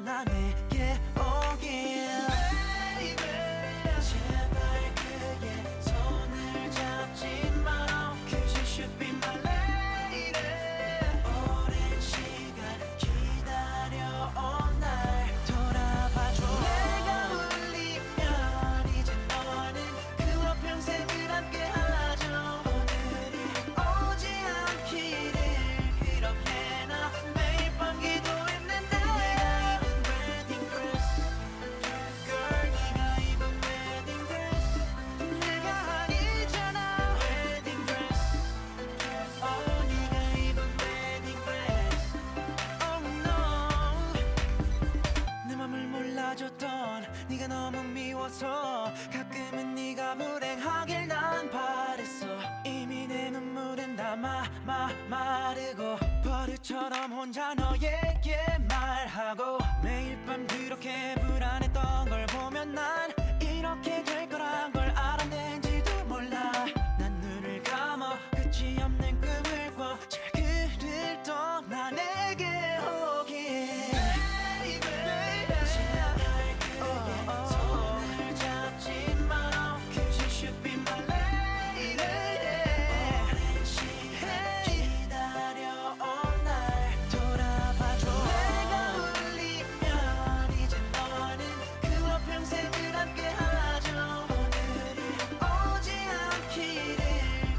나 내게 오길 Baby 제발 그의 손을 잡지 마 Cause you should be my lady 오랜 시간 기다려온 날 돌아봐줘 내가 울리면 이제 너는 그와 평생을 함께하죠 오늘이 오지 않기를 그렇게나 매일 밤 기도했는데 네가 입은 wedding dress Girl 네가 입은 wedding dress 내가 아니잖아 wedding dress Oh 네가 입은 wedding dress Oh no 내 맘을 몰라줬던 네가 너무 미워서 가끔은 네가 불행하길 난 바랬어 이미 내 눈물은 다 마르고 버릇처럼 혼자 너에게 말하고 매일 밤 그렇게 불안했던 걸 보면 난 이렇게 될 거란 걸 알았는지도 몰라 난 눈을 감아 끝이 없는 꿈을 꿔 제발 그를 떠나 내게 오길 Baby 제발 그의 손을 잡지 마 Cause you should be my lady 오랜 시간 기다려온 날 돌아봐줘 내가 울리면 이제 너는 그와 평생을 함께하죠 오늘이 오지 않기를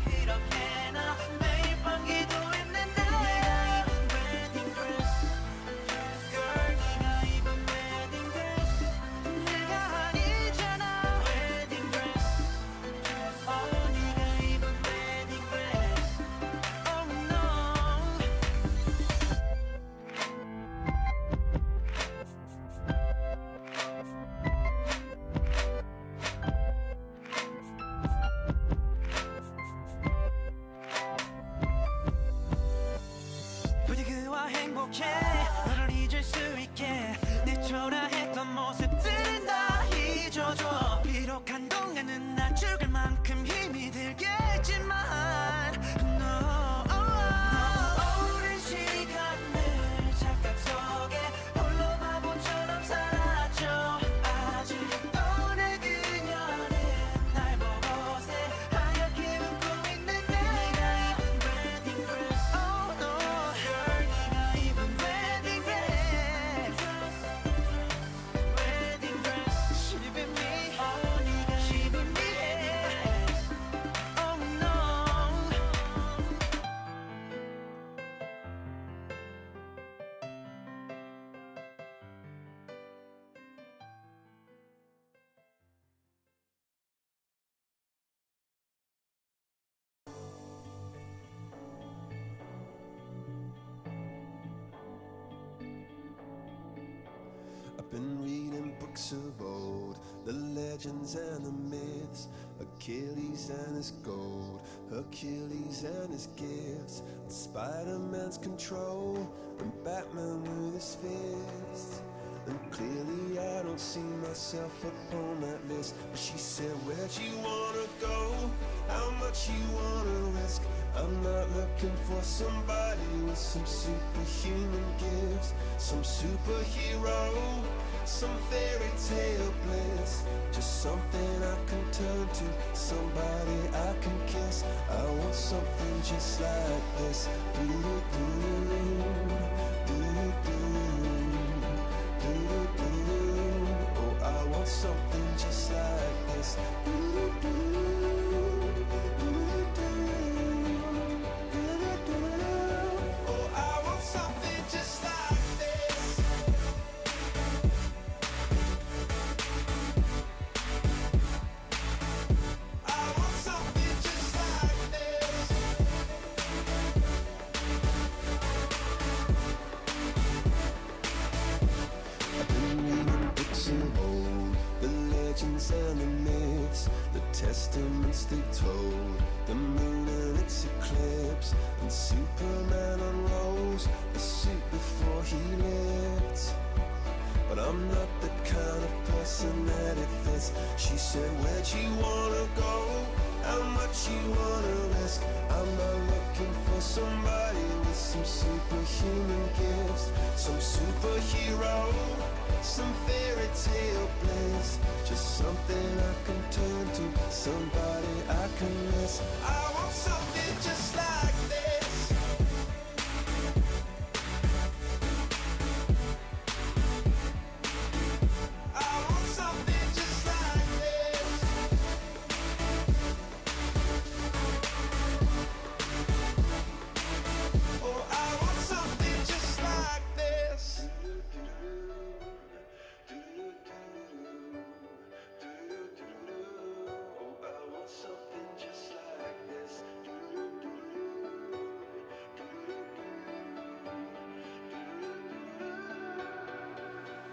그렇게나 매일 밤 기도했는데 네가 입은 wedding dress Girl 네가 입은 wedding dress 내가 아니잖아 wedding dress Oh 네가 입은 wedding dress Oh no 부디 그와 행복해 너를 잊을 수 있게 내 초라했던 모습들은 다 잊어줘 비록 한동안은 나 죽을 만큼 힘이 들겠지만 No 너무 오랜 시간을 착각 속에 홀로 바보처럼 살았죠 아직도 내 그녀는 날 보고서 하얗게 웃고 있는데 네가 입은 wedding dress Oh no Girl 네가 입은 wedding dress Wedding dress She be me Oh 네가 She be me Oh no I've been reading books of old, the legends and the myths, Achilles and his gold, Hercules and his gifts, and Spider-Man's control, and Batman with his fists. And clearly I don't see myself upon that list. But she said, where'd you wanna go? How much you wanna risk? I'm not looking for somebody with some superhuman gifts, some superhero, some fairy tale bliss. Just something I can turn to, somebody I can kiss. I want something just like this. Oh, I want something just like this. Oh, I want something just like this. I want something just like this. I've been reading books of old, the legends and the myths, the testaments they told, the moon and its eclipse, and Superman unrolls the suit before he lived. But I'm not the kind of person that it fits. She said, where'd you wanna go? How much you wanna risk? I'm not looking for somebody with some superhuman gifts, some superhero, some fairy tale bliss, just something I can turn to, somebody I can miss. I want something just like this. I want something just like this. Oh, I want something just like this. Oh, I want something just like this.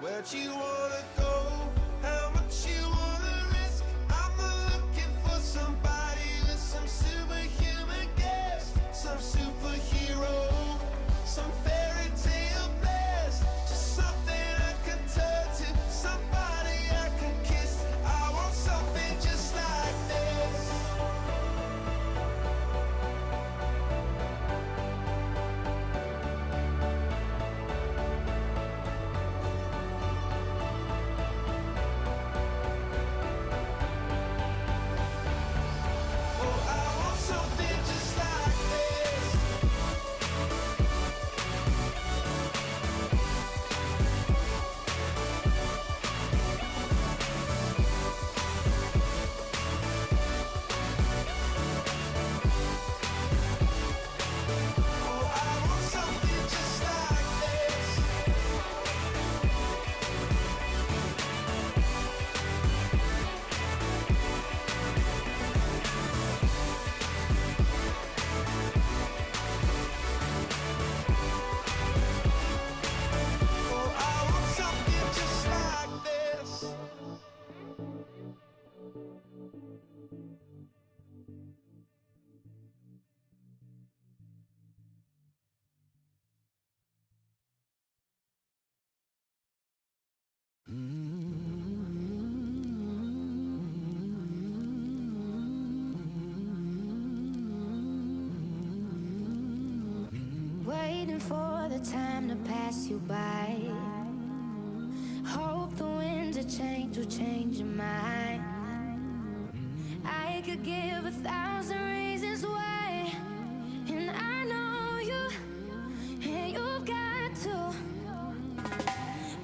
Where'd you wanna go? How much you wanna risk? I'm not looking for somebody with some superhuman gifts, some superhero, some fairy tale bliss, just something I can turn to, somebody I can kiss. I want something just like this. Oh, I want something just like this. Oh, I want something just like this. Oh, I want something just like this. Waiting for the time to pass you by. Hope the winds of change will change your mind. I could give 1,000 reasons why, and I know you, and you've got to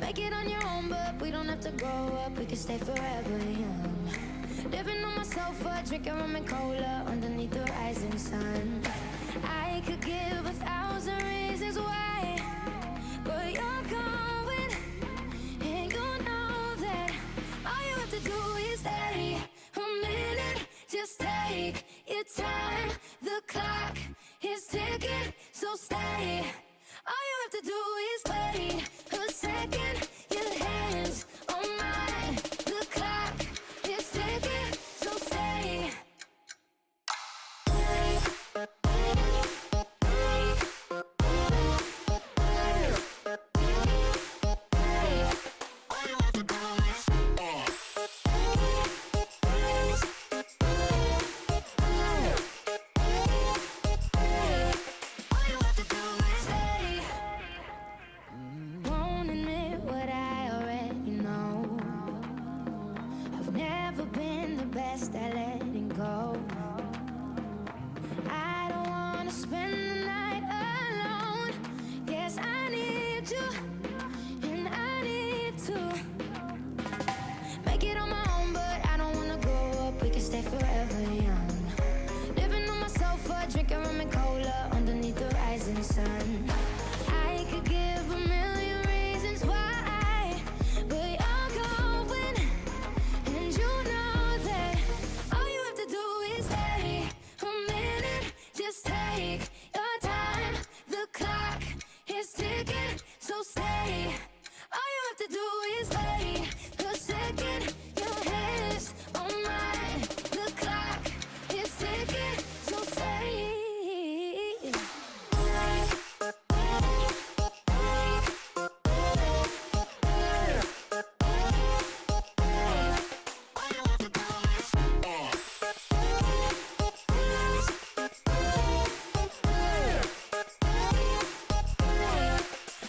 make it on your own, but we don't have to grow up, we can stay forever young. Living on my sofa, drinking rum and cola underneath the rising sun. I could give 1,000 reasons why, but you're going, and you know that all you have to do is stay a minute. Just take your time, the clock is ticking, so stay. All you have to do is wait a second. Your hands on mine, the clock is ticking, so stay. Won't admit what I already know. I've never been the best at letting go. I don't wanna spend the night alone. Yes, I need you, and I need to make it on my own, but I don't wanna grow up, we can stay forever young. Living on my sofa, drinking rum and cola underneath the rising sun. I could give 1,000,000 reasons why, but you're going, and you know that all you have to do is stay a minute. Just take your time, the clock is ticking, so stay. All you have to do is wait a second. Your hands on mine, the clock is ticking, so stay.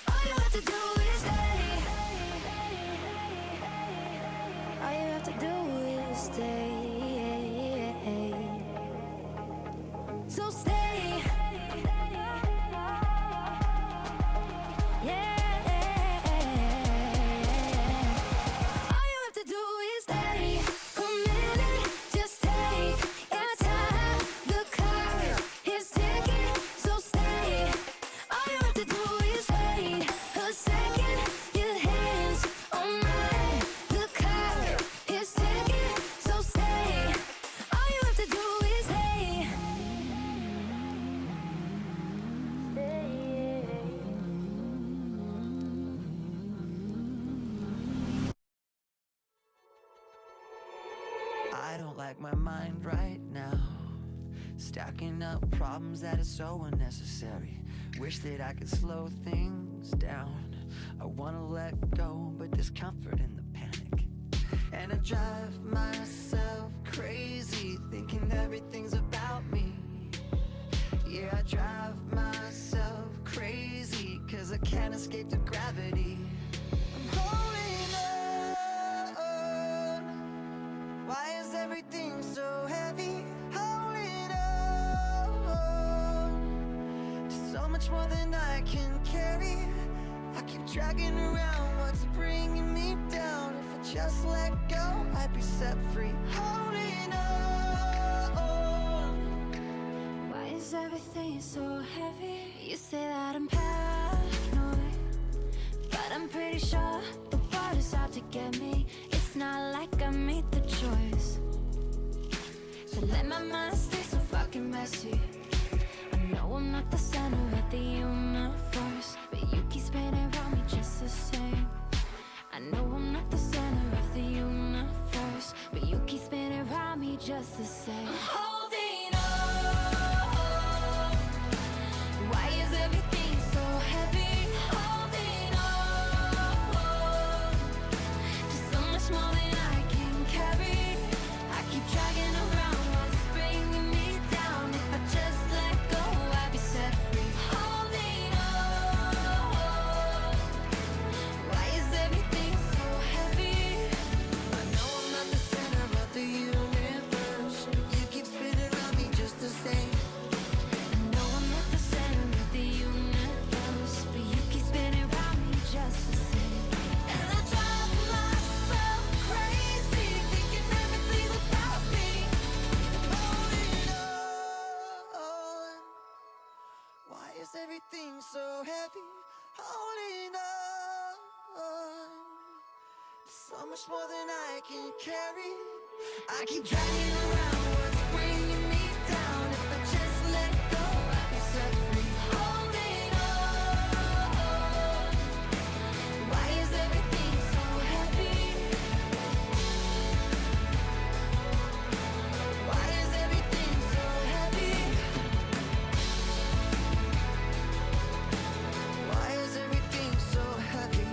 All you have to do is stay. stay. So stay. Yeah. All you have to do is stay. A minute, just take your time. The clock is ticking, so stay. All you have to do is wait a second. Your hands on mine. The clock is ticking, so stay. All you have to do is stay. I don't like my mind right now, stacking up problems that are so unnecessary. Wish that I could slow things down. I wanna let go, but there's comfort in the panic. And I drive myself crazy, thinking everything's about me. Yeah, I drive myself crazy, 'cause I can't escape the gravity. I'm holding on. Why is everything so heavy? Holding on to so much more than I can carry. I keep dragging around what's bringing me down. If I just let go, I'd be set free. Holding on. Why is everything so heavy? You say that I'm paranoid, but I'm pretty sure the world is out to get me. It's not like I made the choice to let my mind stay so fucking messy. I know I'm not the center of the universe, but you keep spinning around me just the same. I know I'm not the center of the universe, but you keep spinning around me just the same. I'm holding on. Why is everything so heavy? Holding on. Just so much more than I can carry. I keep dragging around what's bringing me down. If I just let go, I'd be set free. Holding on. Why is everything so heavy? I know I'm not the center of the universe, but you keep spinning around me just the same. I know I'm not the center of the universe, but you keep spinning around me just the same. And I drive myself crazy, thinking everything's about me. Holding on. Why is everything so heavy? Holding on. So much more than I can carry. I keep dragging around what's bringing me down. If I just let go, I'd be set free. Holding on. Why is everything so heavy? Why is everything so heavy? Why is everything so heavy?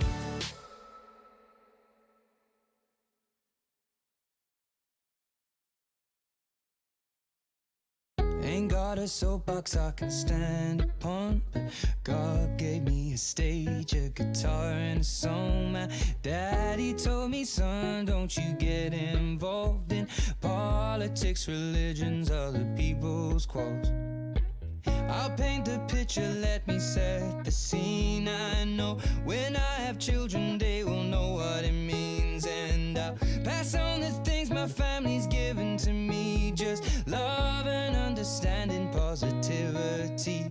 Ain't got a soapbox I can stand upon, but God gave me a stage, a guitar and a song. My daddy told me, son, don't you get involved in politics, religions, other people's quarrels. I'll paint the picture, let me set the scene. I know when I have children, they will know what it means. And I'll pass on the things my family's given to me. Just love and understanding, positivity.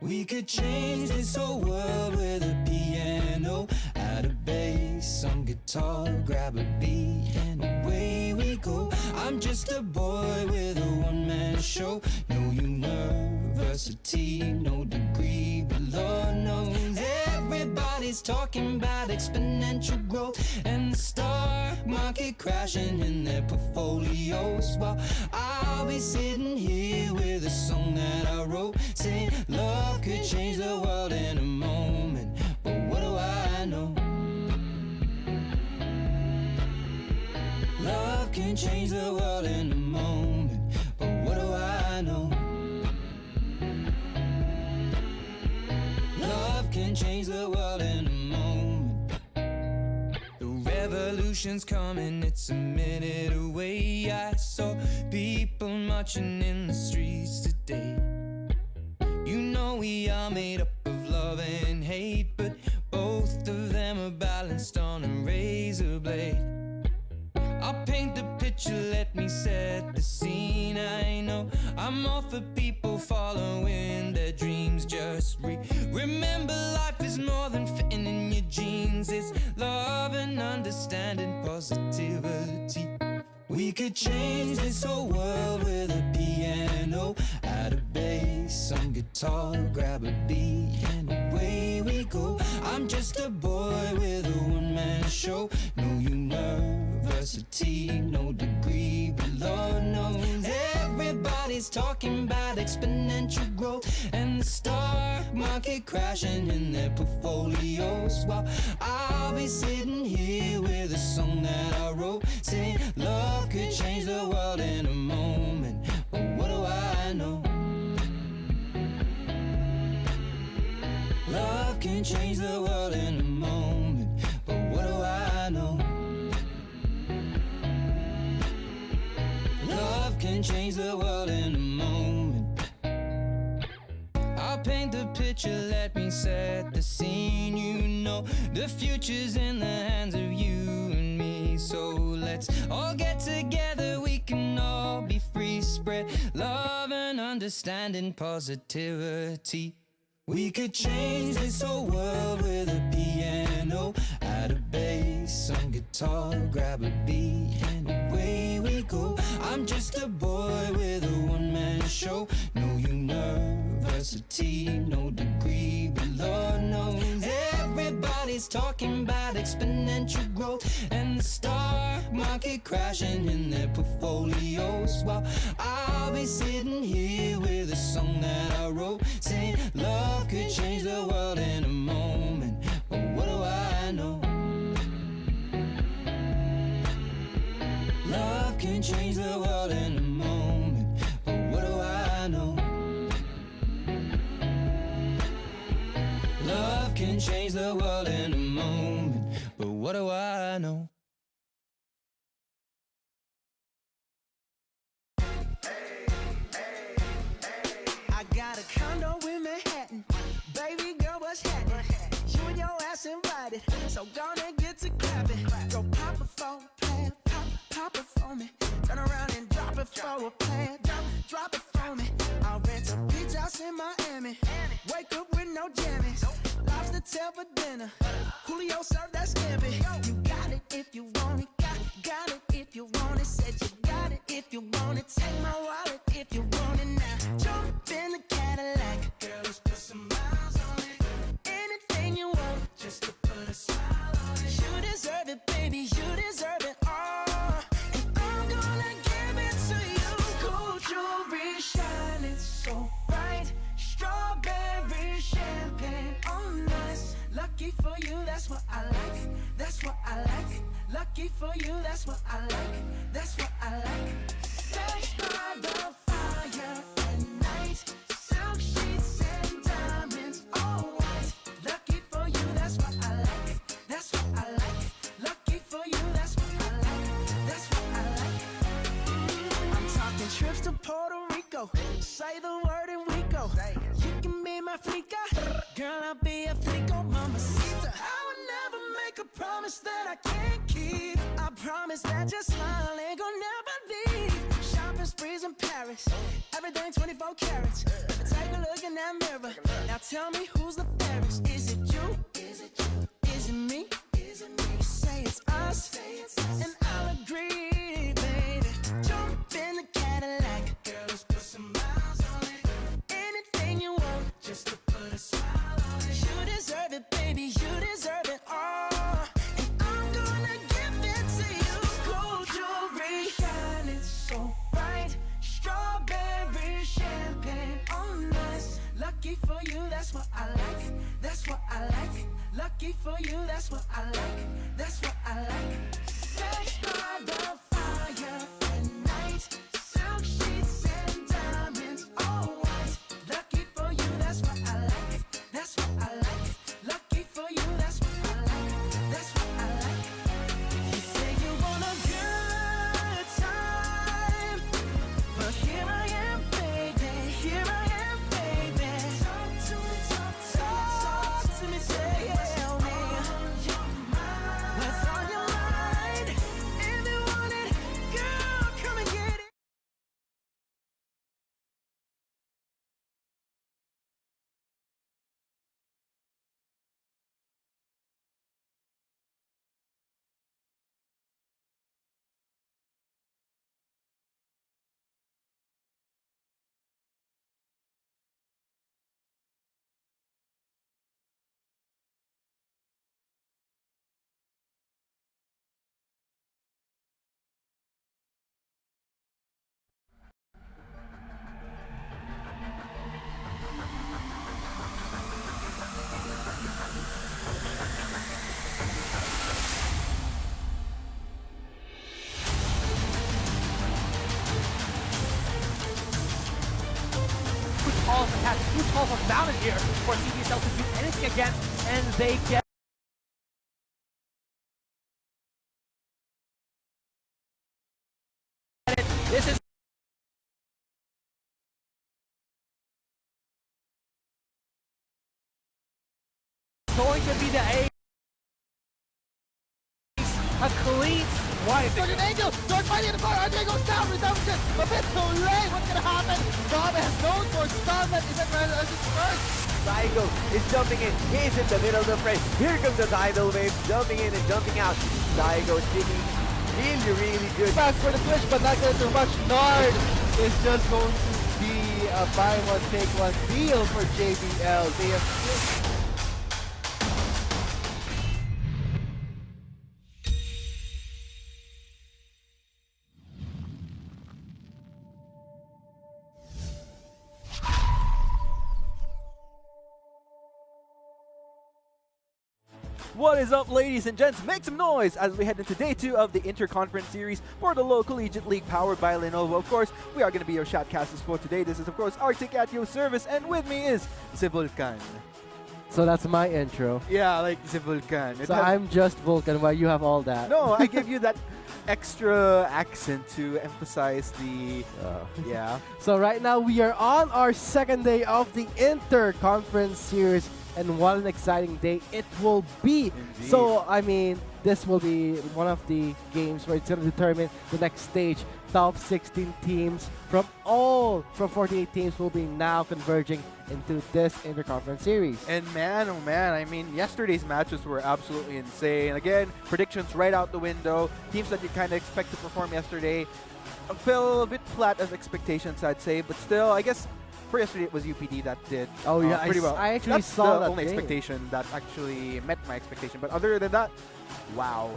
We could change this whole world with a piano, add a bass, some guitar, grab a beat, and away we go. I'm just a boy with a one-man show. No university, no degree, but Lord knows everybody's talking about exponential growth and the stock market crashing in their portfolios, while I'll be sitting here with a song that I wrote, saying love could change the world in a moment. But what do I know? Love can change the world in a moment. But what do I know? Love can change the world in a moment. The revolution revolution's coming, it's a minute away. I saw people marching in the streets today. You know we are made up of love and hate, but both of them are balanced on a razor blade. I'll paint the picture, let me set the scene. I know I'm all for people following their dreams. Just remember, life is more than fitting in your jeans. It's love and understanding, positivity. We could change this whole world with a piano, add a bass, some guitar, grab a beat, and away we go. I'm just a boy with a one-man show. No university, no degree, but Lord knows everybody's talking about exponential growth and the stock market crashing in their portfolios, while I'll be sitting here with a song that I wrote, saying love could change the world in a moment. But what do I know? Love can change the world in a moment. But what do I know? Love can change the world in a moment. I'll paint the picture, let me set the scene. You know the future's in the hands of you and me. So let's all get together, we can all be free. Spread love and understanding, positivity. We could change this whole world with a piano, add a bass, some guitar, grab a beat, and away we go. I'm just a boy with a one-man show. No university, no degree, but Lord knows everybody's talking about exponential growth and the stock market crashing in their portfolios, while I'll be sitting here with a song that I wrote, saying love could change the world in a moment. But what do I know? Love can change the world in a moment. But what do I know? Love can change the world in a moment. But what do I know? I got a condo in Manhattan. Baby girl, what's happening? You and your ass invited, so gonna get to clapping. Go pop it for a plan, pop it for me. Turn around and drop it for a plan, drop it for me. I'll rent a beach house in Miami. Wake up with no jammies. Lobster tail for dinner. Julio served that scampi. You got it if you want it. Got it if you want it. Said you got it if you want it. Take my wallet if you want it now. Jump in the Cadillac. Girl, let's put some miles on it. Anything you want, just to put a smile on it. You deserve it, baby. You deserve it all. And I'm gonna give it to you. Gold jewelry shining so bright. Strawberry champagne on us. Lucky for you, that's what I like. That's what I like. Lucky for you, that's what I like. That's what I like. Sex by the fire at night. Silk sheets and diamonds, all white. Lucky for you, that's what I like. That's what I like. Lucky for you, that's what I like. That's what I like. I'm talking trips to Puerto Rico. Say the word and we go. You can be my flica. Girl, I'll be a flico, mamacita. I would never make a promise that I can't keep. I promise that your smile ain't gonna never leave. Shopping sprees in Paris. Everything 24 carats. Take a look in that mirror. Now tell me who's the fairest. Is it you? Is it you? Is it me? Is it me? Say it's us. And I'll agree, baby. Jump in the Cadillac. Girl, let's put some miles on it. Anything you want, just to put a smile on it. You deserve it, baby. You deserve it all. And I'm gonna give it to you. Gold jewelry shining so bright. Strawberry champagne on us. Lucky for you, that's what I like. That's what I like. Lucky for you, that's what I like. That's what I like. Sex by the fire at night. Silk sheets and diamonds, all white. Lucky for you, that's what I like. That's what I like. Lucky for you, that's what I like. That's what I like. calls are valid here for CBSL to do anything against, and they get it. This is going to be the ace. A clean swipe. An angel, George fighting in the corner, RJ goes down, redemption, a bit too late, what's gonna happen? Gabe has no for stun that isn't first. Daigo is jumping in, he's in the middle of the fray, here comes the tidal wave, jumping in and jumping out. Daigo digging really good. Back for the switch, but not gonna do much. Nard is just going to be a buy one, take one deal for JBL. They have What is up, ladies and gents? Make some noise as we head into day 2 of the Interconference Series for the local collegiate league powered by Lenovo. Of course, we are going to be your shotcasters for today. This is, of course, Arctic at your service, and with me is Vulcan. So that's my intro. Yeah, like Vulcan. So I'm just Vulcan while you have all that. No, I give you that extra accent to emphasize the... Yeah. So right now we are on our second day of the Interconference Series. And what an exciting day it will be. Indeed. So, I mean, this will be one of the games where it's going to determine the next stage. Top 16 teams from 48 teams will be now converging into this Interconference Series. And man, oh man, I mean, yesterday's matches were absolutely insane. Again, predictions right out the window. Teams that you kind of expect to perform yesterday fell a bit flat as expectations, I'd say. But still, I guess for yesterday, it was UPD that did pretty well. I actually That's saw the that only game. expectation that actually met my expectation. But other than that, wow.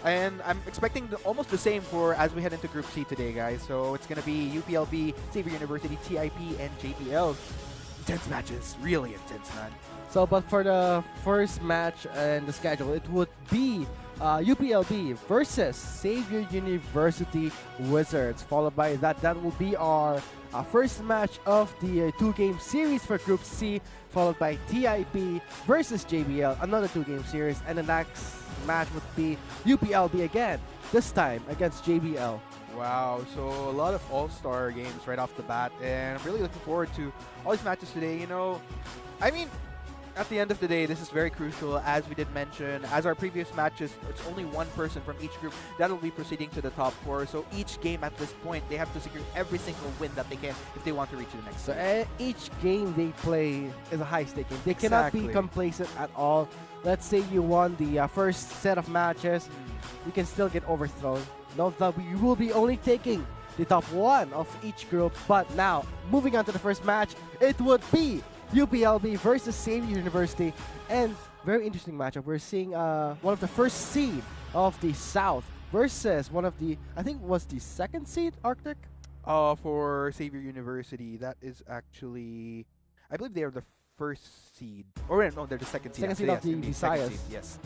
And I'm expecting almost the same for as we head into Group C today, guys. So it's going to be UPLB, Xavier University, TIP, and JBL. Intense matches. Really intense, man. So, but for the first match in the schedule, it would be UPLB versus Xavier University Wizards. Followed by that will be our first match of the 2-game series for Group C, followed by TIP versus JBL, another 2-game series, and the next match would be UPLB again, this time against JBL. Wow, so a lot of all-star games right off the bat, and I'm really looking forward to all these matches today. You know, I mean, at the end of the day, this is very crucial, as we did mention. As our previous matches, it's only one person from each group that will be proceeding to the top 4. So each game at this point, they have to secure every single win that they can if they want to reach the next So stage. each game they play is a high-stake game. They cannot be Exactly. complacent at all. Let's say you won the first set of matches, you can still get overthrown. Note that we will be only taking the top 1 of each group. But now, moving on to the first match, it would be UPLB versus Xavier University, and very interesting matchup. We're seeing one of the first seed of the South versus one of the, I think was the second seed, Arctic? For Xavier University, that is actually, I believe they are the first seed. Or no, they're the second seed. Second seed actually, of the indeed, second Visayas. seed, yes.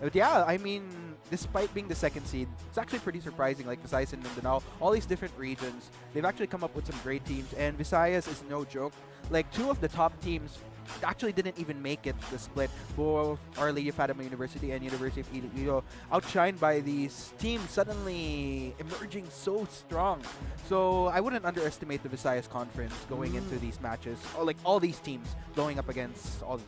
But yeah, I mean, despite being the second seed, it's actually pretty surprising. Like Visayas and Mindanao, all these different regions, they've actually come up with some great teams. And Visayas is no joke. Like 2 of the top teams actually didn't even make it the split. Both Our Lady of Fatima University and University of Iloilo outshined by these teams suddenly emerging so strong. So I wouldn't underestimate the Visayas Conference going into these matches. Or like all these teams going up against all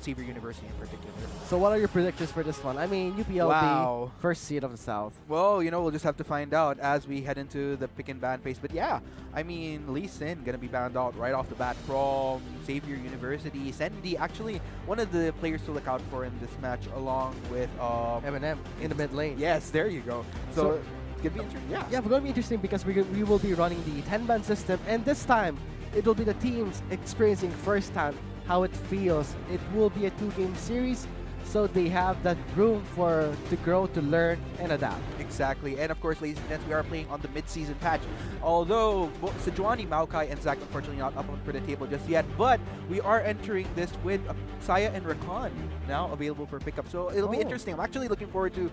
Xavier University in particular. So what are your predictions for this one? I mean, UPLB, Wow. first seed of the South. Well, you know, we'll just have to find out as we head into the pick and ban phase. But yeah, I mean, Lee Sin gonna be banned out right off the bat from Xavier University. Sendy, actually one of the players to look out for in this match, along with Eminem in the mid lane. Yes, there you go. So it's gonna be interesting. Yeah. Yeah, we're going to be interesting because we will be running the 10-ban system, and this time it will be the teams experiencing first time how it feels. It will be a 2-game series, so they have that room to grow, to learn, and adapt. Exactly. And of course, ladies and gents, we are playing on the mid-season patch. Although Sejuani, Maokai, and Zach unfortunately not up for the table just yet, but we are entering this with Saya and Rakan now available for pickup. So it'll be interesting. I'm actually looking forward to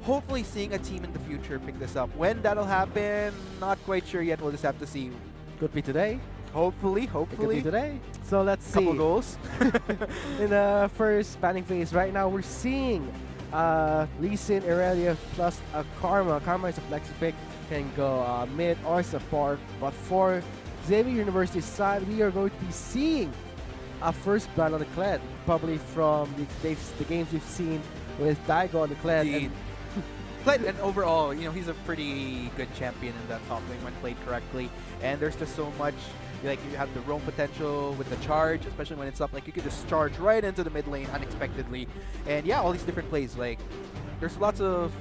hopefully seeing a team in the future pick this up. When that'll happen, not quite sure yet. We'll just have to see. Could be today. Hopefully, It could be hopefully. today. So let's see. Couple goals. In the first spanning phase, right now we're seeing Lee Sin, Irelia plus Karma. Karma is a flexi pick, can go mid or support. But for Xavier University's side, we are going to be seeing a first ban on the Kled, probably from the games we've seen with Daigo on the Kled. Indeed. And overall, you know, he's a pretty good champion in that top lane when played correctly. And there's just so much, like, you have the roam potential with the charge, especially when it's up. Like, you could just charge right into the mid lane unexpectedly. And yeah, all these different plays. Like, there's lots of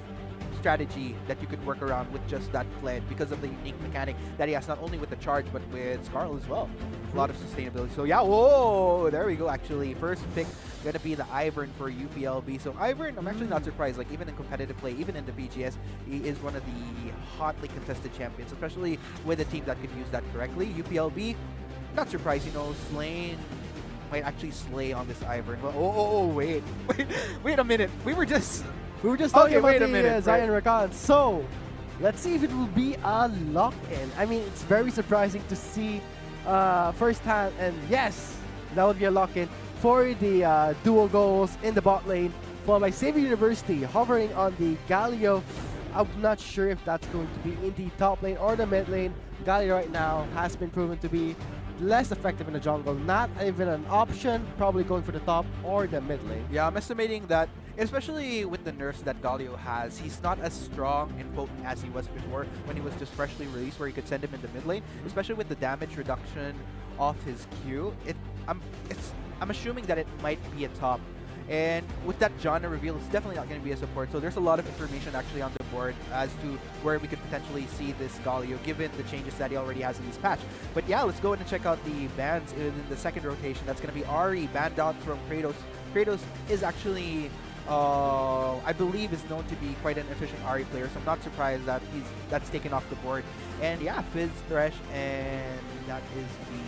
strategy that you could work around with just that Kled because of the unique mechanic that he has, not only with the charge, but with Skarl as well. A lot of sustainability. So yeah, whoa, there we go. Actually, first pick gonna be the Ivern for UPLB. So Ivern, I'm actually not surprised. Like, even in competitive play, even in the BGS, he is one of the hotly contested champions, especially with a team that could use that correctly. UPLB, not surprised. You know, Slane might actually slay on this Ivern. But wait a minute. We were just talking about wait a the minute, Zion right. Rakan. So let's see if it will be a lock-in. I mean, it's very surprising to see firsthand, and yes, that would be a lock-in for the dual goals in the bot lane, followed by Xavier University hovering on the Galio. I'm not sure if that's going to be in the top lane or the mid lane. Galio right now has been proven to be less effective in the jungle, not even an option, probably going for the top or the mid lane. Yeah, I'm estimating that, especially with the nerfs that Galio has, he's not as strong and potent as he was before when he was just freshly released, where you could send him in the mid lane, especially with the damage reduction off his Q. I'm assuming that it might be a top. And with that genre reveal, it's definitely not going to be a support. So there's a lot of information actually on the board as to where we could potentially see this Galio, given the changes that he already has in this patch. But yeah, let's go ahead and check out the bans in the second rotation. That's going to be Ari, banned out from Kratos. Kratos is actually, I believe, is known to be quite an efficient Ari player, so I'm not surprised that that's taken off the board. And yeah, Fizz, Thresh, and that is the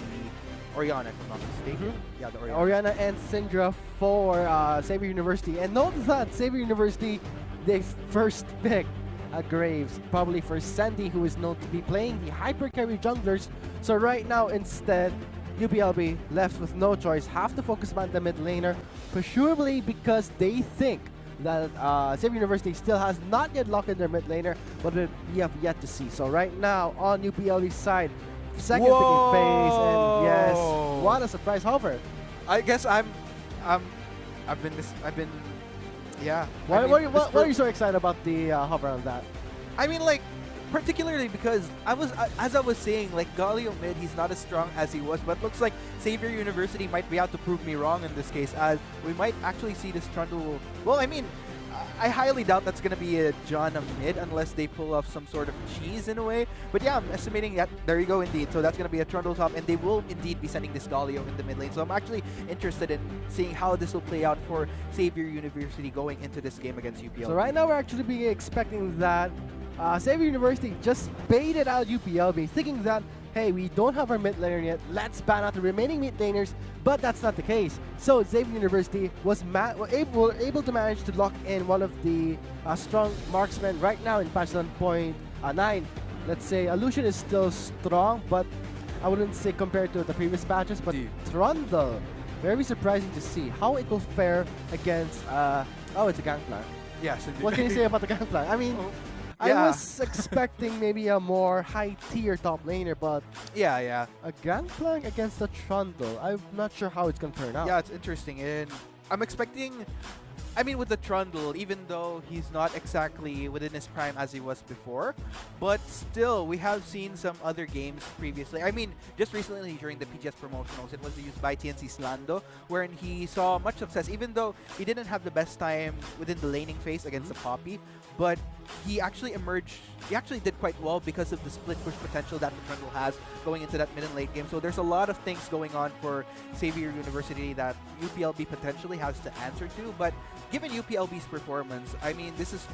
Orianna, if I'm not mistaken. Yeah, the Orianna. Orianna and Syndra for Xavier University. And notice that Xavier University, they first pick Graves, probably for Sandy, who is known to be playing the hyper carry junglers. So right now, instead, UPLB left with no choice, have to focus on the mid laner, presumably because they think that Xavier University still has not yet locked in their mid laner, but we have yet to see. So right now, on UPLB's side, second picking phase, and yes, what a surprise hover. I guess I've been, yeah. Why are you so excited about the hover on that? I mean, like, particularly because as I was saying, like, Galio mid, he's not as strong as he was, but looks like Xavier University might be out to prove me wrong in this case, as we might actually see this Trundle. Well, I mean, I highly doubt that's going to be a Janna mid unless they pull off some sort of cheese in a way. But yeah, I'm estimating that. There you go, indeed. So that's going to be a Trundle top, and they will indeed be sending this Galio in the mid lane. So I'm actually interested in seeing how this will play out for Xavier University going into this game against UPL. So right now we're actually be expecting that Xavier University just baited out UPLB, thinking that, hey, we don't have our mid laner yet, let's ban out the remaining mid laners, but that's not the case. So Xavier University was able to manage to lock in one of the strong marksmen right now in patch 1.9. Let's say Illusion is still strong, but I wouldn't say compared to the previous patches, but Trundle, very surprising to see how it will fare against, oh, it's a Gangplank. Yes, indeed. What can you say about the Gangplank? I mean, I was expecting maybe a more high-tier top laner, but yeah. a Gangplank against a Trundle, I'm not sure how it's going to turn out. Yeah, it's interesting, and I'm expecting, I mean, with the Trundle, even though he's not exactly within his prime as he was before, but still, we have seen some other games previously. I mean, just recently during the PGS promotionals, it was used by TNC Slando, wherein he saw much success, even though he didn't have the best time within the laning phase against the Poppy, but he actually emerged, he actually did quite well because of the split push potential that the Trundle has going into that mid and late game. So there's a lot of things going on for Xavier University that UPLB potentially has to answer to, but given UPLB's performance, I mean, this is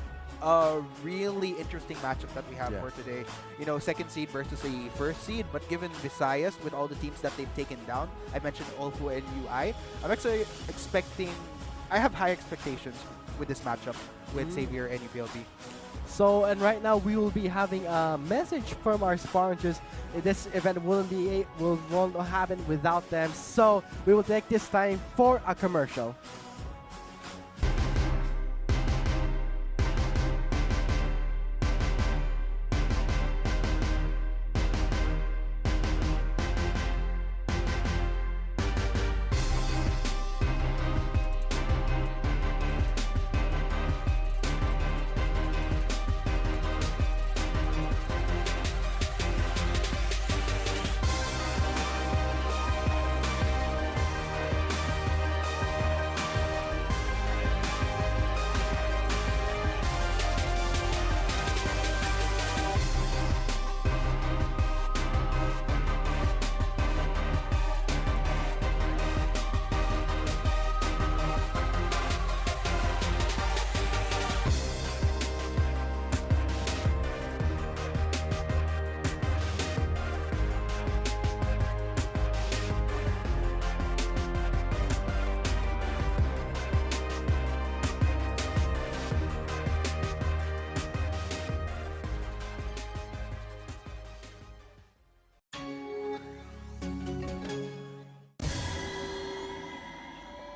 a really interesting matchup that we have for today. You know, second seed versus a first seed, but given Visayas with all the teams that they've taken down, I mentioned Olfu and UI, I'm actually expecting, I have high expectations with this matchup with Xavier and UPLB. So, and right now we will be having a message from our sponsors. This event won't happen without them. So we will take this time for a commercial.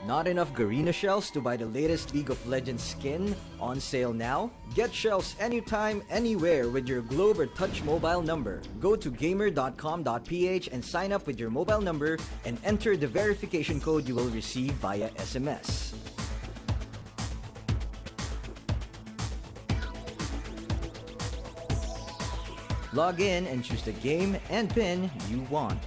Not enough Garena shells to buy the latest League of Legends skin? On sale now? Get shells anytime, anywhere with your Globe or Touch mobile number. Go to gamer.com.ph and sign up with your mobile number and enter the verification code you will receive via SMS. Log in and choose the game and pin you want.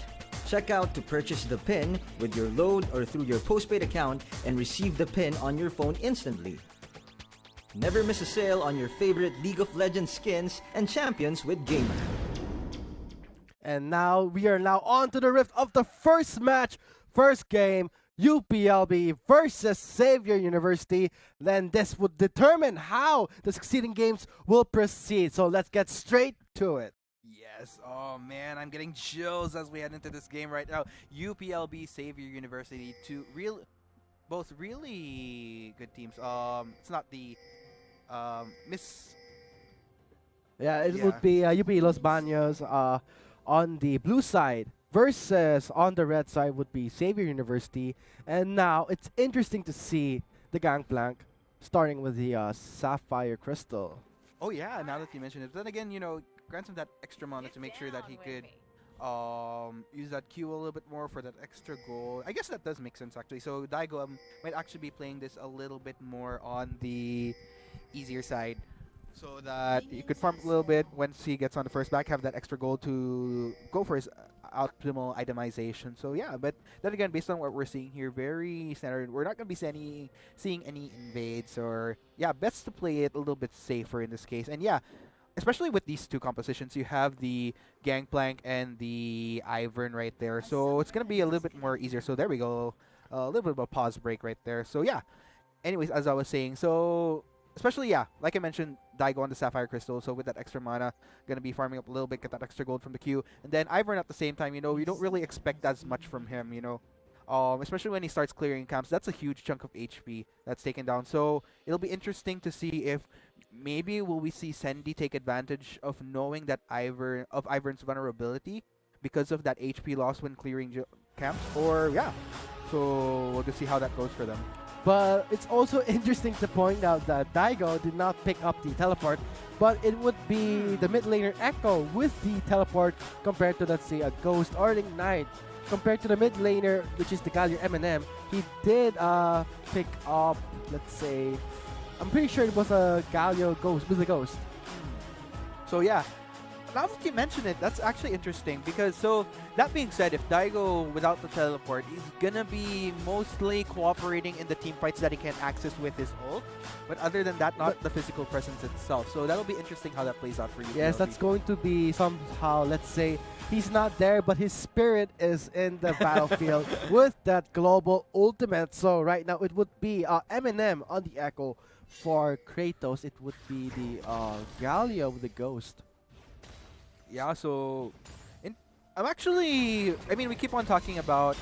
Check out to purchase the pin with your load or through your postpaid account and receive the pin on your phone instantly. Never miss a sale on your favorite League of Legends skins and champions with Gamer. And now we are now on to the rift of the first match, first game, UPLB versus Xavier University. Then this would determine how the succeeding games will proceed. So let's get straight to it. Yes. Oh man, I'm getting chills as we head into this game right now. UPLB, Xavier University, both really good teams. It's not the Miss. Yeah, it would be UP Los Baños on the blue side versus on the red side would be Xavier University. And now it's interesting to see the gangplank starting with the Sapphire Crystal. Oh yeah, now that you mention it. Then again, grants him that extra mana to make sure that he could use that Q a little bit more for that extra goal. I guess that does make sense actually. So Daigo might actually be playing this a little bit more on the easier side, so that he could farm a little bit once he gets on the first back, have that extra goal to go for his optimal itemization. So yeah, but then again, based on what we're seeing here, very standard. We're not going to be seeing any invades, or yeah, best to play it a little bit safer in this case. And yeah, especially with these two compositions, you have the Gangplank and the Ivern right there. So it's going to be a little bit more easier. So there we go. A little bit of a pause break right there. So yeah. Anyways, as I was saying, so especially, yeah, like I mentioned, Daigo on the Sapphire Crystal. So with that extra mana, going to be farming up a little bit, get that extra gold from the Q. And then Ivern at the same time, you don't really expect as much from him, especially when he starts clearing camps. That's a huge chunk of HP that's taken down. So it'll be interesting to see if maybe will we see Sendy take advantage of knowing that Ivern's vulnerability because of that HP loss when clearing camps, or yeah. So we'll just see how that goes for them. But it's also interesting to point out that Daigo did not pick up the teleport, but it would be the mid laner Echo with the teleport compared to, let's say, a Ghost or Ignite. Compared to the mid laner, which is the Galio M&M, he did pick up, let's say, I'm pretty sure it was a Galio Ghost, with a Ghost. So yeah, now that you mention it, that's actually interesting because, so that being said, if Daigo without the teleport, he's gonna be mostly cooperating in the team fights that he can access with his ult, but other than that, not the physical presence itself. So that'll be interesting how that plays out for you. Yes, that's going to be somehow, let's say, he's not there, but his spirit is in the battlefield with that global ultimate. So right now, it would be M&M on the Echo. For Kratos, it would be the Galio with the Ghost. Yeah, so we keep on talking about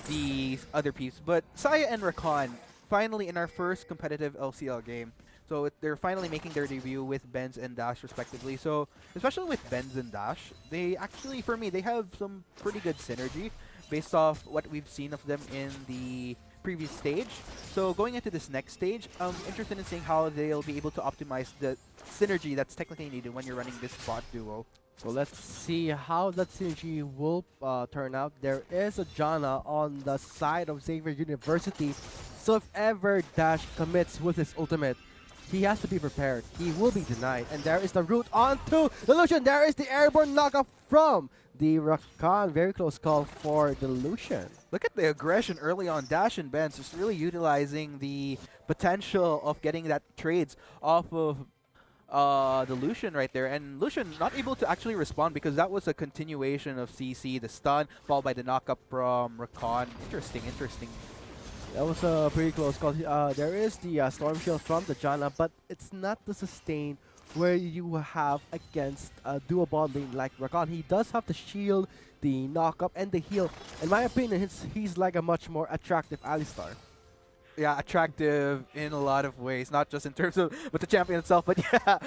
the other peeps, but Saya and Rakan, finally in our first competitive LCL game, So they're finally making their debut with Benz and Dash respectively. So especially with Benz and Dash, they actually, for me, they have some pretty good synergy based off what we've seen of them in the previous stage. So going into this next stage, I'm interested in seeing how they'll be able to optimize the synergy that's technically needed when you're running this bot duo. So let's see how that synergy will turn out. There is a Janna on the side of Xavier University. So if ever Dash commits with his ultimate, he has to be prepared. He will be denied. And there is the route onto the Lucian. There is the airborne knockoff from the Rakan. Very close call for the Lucian. Look at the aggression early on. Dash and Benz just really utilizing the potential of getting that trades off of the Lucian right there. And Lucian not able to actually respond because that was a continuation of CC, the stun, followed by the knockup from Rakan. Interesting, interesting. That was a pretty close call. There is the Storm Shield from the Janna, but it's not the sustain where you have against a duo bot lane like Rakan. He does have the shield, the knockup, and the heal. In my opinion, he's like a much more attractive Alistar. Yeah, attractive in a lot of ways, not just in terms of but the champion itself, but yeah.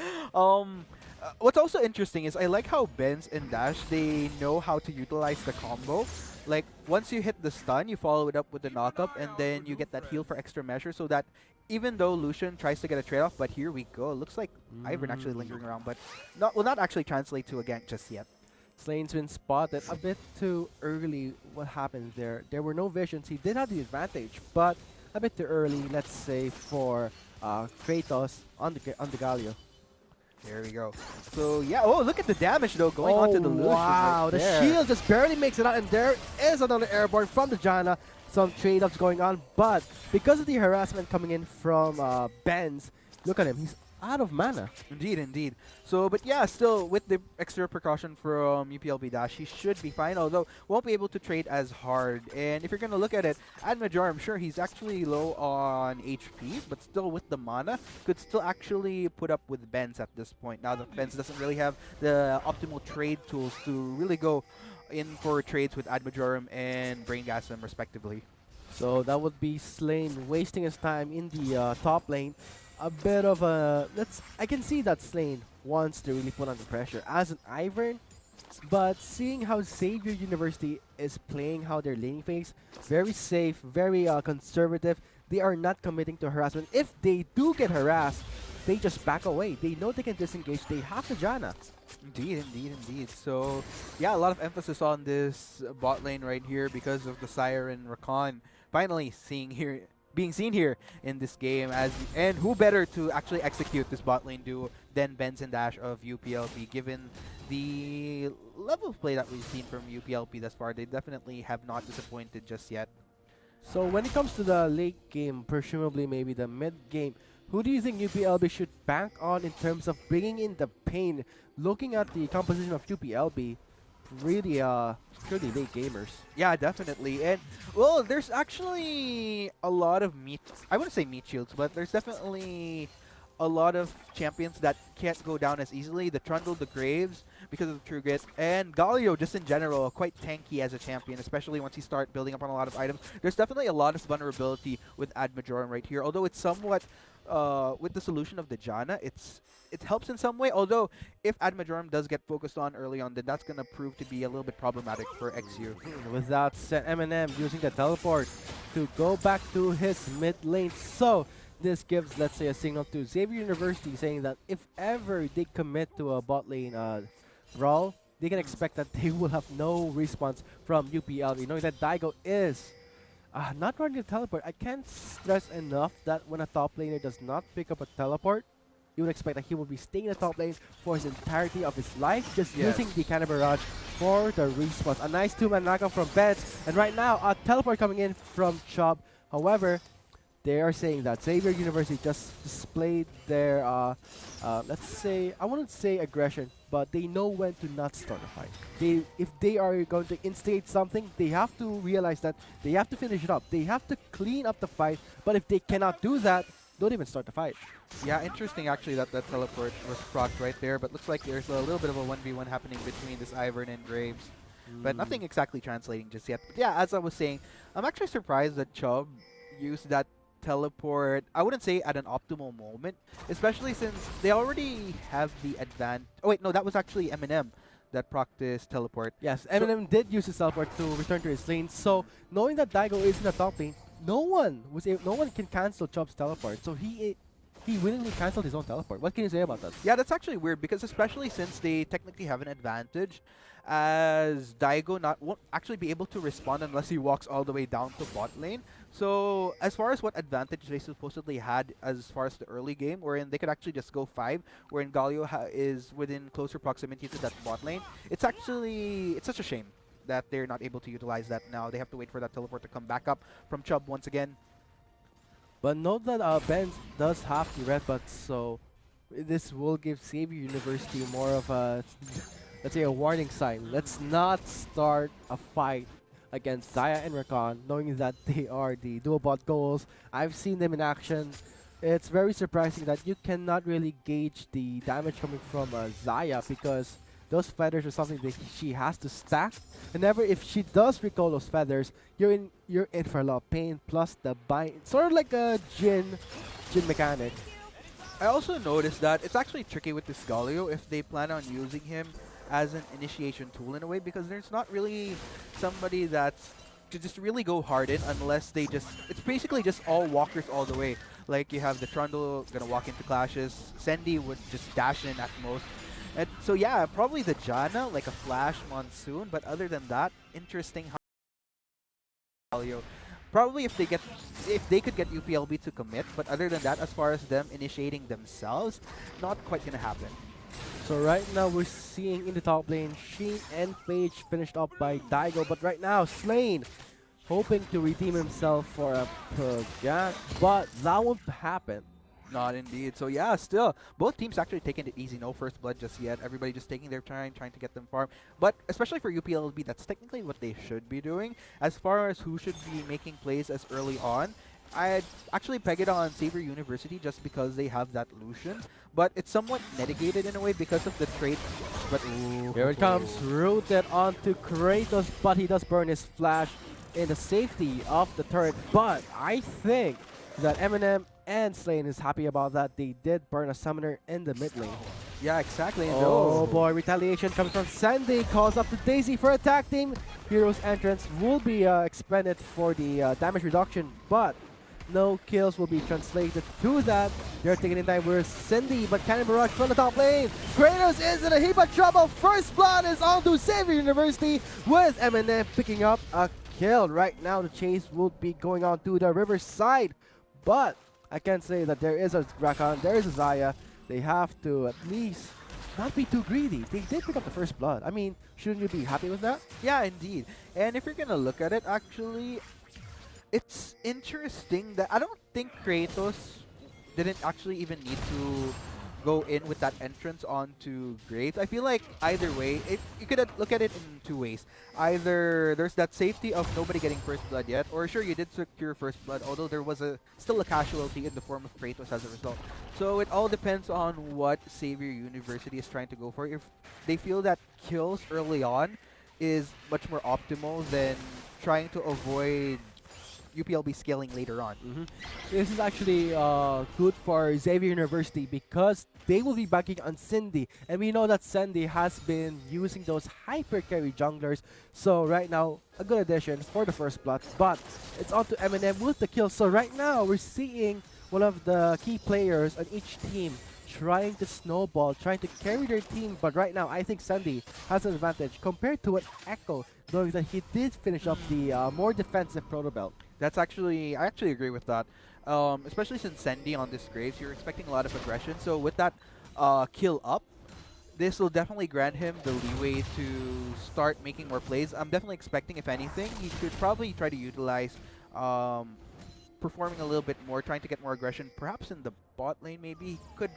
What's also interesting is I like how Benz and Dash, they know how to utilize the combo. Like, once you hit the stun, you follow it up with the knockup, and then you get that heal for extra measure, so that even though Lucian tries to get a trade-off, but here we go. It looks like Ivern actually lingering around, but will not actually translate to a gank just yet. Slane's been spotted a bit too early. What happened there? There were no visions. He did have the advantage, but a bit too early, let's say, for Kratos on the Galio. There we go. So yeah, oh, look at the damage though going on to the Lucian. Wow, right the there. shield just barely makes it out, and there is another airborne from the Janna. Some trade-ups going on, but because of the harassment coming in from Benz, look at him, he's out of mana. Indeed, indeed. So, but yeah, still with the extra precaution from UPLB Dash, he should be fine, although won't be able to trade as hard. And if you're going to look at it, Admajor, I'm sure he's actually low on HP, but still with the mana, could still actually put up with Benz at this point. Now that Benz doesn't really have the optimal trade tools to really go in for trades with Admajorum and Braingasm respectively. So that would be Slane wasting his time in the top lane. A bit of a I can see that Slane wants to really put under pressure as an Ivern, but seeing how Xavier University is playing, how their lane phase, very safe, very conservative. They are not committing to harassment. If they do get harassed, they just back away. They know they can disengage. They have the Janna. Indeed, indeed, indeed. So, yeah, a lot of emphasis on this bot lane right here because of the Siren Rakan finally being seen here in this game. And who better to actually execute this bot lane duo than Benz and Dash of UPLB, given the level of play that we've seen from UPLB thus far. They definitely have not disappointed just yet. So when it comes to the late game, presumably maybe the mid game, who do you think UPLB should bank on in terms of bringing in the pain? Looking at the composition of UPLB, really late gamers. Yeah, definitely. And, well, there's actually a lot of I wouldn't say meat shields, but there's definitely a lot of champions that can't go down as easily. The Trundle, the Graves, because of the True Grit, and Galio just in general, quite tanky as a champion, especially once you start building up on a lot of items. There's definitely a lot of vulnerability with Admajorum right here, although it's somewhat, with the solution of the Janna, it helps in some way, although if Admajorum does get focused on early on, then that's going to prove to be a little bit problematic for XU. With that said, Eminem using the teleport to go back to his mid lane. So this gives, let's say, a signal to Xavier University saying that if ever they commit to a bot lane brawl, they can expect that they will have no response from UPLB, knowing that Daigo is not running the teleport. I can't stress enough that when a top laner does not pick up a teleport, you would expect that he will be staying in the top lane for his entirety of his life, just using the Cannon Barrage for the response. A nice two-man knockout from Benz, and right now a teleport coming in from Chubb. However, they are saying that Xavier University just displayed their, let's say, I wouldn't say aggression, but they know when to not start a fight. If they are going to instigate something, they have to realize that they have to finish it up. They have to clean up the fight, but if they cannot do that, don't even start the fight. Yeah, interesting actually that teleport was procced right there, but looks like there's a little bit of a 1v1 happening between this Ivern and Graves. But nothing exactly translating just yet. But yeah, as I was saying, I'm actually surprised that Chubb used that teleport, I wouldn't say at an optimal moment, especially since they already have the advantage. Oh wait, no, that was actually Eminem that practiced teleport. Yes, Eminem did use his teleport to return to his lane. So knowing that Daigo is in the top lane, no one can cancel Chubb's teleport. So he willingly canceled his own teleport. What can you say about that? Yeah, that's actually weird because especially since they technically have an advantage, as Daigo won't actually be able to respond unless he walks all the way down to bot lane. So as far as what advantage they supposedly had as far as the early game, wherein they could actually just go 5, wherein Galio is within closer proximity to that bot lane, it's such a shame that they're not able to utilize that now. They have to wait for that teleport to come back up from Chubb once again. But note that Ben does have the red butt, so this will give Xavier University more of a, let's say, a warning sign. Let's not start a fight against Zaya and Rakan, knowing that they are the dual bot goals. I've seen them in action. It's very surprising that you cannot really gauge the damage coming from Zaya, because those feathers are something that she has to stack. And if she does recall those feathers, you're in for a lot of pain. Plus the bind, sort of like a Jin mechanic. I also noticed that it's actually tricky with this Galio if they plan on using him as an initiation tool in a way, because there's not really somebody that's to just really go hard in unless they just, it's basically just all walkers all the way. Like you have the Trundle gonna walk into clashes, Sendy would just dash in at most. And so yeah, probably the Janna, like a Flash Monsoon, but other than that, interesting how Galio. Probably if they could get UPLB to commit, but other than that, as far as them initiating themselves, not quite gonna happen. So right now we're seeing in the top lane, Sheen and Phage finished up by Daigo, but right now Slane hoping to redeem himself for a Project, but that won't happen. Not indeed. So yeah, still, both teams actually taking it easy. No first blood just yet. Everybody just taking their time, trying to get them farm. But especially for UPLB, that's technically what they should be doing. As far as who should be making plays as early on, I'd actually peg it on Xavier University just because they have that Lucian. But it's somewhat mitigated in a way because of the trait. But ooh, Here it comes, rooted onto Kratos, but he does burn his flash in the safety of the turret. But I think that Eminem and Slane is happy about that. They did burn a summoner in the mid lane. Yeah, exactly. Oh boy, retaliation comes from Sandy, calls up to Daisy for attack team. Hero's entrance will be expended for the damage reduction, but no kills will be translated to that. They're taking in time with Cindy, but Cannon Barrage from the top lane. Kratos is in a heap of trouble. First blood is on to Xavier University with Eminem picking up a kill. Right now, the chase will be going on to the riverside, but I can say that there is a Rakan, there is a Zaya. They have to at least not be too greedy. They did pick up the first blood. I mean, shouldn't you be happy with that? Yeah, indeed. And if you're gonna look at it, actually, it's interesting that I don't think Kratos didn't actually even need to go in with that entrance onto Graves. I feel like either way, you could look at it in two ways. Either there's that safety of nobody getting first blood yet, or sure, you did secure first blood, although there was still a casualty in the form of Kratos as a result. So it all depends on what Xavier University is trying to go for. If they feel that kills early on is much more optimal than trying to avoid UPLB scaling later on. This is actually good for Xavier University because they will be banking on Cindy, and we know that Cindy has been using those hyper carry junglers. So right now, a good addition for the first blood, but it's on to Eminem with the kill. So right now, we're seeing one of the key players on each team trying to snowball, trying to carry their team. But right now, I think Sandy has an advantage compared to an Echo, knowing that he did finish up the more defensive proto belt. That's actually, I actually agree with that. Especially since Sandy on this Graves, you're expecting a lot of aggression. So with that kill up, this will definitely grant him the leeway to start making more plays. I'm definitely expecting, if anything, he could probably try to utilize performing a little bit more, trying to get more aggression. Perhaps in the bot lane, maybe. He could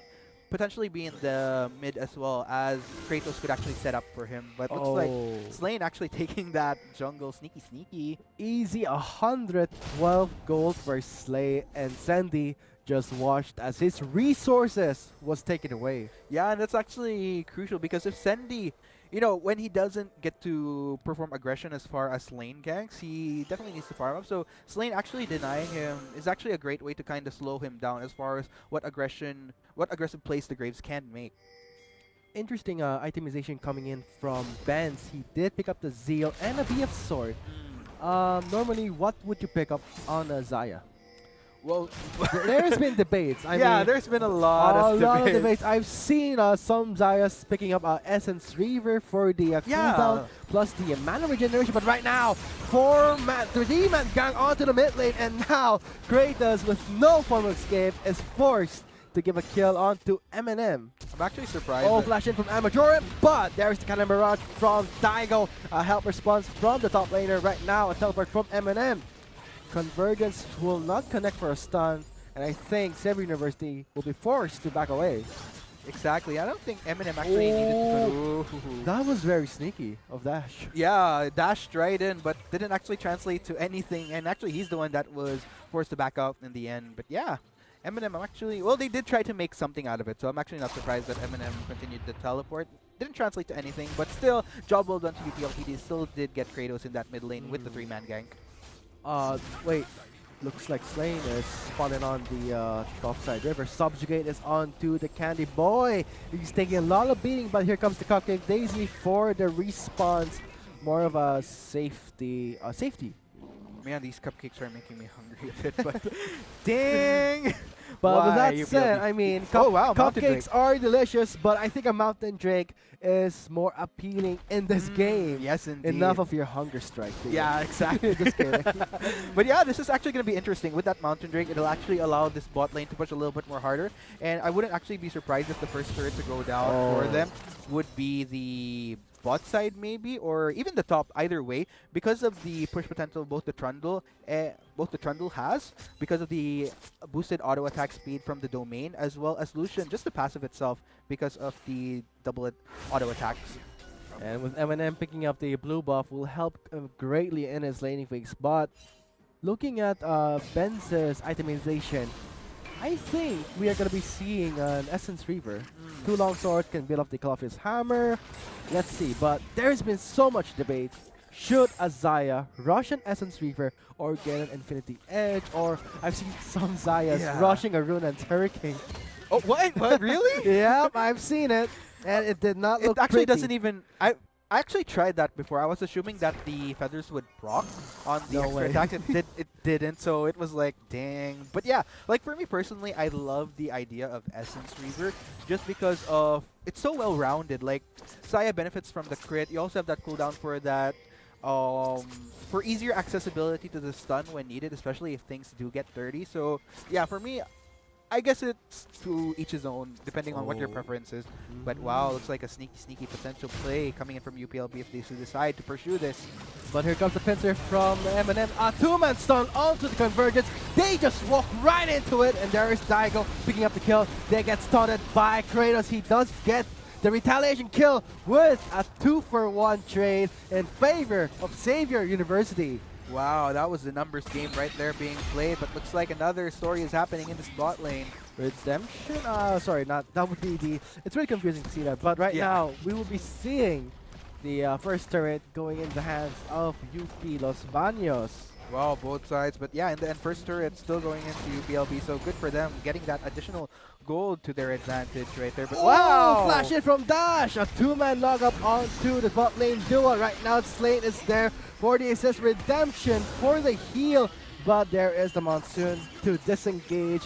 potentially be in the mid as well, as Kratos could actually set up for him. But looks like Slane actually taking that jungle sneaky. Easy 112 gold for Slay, and Sandy just watched as his resources was taken away. Yeah, and that's actually crucial because if Sandy you know, when he doesn't get to perform aggression as far as lane ganks, he definitely needs to farm up. So Slane actually denying him is actually a great way to kind of slow him down as far as what aggressive plays the Graves can make. Interesting itemization coming in from Benz. He did pick up the Zeal and a BF Sword. Normally, what would you pick up on a Zaya? Well, There's been debates. I yeah, mean, there's been a lot of debates. I've seen some Zayas picking up Essence Reaver for the cooldown plus the mana regeneration. But right now, 3-man gang onto the mid lane, and now Kratos, with no form of escape, is forced to give a kill onto Eminem. I'm actually surprised. Oh, flash in from Amajoran, but there's the Cannon Barrage from Daigo. A help response from the top laner right now. A teleport from Eminem. Convergence will not connect for a stun, and I think Xavier University will be forced to back away. Exactly. I don't think Eminem actually needed to. That was very sneaky of Dash. Yeah, dashed right in, but didn't actually translate to anything. And actually, he's the one that was forced to back out in the end. But yeah, Eminem actually, well, they did try to make something out of it. So I'm actually not surprised that Eminem continued to teleport. Didn't translate to anything, but still, job well done to UPL. He still did get Kratos in that mid lane with the 3-man gank. Wait. Looks like Slane is spotted on the top side river. Subjugate is onto the Candy Boy. He's taking a lot of beating, but here comes the Cupcake Daisy for the response. More of a safety. Man, these cupcakes are making me hungry a bit, but dang! But with Why, that UPLB? said, I mean, Oh, wow, Mountain cupcakes are delicious, but I think a Mountain Drake is more appealing in this game. Yes, indeed. Enough of your hunger strike. Dude. Yeah, exactly. Just kidding. But yeah, this is actually going to be interesting. With that Mountain Drake, it'll actually allow this bot lane to push a little bit more harder. And I wouldn't actually be surprised if the first turret to go down for them would be the bot side maybe, or even the top, either way, because of the push potential both the Trundle has, because of the boosted auto attack speed from the domain, as well as Lucian, just the passive itself, because of the double auto attacks. And with Eminem picking up the blue buff will help greatly in his laning phase. But looking at Benz's itemization, I think we are going to be seeing an Essence Reaver. 2 long swords can build up the Colossus Hammer. Let's see, but there's been so much debate. Should Azaya rush an Essence Reaver or get an Infinity Edge? Or I've seen some Zayas rushing a Rune and Hurricane. Oh, what? What? Really? Yep, I've seen it. And it did not look It actually pretty. doesn't even... I actually tried that before. I was assuming that the feathers would proc on the No extra way. attack. It didn't, so it was like, dang. But yeah, like for me personally, I love the idea of Essence Reaver just because of it's so well rounded. Like Saya benefits from the crit. You also have that cooldown for that for easier accessibility to the stun when needed, especially if things do get dirty. So yeah, for me, I guess it's to each his own, depending on what your preference is. But wow, looks like a sneaky potential play coming in from UPLB if they decide to pursue this. But here comes the pincer from Eminem. A 2-man stun onto the Convergence. They just walk right into it, and there is Daigo picking up the kill. They get stunned by Kratos. He does get the retaliation kill with a 2-for-1 trade in favor of Xavier University. Wow, that was the numbers game right there being played, but looks like another story is happening in this bot lane. Redemption? Sorry, not that would be the... It's really confusing to see that, but right now we will be seeing the first turret going in the hands of UP Los Baños. Wow, both sides, but yeah, in the end, first turret still going into UPLB, so good for them, getting that additional gold to their advantage right there. But wow! Flash in from Dash! A 2-man log up onto the bot lane duo. Right now, Slate is there for the assist. Redemption for the heal, but there is the Monsoon to disengage.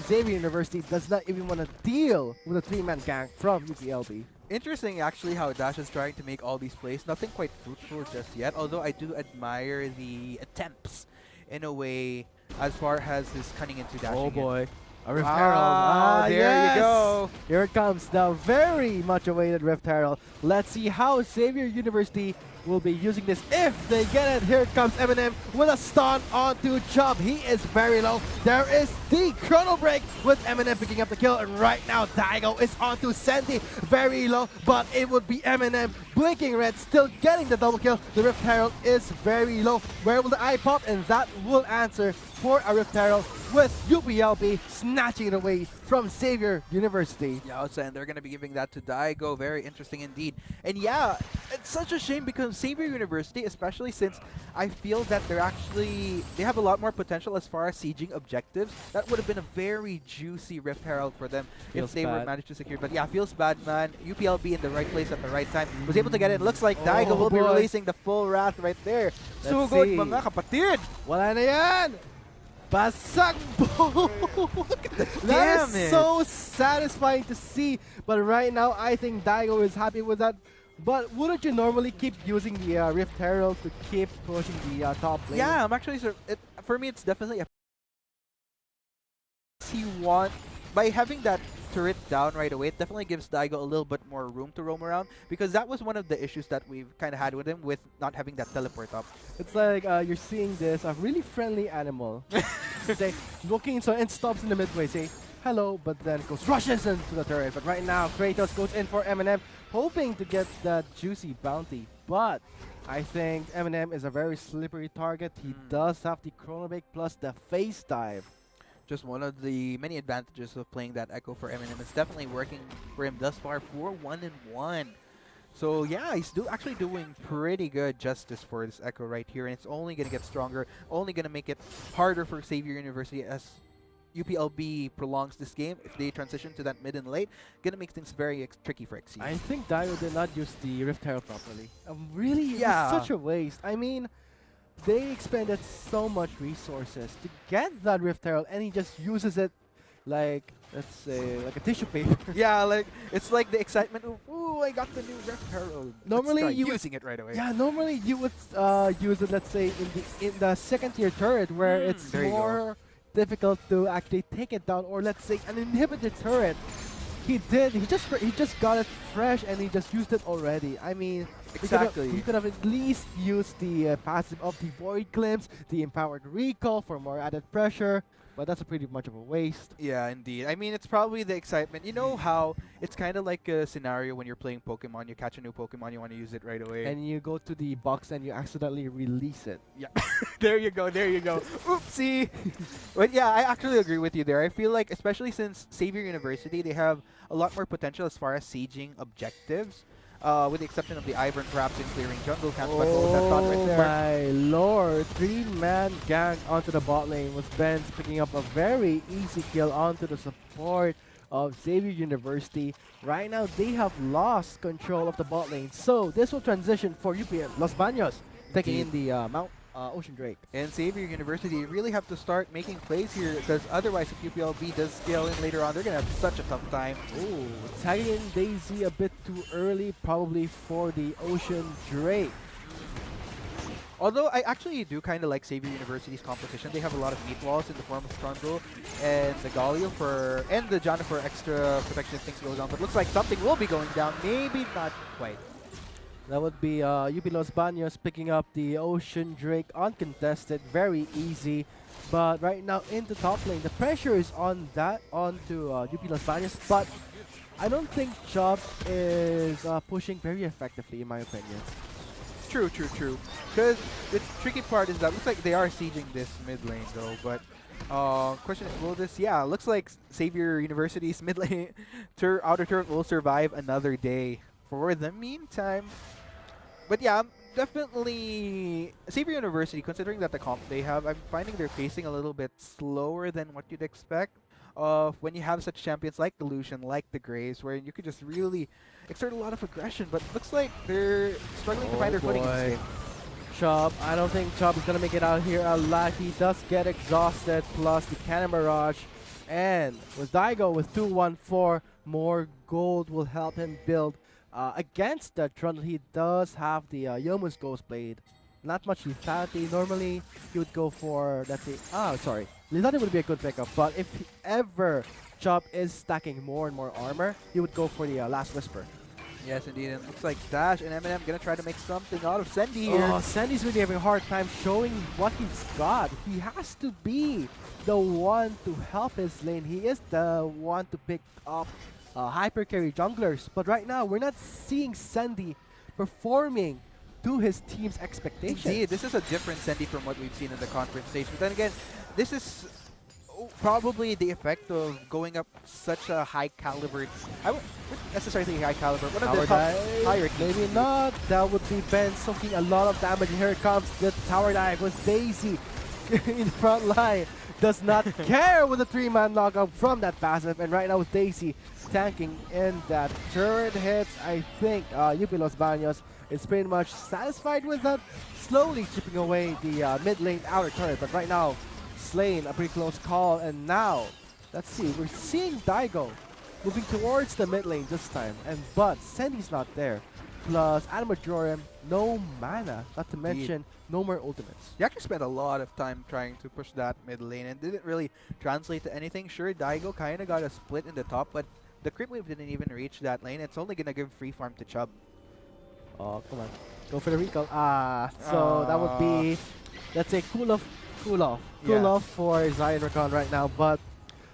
Xavier University does not even want to deal with a 3-man gang from UPLB. Interesting actually how Dash is trying to make all these plays. Nothing quite fruitful just yet, although I do admire the attempts in a way as far as his cunning into dashing. Oh boy. A Rift Wow, Herald. there Yes! you go. Here it comes, the very much awaited Rift Herald. Let's see how Xavier University will be using this if they get it. Here comes Eminem with a stun onto Chubb. He is very low. There is the chrono break with Eminem picking up the kill. And right now, Daigo is onto Senti. Very low, but it would be Eminem blinking red, still getting the double kill. The Rift Herald is very low. Where will the eye pop? And that will answer for a Rift Herald with UPLB snatching it away from Xavier University. Yeah, and they're going to be giving that to Daigo. Very interesting indeed. And yeah, it's such a shame because Xavier University, especially since I feel that they have a lot more potential as far as sieging objectives. That would have been a very juicy Rift Herald for them Feels if they were bad. managed to secure. But yeah, feels bad, man. UPLB in the right place at the right time. Was able to get it. Looks like Daigo will be boy. releasing the full wrath right there. Let's Sugod, see. mga kapatid! Wala na yan! Basag boom! That Damn is it. so satisfying to see. But right now, I think Daigo is happy with that. But wouldn't you normally keep using the Rift Herald to keep pushing the top lane? Yeah, I'm actually for me it's definitely a you want by having that turret down right away. It definitely gives Daigo a little bit more room to roam around because that was one of the issues that we've kind of had with him with not having that teleport up. It's like you're seeing this a really friendly animal. Say, looking so and stops in the midway, say hello, but then goes rushes into the turret. But right now, Kratos goes in for Eminem, hoping to get that juicy bounty. But I think Eminem is a very slippery target. He does have the chrono break plus the face dive. Just one of the many advantages of playing that Echo for Eminem. It's definitely working for him thus far for 1-1. So yeah, he's actually doing pretty good justice for this Echo right here, and it's only going to get stronger, only going to make it harder for Xavier University as UPLB prolongs this game. If they transition to that mid and late, going to make things very tricky for XC. I think Daigo did not use the Rift Herald properly. Really, Yeah. it's such a waste. I mean, they expended so much resources to get that Rift Herald, and he just uses it like, let's say, like a tissue paper. Yeah, like it's like the excitement of, ooh, I got the new Rift Herald. Normally Let's try you would- using it right away. Yeah, normally you would use it, let's say, in the second tier turret where it's there you go. more difficult to actually take it down, or let's say an inhibited turret. He just got it fresh and he just used it already. I mean, Exactly. He could have at least used the passive of the Void Glimpse, the Empowered Recall for more added pressure, but that's a pretty much of a waste. Yeah, indeed. I mean, it's probably the excitement. You know how it's kind of like a scenario when you're playing Pokemon. You catch a new Pokemon, you want to use it right away. And you go to the box and you accidentally release it. yeah, there you go, there you go. Oopsie. But yeah, I actually agree with you there. I feel like, especially since Xavier University, they have a lot more potential as far as sieging objectives. With the exception of the Ivern perhaps in clearing jungle camps, but what was that thought right there? My lord, 3-man gang onto the bot lane with Benz picking up a very easy kill onto the support of Xavier University. Right now, they have lost control of the bot lane, so this will transition for UPM Los Baños, taking in the Ocean Drake. And Xavier University really have to start making plays here because otherwise if UPLB does scale in later on, they're going to have such a tough time. Ooh, tagging in Daisy a bit too early, probably for the Ocean Drake. Although I actually do kind of like Xavier University's competition. They have a lot of meat walls in the form of Strongbow and the Galio and the Jana for extra protection if things go down. But looks like something will be going down. Maybe not quite. That would be UP Los Baños picking up the Ocean Drake uncontested, very easy. But right now into top lane, the pressure is on onto UP Los Baños, but I don't think Chop is pushing very effectively in my opinion. True. Because the tricky part is that looks like they are sieging this mid lane though. But question is, will this? Yeah, looks like Xavier University's mid lane outer turret will survive another day. For the meantime, but yeah, definitely Xavier University, considering that the comp they have, I'm finding their pacing a little bit slower than what you'd expect of when you have such champions like the Lucian, like the Graves, where you could just really exert a lot of aggression, but looks like they're struggling to find their footing in this game. Chop, I don't think Chop is gonna make it out here alive. He does get exhausted, plus the Cannon Barrage. And with Daigo with 214, more gold will help him build. Against the Trundle, he does have the Yomu's Ghost Blade. Not much lethality. Normally, he would go for, let's say, sorry. Lethality would be a good pickup, but if ever Chop is stacking more and more armor, he would go for the Last Whisper. Yes, indeed. And it looks like Dash and Eminem gonna try to make something out of Sendy here. Oh, Sandy's really having a hard time showing what he's got. He has to be the one to help his lane. He is the one to pick up hyper carry junglers. But right now, we're not seeing Sandy performing to his team's expectations. Indeed, this is a different Sendy from what we've seen in the conference stage. But then again, this is probably the effect of going up such a high caliber. I wouldn't necessarily high caliber. One of the Tower top dive, higher maybe teams. not. That would be Ben soaking a lot of damage. And here it comes. The tower dive was Daisy in the front line. Does not care with the 3-man knockout from that passive. And right now with Daisy tanking in that turret hits, I think UP Los Baños is pretty much satisfied with that. Slowly chipping away the mid lane outer turret. But right now, Slane, a pretty close call. And now, let's see, we're seeing Daigo moving towards the mid lane this time. But Sendy's not there. Plus, Adamajorum, no mana. Not to mention, no more ultimates. He actually spent a lot of time trying to push that mid lane and didn't really translate to anything. Sure, Daigo kind of got a split in the top, but the creep wave didn't even reach that lane. It's only going to give free farm to Chubb. Oh, come on. Go for the recall. So that would be, let's say, cool off for Zion Recon right now. But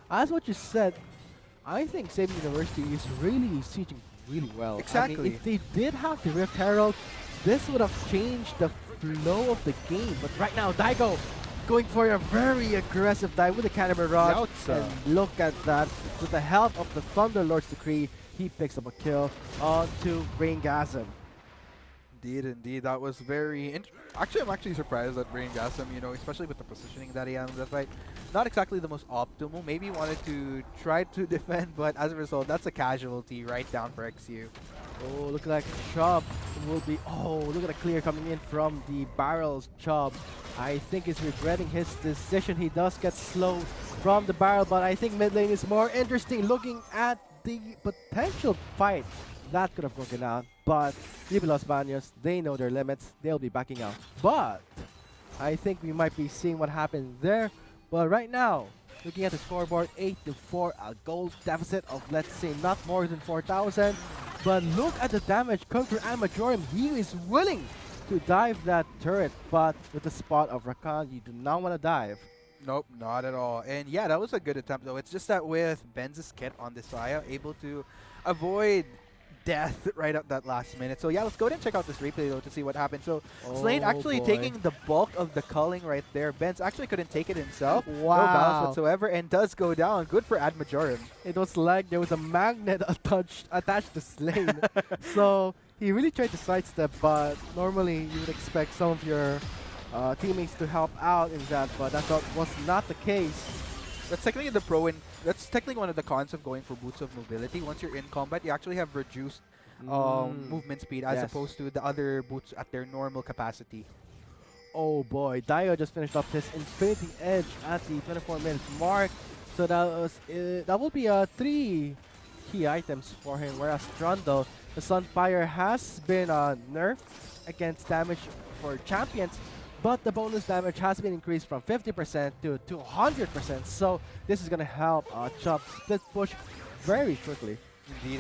as what you said, I think Saving University is really sieging really well. Exactly. I mean, if they did have the Rift Herald, this would have changed the flow of the game. But right now, Daigo going for a very aggressive dive with the Cannon Barrage. And look at that. With the help of the Thunderlord's Decree, he picks up a kill onto Braingasm. Indeed. That was very actually, I'm actually surprised at Braingasm, you know, especially with the positioning that he had in that fight. Not exactly the most optimal. Maybe he wanted to try to defend, but as a result, that's a casualty right down for XU. Oh, look like Chubb will be... Oh, look at the clear coming in from the barrels. Chubb, I think, is regretting his decision. He does get slowed from the barrel, but I think mid lane is more interesting looking at the potential fight that could have broken out. But UP Los Baños, they know their limits. They'll be backing out. But I think we might be seeing what happened there. But right now, looking at the scoreboard, 8-4, a gold deficit of, let's say, not more than 4,000. But look at the damage coming from Adamajorum. He is willing to dive that turret, but with the spot of Rakan, you do not want to dive. Nope, not at all. And yeah, that was a good attempt, though. It's just that with Benz's kit on this Saya, able to avoid death right at that last minute. So yeah, let's go ahead and check out this replay though to see what happened. So Slane actually taking the bulk of the culling right there. Benz actually couldn't take it himself. Wow. No balance whatsoever, and does go down. Good for Admajorum. It was like there was a magnet attached to Slane. So he really tried to sidestep, but normally you would expect some of your teammates to help out in that, but that was not the case. That's technically that's technically one of the cons of going for Boots of Mobility. Once you're in combat, you actually have reduced movement speed as opposed to the other boots at their normal capacity. Oh boy, Dio just finished up his Infinity Edge at the 24-minute mark. So that will be 3 key items for him, whereas Trundle, the Sunfire, has been nerfed against damage for champions, but the bonus damage has been increased from 50% to 200%. So this is going to help Chubb split push very quickly. Indeed.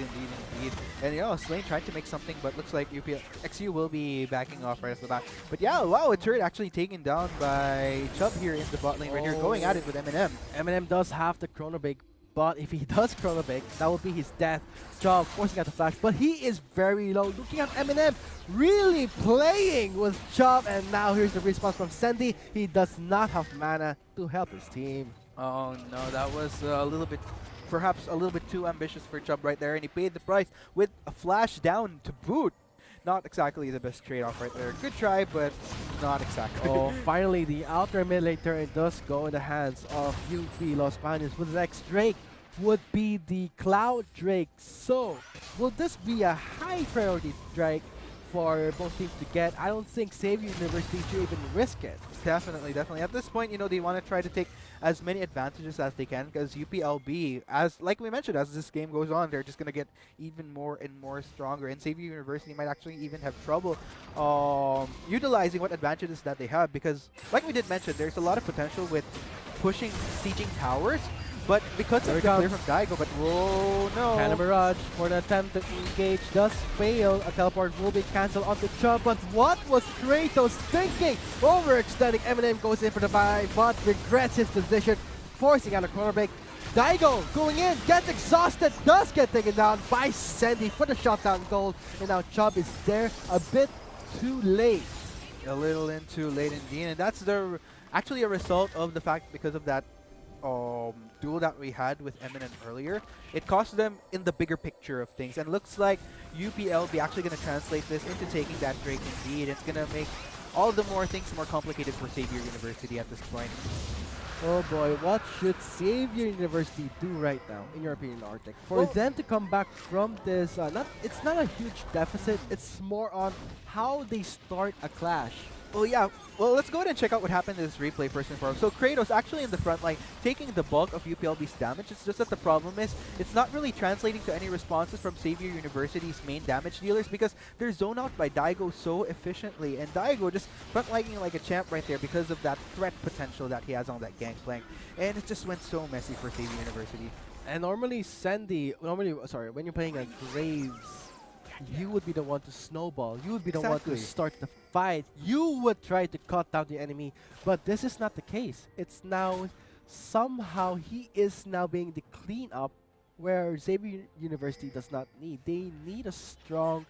And yeah, Slane tried to make something, but looks like XU will be backing off right off the bat. But yeah, wow, a turret actually taken down by Chubb here in the bot lane right here, going at it with Eminem. Eminem does have the Chrono Bake, but if he does Chrono Bake, that will be his death. Chubb forcing out the flash, but he is very low. Looking at Eminem, really playing with Chubb, and now here's the response from Sendy. He does not have mana to help his team. Oh no, that was perhaps a little bit too ambitious for Chubb right there, and he paid the price with a flash down to boot. Not exactly the best trade-off right there. Good try, but not exactly. Oh, finally, the outer mid lane turret does go in the hands of UP Los Baños, with the next Drake would be the Cloud Drake. So, will this be a high priority Drake for both teams to get? I don't think Xavier University should even risk it. Definitely. At this point, they want to try to take as many advantages as they can, because UPLB, like we mentioned, as this game goes on, they're just going to get even more and more stronger, and Xavier University might actually even have trouble utilizing what advantages that they have, because like we did mention, there's a lot of potential with pushing sieging towers, But because There of it the clear comes. from Daigo, but whoa, no. Cannon Barrage for the attempt to engage does fail. A teleport will be cancelled onto Chubb, but what was Kratos thinking? Overextending, Eminem goes in for the buy, but regrets his position, forcing out a corner break. Daigo going in, gets exhausted, does get taken down by Sandy for the shutdown goal, and now Chubb is there a bit too late. A little in too late indeed, and that's actually a result of the fact because of that duel that we had with Eminem earlier. It cost them in the bigger picture of things, and looks like UPLB actually going to translate this into taking that Drake indeed. It's going to make all the more things more complicated for Xavier University at this point. Oh boy, what should Xavier University do right now, in your opinion, Arctic? For them to come back from this, it's not a huge deficit, it's more on how they start a clash. Oh yeah, well let's go ahead and check out what happened in this replay first and foremost. So Kratos actually in the front line, taking the bulk of UPLB's damage. It's just that the problem is, it's not really translating to any responses from Xavier University's main damage dealers because they're zoned out by Daigo so efficiently. And Daigo just front-lining like a champ right there because of that threat potential that he has on that gangplank. And it just went so messy for Xavier University. And normally when you're playing a Graves, you would be the one to snowball. You would be the one to start the fight. You would try to cut down the enemy. But this is not the case. It's now somehow he is now being the cleanup where Xavier University does not need. They need a strong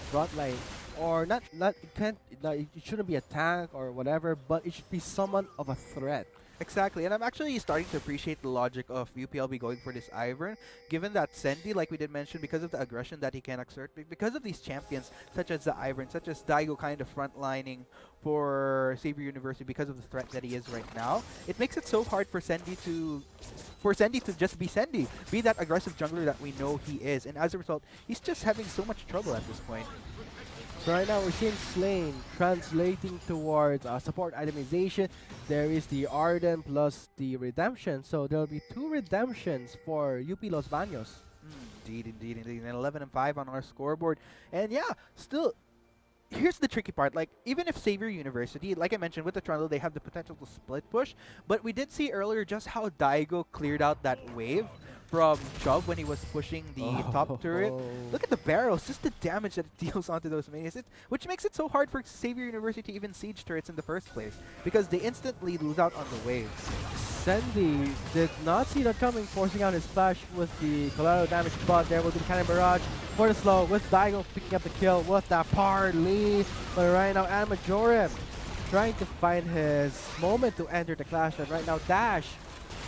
front line. Or it shouldn't be a tank or whatever, but it should be someone of a threat. Exactly, and I'm actually starting to appreciate the logic of UPLB going for this Ivern, given that Sendy, like we did mention, because of the aggression that he can exert, because of these champions, such as the Ivern, such as Daigo kind of frontlining for Xavier University because of the threat that he is right now, it makes it so hard for Sendy to just be Sendy, be that aggressive jungler that we know he is, and as a result, he's just having so much trouble at this point. So right now we're seeing Slain translating towards support itemization. There is the Arden plus the Redemption. So there will be 2 redemptions for UP Los Baños. Indeed. And 11 and 5 on our scoreboard. And yeah, still, here's the tricky part. Like, even if Xavier University, like I mentioned, with the Trundle, they have the potential to split push. But we did see earlier just how Daigo cleared out that wave from Chubb when he was pushing the top turret. Look at the barrels, just the damage that it deals onto those minions, which makes it so hard for Xavier University to even siege turrets in the first place, because they instantly lose out on the wave. Sendy did not see that coming, forcing out his splash with the collateral damage, but there will be Cannon Barrage for the slow, with Daigo picking up the kill with that parley. But right now, Majoran trying to find his moment to enter the clash, and right now Dash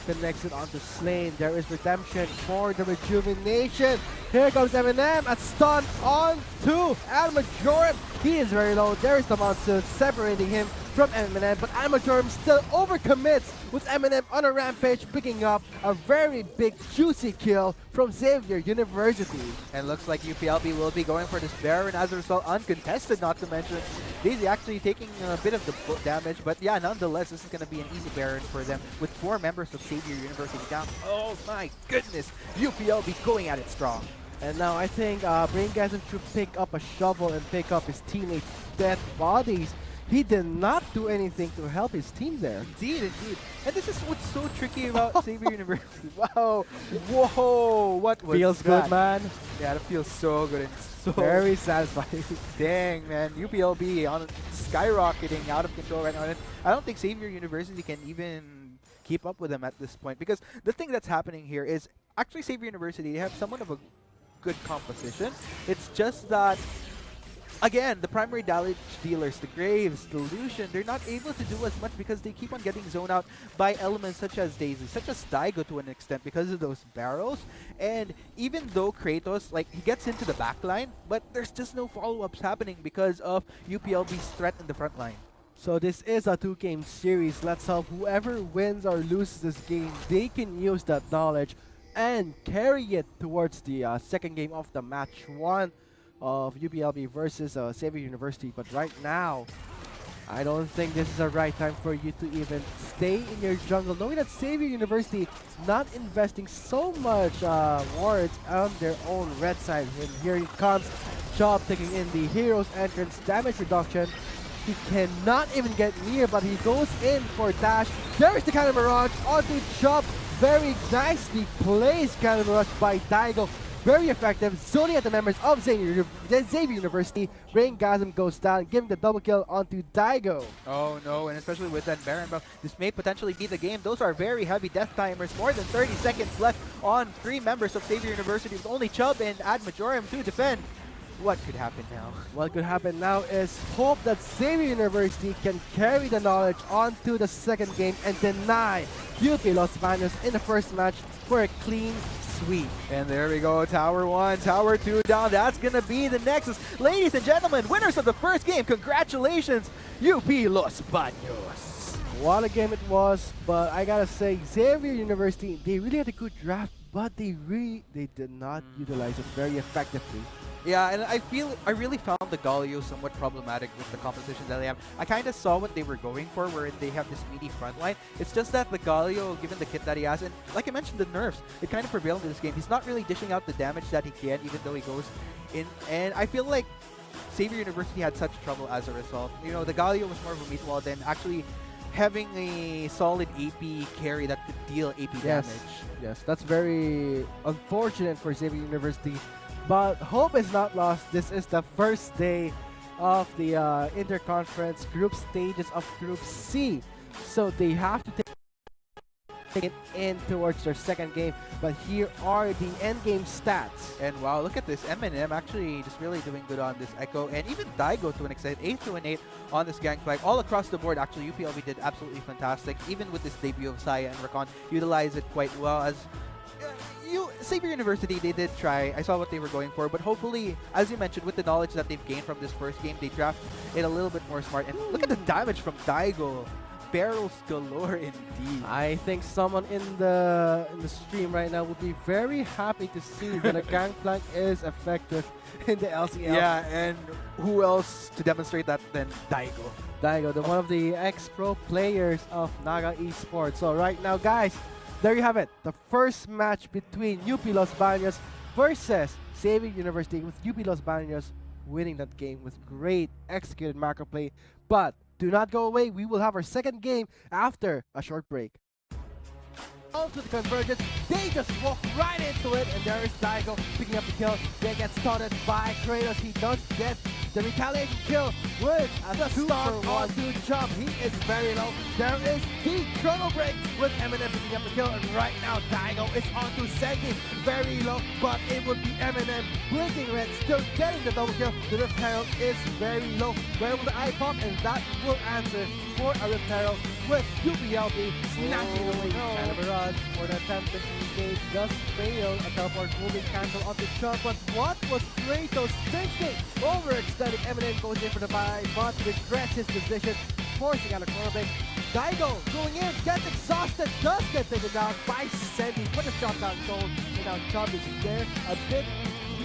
connects it onto Slain. There is redemption for the rejuvenation. Here comes Eminem, a stun on to Majoran. He is very low. There is the monsoon separating him from Eminem, but Amajorum still overcommits with Eminem on a rampage, picking up a very big juicy kill from Xavier University. And looks like UPLB will be going for this Baron, as a result uncontested, not to mention Daisy actually taking a bit of the damage, but yeah, nonetheless, this is going to be an easy Baron for them with 4 members of Xavier University down. Oh my goodness, UPLB going at it strong. And now I think Braingasm should pick up a shovel and pick up his teammates' dead bodies. He did not do anything to help his team there. Indeed. And this is what's so tricky about Xavier University. Wow. Whoa. What was Feels that? good, man. Yeah, that feels so good. And so very satisfying. Dang, man. UPLB on skyrocketing out of control right now. And I don't think Xavier University can even keep up with them at this point. Because the thing that's happening here is actually Xavier University, they have somewhat of a good composition. It's just that, again, the primary damage dealers, the Graves, the Lucian, they're not able to do as much because they keep on getting zoned out by elements such as Daisy, such as Daigo to an extent because of those barrels. And even though Kratos, like, he gets into the back line, but there's just no follow-ups happening because of UPLB's threat in the front line. So this is a 2-game series. Let's hope whoever wins or loses this game, they can use that knowledge and carry it towards the second game of the match 1 of UPLB versus Xavier University. But right now, I don't think this is the right time for you to even stay in your jungle, knowing that Xavier University not investing so much wards on their own red side. And here it comes, Chubb taking in the hero's entrance damage reduction. He cannot even get near, but he goes in for dash. There is the Cannon Barrage onto Chubb. Very nicely placed cannon rush by Daigo. Very effective, zoning at the members of Xavier University. Braingasm goes down, giving the double kill onto Daigo. Oh no, and especially with that Baron buff, this may potentially be the game. Those are very heavy death timers. More than 30 seconds left on 3 members of Xavier University with only Chubb and Ad Majorum to defend. What could happen now? What could happen now is hope that Xavier University can carry the knowledge onto the second game and deny UP Los Baños in the first match for a clean sweep. And there we go, Tower 1, Tower 2 down. That's gonna be the Nexus. Ladies and gentlemen, winners of the first game, congratulations, UP Los Baños. What a game it was, but I gotta say, Xavier University, they really had a good draft, but they did not utilize it very effectively. Yeah, and I really found the Galio somewhat problematic with the composition that they have. I kind of saw what they were going for, where they have this meaty front line. It's just that the Galio, given the kit that he has, and like I mentioned, the nerfs, it kind of prevailed in this game. He's not really dishing out the damage that he can, even though he goes in. And I feel like Xavier University had such trouble as a result. You know, the Galio was more of a meat wall than actually having a solid AP carry that could deal AP damage. Yes, that's very unfortunate for Xavier University. But hope is not lost. This is the first day of the Interconference group stages of Group C. So they have to take it in towards their second game. But here are the end game stats. And wow, look at this. M&M actually just really doing good on this Echo. And even Daigo to an extent, 8-8 on this Gangplank. All across the board, actually, UPLB did absolutely fantastic. Even with this debut of Saya and Rakon, utilized it quite well. As Xavier University, they did try. I saw what they were going for, but hopefully, as you mentioned, with the knowledge that they've gained from this first game, they draft it a little bit more smart. And look at the damage from Daigo. Barrels galore indeed. I think someone in the stream right now would be very happy to see that a Gangplank is effective in the LCL. Yeah, and who else to demonstrate that than Daigo? Daigo, one of the ex-pro players of Naga Esports. So right now, guys, there you have it. The first match between UP Los Baños versus Xavier University, with UP Los Baños winning that game with great executed macro play. But do not go away. We will have our second game after a short break. To the convergence, they just walk right into it, and there is Daigo picking up the kill. They get started by Kratos. He does get the retaliation kill with the start onto Chubb. He is very low. There is the chrono break with Eminem picking up the kill, and right now Daigo is onto Sengi. Very low, but it would be Eminem blinking red, still getting the double kill. The Rift Herald is very low. Where will the eye pop? And that will answer for a Rift Herald with UPLB snatching away the barrage. For the attempt to engage does fail. A teleport moving cancel onto Chubb, but what was Kratos thinking? Overextending, Eminem goes in for the buy, but regrets his decision, forcing out a corner break. Daigo going in, gets exhausted, does get taken down by Sandy, but the shot down goal, and now Chubb is there a bit.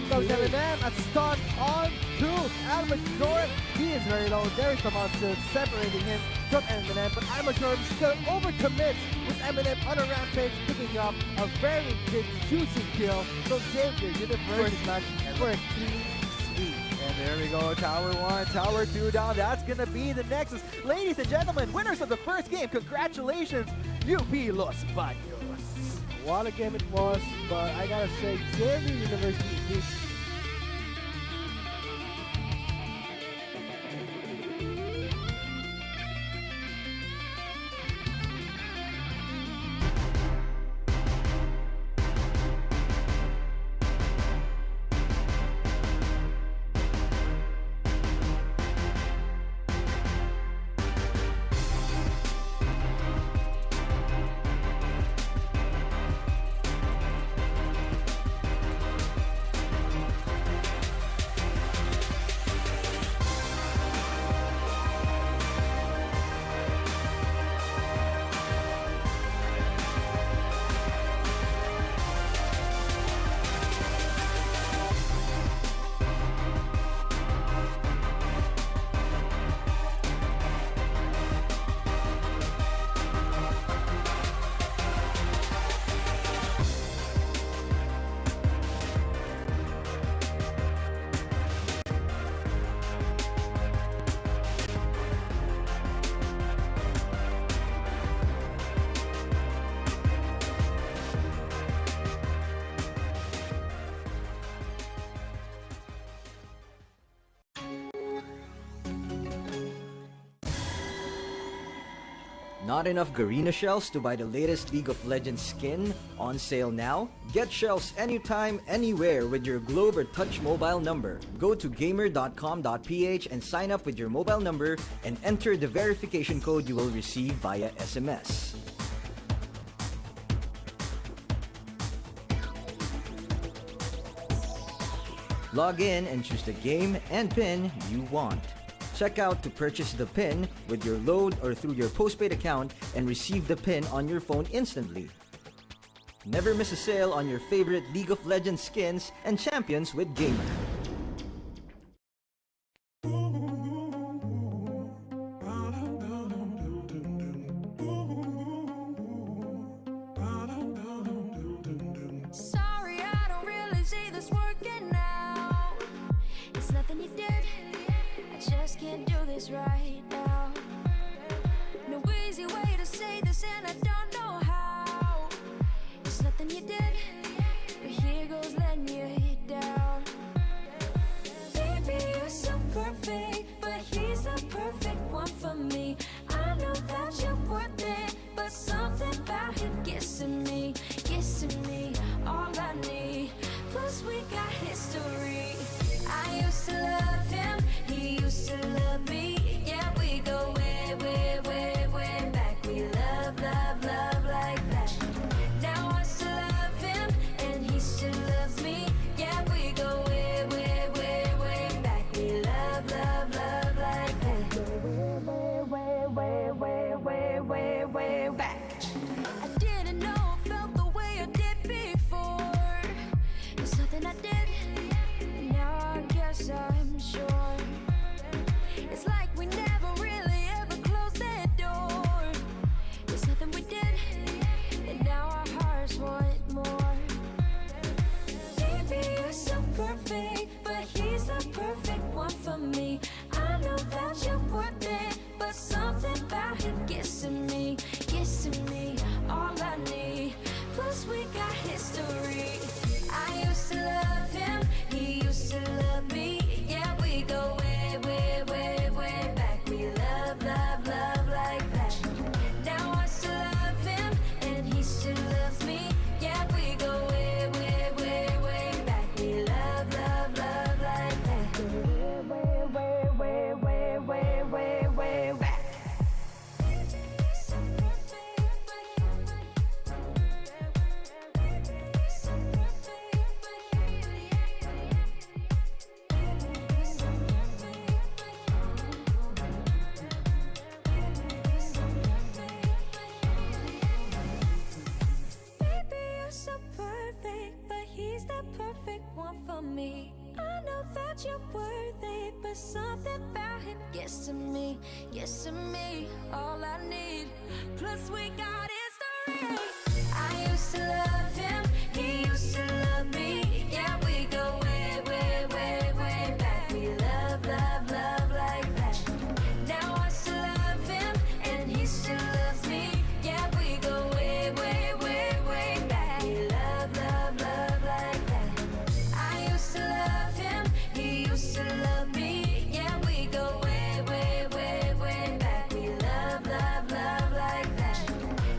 Goes Eminem, a stun on to Almajoran. He is very low. There is the monster separating him from Eminem, but Almajoran still overcommits with Eminem on a rampage, picking up a very big juicy kill. So Xavier did the first match for a clean sweep. And there we go, Tower 1, Tower 2 down. That's gonna be the Nexus. Ladies and gentlemen, winners of the first game, congratulations, UP Los Baños. What a game it was, but I gotta say, Xavier University is Not enough Garena shells to buy the latest League of Legends skin? On sale now? Get shells anytime, anywhere with your Globe or Touch mobile number. Go to gamer.com.ph and sign up with your mobile number and enter the verification code you will receive via SMS. Log in and choose the game and pin you want. Check out to purchase the pin with your load or through your postpaid account and receive the pin on your phone instantly. Never miss a sale on your favorite League of Legends skins and champions with Gamer. Sorry, I don't really see this working out. It's nothing you did. I just can't do this right now. No easy way to say this, and I don't know how. It's nothing you did, but here goes letting you hit down. Baby, you're so perfect, but he's the perfect one for me. I know that you're worth it, but something about him gets to me, all I need. Plus we got history. I used to love him, he used to love me. Yeah, we go way, way, way, way back. We love, love, love like that. Now I still love him, and he still loves me. Yeah, we go way, way, way, way back. We love, love, love like that. Way, way, way, way, way, way, way back. I didn't know I felt the way I did before. It's nothing I did, and now I guess I'm sure. It's like we never really ever closed that door. It's nothing we did, and now our hearts want more. Baby, you're so perfect, but he's the perfect one for me. I know that you're worth it, but something about him gets to me, all I need. Plus we got history. I used to love him, he used to love me. Yeah, we go way, way, way, way back. We love, love, love like that. Now I still love him, and he still loves me. Yeah, we go way, way, way, way back. We love, love, love like that. Way, way, way, way, way, way, way back. So perfect, but he's the perfect one for me. I know that you're worth it, but something about him gets to me, all I need. Plus we got history. I used to love him, he used to love me. Yeah, we go way, way, way, way back. We love, love, love like that. Now I still love him, and he still loves me. Yeah, we go way, way, way, way back. Love, love, love like that. I used to love him, he used to love me. Yeah, we go way, way, way, way back. We love, love, love like that.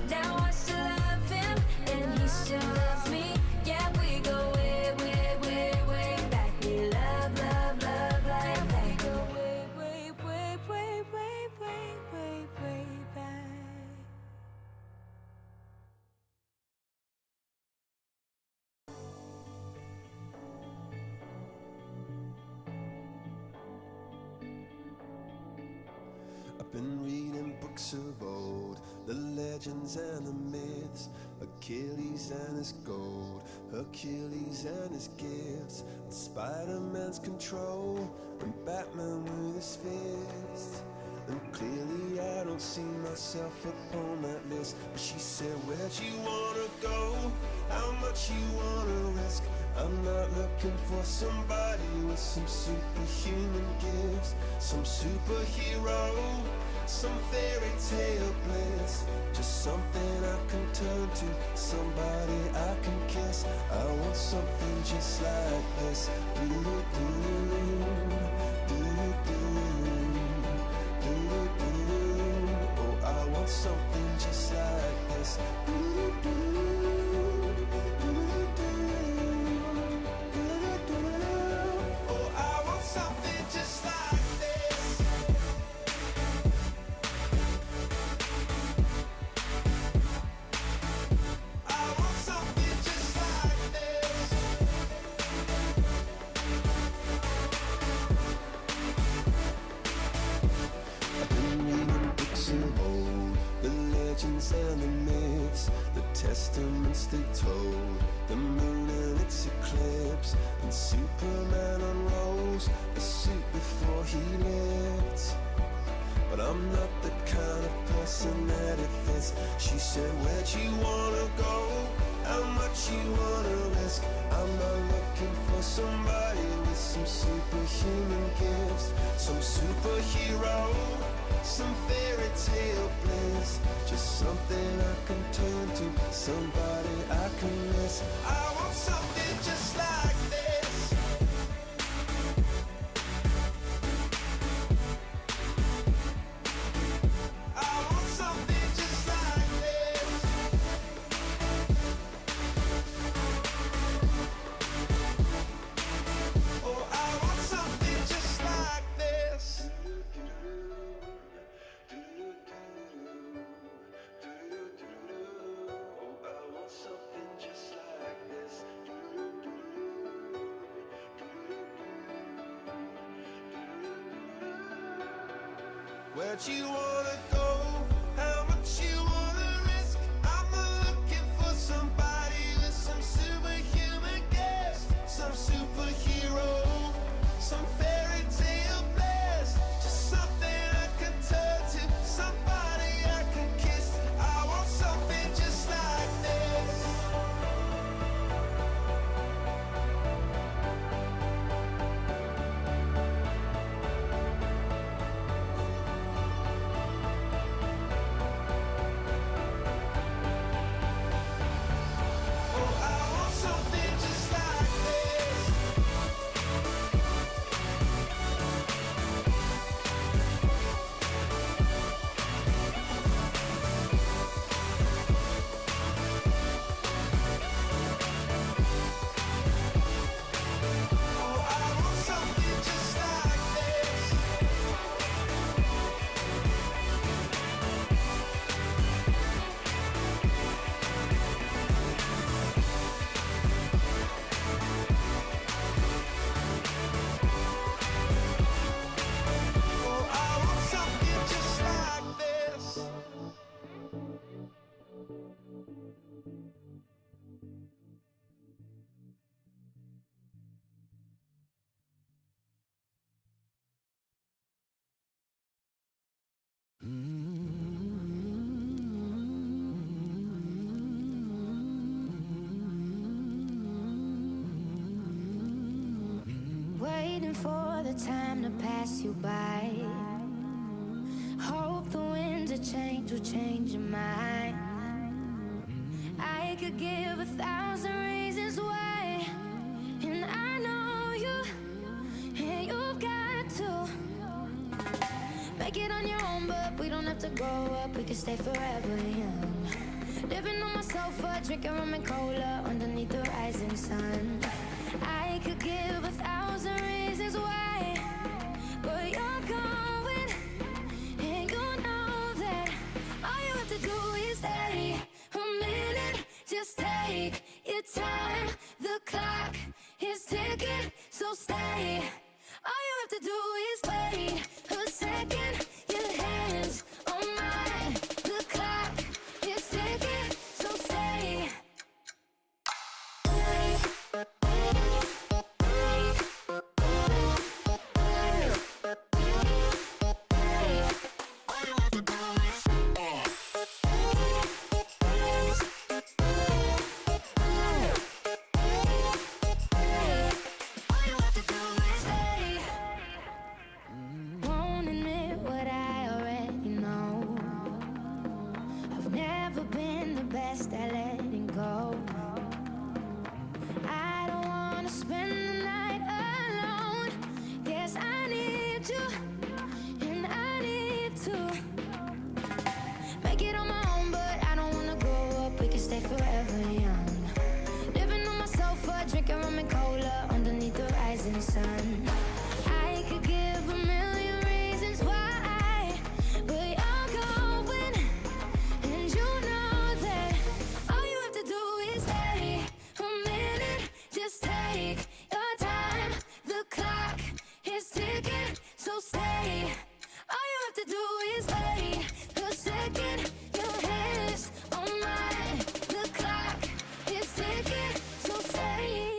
Now I still love him, and he still loves me. Yeah, we go way, way, way, way back. We love, love, love like that. Go way, way, way, way, way, way, way, way back. I've been reading books of old, the legends and the myths, Achilles and his gold, Hercules and his gifts, Spider-Man's control, and Batman with his fist. And clearly I don't see myself upon that list. But she said, where'd you wanna go? How much you wanna risk? I'm not looking for somebody with some superhuman gifts, some superhero, some fairy tale bliss. Just something I can turn to, somebody I can kiss. I want something just like this. Oh, I want something he lived. But I'm not the kind of person that it fits. She said, where'd you wanna go? How much you wanna risk? I'm not looking for somebody with some superhuman gifts, some superhero, some fairy tale bliss. Just something I can turn to, somebody I can miss. I want something just like this. I want something just like this. Oh, I want something just like this. Oh, I want something just like this. Where'd you wanna go? How much you wanna risk? I'm not looking for somebody with some superhuman gifts, some superhero, some fairy tale bliss. Just something I can turn to, somebody I can kiss. I want something just like this. Oh, I want something just like this. Oh, I want something just like this. Oh, I want something just like this. Waiting for the time to pass you by. Hope the winds of change will change your mind. I could give 1,000 reasons why, and I know you, and you've got to make it on your own, but we don't have to grow up, we can stay forever young. Living on my sofa, drinking rum and cola underneath the rising sun. I could give 1,000 reasons why, but you're going, and you know that all you have to do is stay a minute. Just take your time, the clock is ticking, so stay. All you have to do is wait a second, your hands on mine, the clock is ticking, so stay. Won't admit what I already know. I've never been the best at letting go. I don't wanna spend the night alone. Guess I need you, and I need to make it on my own, but I don't wanna grow up, we can stay forever young. Living on my sofa, drinking rum and cola underneath the rising sun. I could give 1,000,000 reasons why, but you're going, and you know that all you have to do is stay a minute. Just take your time, the clock is ticking, so stay. All you have to do is wait a second, your hands on mine, the clock is ticking, so stay.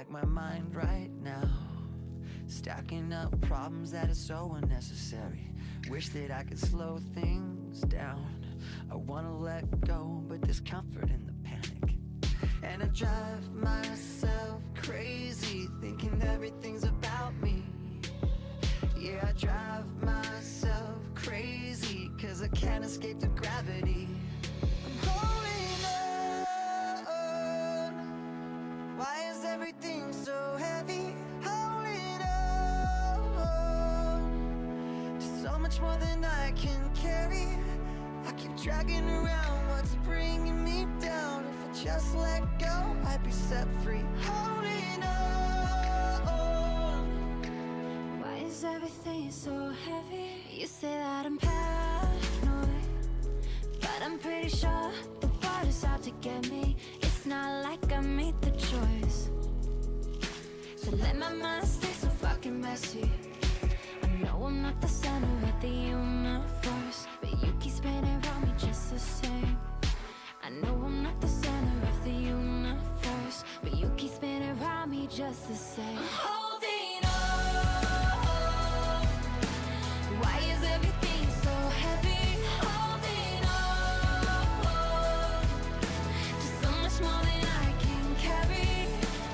rack my mind right now, stacking up problems that are so unnecessary. Wish that I could slow things down. I wanna let go, but there's comfort in the panic. And I drive myself crazy, thinking everything's about me. Yeah, I drive myself crazy, cause I can't escape the gravity. I'm holding on. Why is everything so heavy? Holding on to so much more than I can carry. I keep dragging around what's bringing me down. If I just let go, I'd be set free. Holding on. Why is everything so heavy? You say that I'm paranoid, but I'm pretty sure the water's out to get me. It's not like I made the choice to let my mind stay so fucking messy. I know I'm not the center of the universe, but you keep spinning around me just the same. I know I'm not the center of the universe, but you keep spinning around me just the same. I'm holding on. Why is everything so heavy? Holding on to so much more than I can carry.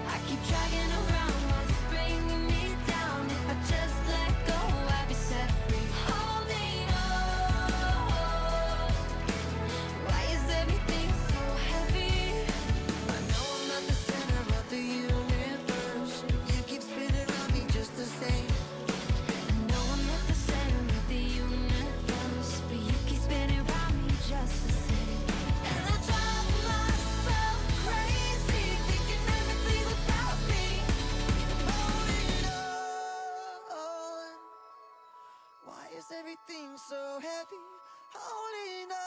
I keep dragging around what's bringing me down. If I just let go, I'd be set free. Holding on. Why is everything so heavy? I know I'm not the center of the universe, but you keep spinning around me just the same. I know I'm not the center of the universe, but you keep spinning around me just the same. And I drive myself crazy, thinking everything's about me. Holding on. Why is everything so heavy? Holding on.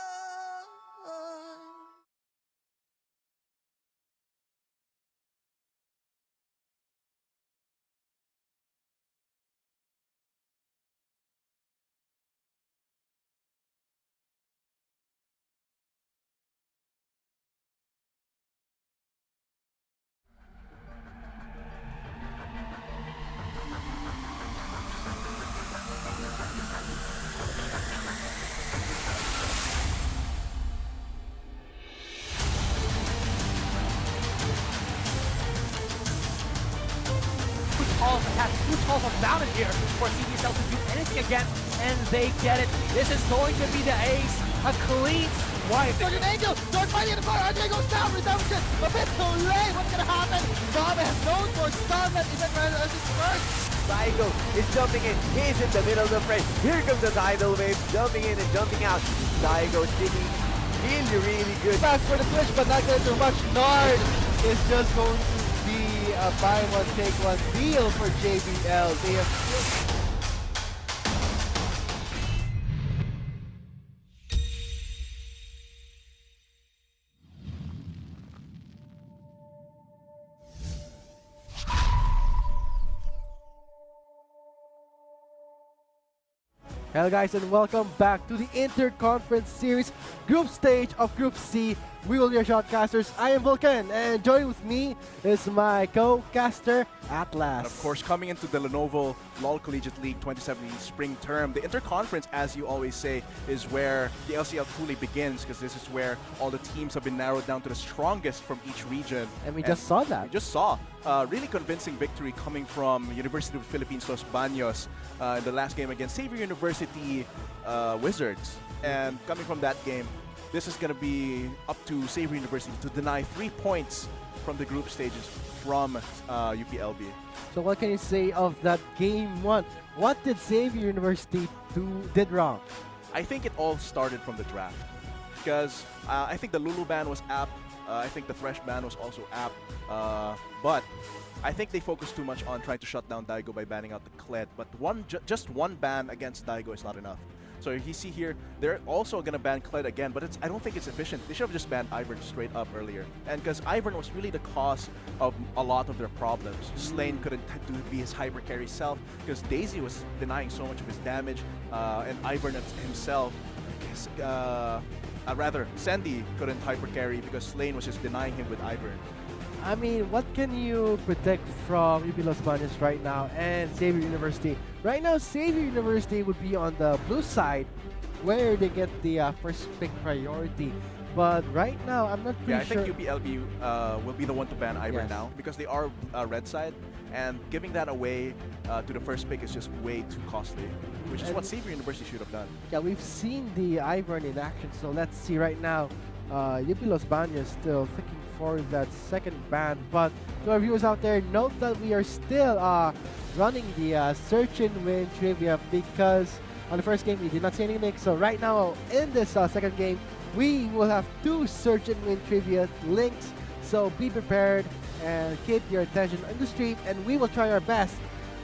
Huge calls are mounted here for CDSL to do anything against, and they get it. This is going to be the ace, a clean swipe. There's an angel! Don't find it in the bar! RJ goes down! Redemption! A bit too late! What's gonna happen? Bob has known for Starman even as his first! Daigo is jumping in. He's in the middle of the fray. Here comes the tidal wave, jumping in and jumping out. Daigo sticking really, really good. Back for the switch, but not gonna do much. Nard is just going to be a buy one, take one deal for JBL. They have Hello guys and welcome back to the Interconference Series group stage of Group C. We will be your shotcasters. I am Vulcan and joining with me is my co-caster Atlas. And of course, coming into the Lenovo LoL Collegiate League 2017 spring term, the Interconference, as you always say, is where the LCL truly begins, because this is where all the teams have been narrowed down to the strongest from each region. And we just saw that. We just saw a really convincing victory coming from University of the Philippines Los Baños in the last game against Xavier University Wizards. And coming from that game, this is going to be up to Xavier University to deny 3 points from the group stages from UPLB. So what can you say of that game one? What did Xavier University did wrong? I think it all started from the draft, because I think the Lulu ban was apt. I think the Thresh ban was also apt. But I think they focused too much on trying to shut down Daigo by banning out the Kled. But just one ban against Daigo is not enough. So you see here, they're also going to ban Kled again, but I don't think it's efficient. They should have just banned Ivern straight up earlier. And because Ivern was really the cause of a lot of their problems. Slane couldn't be his hyper carry self because Daisy was denying so much of his damage, and Ivern himself, rather, Sandy couldn't hyper carry because Slane was just denying him with Ivern. I mean, what can you predict from UP Los Baños right now and Xavier University? Right now, Xavier University would be on the blue side, where they get the first pick priority. But right now, I'm not pretty Yeah, I sure. think UPLB will be the one to ban Ivern Yes. now because they are red side, and giving that away to the first pick is just way too costly, which is what Xavier University should have done. Yeah, we've seen the Ivern in action, so let's see right now. UP Los Baños still thinking for that second ban, but to our viewers out there, note that we are still running the search and win trivia because on the first game we did not see any mix. So right now in this second game, we will have 2 search and win trivia links. So be prepared and keep your attention on the stream, and we will try our best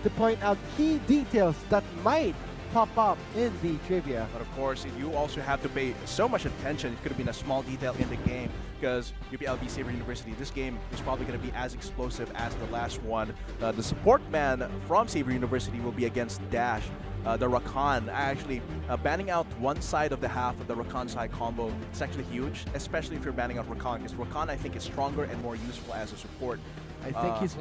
to point out key details that might pop up in the trivia. But of course, you also have to pay so much attention. It could have been a small detail in the game because UPLB Xavier University, this game is probably going to be as explosive as the last one. The support man from Xavier University will be against Dash. The Rakan, actually banning out one side of the half of the Rakan side combo. It's actually huge, especially if you're banning out Rakan, because Rakan I think is stronger and more useful as a support. I think he's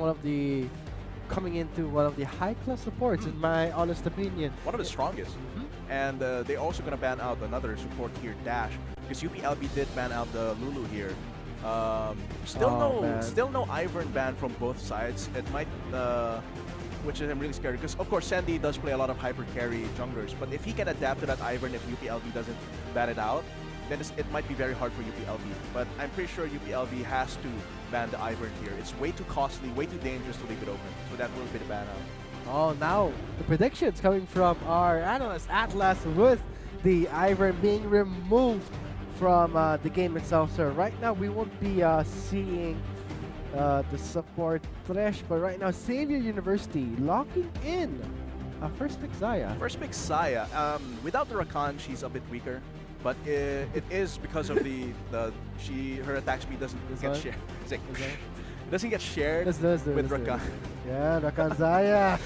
coming into one of the high-class supports, in my honest opinion. One of the strongest. And they're also going to ban out another support here, Dash, because UPLB did ban out the Lulu here. Still no Ivern ban from both sides. It might, which is I'm really scared because of course Sandy does play a lot of hyper carry junglers, but if he can adapt to that Ivern, if UPLB doesn't ban it out, then it might be very hard for UPLB. But I'm pretty sure UPLB has to ban the Ivern here. It's way too costly, way too dangerous to leave it open. So that will be the ban out. Oh, now the predictions coming from our analyst Atlas with the Ivern being removed from the game itself. So right now we won't be seeing the support Thresh, but right now Xavier University locking in first pick Zaya. First pick Saya. Without the Rakan, she's a bit weaker, but it is because of her attack speed doesn't get shared. It's like, it doesn't get shared with Rakan. Yeah, Rakan Zaya.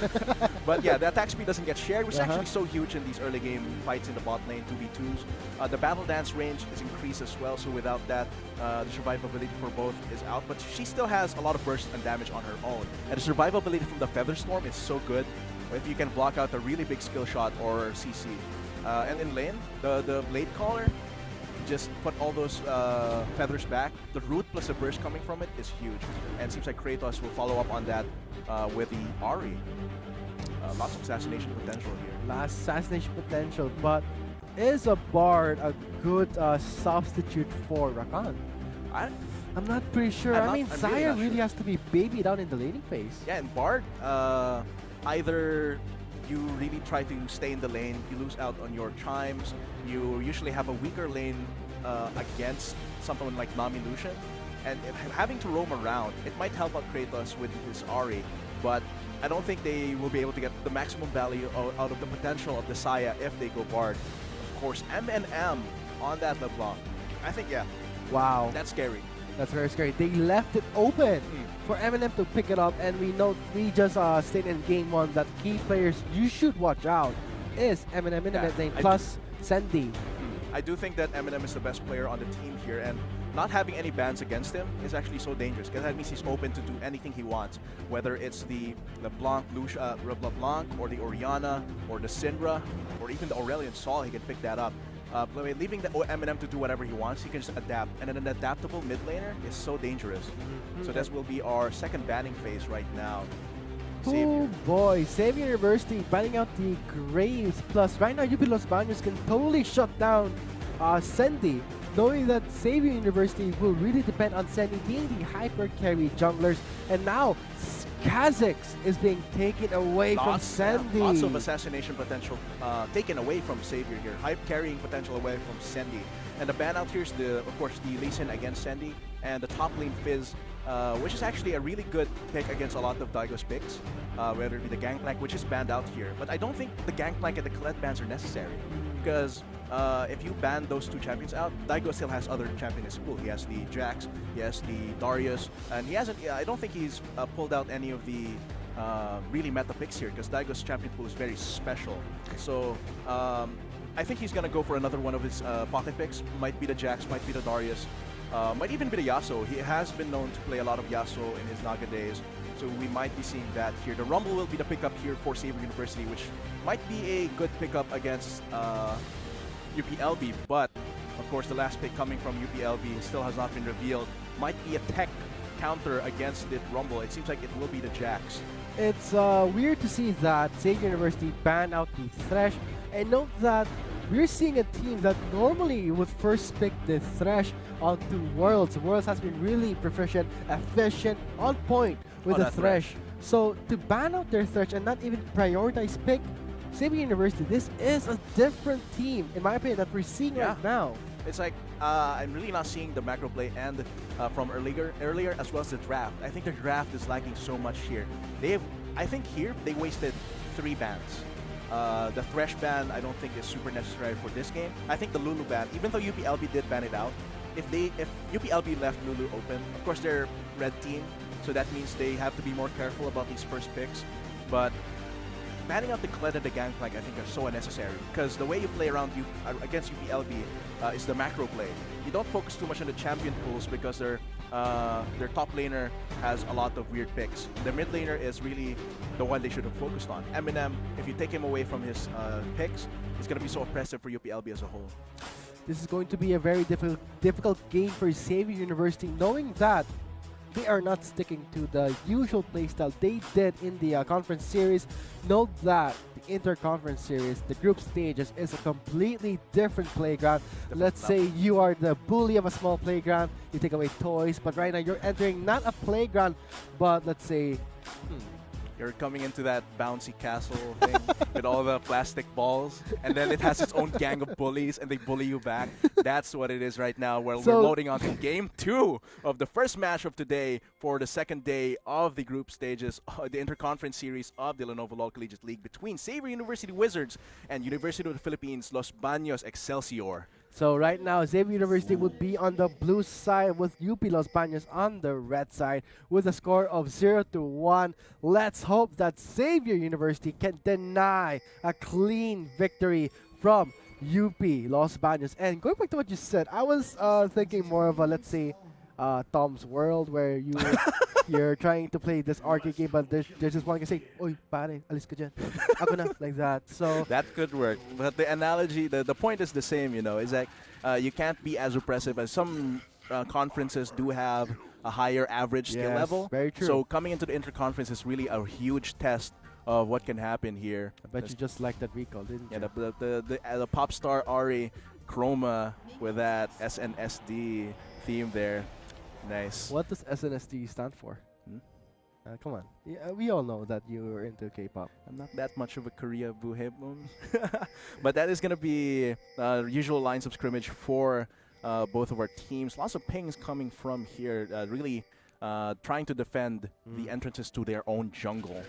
But yeah, the attack speed doesn't get shared, which is actually so huge in these early game fights in the bot lane, 2v2s. The battle dance range is increased as well, so without that, the survivability for both is out. But she still has a lot of burst and damage on her own. And the survivability from the Feather Storm is so good if you can block out a really big skill shot or CC. And in lane, the Blade Caller, just put all those feathers back. The root plus the burst coming from it is huge. And it seems like Kratos will follow up on that with the Ahri. Lots of assassination potential here. Last assassination potential, but is a Bard a good substitute for Rakan? I'm not pretty sure. I mean, Zaya really has to be babied out in the laning phase. Yeah, and Bard, either you really try to stay in the lane, you lose out on your chimes, you usually have a weaker lane against someone like Nami Lucian, and having to roam around, it might help out Kratos with his Ahri, but I don't think they will be able to get the maximum value out of the potential of the Saya if they go Bard. Of course, M&M on that LeBlanc. I think, yeah. Wow. That's scary. That's very scary. They left it open for Eminem to pick it up, and we just stated in game 1 that key players you should watch out is Eminem in the mid lane plus Sandy. I do think that Eminem is the best player on the team here, and not having any bans against him is actually so dangerous because that means he's open to do anything he wants, whether it's the LeBlanc, LeBlanc or the Orianna or the Syndra or even the Aurelion Sol. He can pick that up. Leaving the Eminem to do whatever he wants, he can just adapt. And an adaptable mid laner is so dangerous. So this will be our second banning phase right now. Oh boy, Xavier University banning out the Graves. Plus, right now, UP Los Baños can totally shut down Sandy, knowing that Xavier University will really depend on Sandy being the hyper carry junglers. And now, Kha'Zix is being taken away from Sandy. Lots of assassination potential taken away from Xavier here. Hype carrying potential away from Sandy. And the ban out here is, of course, the Lee Sin against Sandy. And the top lane Fizz, which is actually a really good pick against a lot of Daigo's picks. Whether it be the Gangplank, which is banned out here. But I don't think the Gangplank and the Colette bans are necessary. Because if you ban those two champions out, Daigo still has other champions in his pool. He has the Jax, he has the Darius, and he hasn't. I don't think he's pulled out any of the really meta picks here because Daigo's champion pool is very special. So I think he's gonna go for another one of his pocket picks. Might be the Jax, might be the Darius. Might even be the Yasuo. He has been known to play a lot of Yasuo in his Naga days, so we might be seeing that here. The Rumble will be the pickup here for Saber University, which might be a good pickup against UPLB, but of course the last pick coming from UPLB still has not been revealed. Might be a tech counter against the Rumble. It seems like it will be the Jax. It's weird to see that Xavier University ban out the Thresh, and note that we're seeing a team that normally would first pick the Thresh onto Worlds. Worlds has been really proficient, efficient, on point with the Thresh. So to ban out their Thresh and not even prioritize pick Xavier University, this is a different team, in my opinion, that we're seeing right now. It's like I'm really not seeing the macro play and from earlier as well as the draft. I think the draft is lacking so much here. I think here they wasted 3 bans. The Thresh ban I don't think is super necessary for this game. I think the Lulu ban, even though UPLB did ban it out, if UPLB left Lulu open, of course they're red team, so that means they have to be more careful about these first picks. But banning out the Kled and the Gangplank I think are so unnecessary, because the way you play around against UPLB is the macro play. You don't focus too much on the champion pools because their top laner has a lot of weird picks. The mid laner is really the one they should have focused on. Eminem, if you take him away from his picks, it's going to be so oppressive for UPLB as a whole. This is going to be a very difficult game for Xavier University, knowing that they are not sticking to the usual playstyle they did in the conference series. Note that the Interconference series, the group stages, is a completely different playground. Let's say you are the bully of a small playground, you take away toys, but right now you're entering not a playground, but let's say you're coming into that bouncy castle thing with all the plastic balls, and then it has its own gang of bullies, and they bully you back. That's what it is right now. We're loading on to Game 2 of the first match of today for the second day of the group stages, the Interconference series of the Lenovo LOL Collegiate League between Xavier University Wizards and University of the Philippines Los Baños Excelsior. So right now, Xavier University would be on the blue side with UP Los Baños on the red side with a score of 0-1. Let's hope that Xavier University can deny a clean victory from UP Los Baños. And going back to what you said, I was thinking more of a, let's say, Tom's World, where you're trying to play this arcade game, but there's just one can say, "Oy, pare, alis ka dyan. Ako na," like that. So that could work. But the analogy, the point is the same, is that you can't be as oppressive as some conferences do have a higher average skill level. Very true. So coming into the interconference is really a huge test of what can happen here. I bet you just like that recall, didn't you? Yeah, the pop star Ari Chroma with that SNSD theme there. Nice. What does SNSD stand for? Come on. Yeah, we all know that you're into K-pop. I'm not that much of a Korea buheb. But that is going to be usual lines of scrimmage for both of our teams. Lots of pings coming from here, really trying to defend the entrances to their own jungle.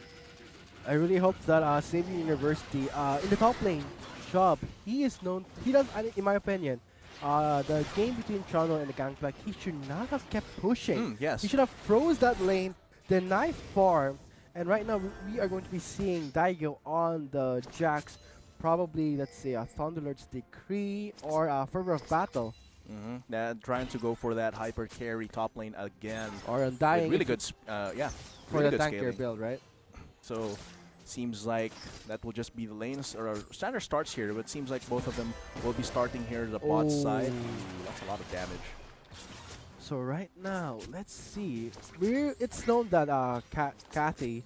I really hope that Xavier University, in the top lane, Chubb, he does, in my opinion, the game between Chano and the Gangplank, he should not have kept pushing. Yes. He should have froze that lane, deny farm, and right now we are going to be seeing Daigo on the Jax, probably, let's say, a Thunderlord's Decree or a Fervor of Battle. Trying to go for that hyper carry top lane again. Or Undying. Really good, for really the good tank scaling. build, right? So seems like that will just be the lanes, or standard starts here, but it seems like both of them will be starting here the bot side. That's a lot of damage. So right now, let's see. It's known that Kathy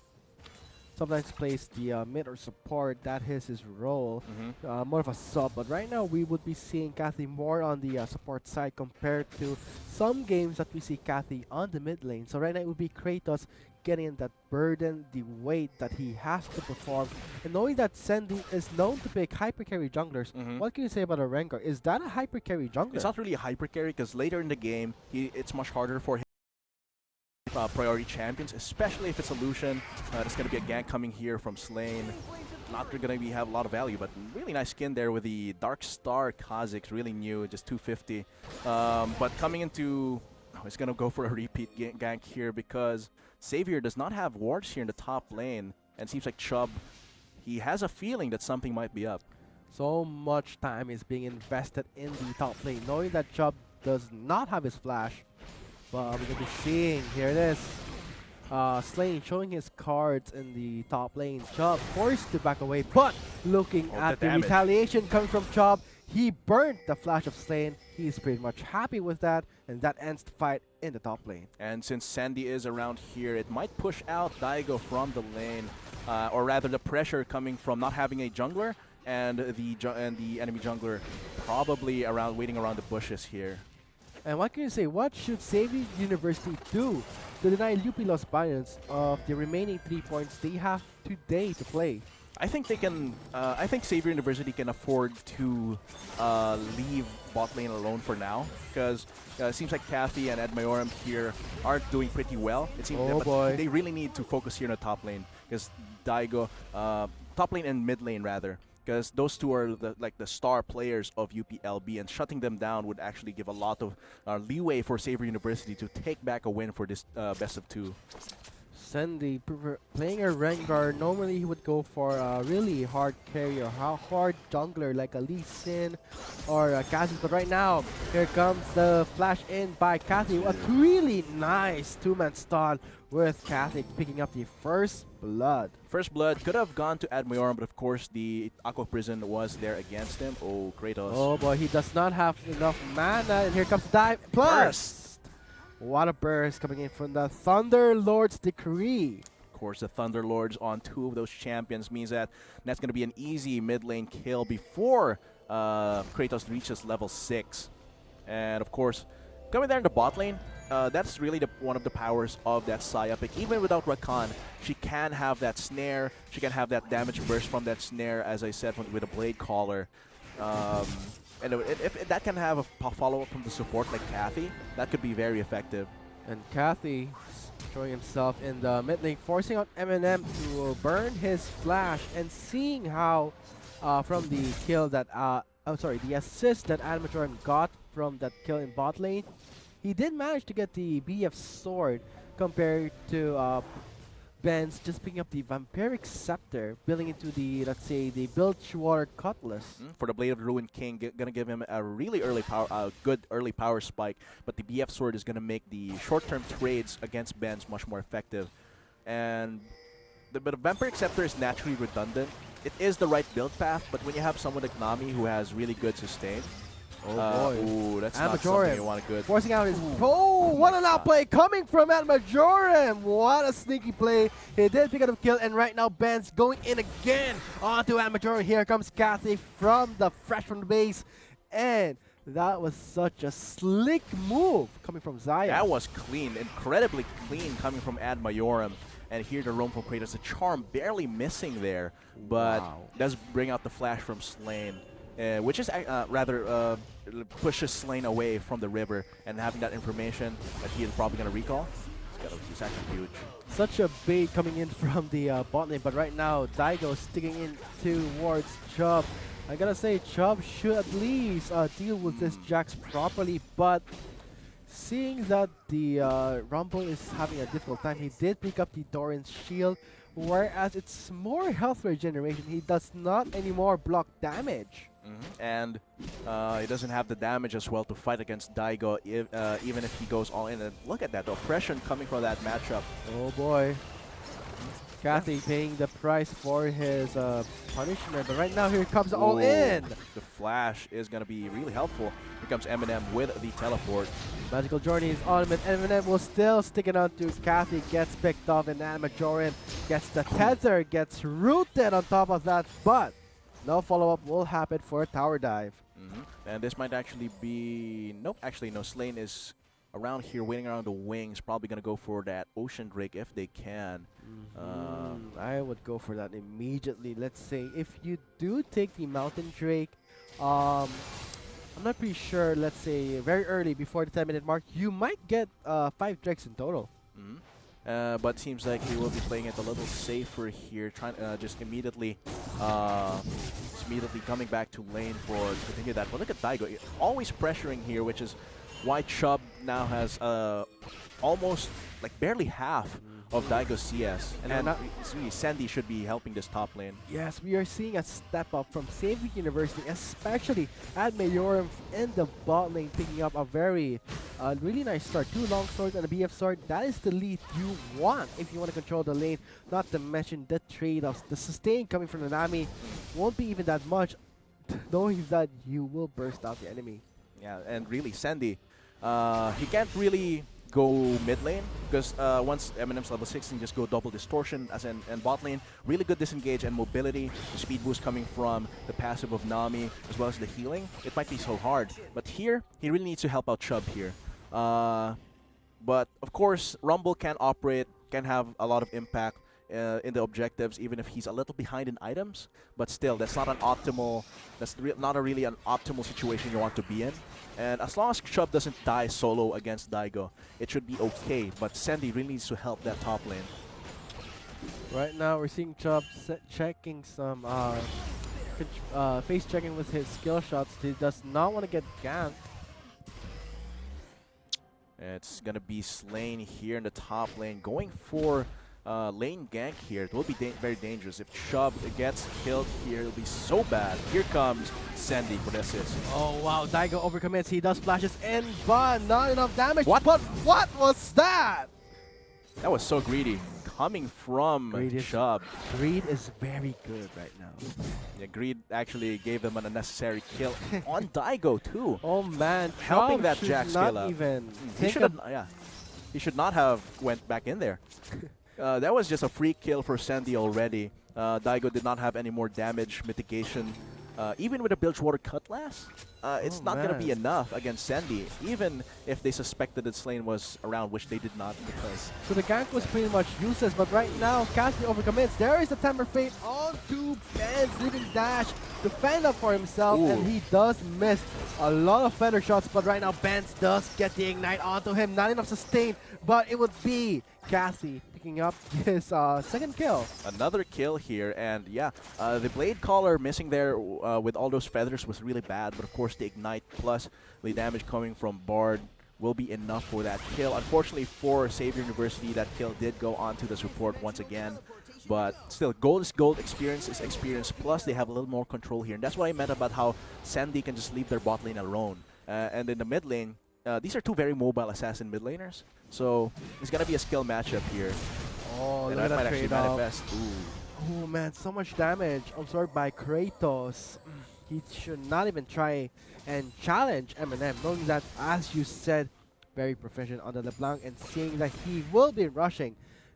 sometimes plays the mid or support. That is his role, more of a sub. But right now, we would be seeing Kathy more on the support side compared to some games that we see Kathy on the mid lane. So right now, it would be Kratos getting that burden, the weight that he has to perform. And knowing that Sendu is known to pick hyper carry junglers, what can you say about a Rengar? Is that a hyper carry jungler? It's not really a hyper carry because later in the game, it's much harder for him priority champions, especially if it's a Lucian. There's going to be a gank coming here from Slane. Not going to have a lot of value, but really nice skin there with the Dark Star Kha'Zix, really new, just 250. But coming into, it's going to go for a repeat gank here because Xavier does not have wards here in the top lane, and it seems like Chubb, he has a feeling that something might be up. So much time is being invested in the top lane, knowing that Chubb does not have his flash. But we're going to be seeing, here it is. Slane showing his cards in the top lane. Chubb forced to back away, but looking at the retaliation coming from Chubb, he burnt the flash of Slane. He's pretty much happy with that, and that ends the fight in the top lane. And since Sandy is around here, it might push out Daigo from the lane, or rather the pressure coming from not having a jungler and the enemy jungler probably waiting around the bushes here. And what can you say? What should Xavier University do to deny UP Los Baños of the remaining 3 points they have today to play? I think they can. I think Xavier University can afford to leave bot lane alone for now, because it seems like Kathy and Ed Mayoram here aren't doing pretty well. It seems they really need to focus here in the top lane, because Daigo, top lane and mid lane rather, because those two are the star players of UPLB, and shutting them down would actually give a lot of leeway for Xavier University to take back a win for this best of 2. Sandy playing a Rengar, normally he would go for a really hard carrier, hard jungler like a Lee Sin or a Cassius, but right now, here comes the flash in by Kathy. A really nice 2-man stun with Kathy picking up the first blood. First blood could have gone to Admayoram, but of course the Aqua Prison was there against him. Oh, Kratos. Oh boy, he does not have enough mana, and here comes the dive. Plus! What a burst coming in from the Thunder Lord's Decree. Of course, the Thunder Lords on 2 of those champions means that that's going to be an easy mid lane kill before Kratos reaches level 6. And of course, coming there in the bot lane, that's really one of the powers of that Saya pick. Even without Rakan, she can have that snare. She can have that damage burst from that snare, as I said, with a Blade Caller. And if that can have a follow-up from the support like Kathy, that could be very effective. And Kathy showing himself in the mid lane, forcing out Eminem to burn his flash, and seeing how from the kill that, the assist that Admajoram got from that kill in bot lane, he did manage to get the BF sword compared to Ben's just picking up the Vampiric Scepter, building into the, let's say, the Bilgewater Cutlass. For the Blade of the Ruined King, gonna give him a really early power, good early power spike, but the BF sword is gonna make the short-term trades against Ben's much more effective. And the Vampiric Scepter is naturally redundant. It is the right build path, but when you have someone like Nami who has really good sustain, ooh, that's not something you want to good. Forcing out his... Oh, what an outplay coming from Admajoram! What a sneaky play. He did pick up the kill, and right now Ben's going in again onto Admajoram. Here comes Kathy from the base, and that was such a slick move coming from Zaya. That was clean, incredibly clean coming from Admajoram. And here the roam from Kratos, the charm barely missing there, but does bring out the flash from Slane. Which is pushes Slane away from the river, and having that information that he is probably going to recall, it's actually huge. Such a bait coming in from the bot lane, but right now Daigo sticking in towards Chubb. I gotta say, Chubb should at least deal with this Jax properly, but seeing that the Rumble is having a difficult time, he did pick up the Doran's shield, whereas it's more health regeneration. He does not anymore block damage. And he doesn't have the damage as well to fight against Daigo, even if he goes all in. And look at that, the oppression coming from that matchup. Oh boy. Kathy paying the price for his punishment, but right now here comes all in. The flash is going to be really helpful. Here comes Eminem with the teleport. Magical Journey is on, but Eminem will still stick it on to Kathy, gets picked off, and Admajoram gets the tether, gets rooted on top of that, but no follow-up will happen for a tower dive. And this might actually be... Nope, actually no, Slane is around here waiting around the wings, probably going to go for that Ocean Drake if they can. I would go for that immediately. Let's say if you do take the Mountain Drake, I'm not pretty sure, let's say very early before the 10-minute mark, you might get 5 Drakes in total. But seems like he will be playing it a little safer here, trying just immediately coming back to lane for to continue that. But look at Daigo, always pressuring here, which is why Chubb now has almost like barely half of Daigo's CS. And not- it's really Sandy should be helping this top lane. Yes, we are seeing a step up from Xavier University, especially at Mayorum in the bot lane, picking up a very really nice start. 2 long swords and a BF sword. That is the lead you want if you want to control the lane. Not to mention the trade-offs. The sustain coming from the Nami won't be even that much, knowing that you will burst out the enemy. Yeah, and really Sandy, he can't really go mid lane because once Eminem's level 16, just go double distortion as in and bot lane. Really good disengage and mobility. The speed boost coming from the passive of Nami as well as the healing. It might be so hard, but here he really needs to help out Chubb here. But of course, Rumble can operate, can have a lot of impact in the objectives, even if he's a little behind in items. But still, that's not an optimal. That's not a really an optimal situation you want to be in. And as long as Chubb doesn't die solo against Daigo, it should be okay. But Sandy really needs to help that top lane. Right now, we're seeing Chubb checking some face checking with his skill shots. He does not want to get ganked. It's gonna be Slane here in the top lane, going for lane gank here. It will be very dangerous. If Chubb gets killed here, it'll be so bad. Here comes Sandy for the assist. Oh wow, Daigo overcommits. He does flashes in, but not enough damage. What? But what was that? That was so greedy. Coming from Chubb. Greed is very good right now. Yeah, Greed actually gave them an unnecessary kill on Daigo too. Oh man, Helping Chubb that should Jack scale not up. even He think should have, yeah. He should not have went back in there. That was just a free kill for Sandy already. Daigo did not have any more damage mitigation. Even with a Bilgewater Cutlass, it's not going to be enough against Sandy, even if they suspected that Slane was around, which they did not because... So the gank was pretty much useless, but right now, Cassie overcommits. There is the Temper Fate onto Benz, leaving Dash to fend up for himself, and he does miss a lot of feather shots, but right now, Benz does get the Ignite onto him. Not enough sustain, but it would be Cassie picking up his second kill. Another kill here, and yeah, the Blade Caller missing there with all those feathers was really bad, but of course the Ignite plus the damage coming from Bard will be enough for that kill. Unfortunately for Xavier University, that kill did go on to the support once again, but still, gold is gold, experience is experience, plus they have a little more control here, and that's what I meant about how Sandy can just leave their bot lane alone. And in the mid lane, these are two very mobile assassin mid laners, so it's gonna be a skill matchup here. Oh, And look at that might that actually trade-off. manifest. Ooh. Oh man, so much damage absorbed by Kratos. He should not even try and challenge Eminem, knowing that, as you said, very proficient on the LeBlanc, and seeing that he will be rushing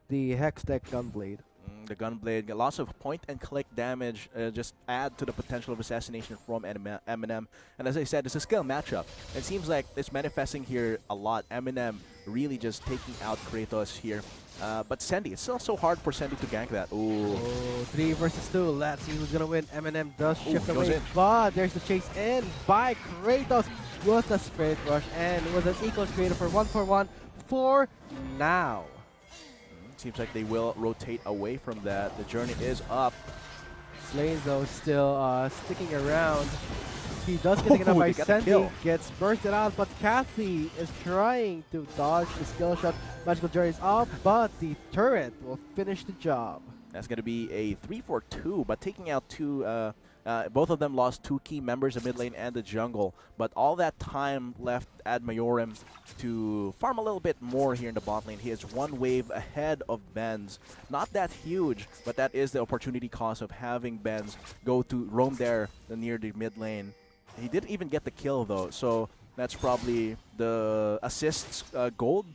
the Hex Deck Gunblade. The Gunblade, lots of point-and-click damage, just add to the potential of assassination from Eminem. And as I said, it's a skill matchup. It seems like it's manifesting here a lot. Eminem really just taking out Kratos here. But Sandy, it's still so hard for Sandy to gank that. Ooh. Oh, 3 versus 2. Let's see who's gonna win. Eminem does shift goes away, in. but there's the chase in by Kratos with a Spirit Rush, and with an equal creator for 1-for-1 for now. Seems like they will rotate away from that. The journey is up. Slane though still sticking around. He does get taken out by they got the Sandy, kill. gets bursted out, but Kathy is trying to dodge the skill shot. Magical Journey is up, but the turret will finish the job. That's going to be a 3-4-2, but taking out two, both of them lost 2 key members, the mid lane and the jungle. But all that time left at Mayorum to farm a little bit more here in the bot lane. He is 1 wave ahead of Benz. Not that huge, but that is the opportunity cost of having Benz go to roam there near the mid lane. He didn't even get the kill though, so that's probably the assists gold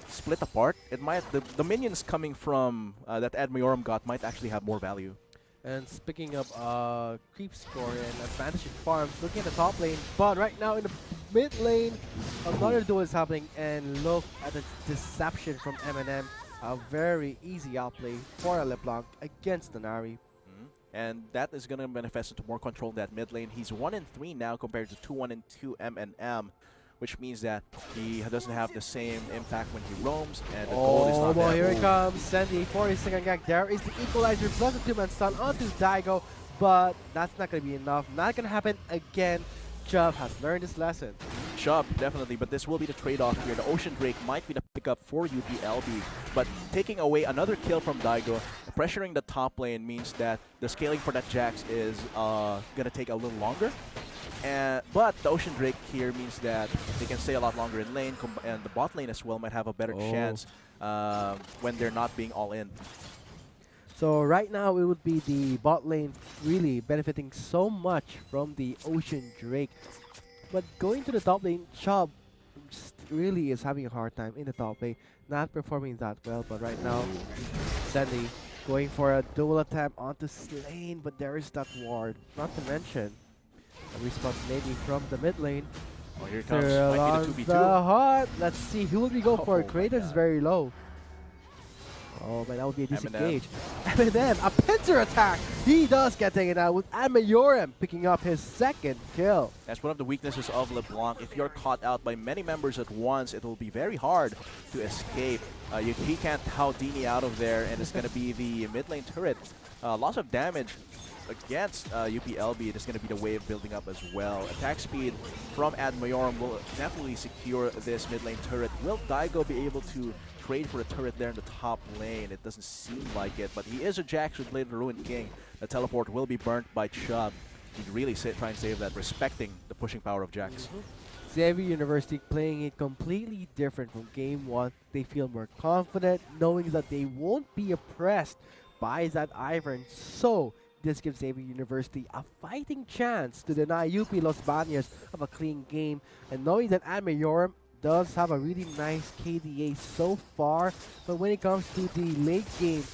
split apart. It might the minions coming from that Ad Majorum got might actually have more value. And speaking of creep score and advantage in farms, looking at the top lane, but right now in the mid lane, another duel is happening, and look at the deception from Eminem. A very easy outplay for a LeBlanc against the Nari. And that is going to manifest into more control in that mid lane. He's 1-3 now compared to 2-1-2 M&M, which means that he doesn't have the same impact when he roams, and the gold is not boy, there. here it comes. Sandy for his second gank. There is the equalizer plus the 2-man stun onto Daigo, but that's not going to be enough. Not going to happen again. Chubb has learned his lesson. Chubb, definitely, but this will be the trade-off here. The Ocean Drake might be the pickup for UPLB, but taking away another kill from Daigo, pressuring the top lane means that the scaling for that Jax is going to take a little longer. But the Ocean Drake here means that they can stay a lot longer in lane, and the bot lane as well might have a better chance when they're not being all in. So right now it would be the bot lane really benefiting so much from the Ocean Drake. But going to the top lane, Chubb really is having a hard time in the top lane, not performing that well. But right now, Sandy going for a dual attempt onto Slane, but there is that ward. Not to mention a response maybe from the mid lane. Oh, here it comes. They're Might on be the 2v2. the heart. Let's see who will we go for. Oh my Kratos is God. very low. Oh, but that would be a decent Eminem. gauge. Eminem, a pincer attack. He does get taken out with Amayoram picking up his second kill. That's one of the weaknesses of LeBlanc. If you're caught out by many members at once, it will be very hard to escape. He can't Houdini out of there, and it's going to be the mid lane turret. Lots of damage against UPLB. It is going to be the wave building up as well. Attack speed from Admayorum will definitely secure this mid lane turret. Will Daigo be able to trade for a turret there in the top lane? It doesn't seem like it, but he is a Jax with Blade of the Ruined King. The teleport will be burnt by Chubb. He'd really try and save that, respecting the pushing power of Jax. Xavier University playing it completely different from game one. They feel more confident, knowing that they won't be oppressed by that Ivern. So this gives Xavier University a fighting chance to deny UP Los Baños of a clean game. And knowing that Admayorum does have a really nice KDA so far, but when it comes to the late game,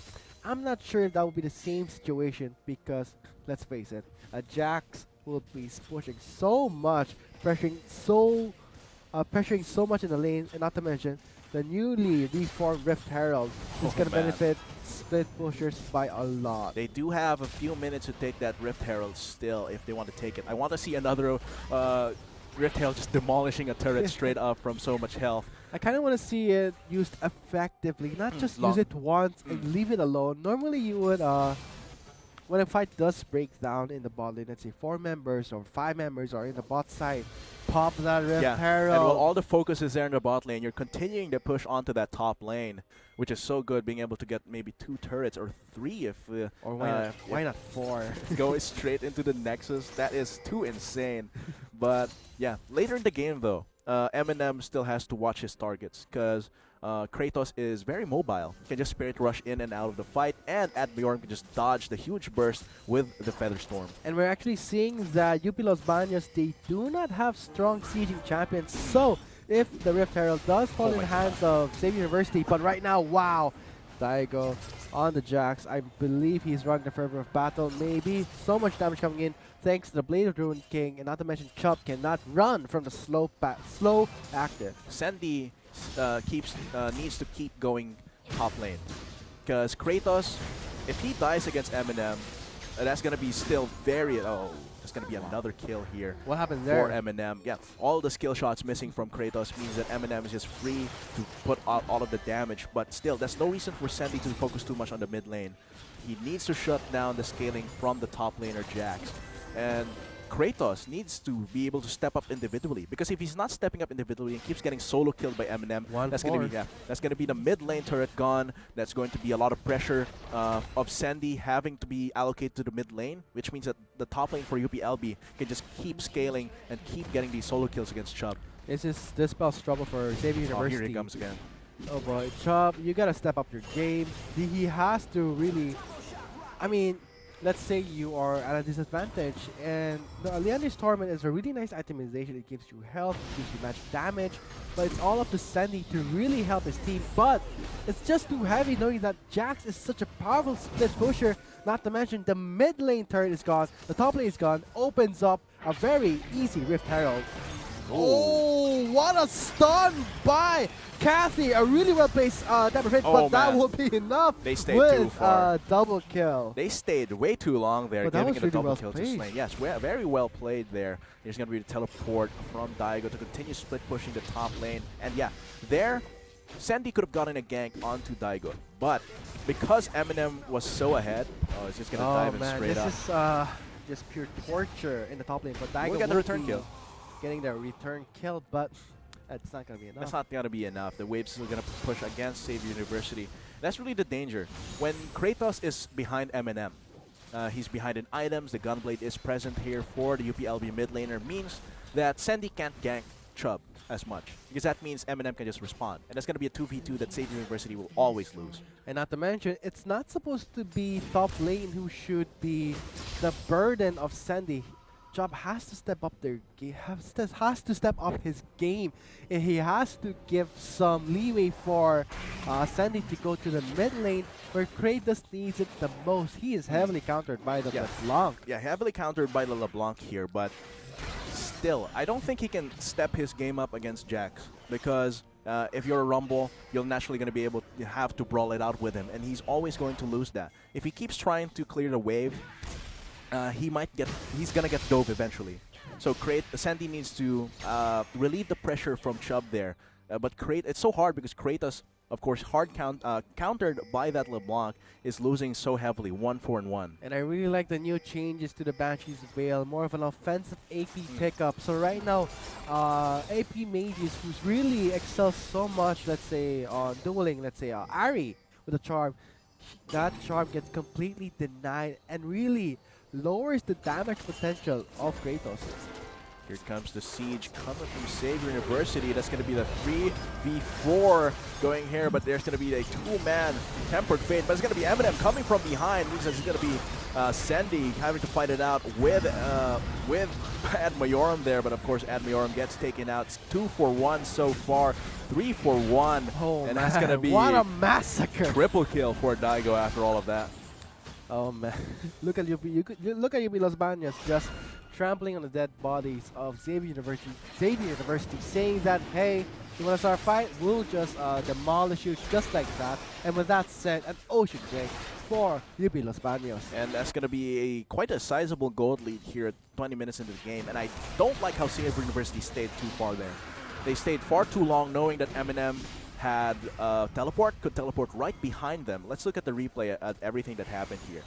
I'm not sure if that will be the same situation because, let's face it, a Jax will be pushing so much, pressuring so much in the lane, and not to mention the newly reformed Rift Herald is going to benefit split pushers by a lot. They do have a few minutes to take that Rift Herald still if they want to take it. I want to see another Rift Herald just demolishing a turret straight up from so much health. I kind of want to see it used effectively, not just use it once and leave it alone. Normally you would, when a fight does break down in the bot lane, let's say 4 members or 5 members are in the bot side, pop that Rift Herald. And while all the focus is there in the bot lane, you're continuing to push onto that top lane, which is so good, being able to get maybe 2 turrets or 3 if... or why not 4? Go straight into the Nexus. That is too insane. But yeah, later in the game though, Eminem still has to watch his targets because Kratos is very mobile. He can just Spirit Rush in and out of the fight, and Admayorum can just dodge the huge burst with the Featherstorm. And we're actually seeing that UP Los Baños, they do not have strong sieging champions. So if the Rift Herald does fall in the hands of Xavier University, but right now, wow, Daigo on the Jax. I believe he's running the Fervor of Battle. Maybe so much damage coming in thanks to the Blade of the Ruined King, and not to mention Chubb cannot run from the slow active. Sandy needs to keep going top lane because Kratos, if he dies against Eminem, that's gonna be still very there's gonna be another kill here. What happened there? For Eminem? Yeah, all the skill shots missing from Kratos means that Eminem is just free to put out all of the damage. But still, that's no reason for Sandy to focus too much on the mid lane. He needs to shut down the scaling from the top laner Jax. And Kratos needs to be able to step up individually, because if he's not stepping up individually and keeps getting solo killed by Eminem, that's gonna be the mid lane turret gone. That's going to be a lot of pressure of Sandy having to be allocated to the mid lane, which means that the top lane for UPLB can just keep scaling and keep getting these solo kills against Chubb. This spells trouble for Xavier University. Here he comes again. Oh boy, Chubb, you gotta step up your game. He has to really, I mean, let's say you are at a disadvantage, and the Leander's Torment is a really nice itemization. It gives you health, it gives you magic damage, but it's all up to Sandy to really help his team. But it's just too heavy knowing that Jax is such a powerful split pusher, not to mention the mid lane turret is gone, the top lane is gone, opens up a very easy Rift Herald. Oh, what a stun by Kathy! A really well placed Dapper Fate, but that will be enough. They stayed with too far. Double kill. They stayed way too long there, But that giving was it a really double well kill to played. Slane. Yes, very well played there. There's going to be the teleport from Daigo to continue split pushing the top lane. And yeah, there, Sandy could have gotten a gank onto Daigo. But because Eminem was so ahead, it's just going to dive in straight up. This is just pure torture in the top lane. But Daigo We'll get the return kill. getting their return kill, but that's not going to be enough. That's not going to be enough. The waves are going to push against Xavier University. That's really the danger. When Kratos is behind Eminem, he's behind in items, the Gunblade is present here for the UPLB mid laner, means that Sandy can't gank Chubb as much, because that means Eminem can just respond. And that's going to be a 2v2 that Xavier University will always lose. And not to mention, it's not supposed to be top lane who should be the burden of Sandy. Chubb has to step up their game, has to step up his game. And he has to give some leeway for Sandy to go to the mid lane where Kratos needs it the most. He is heavily countered by the LeBlanc. Yeah, heavily countered by the LeBlanc here, but still, I don't think he can step his game up against Jax, because if you're a Rumble, you're naturally going to be able to have to brawl it out with him, and he's always going to lose that. If he keeps trying to clear the wave, he's going to get dove eventually. So Sandy needs to relieve the pressure from Chubb there, but it's so hard because Kratos, of course, countered by that LeBlanc, is losing so heavily, 1-4-1. And I really like the new changes to the Banshee's Veil, more of an offensive AP pickup. So right now, AP Mages, who's really excels so much, let's say, on dueling, let's say, Ari with a charm, that charm gets completely denied and really lowers the damage potential of Kratos. Here comes the siege coming from Xavier University. That's going to be the 3v4 going here, but there's going to be a two-man Tempered Fate. But it's going to be Eminem coming from behind. Means it's going to be Sandy having to fight it out with Ad Majorum there. But of course, Ad Majorum gets taken out. It's 2-for-1 so far, 3-for-1. Oh, and man, that's going to be what a massacre! Triple kill for Daigo after all of that. Oh man, look at look at UP Los Baños just trampling on the dead bodies of Xavier University, saying that, hey, you want to start a fight? We'll just demolish you just like that. And with that said, an ocean drink for UP Los Baños. And that's going to be quite a sizable gold lead here at 20 minutes into the game. And I don't like how Xavier University stayed too far there. They stayed far too long knowing that Eminem had could teleport right behind them. Let's look at the replay at everything that happened here.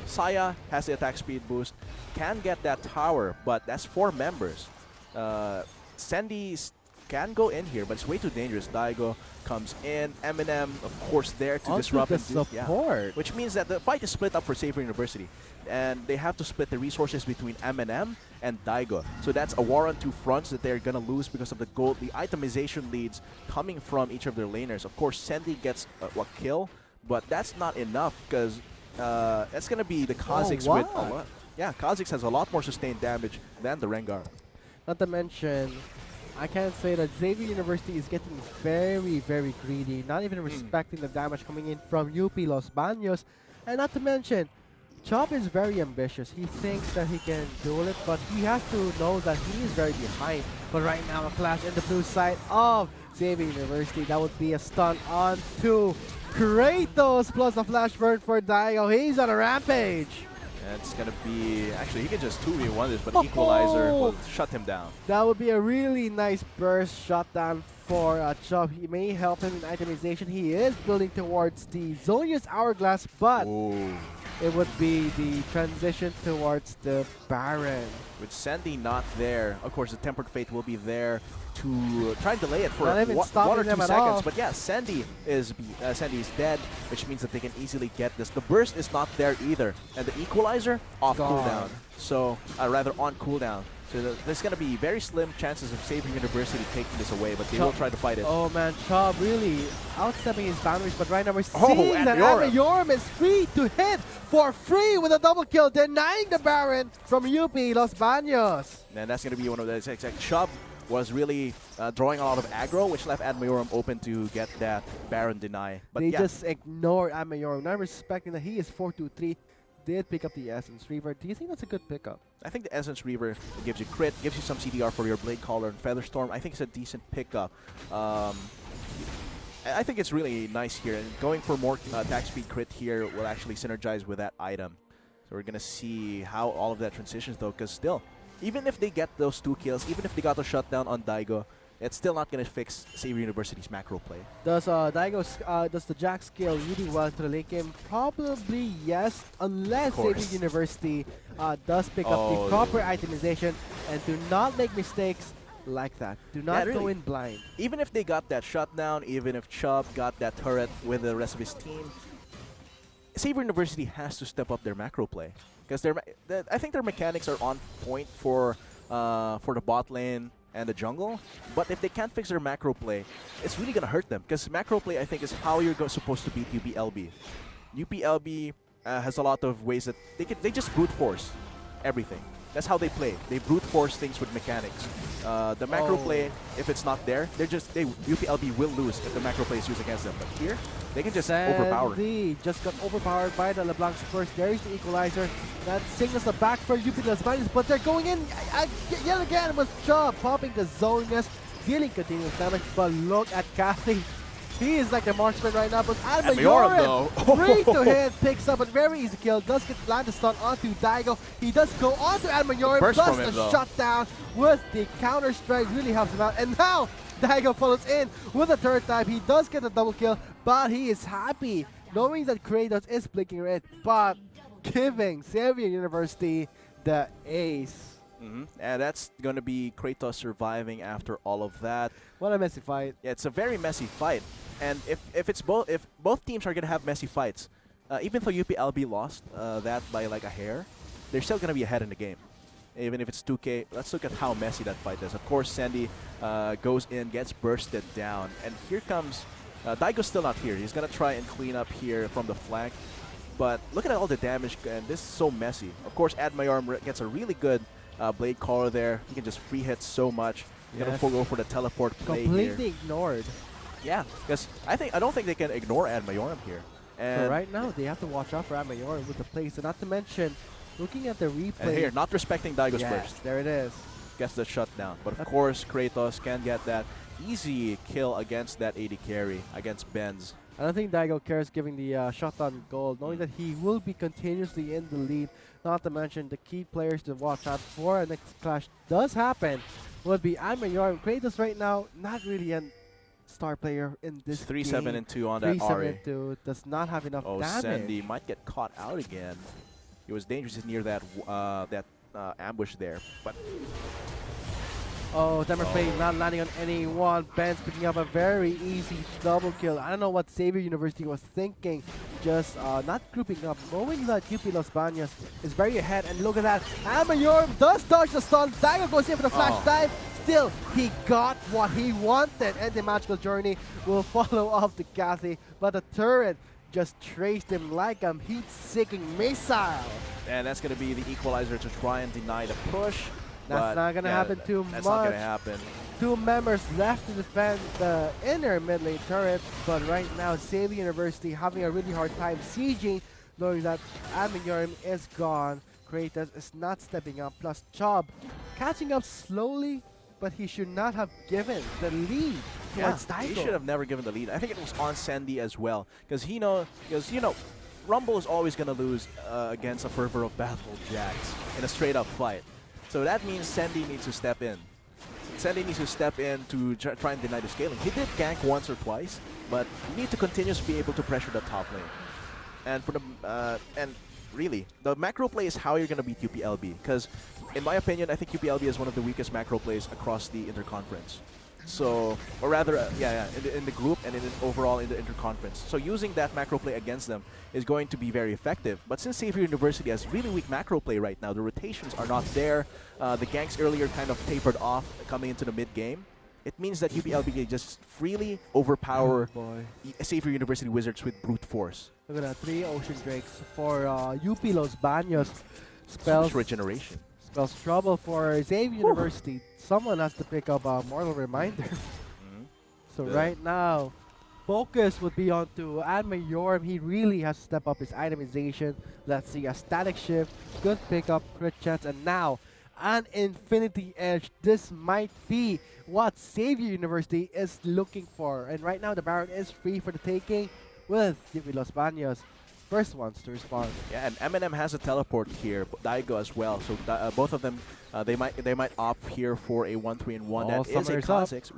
Saya has the attack speed boost, can get that tower, but that's 4 members. Sandy can go in here, but it's way too dangerous. Daigo comes in. Eminem, of course, there to disrupt and support. which means that the fight is split up for Xavier University, and they have to split the resources between Eminem and Daigo. So that's a war on 2 fronts that they're gonna lose because of the itemization leads coming from each of their laners. Of course, Sandy gets a kill, but that's not enough because that's gonna be the Kha'Zix with a lot. Yeah, Kha'Zix has a lot more sustained damage than the Rengar. Not to mention, I can't say that Xavier University is getting very, very greedy, not even respecting the damage coming in from UP Los Baños. And not to mention, Chop is very ambitious. He thinks that he can duel it, but he has to know that he is very behind. But right now, a clash in the blue side of Xavier University. That would be a stun on to Kratos plus a flash burn for Daigo. He's on a rampage. It's going to be... Actually, he can just 2v1 this, but Equalizer will shut him down. That would be a really nice burst shutdown for Chubb. He may help him in itemization. He is building towards the Zonia's Hourglass, but it would be the transition towards the Baron. With Sandy not there, of course, the Tempered Fate will be there to try and delay it for Not even 1 or 2 them at seconds. all. But yeah, Sandy is dead, which means that they can easily get this. The burst is not there either, and the Equalizer off cooldown. So rather on cooldown. So there's going to be very slim chances of Xavier University taking this away, but they will try to fight it. Oh man, Chubb really outstepping his boundaries, but right now we're seeing that Admayorum is free to hit for free with a double kill, denying the Baron from UP Los Baños. And that's going to be one of those. Chubb was really drawing a lot of aggro, which left Admayorum open to get that Baron deny. But they just ignored Admayorum, not respecting that he is 4-2-3. Did pick up the Essence Reaver. Do you think that's a good pickup? I think the Essence Reaver gives you crit, gives you some CDR for your Blade Caller and Featherstorm. I think it's a decent pickup. I think it's really nice here. And going for more attack speed crit here will actually synergize with that item. So we're going to see how all of that transitions though, because still, even if they get those 2 kills, even if they got a shutdown on Daigo, it's still not going to fix Xavier University's macro play. Does does the Jack scale really well into the late game? Probably yes, unless course. Xavier University does pick up Oh. the proper itemization and do not make mistakes like that. Do not go really. in blind. Even if they got that shutdown, even if Chubb got that turret with the rest of his team, Xavier University has to step up their macro play. Because I think their mechanics are on point for the bot lane and the jungle. But if they can't fix their macro play, it's really going to hurt them. Because macro play, I think, is how you're supposed to beat UPLB. UPLB has a lot of ways that they just brute force everything. That's how they play. They brute force things with mechanics. The macro play, if it's not there, UPLB will lose if the macro play is used against them. But here, they can just overpower. Sandy just got overpowered by the LeBlanc Spurs. There is the equalizer. That signals the back for UP Las Vegas, but they're going in yet again with Chubb popping the zone nest, dealing continuous damage. But look at Kathy. He is like the marksman right now, but Admayoram, though. free to hit, picks up a very easy kill, does get landed stun onto Daigo. He does go onto Admayoram, Burst plus from him, the though. shutdown with the counter strike really helps him out. And now Daigo follows in with a third time. He does get a double kill, but he is happy knowing that Kratos is blinking red, but giving Xavier University the ace. And that's going to be Kratos surviving after all of that. What a messy fight. Yeah, it's a very messy fight. And if both teams are going to have messy fights, even though UPLB lost that by like a hair, they're still going to be ahead in the game. Even if it's 2K, let's look at how messy that fight is. Of course, Sandy goes in, gets bursted down. And here comes... Daigo's still not here. He's going to try and clean up here from the flank. But look at all the damage, and this is so messy. Of course, Admayoram gets a really good blade caller there. He can just free hit so much. He's going to go for the teleport play Completely here. ignored. Yeah, because I don't think they can ignore Admayoram here. And So right now, they have to watch out for Admayoram with the plays. And not to mention, looking at the replay. And here, not respecting Daigo's yes, burst. there it is. Gets the shutdown. But of course, Kratos can get that easy kill against that AD carry, against Benz. I don't think Daigo cares giving the shutdown gold, knowing that he will be continuously in the lead. Not to mention the key players to watch out for. A next clash does happen would be Admayoram. Kratos right now, not really a star player in this It's 3-7 game. and 2 on that 3-7 Ari. and 2 does not have enough Oh, damage. Sandy might get caught out again. He was dangerous near that ambush there. But Oh, Denver Fade not landing on anyone. Ben's picking up a very easy double kill. I don't know what Xavier University was thinking. Just not grouping up, knowing that UP Los Baños is very ahead. And look at that. Admayoram does dodge the stun. Daigo goes in for the flash dive. Still, he got what he wanted. And the magical journey will follow up to Kathy. But the turret just traced him like a heat-seeking missile. and that's going to be the equalizer to try and deny the push. That's not going to happen too much. That's not going to happen. Two members left to defend the inner mid lane turret, but right now Xavier University having a really hard time sieging, knowing that Admayoram is gone. Kratos is not stepping up, plus Chubb catching up slowly, but he should not have given the lead towards Daigo. He should have never given the lead. I think it was on Sandy as well, because you know, Rumble is always going to lose against a fervor of battle Jax in a straight up fight. So that means Sandy needs to step in. Sandy needs to step in to try and deny the scaling. He did gank once or twice, but you need to continuously be able to pressure the top lane. And for the and really, the macro play is how you're going to beat UPLB. Because in my opinion, I think UPLB is one of the weakest macro plays across the interconference. So, or rather, in the group and overall in the interconference. So using that macro play against them is going to be very effective. But since Xavier University has really weak macro play right now, the rotations are not there. The ganks earlier kind of tapered off coming into the mid game. It means that UPLB can just freely overpower Xavier University Wizards with brute force. Look at that, 3 Ocean Drakes for UP Los Baños. So much regeneration. Spells trouble for Xavier University. Someone has to pick up a Mortal Reminder. So right now, focus would be on to Admayoram. He really has to step up his itemization. Let's see, a static shift, good pickup, crit chance, and now an Infinity Edge. This might be what Xavier University is looking for. And right now, the Baron is free for the taking with UP Los Baños first ones to respond. Yeah, and Eminem has a teleport here, Daigo as well. So both of them, they might opt here for a 1-3-1. All That is a summoners up. classics.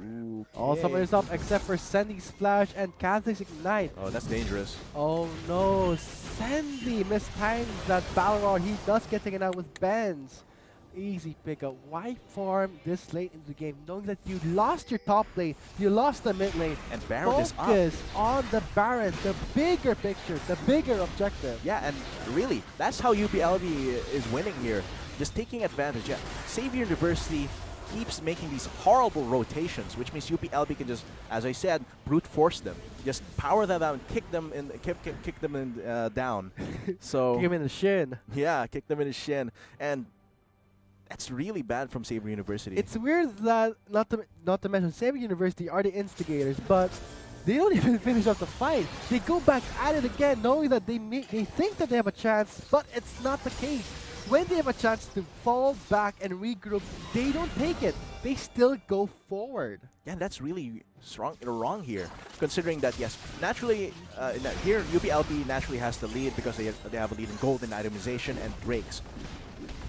All summoners up except for Sandy's Flash and Cathy's Ignite. Oh, that's dangerous. Oh no, Sandy mistimes that Balrog. He does get taken out with Benz. Easy pickup. Why farm this late into the game knowing that you lost your top lane, you lost the mid lane? And Baron is up. Focus on the Baron, the bigger picture, the bigger objective. Yeah, and really, that's how UPLB is winning here. Just taking advantage. Yeah, Xavier University keeps making these horrible rotations, which means UPLB can just, as I said, brute force them. Just power them down, kick them in, kick them in, down. So Kick him in the shin. yeah, kick them in the shin, and that's really bad from Xavier University. It's weird that not to mention Xavier University are the instigators, but they don't even finish off the fight. They go back at it again, knowing that they think that they have a chance, but it's not the case. When they have a chance to fall back and regroup, they don't take it. They still go forward. Yeah, that's really wrong here, considering that, yes, naturally, here UPLB naturally has the lead because they have a lead in gold and itemization and breaks.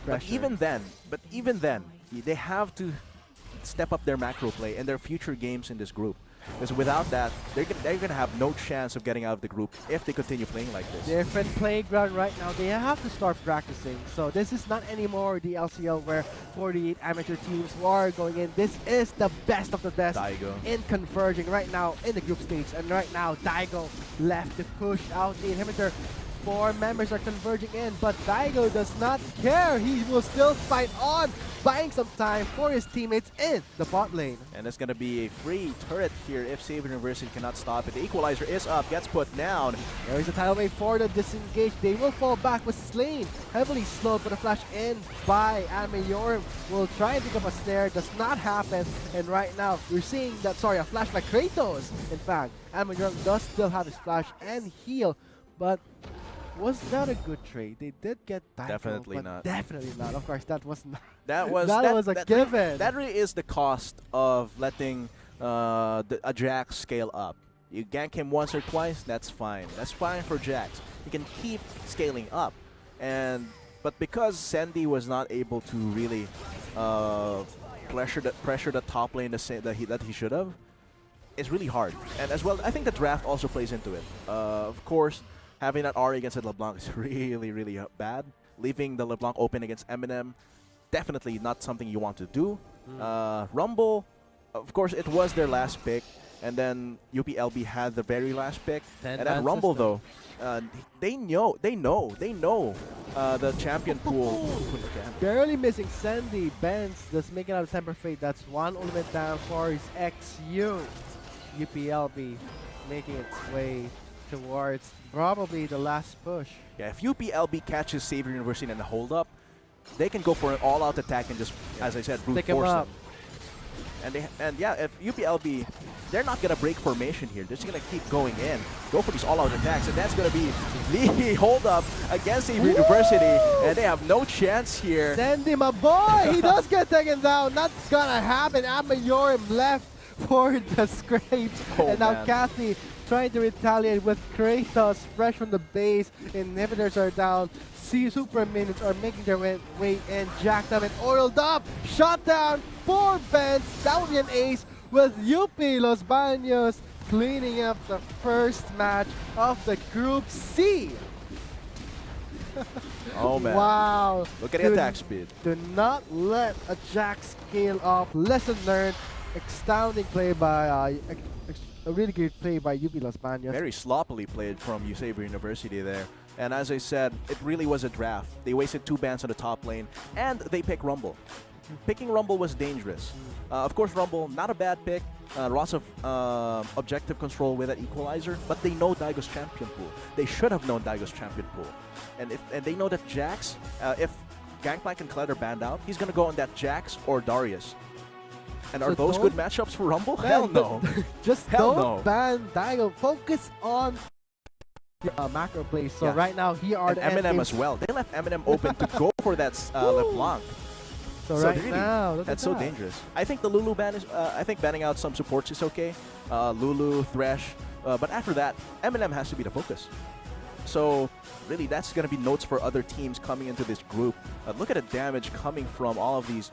But even then, they have to step up their macro play and their future games in this group. Because without that, they're gonna have no chance of getting out of the group if they continue playing like this. Different playground right now. They have to start practicing. So this is not anymore the LCL where 48 amateur teams are going in. This is the best of the best Daigo. in converging right now in the group stage. And right now, Daigo left to push out the inhibitor. 4 members are converging in, but Daigo does not care. He will still fight on, buying some time for his teammates in the bot lane. And it's going to be a free turret here if Xavier University cannot stop it. The equalizer is up, gets put down. There is a tidal wave for the disengage. They will fall back with Slain. Heavily slowed, but a flash in by Amayorum will try and pick up a snare. Does not happen. And right now, we're seeing that, a flash by Kratos. In fact, Amayorum does still have his flash and heal, but was that a good trade? They did get Daigo, Definitely but not. Definitely not. Of course, that was not. That was a given. That really is the cost of letting a Jax scale up. You gank him once or twice, that's fine. That's fine for Jax. You can keep scaling up, but because Sandy was not able to really pressure the top lane that he should have, it's really hard. And as well, I think the draft also plays into it. Of course, having that Ahri against LeBlanc is really, really bad. Leaving the LeBlanc open against Eminem, definitely not something you want to do. Rumble, of course, it was their last pick, and then UPLB had the very last pick. And then Rumble, though, they know the champion pool. Barely missing Sandy. Benz does make it out of Temper Fate. That's one ultimate down for his XU. UPLB making its way towards probably the last push. Yeah, if UPLB catches Xavier University in a hold up, they can go for an all-out attack and just, as I said, brute force them. And yeah, if UPLB, they're not gonna break formation here. They're just gonna keep going in, go for these all-out attacks, and that's gonna be the hold up against Xavier University, and they have no chance here. Sandy, my boy, he does get taken down. That's gonna happen. Amayorum left for the scrape, and now Cathy trying to retaliate with Kratos fresh from the base. Inhibitors are down. Super minions are making their way in. Jacked up and oiled up. Shot down for Benz. That would be an ace with UP Los Baños cleaning up the first match of the Group C. Oh man. Wow. Look at the attack speed. Do not let a Jack scale up. Lesson learned. Astounding play by a really good play by UP Los Baños. Very sloppily played from Xavier University there. And as I said, it really was a draft. They wasted 2 bans on the top lane, and they picked Rumble. Picking Rumble was dangerous. Of course, Rumble, not a bad pick. Lots of objective control with that equalizer, but they know Daigo's champion pool. They should have known Daigo's champion pool. And they know that Jax, if Gangplank and Kled are banned out, he's going to go on that Jax or Darius. And are those good matchups for Rumble? Hell no. Just don't ban Daigo. Focus on macro plays. So right now, here are and the Eminem as well. They left Eminem open to go for that LeBlanc. So right really, now, that's so dangerous. I think the Lulu ban is. I think banning out some supports is okay. Lulu, Thresh, but after that, Eminem has to be the focus. So really, that's going to be notes for other teams coming into this group. Look at the damage coming from all of these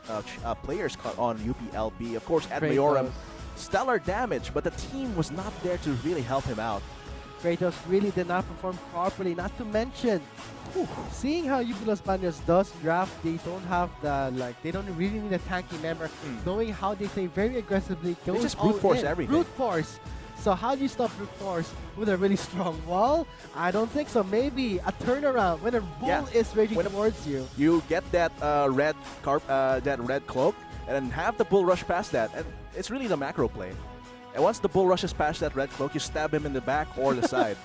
players on UPLB. Of course, at Majorum, stellar damage, but the team was not there to really help him out. Kratos really did not perform properly, not to mention, seeing how UP Los Baños does draft, they don't have the, they don't really need a tanky member, knowing how they play very aggressively, They going just brute force all in. everything. Brute force. So how do you stop brute force with a really strong wall? I don't think so. Maybe a turnaround when a bull is raging towards you. You get that red cloak, and then have the bull rush past that, and it's really the macro play. And once the bull rushes past that red cloak, you stab him in the back or the side.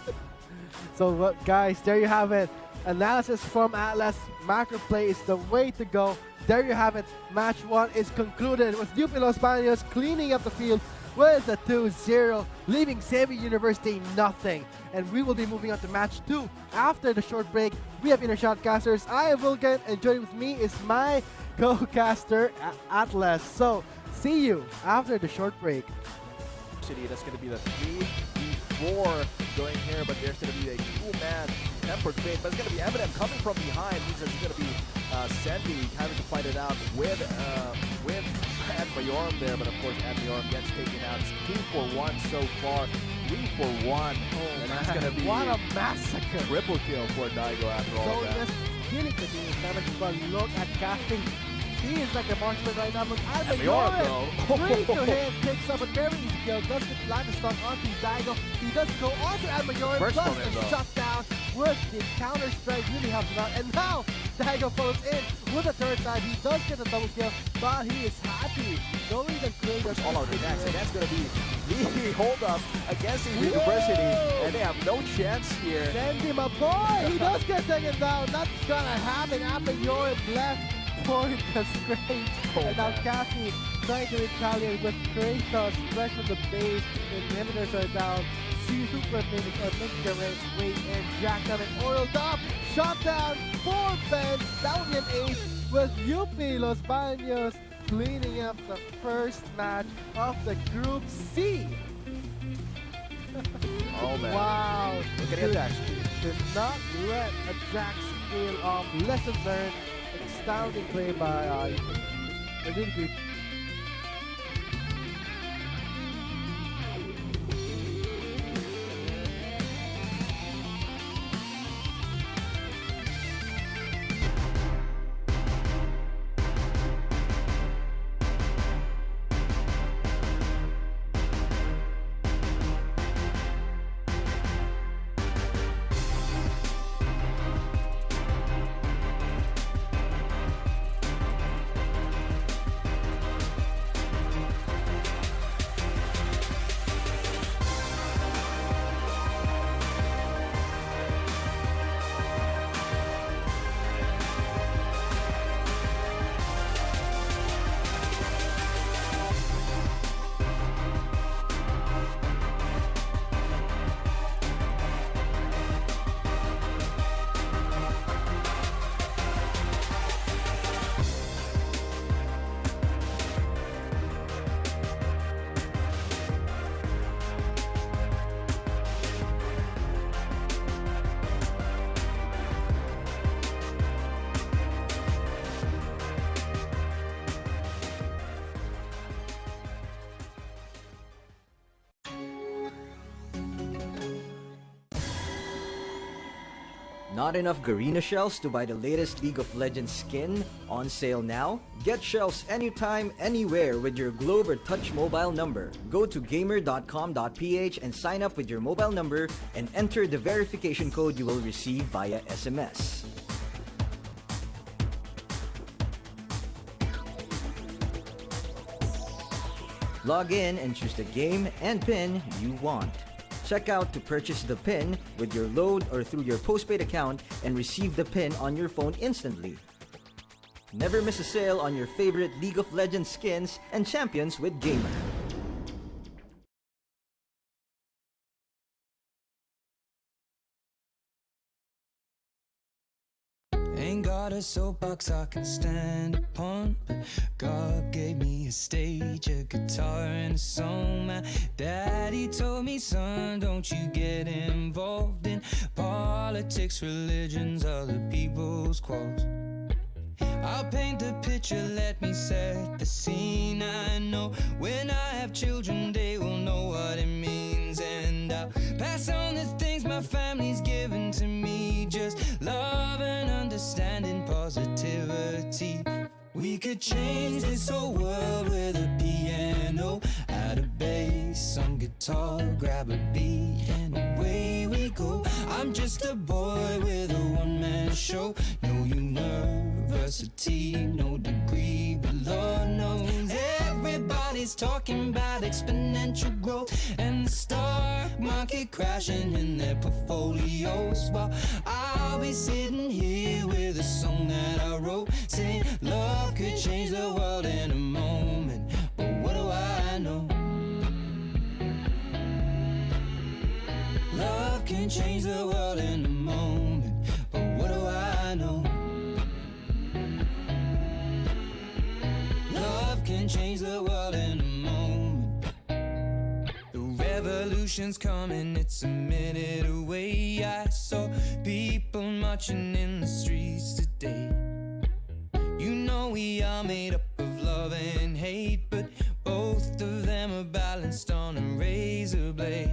So guys, there you have it. Analysis from Atlas. Macro play is the way to go. There you have it. Match 1 is concluded with UP Los Baños cleaning up the field with a 2-0, leaving Xavier University nothing. And we will be moving on to match 2 after the short break. We have Inner Shotcasters. I am Vulcan, and joining with me is my co-caster, Atlas. So, see you after the short break. City, that's going to be the 3v4 going here, but there's going to be a 2-man tempered fate, but it's going to be Eminem coming from behind. Means there's going to be Sandy having to fight it out with Ad Majorum there, but of course Ad Majorum gets taken out. It's 2 for 1 so far, 3 for 1. And that's going to be what a massacre! Triple kill for Daigo after all so that. just killing the team damage, but look at casting. He is like a marksman right now. Look at Majorum. Straight to him, picks up a very easy kill. Does get land stun onto Daigo. He does go onto Ad Majorum. First Plus moment, a though. shutdown with the counter strike really helps him out. And now Daigo follows in with a third time. He does get a double kill, but he is happy knowing that Kratos All out attacks, and that's going to be the hold up against the University, and they have no chance here. Send him a boy. He does get taken down. That's gonna happen. Ad Majorum left for the straight. And now Cassie trying to retaliate with Kratos fresh from the base. The inhibitors are down. Super Mimic or Mimic way in. Jack down and oiled up. Shot down for Ben. That would be an ace with UP Los Baños cleaning up the first match of the Group C. Oh man. Wow. Look at the attack speed. Did not let a Jack scale off. Lesson learned. Astounding play by a really good. Not enough Garena shells to buy the latest League of Legends skin? On sale now? Get shells anytime, anywhere with your Globe or Touch mobile number. Go to gamer.com.ph and sign up with your mobile number and enter the verification code you will receive via SMS. Log in and choose the game and pin you want. Check out to purchase the pin with your load or through your postpaid account and receive the pin on your phone instantly. Never miss a sale on your favorite League of Legends skins and champions with Gamer. Ain't got got a soapbox I can stand upon. God gave me a stage, a guitar, and a song. My daddy told me, son, don't you get involved in politics, religions, other people's quarrels. I'll paint the picture, let me set the scene. I know when I have children, they will know what it means. And I'll pass on the things my family's given to me. Just love and understanding, positivity. We could change this whole world with a piano, add a bass, some guitar, grab a beat, and away we go. I'm just a boy with a one-man show. No university, no degree, but Lord knows everybody's talking about exponential growth and the stock market crashing in their portfolios, while I'll be sitting here with a song that I wrote, saying love could change the world in a moment. But what do I know? Love can change the world in a moment. But what do I know? Love can change the world in a moment. The revolution's coming, it's a minute away. I saw people marching in the streets today. You know we are made up of love and hate, but both of them are balanced on a razor blade.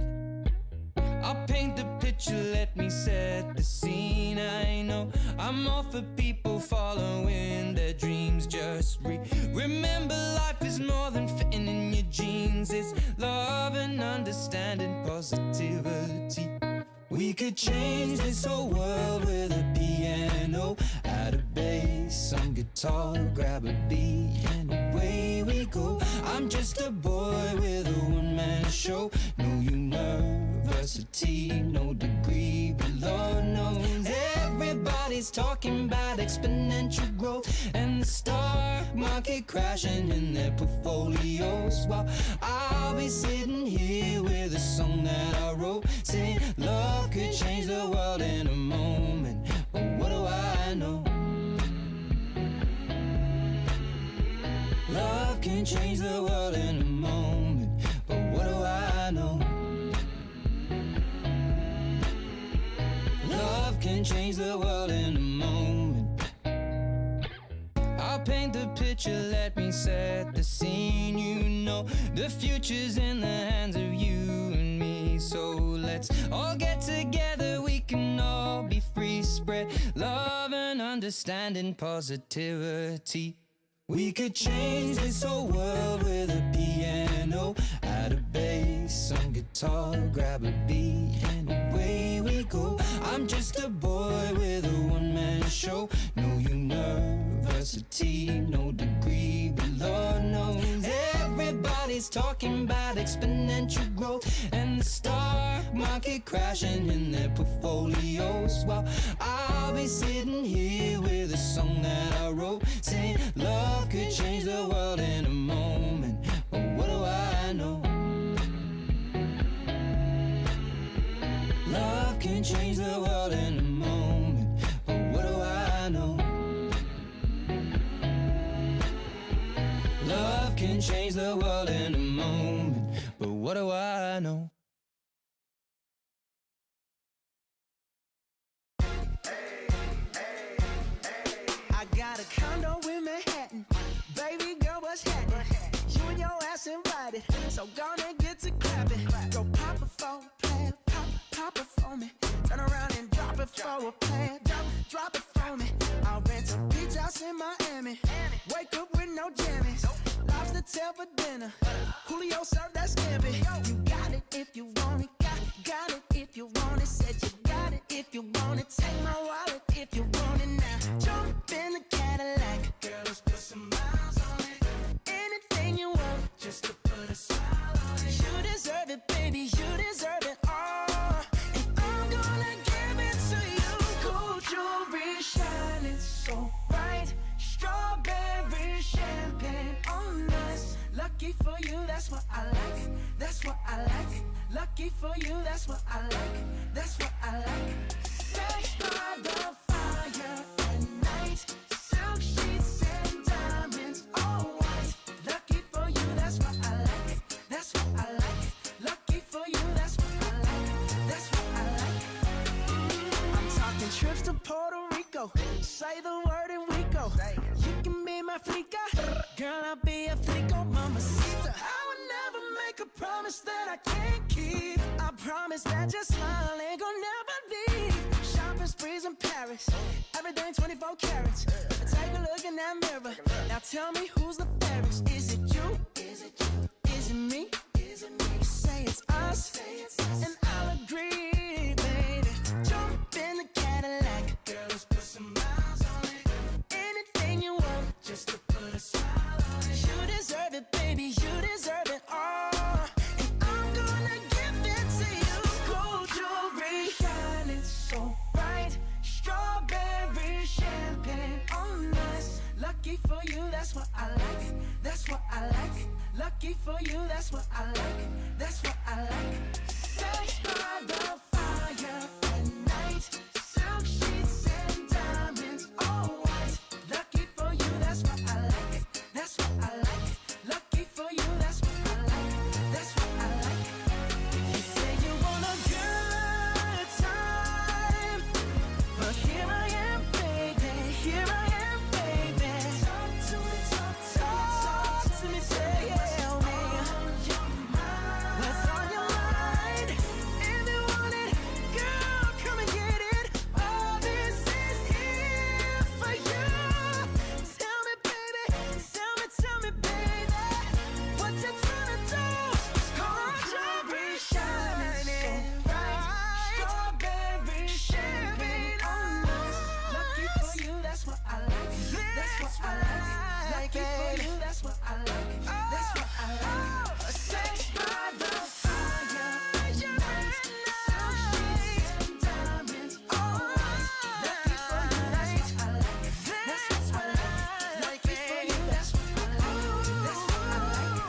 I'll paint the picture, let me set the scene. I know I'm all for people following their dreams. Just remember life is more than fitting in your jeans. It's love and understanding, positivity. We could change this whole world with a piano, add a bass, some guitar, grab a beat, and away we go. I'm just a boy with a one-man show. No university, no degree, but Lord knows everybody's talking about exponential growth and the stock market crashing in their portfolios, while I'll be sitting here with a song that I wrote, saying love could change the world in a moment. But what do I know? Love can change the world in a moment. But what do I know? Love can change the world in a moment. I'll paint the picture, let me set the scene. You know the future's in the hands of you and me. So let's all get together, we can all be free. Spread love and understanding, positivity. We could change this whole world with a piano, add a bass, some guitar, grab a beat, and away we go. I'm just a boy with a one-man show. No university, no degree, but Lord knows everybody's talking about exponential growth and the stock market crashing in their portfolios, while I'll be sitting here with a song that I wrote, saying love could change the world in a moment. But what do I know? Love can change the world in a moment. But what do I know? Love can change the world in a moment. But what do I know? I got a condo in Manhattan. Baby girl, what's happening? You and your ass invited, so gonna get to clapping. Go pop it for a plan, pop it for me. Turn around and drop it for a plan, drop it for me. I'll rent a beach house in Miami. Wake up with no jammies. Lobster tail for dinner. Julio served that scampi. You got it if you want it. Got it if you want it. Said you got it if you want it. Take my wallet if you want it now. Jump in the Cadillac. Girl, let's put some miles on it. Anything you want, just to put a smile on it. You deserve it, baby. You deserve it all. And I'm gonna give it to you. Gold jewelry shining so bright. Strawberry champagne on us. Lucky for you, that's what I like. That's what I like. Lucky for you, that's what I like. That's what I like. Sex by the fire at night. go. Say the word and we go. You can be my flica, girl, I'll be a flico, mamacita. I would never make a promise that I can't keep. I promise that your smile ain't gonna never leave. Shopping sprees in Paris, everything 24 carats. Take a look in that mirror. Now tell me who's the fairest? Is it you? Is it you? Is it me? Is it me? Say it's us, and I'll agree, baby. Jump in the Cadillac, girl, let's put some miles on it. Anything you want, just to put a smile on it. You deserve it, baby, you deserve it all. And I'm gonna give it to you. Gold jewelry, shining so bright. Strawberry champagne on us. Lucky for you, that's what I like. That's what I like. Lucky for you, that's what I like. That's what I like. Sex by the fire at night. Silk sheets and diamonds, all white. Lucky for you, that's what I like. That's what I like. Lucky for you, that's what I like. That's what I like. You say you want a good time, but here I am, baby. Here I am, baby. Talk to me, talk to me, tell me what's on your mind. If you want it, girl, come and get it. All this is here for you. Tell me, baby, tell me, baby, what you tryna do? Gold jewelry shining bright, strawberry champagne on us. Lucky for you, that's what I like. That's what I like. Lucky for you, that's what I like. That's what I like. Sex by the fire, night, silk sheets and diamonds, all white. Lucky for you, that's what I like. That's what I like. Lucky for you, that's what I like. That's what I like.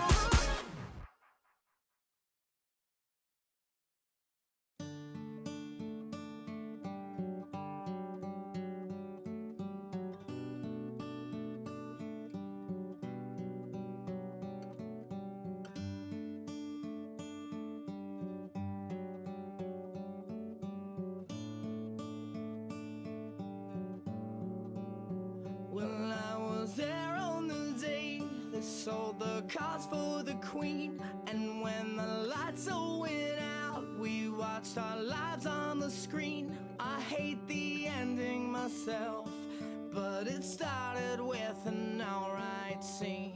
Well, I was there on the day they sold the cards for the queen. And when the lights all went out, we watched our lives on the screen. I hate the ending myself, but it started with an alright scene.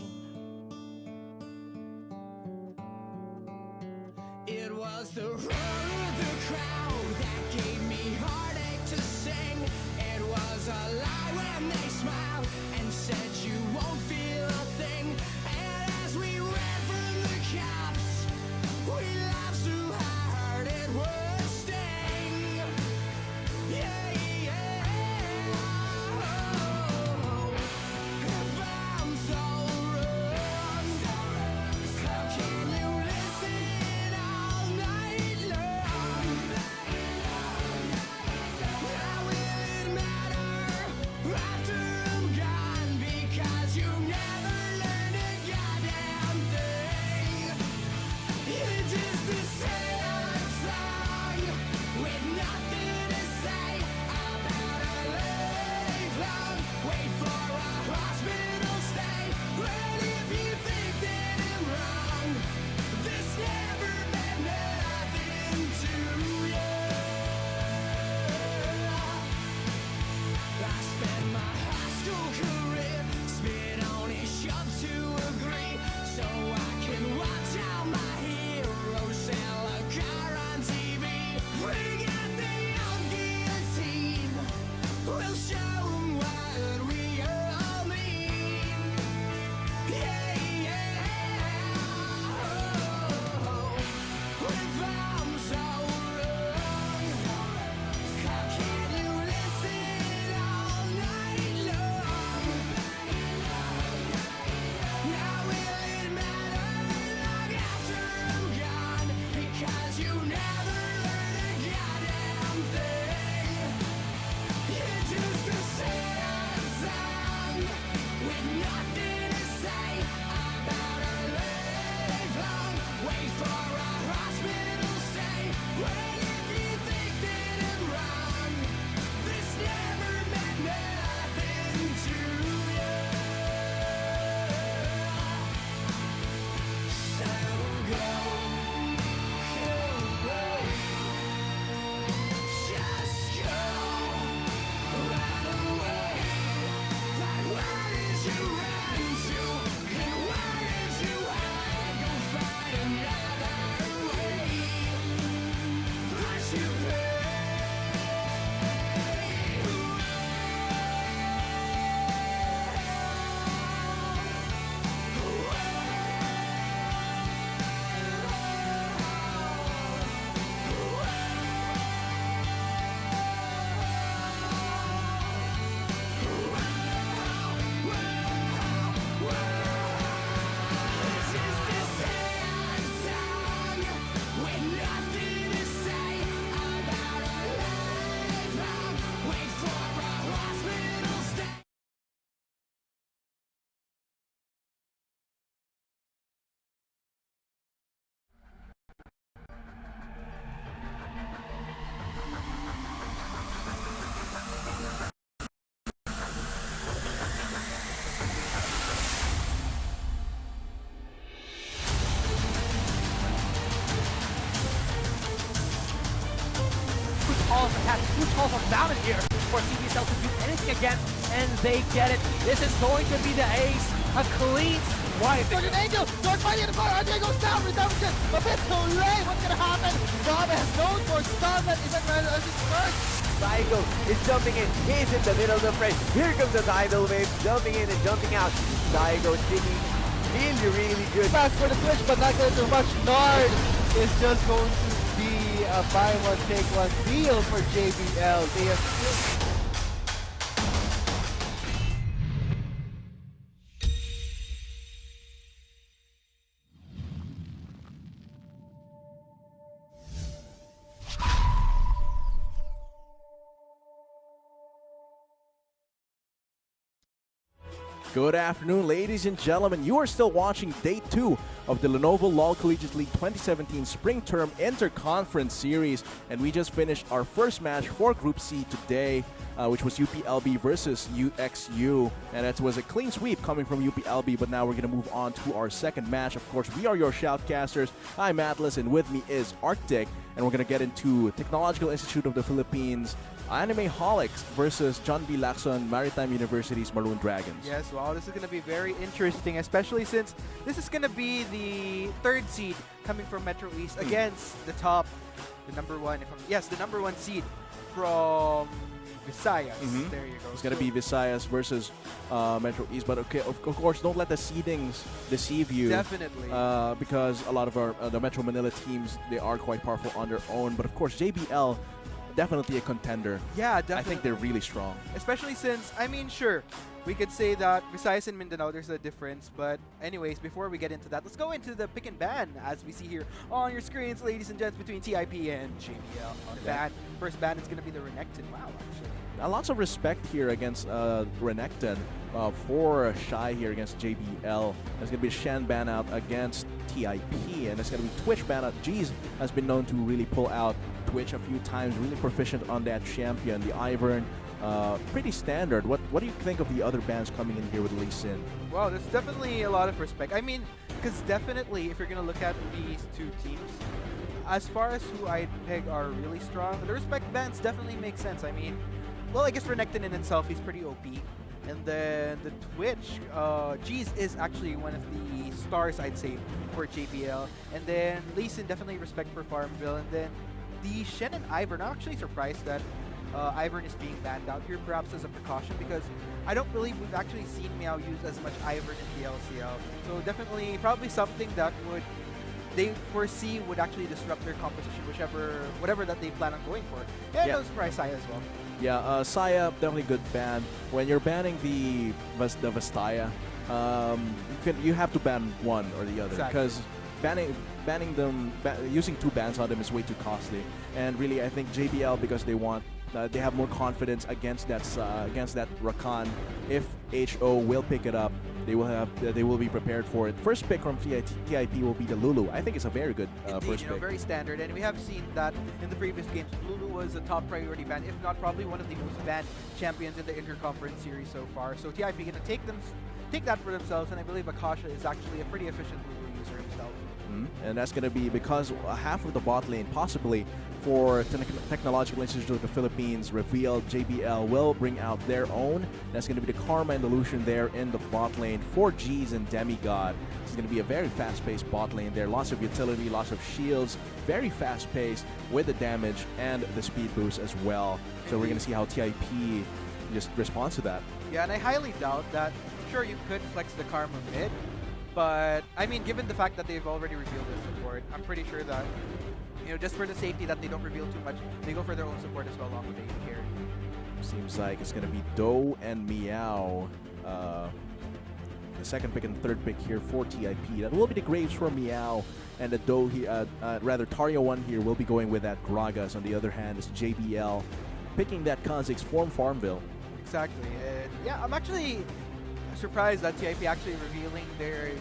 It was the roar of the crowd that gave me heartache to sing. It was a lie when they smiled and said you won't feel a thing. And as we ran from the cops, we laughed so hard it would sting. Yeah, yeah. Oh, if I'm so wrong, how can you listen all night long? How will it matter after I'm gone? Because you never learned a goddamn thing. calls attached, 2 calls are bound here for CDSL to do anything against, and they get it. This is going to be the ace, a clean swipe. There's an angel! George fighting in the corner! Andre goes down! Redemption! A bit too late! What's gonna happen? Rob has no more stun that even as his first! Daigo is jumping in. He's in the middle of the fray. Here comes the tidal wave, jumping in and jumping out. Daigo sticking really good. Fast for the Twitch, but not gonna do much. Nard is just going to be a buy one, take one deal for JBL. They have Good afternoon, ladies and gentlemen. You are still watching Day 2 of the Lenovo LoL Collegiate League 2017 Spring Term Interconference Series. And we just finished our first match for Group C today, which was UPLB versus UXU. And that was a clean sweep coming from UPLB, but now we're going to move on to our second match. Of course, we are your shoutcasters. I'm Atlas, and with me is Arctic. And we're going to get into Technological Institute of the Philippines, Anime Holics versus John B. Lacson Maritime University's Maroon Dragons. Yes, wow, this is going to be very interesting, especially since this is going to be the third seed coming from Metro East against the number one seed from Visayas. There you go. It's going to be Visayas versus Metro East, but okay, of course, don't let the seedings deceive you. Definitely. Because a lot of our the Metro Manila teams, they are quite powerful on their own, but of course, JBL, definitely a contender. Yeah, definitely. I think they're really strong. Especially since, I mean, sure, we could say that Visayas and Mindanao, there's a difference. But anyways, before we get into that, let's go into the pick and ban, as we see here on your screens, ladies and gents, between TIP and JBL. The ban, first ban is going to be the Renekton. Wow, actually. Lots of respect here against Renekton for Shy here against JBL. There's going to be a Shan ban out against TIP, and there's going to be Twitch ban out. Jeez has been known to really pull out Twitch a few times, really proficient on that champion. The Ivern, pretty standard. What do you think of the other bans coming in here with Lee Sin? Wow, there's definitely a lot of respect. I mean, because definitely if you're going to look at these two teams, as far as who I'd peg are really strong, the respect bans definitely make sense. I mean, well, I guess Renekton in itself, he's pretty OP. And then the Twitch, Jeez is actually one of the stars, I'd say, for JBL. And then Lee Sin, definitely respect for Farmville. And then the Shen and Ivern, I'm actually surprised that Ivern is being banned out here, perhaps as a precaution, because I don't believe we've actually seen Meow use as much Ivern in the LCL. So definitely, probably something that they foresee would actually disrupt their composition, whatever that they plan on going for. And no surprise, Saya as well. Yeah, Saya, definitely good ban. When you're banning the Vastaya, you have to ban one or the other, because banning them, using two bans on them is way too costly. And really, I think JBL, because they have more confidence against that Rakan. If HO will pick it up, they will be prepared for it. First pick from TIP will be the Lulu. I think it's a very good first pick. Very standard, and we have seen that in the previous games. Lulu was a top priority ban, if not probably one of the most banned champions in the Interconference series so far. So TIP going to take that for themselves, and I believe Akasha is actually a pretty efficient Lulu user himself. And that's going to be because half of the bot lane, possibly for Technological Institute of the Philippines, revealed JBL will bring out their own. That's going to be the Karma and Illusion there in the bot lane for G's and Demigod. It's going to be a very fast-paced bot lane there. Lots of utility, lots of shields, very fast-paced with the damage and the speed boost as well. So we're going to see how TIP just responds to that. Yeah, and I highly doubt that. Sure, you could flex the Karma mid, but I mean, given the fact that they've already revealed their support, I'm pretty sure that, just for the safety that they don't reveal too much, they go for their own support as well along with the AD carry. Seems like it's going to be Do and Meow. The second pick and third pick here for TIP. That will be the Graves for Meow, and the Do here, Tario 1 here will be going with that Gragas. On the other hand, is JBL picking that Kha'Zix from Farmville. Exactly, and yeah, I'm actually surprised that TIP actually revealing their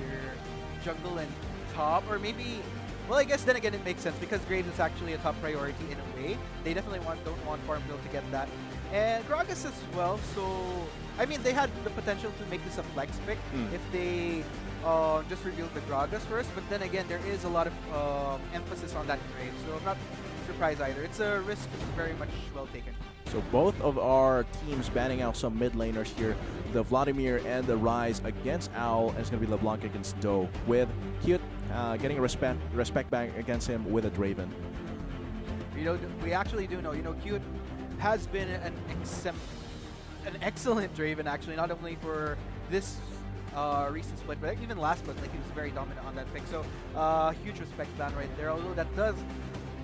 jungle and top, or maybe, well, I guess then again it makes sense because Graves is actually a top priority in a way. They definitely don't want Farmville to get that, and Gragas as well. So I mean, they had the potential to make this a flex pick if they just revealed the Gragas first, but then again there is a lot of emphasis on that Graves. So I'm not surprised either. It's a risk very much well taken. So both of our teams banning out some mid laners here. The Vladimir and the Rise against Owl, and it's going to be LeBlanc against Doe, with Cute getting a respect back against him with a Draven. You know, we actually do know, Cute has been an excellent Draven, actually, not only for this recent split, but even last split, like he was very dominant on that pick. So huge respect ban right there, although that does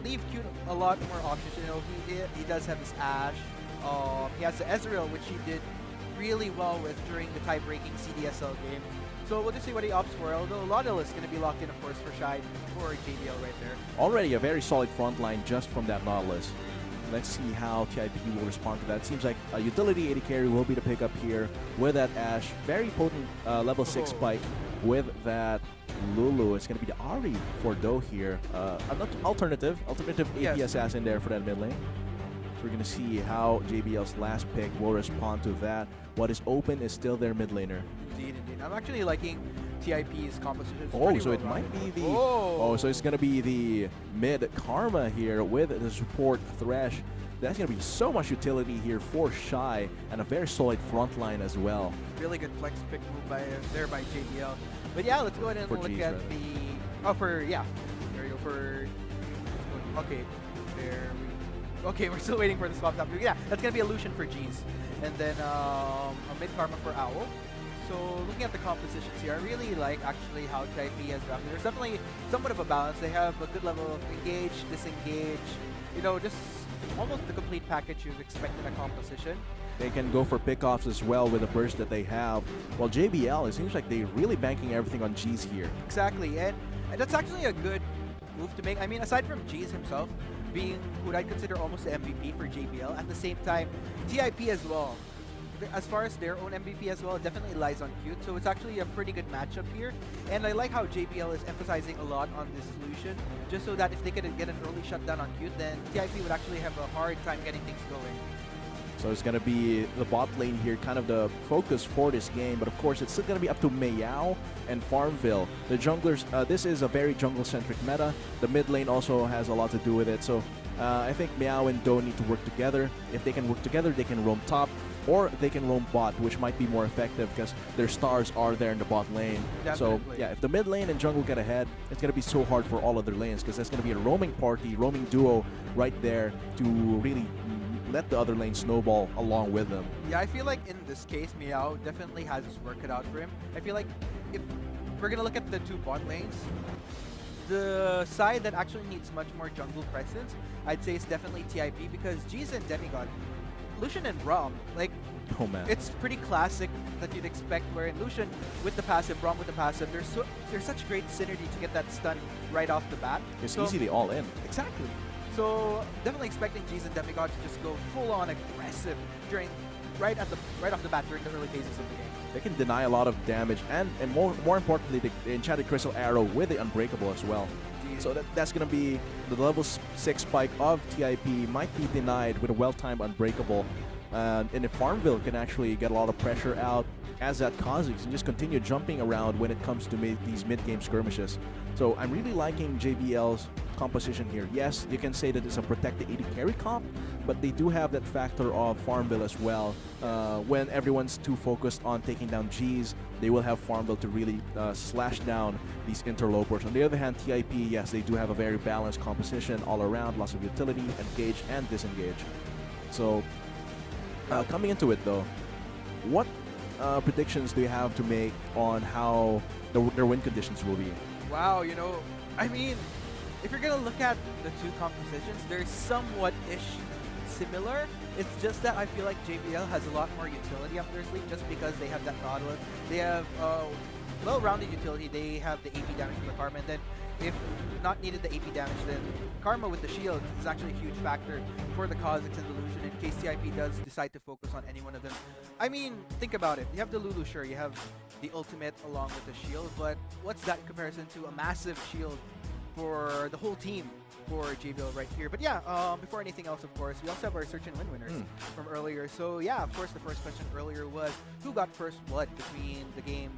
leave Cute a lot more options. You know, he does have his Ashe. He has the Ezreal, which he did really well with during the tie-breaking CDSL game. So we'll just see what he opts for, although Laudel is going to be locked in, of course, for Shai for JBL right there. Already a very solid front line just from that Nautilus. Let's see how TIP will respond to that. It seems like a utility AD carry will be the pickup here with that Ashe. Very potent level 6 spike with that Lulu. It's going to be the Ahri for Doe here. Alternative AP assassin there for that mid lane. So we're going to see how JBL's last pick will respond to that. What is open is still their mid laner. Indeed. I'm actually liking TIP's composition. Oh, so it might be the... Oh, so it's going to be the mid Karma here with the support Thresh. That's going to be so much utility here for Shai, and a very solid front line as well. Really good flex pick move by JBL. But yeah, let's go ahead and look at the... Oh, for... Yeah. There we go. For... Okay. There we... Okay, we're still waiting for the swap top. Yeah, that's going to be a Lucian for G's. And then a mid Karma for Owl. So looking at the compositions here, I really like actually how TIP has drafted. There's definitely somewhat of a balance. They have a good level of engage, disengage, you know, just almost the complete package you'd expect in a composition. They can go for pickoffs as well with the burst that they have. While JBL, it seems like they're really banking everything on G's here. Exactly, and that's actually a good move to make. I mean, aside from G's himself being who I'd consider almost the MVP for JBL, at the same time, TIP as well. As far as their own MVP as well, it definitely lies on Cute, so it's actually a pretty good matchup here. And I like how JBL is emphasizing a lot on this solution, just so that if they could get an early shutdown on Cute, then TIP would actually have a hard time getting things going. So it's going to be the bot lane here, kind of the focus for this game. But of course, it's still going to be up to Mayao and Farmville. The junglers, this is a very jungle-centric meta. The mid lane also has a lot to do with it. So I think Mayao and Do need to work together. If they can work together, they can roam top. Or they can roam bot, which might be more effective because their stars are there in the bot lane. Definitely. So yeah, if the mid lane and jungle get ahead, it's going to be so hard for all other lanes because there's going to be a roaming party, roaming duo right there to really let the other lane snowball along with them. Yeah, I feel like in this case, Meow definitely has his work cut out for him. I feel like if we're going to look at the two bot lanes, the side that actually needs much more jungle presence, I'd say it's definitely TIP because G's and Demigod, Lucian and Braum, like, oh man, it's pretty classic that you'd expect, where in Lucian with the passive, Braum with the passive, there's such great synergy to get that stun right off the bat. It's easily all in. Exactly. So definitely expecting G's and Demigod to just go full on aggressive right off the bat during the early phases of the game. They can deny a lot of damage and more importantly, the Enchanted Crystal Arrow with the Unbreakable as well. So that's going to be the level 6 spike of TIP might be denied with a well-timed Unbreakable. And if Farmville can actually get a lot of pressure out as that Kha'Zix and just continue jumping around when it comes to these mid-game skirmishes. So I'm really liking JBL's composition here. Yes, you can say that it's a protected AD carry comp, but they do have that factor of Farmville as well. When everyone's too focused on taking down G's, they will have Farmville to really slash down these interlopers. On the other hand, TIP, yes, they do have a very balanced composition all around, lots of utility, engage and disengage. So coming into it though, what predictions do you have to make on how their win conditions will be? Wow, you know, I mean, if you're gonna look at the two compositions, they're somewhat-ish similar. It's just that I feel like JBL has a lot more utility up their sleeve just because they have that Nautilus. They have well-rounded utility. They have the AP damage from the Karma, and then if not needed the AP damage, then Karma with the shield is actually a huge factor for the Kha'Zix and the Lucian in case TIP does decide to focus on any one of them. I mean, think about it. You have the Lulu, sure, you have the ultimate along with the shield, but what's that in comparison to a massive shield for the whole team for JBL right here? But yeah, before anything else, of course, we also have our search and win winners from earlier. So yeah, of course, the first question earlier was who got first blood between the game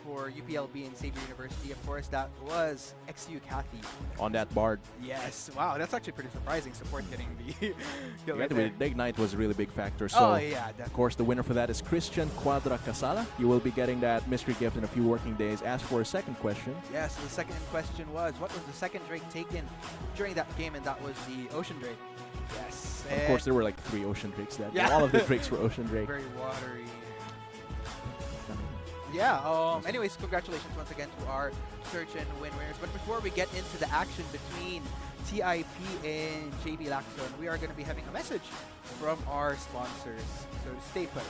for UPLB and Xavier University. Of course, that was XU Kathy. On that board. Yes, wow, that's actually pretty surprising. Support getting the kill Yeah, right the there. Ignite was a really big factor. So, Oh yeah, of definitely. course, the winner for that is Christian Cuadra Casala. You will be getting that mystery gift in a few working days. As for a second question, Yes, the second question was, what was the second Drake taken during that game? And that was the Ocean Drake. Yes. of course, there were like 3 Ocean Drakes that Yeah. game. All of the Drakes were Ocean Drake. Very watery. Yeah, anyways, congratulations once again to our search and win winners. But before we get into the action between TIP and JB Lacson, we are going to be having a message from our sponsors. So stay put.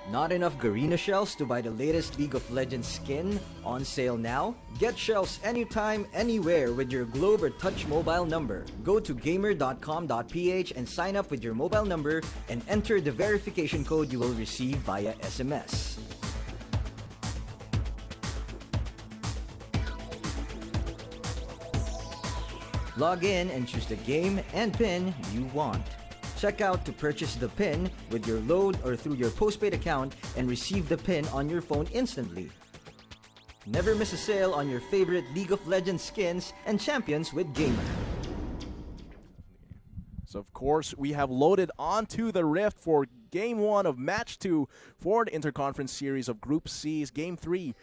Not enough Garena shells to buy the latest League of Legends skin? On sale now? Get shells anytime, anywhere with your Globe or Touch mobile number. Go to gamer.com.ph and sign up with your mobile number and enter the verification code you will receive via SMS. Log in and choose the game and pin you want. Check out to purchase the pin with your load or through your postpaid account and receive the pin on your phone instantly. Never miss a sale on your favorite League of Legends skins and champions with Gamer. So, of course, we have loaded onto the Rift for Game 1 of Match 2 for the Interconference Series of Group C's Game 3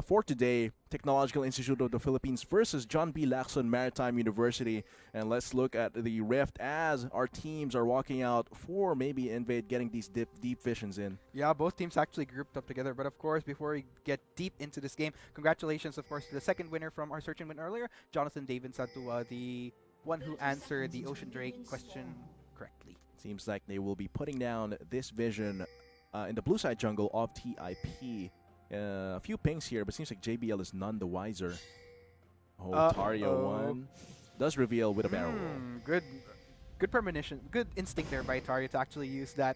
for today. Technological Institute of the Philippines versus John B. Lacson Maritime University. And let's look at the Rift as our teams are walking out for maybe Invade getting these deep visions in. Yeah, both teams actually grouped up together. But of course, before we get deep into this game, congratulations, of course, to the second winner from our search and win earlier, Jonathan David Santua, the one who answered the Ocean Drake question correctly. Seems like they will be putting down this vision in the blue side jungle of TIP. A few pings here, but seems like JBL is none the wiser. Oh, Tario one does reveal with a barrel roll. Good premonition, good instinct there by Tario to actually use that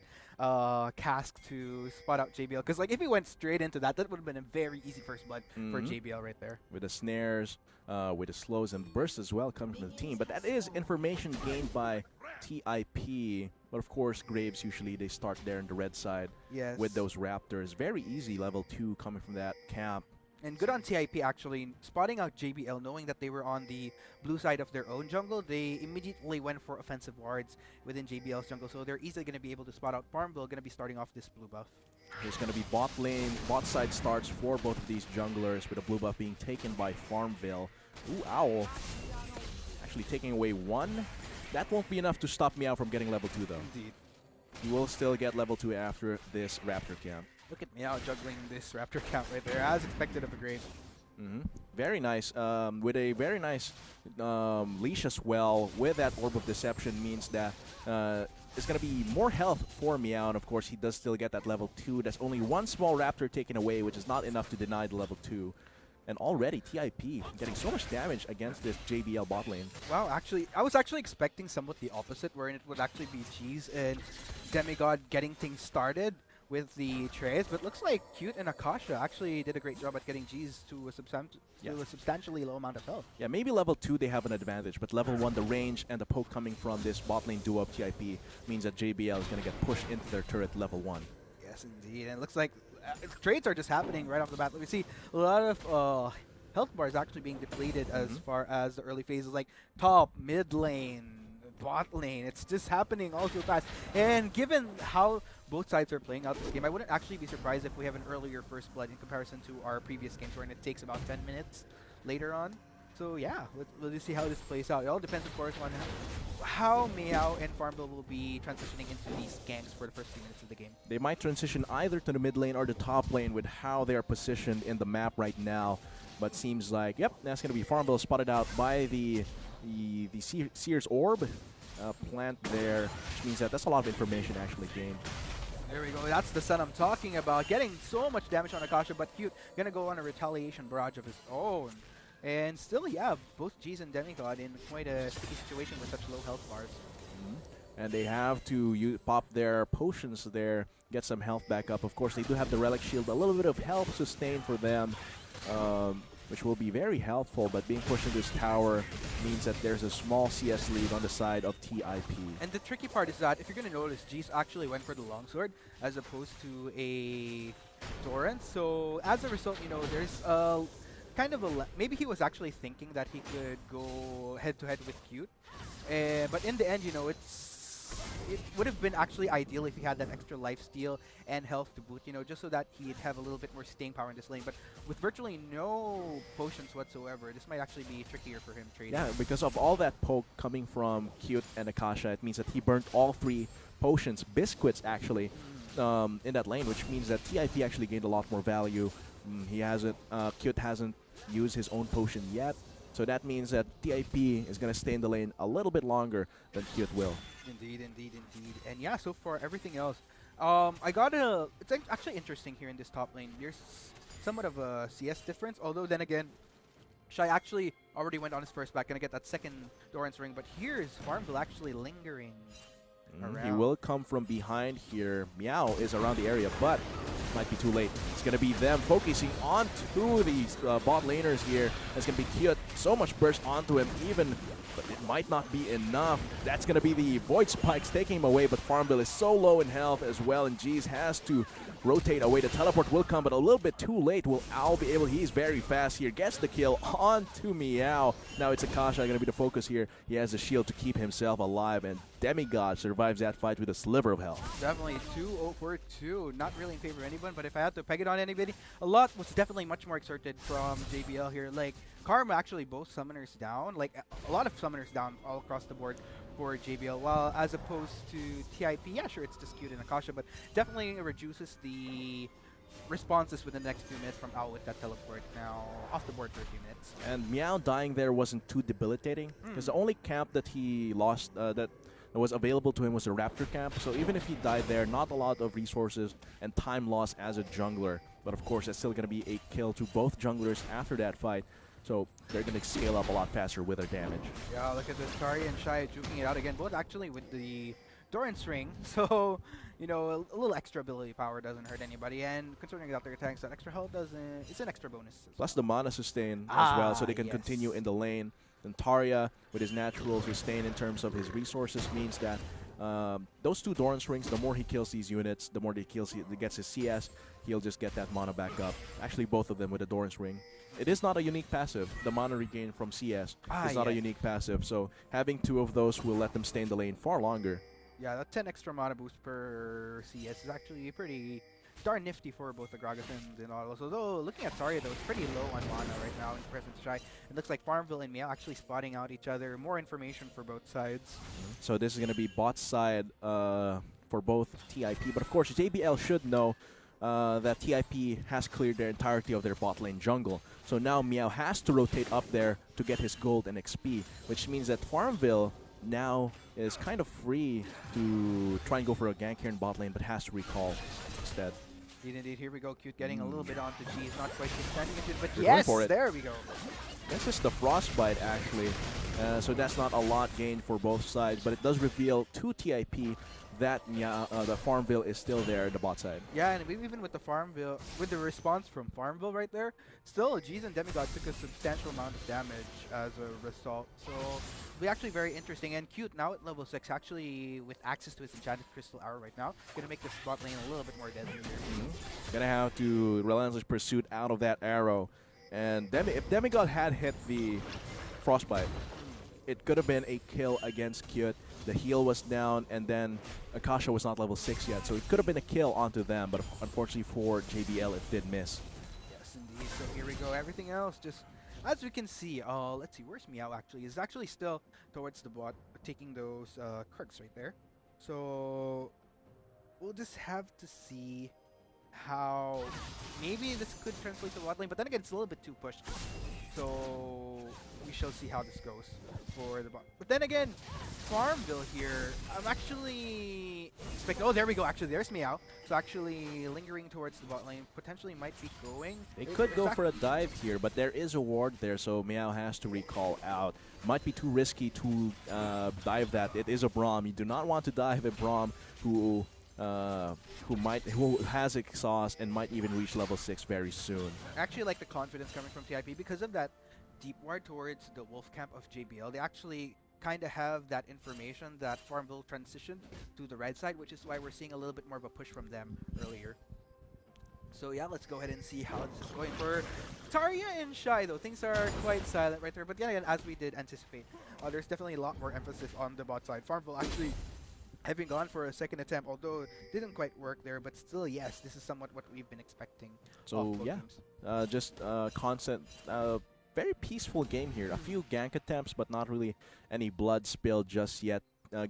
cask to spot out JBL. Because like if he went straight into that, that would have been a very easy first blood for JBL right there. With the snares, with the slows and bursts as well coming from the team. But that is information gained by TIP. But of course, Graves usually they start there in the red side with those Raptors. Very easy level 2 coming from that camp. And good on TIP actually, spotting out JBL, knowing that they were on the blue side of their own jungle. They immediately went for offensive wards within JBL's jungle, so they're easily going to be able to spot out Farmville, going to be starting off this blue buff. There's going to be bot lane, bot side starts for both of these junglers, with a blue buff being taken by Farmville. Ooh, Owl. Actually taking away one. That won't be enough to stop Meow from getting level 2 though. Indeed. He will still get level 2 after this Raptor camp. Look at Meow juggling this Raptor count right there, as expected of a grade. Very nice. With a very nice leash as well, with that Orb of Deception means that it's going to be more health for Meow. And of course, he does still get that level 2. There's only one small Raptor taken away, which is not enough to deny the level 2. And already, TIP getting so much damage against this JBL bot lane. Wow, actually, I was actually expecting somewhat the opposite, wherein it would actually be Cheese and Demigod getting things started with the trades, but looks like Cute and Akasha actually did a great job at getting G's to a substantially low amount of health. Yeah, maybe level 2 they have an advantage, but level 1, the range and the poke coming from this bot lane duo of TIP means that JBL is going to get pushed into their turret level 1. Yes, indeed. And it looks like trades are just happening right off the bat. We see a lot of health bars actually being depleted as far as the early phases, like top, mid lane, bot lane. It's just happening all too fast. And given how both sides are playing out this game, I wouldn't actually be surprised if we have an earlier first blood in comparison to our previous games, where it takes about 10 minutes later on. So yeah, let's see how this plays out. It all depends, of course, on how Meow and Farmville will be transitioning into these ganks for the first few minutes of the game. They might transition either to the mid lane or the top lane with how they are positioned in the map right now. But seems like, yep, that's going to be Farmville spotted out by the Seer's Orb plant there, which means that that's a lot of information actually gained. There we go. That's the Sun I'm talking about. Getting so much damage on Akasha, but Cute gonna go on a retaliation barrage of his own. And still, yeah, both G's and Demigod in quite a sticky situation with such low health bars. And they have to pop their potions there, get some health back up. Of course, they do have the Relic Shield, a little bit of health sustain for them, which will be very helpful, but being pushed into this tower means that there's a small CS lead on the side of TIP. And the tricky part is that, if you're going to notice, G's actually went for the longsword as opposed to a Torrent. So as a result, you know, there's a kind of a... maybe he was actually thinking that he could go head-to-head with Cute. But in the end, you know, it would have been actually ideal if he had that extra lifesteal and health to boot, you know, just so that he'd have a little bit more staying power in this lane. But with virtually no potions whatsoever, this might actually be trickier for him trading. Yeah, because of all that poke coming from Cute and Akasha, it means that he burnt all 3 potions, biscuits actually, in that lane, which means that TIP actually gained a lot more value. He hasn't, Cute hasn't used his own potion yet, so that means that TIP is going to stay in the lane a little bit longer than Cute will. Indeed, indeed, indeed. And yeah, so far, everything else. It's actually interesting here in this top lane. There's somewhat of a CS difference, although then again, Shy actually already went on his first back, gonna get that second Doran's ring, but here is Farmville actually lingering around. He will come from behind here. Meow is around the area, but might be too late. It's going to be them focusing onto these bot laners here. It's going to be Cute. So much burst onto him, but it might not be enough. That's going to be the Void Spikes taking him away, but Farmville is so low in health as well, and G's has to rotate away. The teleport will come, but a little bit too late. Will Owl be able? He's very fast here. Gets the kill onto Meow. Now it's Akasha going to be the focus here. He has the shield to keep himself alive, and Demigod survives that fight with a sliver of health. Definitely 2-0 for 2. Not really in favor of anyone, but if I had to peg it on anybody, a lot was definitely much more exerted from JBL here. Like, Karma actually both summoners down, like a lot of summoners down all across the board for JBL, while as opposed to TIP, yeah, sure, it's just Cute and Akasha, but definitely reduces the responses within the next few minutes from Owl with that teleport now off the board for a few minutes. And Meow dying there wasn't too debilitating, because the only camp that he lost, that was available to him, was a Raptor camp. So even if he died there, not a lot of resources and time lost as a jungler. But of course, that's still going to be a kill to both junglers after that fight. So they're going to scale up a lot faster with their damage. Yeah, look at this. Tari and Shy juking it out again, both actually with the Doran's ring. So, you know, a little extra ability power doesn't hurt anybody. And considering that their attacks, that extra health doesn't, it's an extra bonus. Plus the mana sustain as well, so they can continue in the lane. And Tarya, with his natural sustain in terms of his resources, means that those 2 Doran's rings, the more he kills these units, the more he gets his CS, he'll just get that mana back up. Actually, both of them with the Doran's ring. It is not a unique passive. The mana regain from CS is not a unique passive, so having 2 of those will let them stay in the lane far longer. Yeah, that 10 extra mana boost per CS is actually pretty darn nifty for both the Gragasons and all. So though, looking at Tarya though, it's pretty low on mana right now in comparison to Shy. It looks like Farmville and Meow actually spotting out each other. More information for both sides. So this is going to be bot side for both TIP, but of course JBL should know that TIP has cleared their entirety of their bot lane jungle. So now Meow has to rotate up there to get his gold and XP, which means that Farmville now is kind of free to try and go for a gank here in bot lane, but has to recall instead. Indeed, here we go. Cute getting a little bit onto G. He's not quite standing into it, but They're yes, going for it. There we go. This is the Frostbite actually, so that's not a lot gained for both sides, but it does reveal to TIP that the Farmville is still there at the bot side. Yeah, and even with the Farmville, with the response from Farmville right there, still G's and Demigod took a substantial amount of damage as a result. So it'll be actually very interesting. And Cute now at level 6, actually with access to his Enchanted Crystal Arrow right now, gonna make the spot lane a little bit more deadly here. Gonna have to relentless pursuit out of that arrow. And if Demigod had hit the Frostbite, it could have been a kill against Cute. The heal was down, and then Akasha was not level 6 yet, so it could have been a kill onto them, but unfortunately for JBL, it did miss. Yes, indeed. So here we go. Everything else just, as we can see, let's see, where's Meow actually? He's actually still towards the bot, taking those Kirks right there. So we'll just have to see how maybe this could translate to bot lane, but then again, it's a little bit too pushed. So we shall see how this goes for the bot. But then again, Farmville here, I'm actually expecting, oh, there we go, actually, there's Meow. So actually lingering towards the bot lane, potentially might be going. They could go for a dive here, but there is a ward there, so Meow has to recall out. Might be too risky to dive that. It is a Braum. You do not want to dive a Braum who has exhaust and might even reach level 6 very soon. I actually like the confidence coming from TIP because of that deep ward towards the wolf camp of JBL. They actually kind of have that information that Farmville transitioned to the red side, which is why we're seeing a little bit more of a push from them earlier. So yeah, let's go ahead and see how this is going for Tarya and Shy, though. Things are quite silent right there, but yeah, again, as we did anticipate, there's definitely a lot more emphasis on the bot side. Farmville actually having gone for a second attempt, although it didn't quite work there, but still, yes, this is somewhat what we've been expecting. So yeah, just constant, very peaceful game here. A few gank attempts, but not really any blood spilled just yet.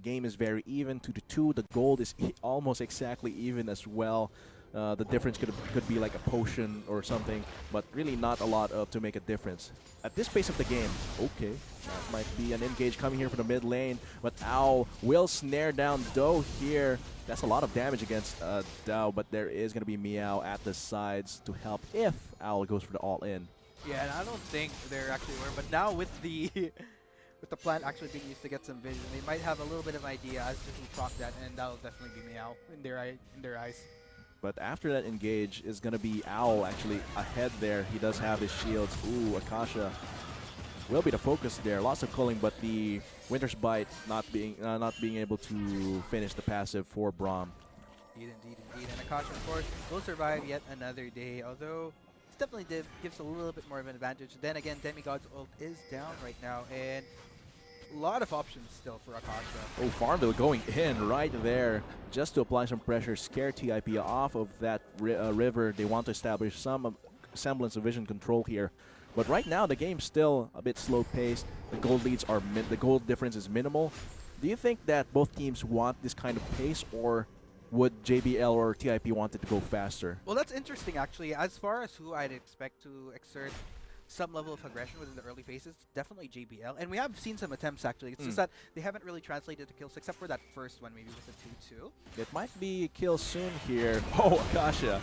Game is very even, 2-2. The gold is almost exactly even as well. The difference could be like a potion or something, but really not a lot to make a difference. At this pace of the game, okay, that might be an engage coming here from the mid lane, but Owl will snare down Doe here. That's a lot of damage against Dow, but there is going to be Meow at the sides to help if Owl goes for the all-in. Yeah, and I don't think they're actually aware, but now with the with the plant actually being used to get some vision, they might have a little bit of idea as to who proc that, and that'll definitely be Meow in their eyes. But after that engage is going to be Owl actually ahead there. He does have his shields. Ooh, Akasha will be the focus there. Lots of culling, but the Winter's Bite not being able to finish the passive for Braum. Indeed. And Akasha, of course, will survive yet another day, although this definitely gives a little bit more of an advantage. Then again, Demigod's ult is down right now, and a lot of options still for Akasha. Oh, Farmville going in right there just to apply some pressure, scare TIP off of that river. They want to establish some semblance of vision control here. But right now, the game's still a bit slow-paced. The gold leads are the gold difference is minimal. Do you think that both teams want this kind of pace, or would JBL or TIP want it to go faster? Well, that's interesting, actually. As far as who I'd expect to exert some level of aggression within the early phases, definitely JBL. And we have seen some attempts, actually. It's just that they haven't really translated to kills, except for that first one, maybe with the 2-2. It might be a kill soon here. Oh, Akasha.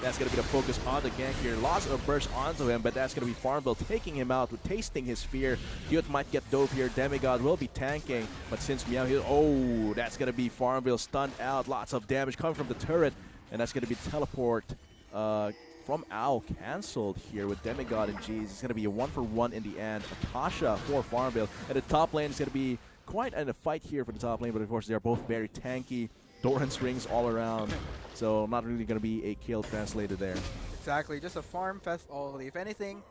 That's going to be the focus on the gank here. Lots of bursts onto him, but that's going to be Farmville taking him out, tasting his fear. Cute might get dove here. Demigod will be tanking, but since Meow here, oh, that's going to be Farmville stunned out. Lots of damage coming from the turret, and that's going to be teleport from Owl cancelled here with Demigod and G's. It's going to be a 1-for-1 in the end. Akasha for Farmville. And the top lane is going to be quite a fight here for the top lane, but of course they're both very tanky. Doran's rings all around, so not really going to be a kill translated there. Exactly, just a farm fest all day. If anything,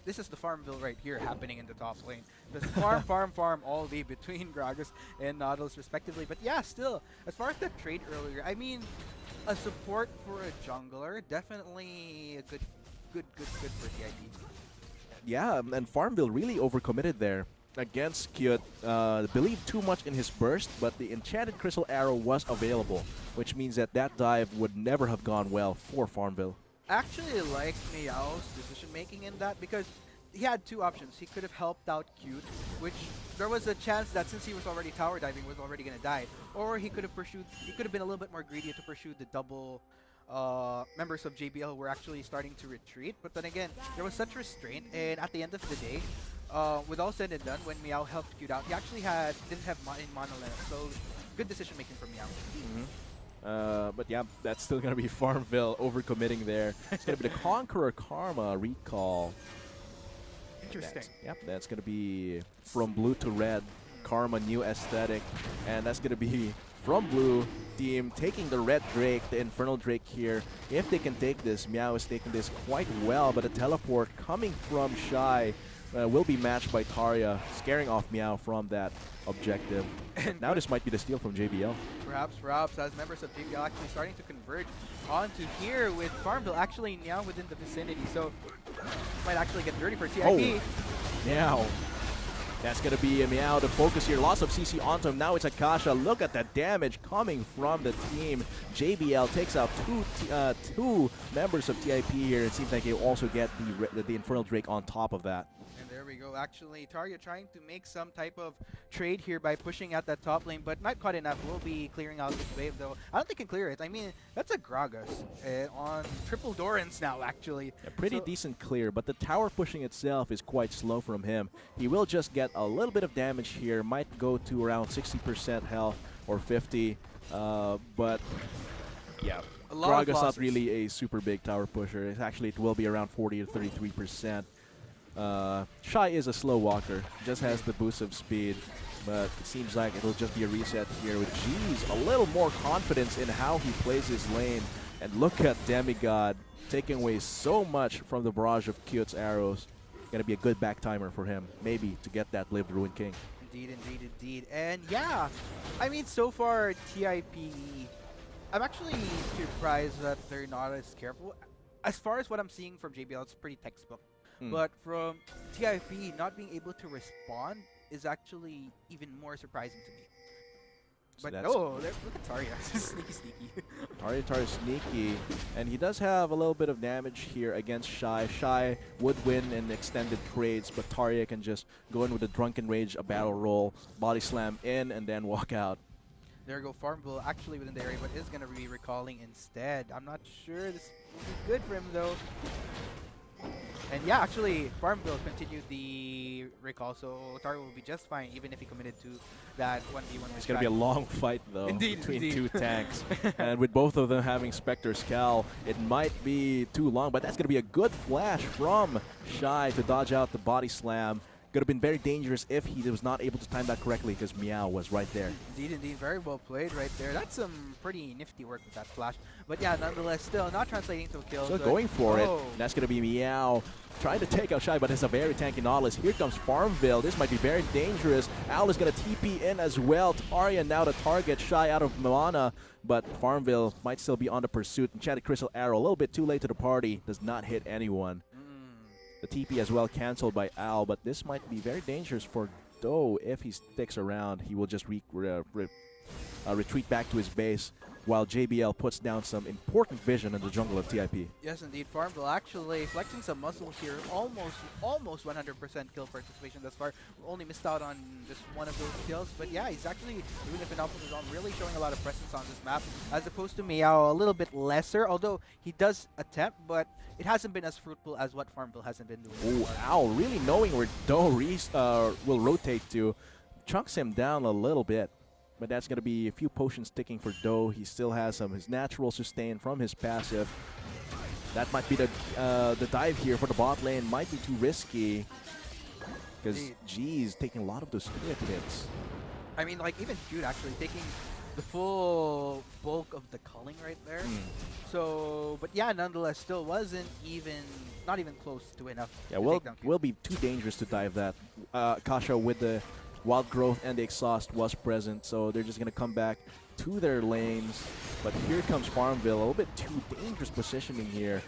this is the Farmville right here happening in the top lane. Just farm all day between Gragas and Nautilus respectively. But yeah, still, as far as the trade earlier, I mean, a support for a jungler, definitely a good for TIP. Yeah, and Farmville really overcommitted there against Cute. Believed too much in his burst, but the Enchanted Crystal Arrow was available, which means that dive would never have gone well for Farmville. Actually like Meow's decision making in that, because he had two options. He could have helped out Cute, which there was a chance that since he was already tower diving, was already gonna die. Or he could have been a little bit more greedy to pursue the double members of JBL who were actually starting to retreat. But then again, there was such restraint, and at the end of the day, with all said and done, when Meow helped Cute out, he actually didn't have in Mono Linux, so good decision making from Meow. But yeah, that's still going to be Farmville overcommitting there. It's going to be the Conqueror Karma recall. Interesting. That's going to be from blue to red. Karma, new aesthetic. And that's going to be from blue team taking the red Drake, the Infernal Drake here. If they can take this, Meow is taking this quite well, but a teleport coming from Shy will be matched by Tarja, scaring off Meow from that objective. And now this might be the steal from JBL. Perhaps, as members of JBL actually starting to converge onto here with Farmville actually now within the vicinity, so might actually get dirty for TIP. Oh, Meow. That's going to be a Meow to focus here. Lots of CC onto him. Now it's Akasha. Look at the damage coming from the team. JBL takes out two members of TIP here. It seems like they also get the Infernal Drake on top of that. And there we go. Actually, Tarja trying to make some type of trade here by pushing out that top lane, but not quite enough. Will be clearing out this wave, though. I don't think he can clear it. I mean, that's a Gragas on triple Dorans now, actually. A pretty decent clear, but the tower pushing itself is quite slow from him. He will just get a little bit of damage here. Might go to around 60% health or 50, but yeah. Gragas not really a super big tower pusher. It will be around 40 to 33%. Shy is a slow walker, just has the boost of speed, but it seems like it'll just be a reset here with G's a little more confidence in how he plays his lane. And look at Demigod taking away so much from the barrage of Cute's arrows. Gonna be a good back timer for him, maybe to get that Lived Ruin King. Indeed. And yeah, I mean, so far TIP, I'm actually surprised that they're not as careful. As far as what I'm seeing from JBL, it's pretty textbook. But from TIP, not being able to respond is actually even more surprising to me. So But no, look at Tarja. sneaky. Tarja sneaky, and he does have a little bit of damage here against Shy. Shy would win in extended trades, but Tarja can just go in with a Drunken Rage, a battle roll, body slam in, and then walk out. There go Farmville actually within the area, but is going to be recalling instead. I'm not sure this will be good for him, though. And yeah, actually, Farmville continued the recall, so Tarja will be just fine, even if he committed to that 1v1. It's going to be a long fight, though, between two tanks. And with both of them having Spectre's Cal, it might be too long, but that's going to be a good flash from Shy to dodge out the body slam. Could have been very dangerous if he was not able to time that correctly because Meow was right there. Indeed. Very well played right there. That's some pretty nifty work with that flash. But yeah, nonetheless, still not translating to a kill. So going for it. That's going to be Meow trying to take out Shy, but it's a very tanky Nautilus. Here comes Farmville. This might be very dangerous. Al is going to TP in as well. Tarja now to target Shy out of mana, but Farmville might still be on the pursuit. Enchanted Crystal Arrow, a little bit too late to the party. Does not hit anyone. The TP as well cancelled by Al, but this might be very dangerous for Do. If he sticks around, he will just retreat back to his base while JBL puts down some important vision in the jungle of TIP. Yes, indeed. Farmville actually flexing some muscle here. Almost 100% kill participation thus far. Only missed out on just one of those kills. But yeah, he's actually doing a phenomenal job, really showing a lot of presence on this map. As opposed to Meow, a little bit lesser, although he does attempt, but it hasn't been as fruitful as what Farmville hasn't been doing. Oh, Owl really knowing where Do will rotate to. Chunks him down a little bit. But that's going to be a few potions sticking for Do. He still has some his natural sustain from his passive. That might be the dive here for the bot lane. Might be too risky. Because G's taking a lot of those crit hits. I mean, like, even Cute actually taking the full bulk of the culling right there. So, but yeah, nonetheless, still not even close to enough. Yeah, will be too dangerous to dive that. Kasha with the Wild Growth and the Exhaust was present, so they're just going to come back to their lanes. But here comes Farmville, a little bit too dangerous positioning here.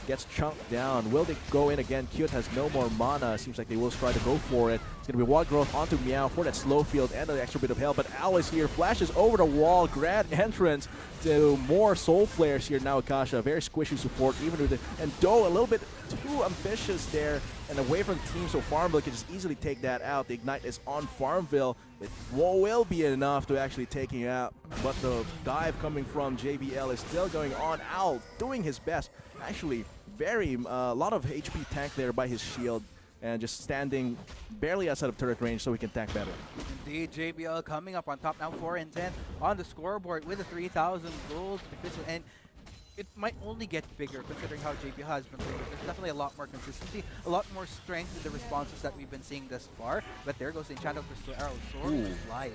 Gets chunked down. Will they go in again? Cute has no more mana. Seems like they will try to go for it. It's going to be Wild Growth onto Meow for that slow field and an extra bit of health. But Al is here, flashes over the wall. Grand entrance to more Soul Flares here now. Akasha, very squishy support, even with and Do a little bit too ambitious there and away from the team, so Farmville can just easily take that out. The Ignite is on Farmville. It will be enough to actually take him out, but the dive coming from JBL is still going on. Al doing his best. Actually, a lot of HP tank there by his shield. and just standing barely outside of turret range so we can attack better. Indeed, JBL coming up on top now, 4 and 10 on the scoreboard with a 3,000 gold deficit, and it might only get bigger considering how JBL has been playing. There's definitely a lot more consistency, a lot more strength in the responses that we've been seeing thus far. But there goes the Enchanted Crystal Arrow Sword flying.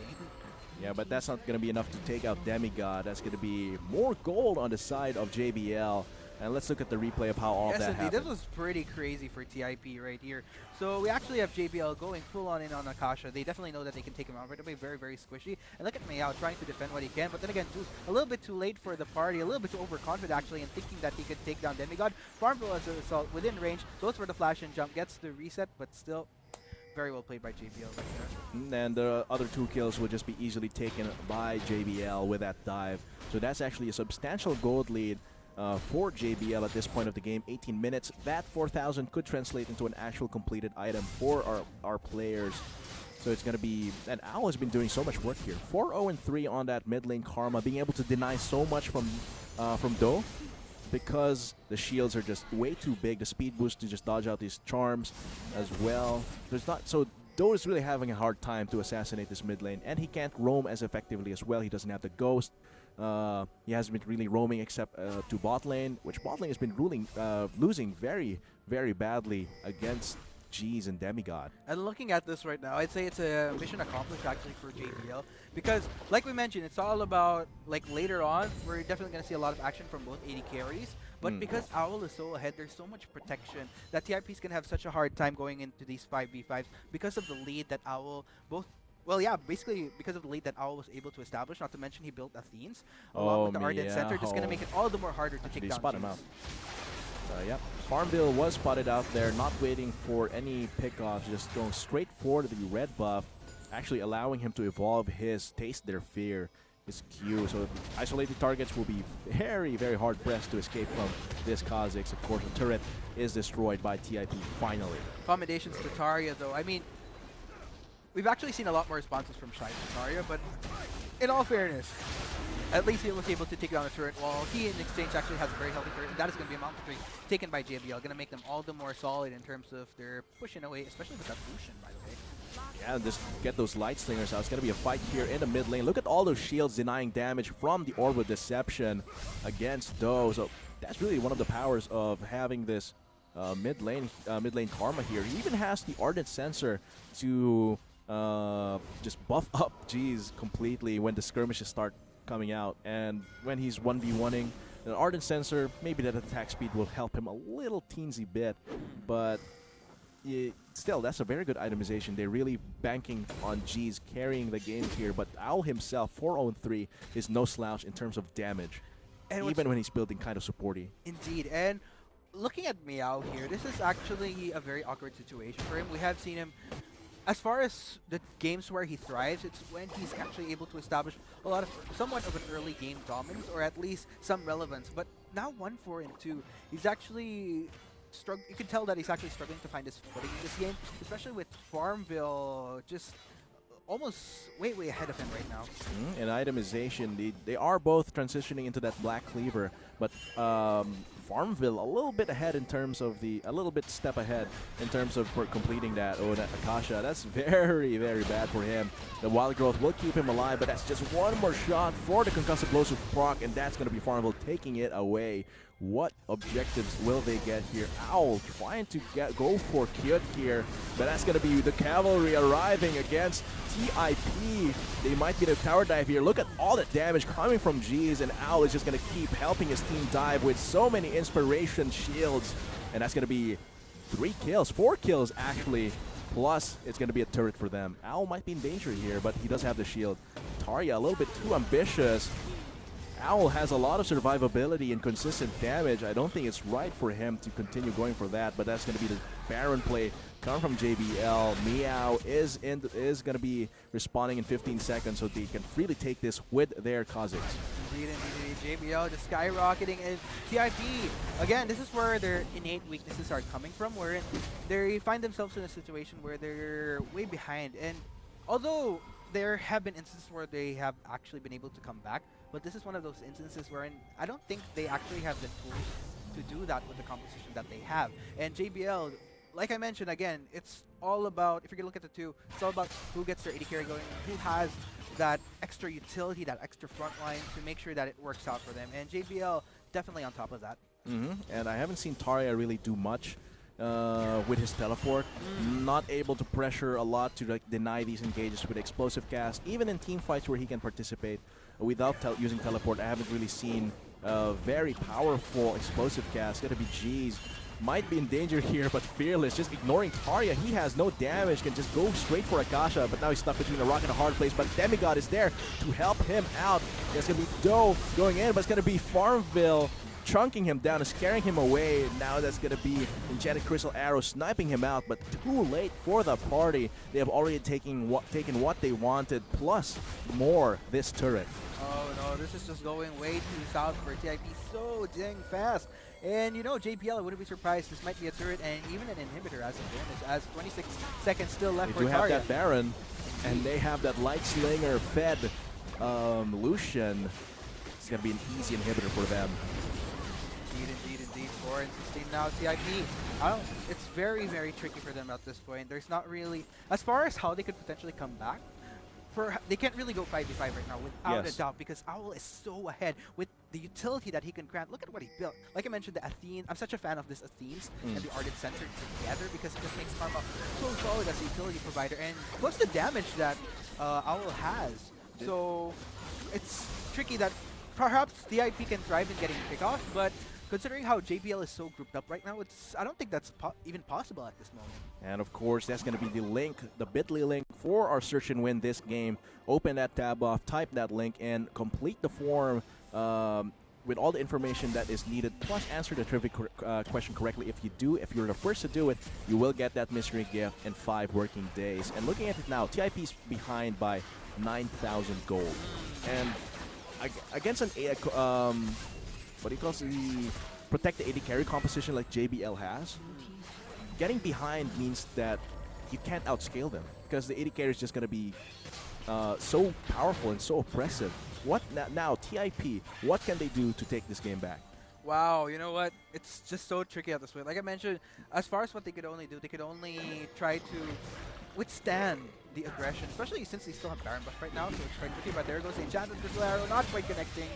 Yeah, but that's not going to be enough to take out Demigod. That's going to be more gold on the side of JBL. And let's look at the replay of how all that happened. This was pretty crazy for TIP right here. So we actually have JBL going full on in on Akasha. They definitely know that they can take him out right away. Very, very squishy. And look at Meow trying to defend what he can. But then again, a little bit too late for the party. A little bit too overconfident actually, and thinking that he could take down Demigod. Farmville as a result within range. Goes for the flash and jump. Gets the reset, but still very well played by JBL right there. And the other 2 kills will just be easily taken by JBL with that dive. So that's actually a substantial gold lead for JBL at this point of the game. 18 minutes. That 4,000 could translate into an actual completed item for our players. So it's going to be... And Owl has been doing so much work here. 4-0-3 on that mid lane Karma, being able to deny so much from Do, because the shields are just way too big. The speed boost to just dodge out these charms as well. There's not... So Do is really having a hard time to assassinate this mid lane, and he can't roam as effectively as well. He doesn't have the ghost. He hasn't been really roaming except to bot lane, which bot lane has been losing very, very badly against G's and Demigod. And looking at this right now, I'd say it's a mission accomplished actually for JBL, because like we mentioned, it's all about, like, later on, we're definitely going to see a lot of action from both AD carries. But because Owl is so ahead, there's so much protection that TIP's going to have such a hard time going into these 5v5s because of the lead that Owl basically because of the lead that Owl was able to establish, not to mention he built Athene's along with the Ardent Center, just going to make it all the more harder to take down spot him out. Yep. Farmville was spotted out there, not waiting for any pickoffs, just going straight for the red buff, actually allowing him to evolve his Taste Their Fear, his Q. So isolated targets will be very, very hard pressed to escape from this Kha'Zix. Of course, the turret is destroyed by TIP finally. Commendations to Tarja, though. I mean, we've actually seen a lot more responses from Shy to Tarja, but in all fairness, at least he was able to take down the turret, while he in exchange actually has a very healthy turret, and that is going to be a Mount 3 taken by JBL, going to make them all the more solid in terms of their pushing away, especially with that Lucian, by the way. Yeah, just get those light slingers out. It's going to be a fight here in the mid lane. Look at all those shields denying damage from the Orb of Deception against Do. So that's really one of the powers of having this mid lane Karma here. He even has the Ardent Sensor to just buff up G's completely when the skirmishes start coming out. And when he's 1v1ing, the Ardent Sensor, maybe that attack speed will help him a little teensy bit, but still, that's a very good itemization. They're really banking on G's carrying the game here, but Owl himself, 4-0-3, is no slouch in terms of damage, and even when he's building kind of supporty. Indeed, and looking at Meow here, this is actually a very awkward situation for him. We have seen him, as far as the games where he thrives, it's when he's actually able to establish somewhat of an early game dominance, or at least some relevance. But now 1-4-2, he's actually you can tell that he's actually struggling to find his footing in this game, especially with Farmville just almost way ahead of him right now. And itemization, they are both transitioning into that Black Cleaver, but Farmville a little bit ahead in terms of a little bit step ahead in terms of for completing that. Oh, that Akasha, that's very, very bad for him. The Wild Growth will keep him alive, but that's just one more shot for the Concussive Blows with proc, and that's going to be Farmville taking it away. What objectives will they get here? Owl trying to go for Kyut here, but that's going to be the Cavalry arriving against TIP. They might get a tower dive here. Look at all the damage coming from G's, and Owl is just going to keep helping his team dive with so many inspiration shields, and that's going to be 4 kills actually, plus it's going to be a turret for them. Owl might be in danger here, but he does have the shield. Tarja a little bit too ambitious. Owl has a lot of survivability and consistent damage. I don't think it's right for him to continue going for that, but that's going to be the Baron play coming from JBL. Meow is going to be responding in 15 seconds, so they can freely take this with their Kha'Zix. Indeed. JBL just skyrocketing, and TIP, again, this is where their innate weaknesses are coming from, where they find themselves in a situation where they're way behind. And although there have been instances where they have actually been able to come back, but this is one of those instances wherein I don't think they actually have the tools to do that with the composition that they have. And JBL, like I mentioned again, it's all about, if you're gonna look at the two, it's all about who gets their AD carry going, who has that extra utility, that extra front line to make sure that it works out for them. And JBL definitely on top of that. And I haven't seen Tarya really do much with his teleport. Not able to pressure a lot to like deny these engages with explosive cast. Even in team fights where he can participate without using teleport, I haven't really seen very powerful explosive cast. Gotta be G's. Might be in danger here, but Fearless just ignoring Tarya. He has no damage, can just go straight for Akasha, but now he's stuck between a rock and a hard place. But Demigod is there to help him out. There's gonna be Doe going in, but it's gonna be Farmville chunking him down and scaring him away. Now that's gonna be Enchanted Crystal Arrow sniping him out, but too late for the party. They have already taken what they wanted, plus more this turret. Oh no, this is just going way too south for TIP so dang fast. And you know, JPL, I wouldn't be surprised. This might be a turret and even an inhibitor as a bonus, as 26 seconds still left They for do have Tarya. that Baron, and they have that Light Slinger fed Lucian. It's gonna be an easy inhibitor for them. Indeed. 4 and 16 now. TIP, it's very, very tricky for them at this point. There's not really, as far as how they could potentially come back, they can't really go 5v5 right now without a doubt, because Owl is so ahead with the utility that he can grant. Look at what he built. Like I mentioned, the Athene. I'm such a fan of this Athenes and the Ardent Center together, because it just makes Karma so solid as a utility provider. And plus the damage that Owl has. So it's tricky that perhaps DIP can thrive in getting pickoff, but considering how JBL is so grouped up right now, I don't think that's even possible at this moment. And of course, that's going to be the link, the bit.ly link for our search and win this game. Open that tab off, type that link, and complete the form with all the information that is needed, plus answer the trivia question correctly. If you're the first to do it, you will get that mystery gift in 5 working days. And looking at it now, TIP's behind by 9,000 gold. And against an what do you call it, the protect the AD carry composition like JBL has, getting behind means that you can't outscale them, because the AD carry is just going to be so powerful and so oppressive. What now, TIP, what can they do to take this game back? Wow, you know what? It's just so tricky at this point. Like I mentioned, as far as what they could only do, they could only try to withstand the aggression, especially since they still have Baron buff right now, so it's quite tricky. But there goes the Enchanted Crystal Arrow, not quite connecting.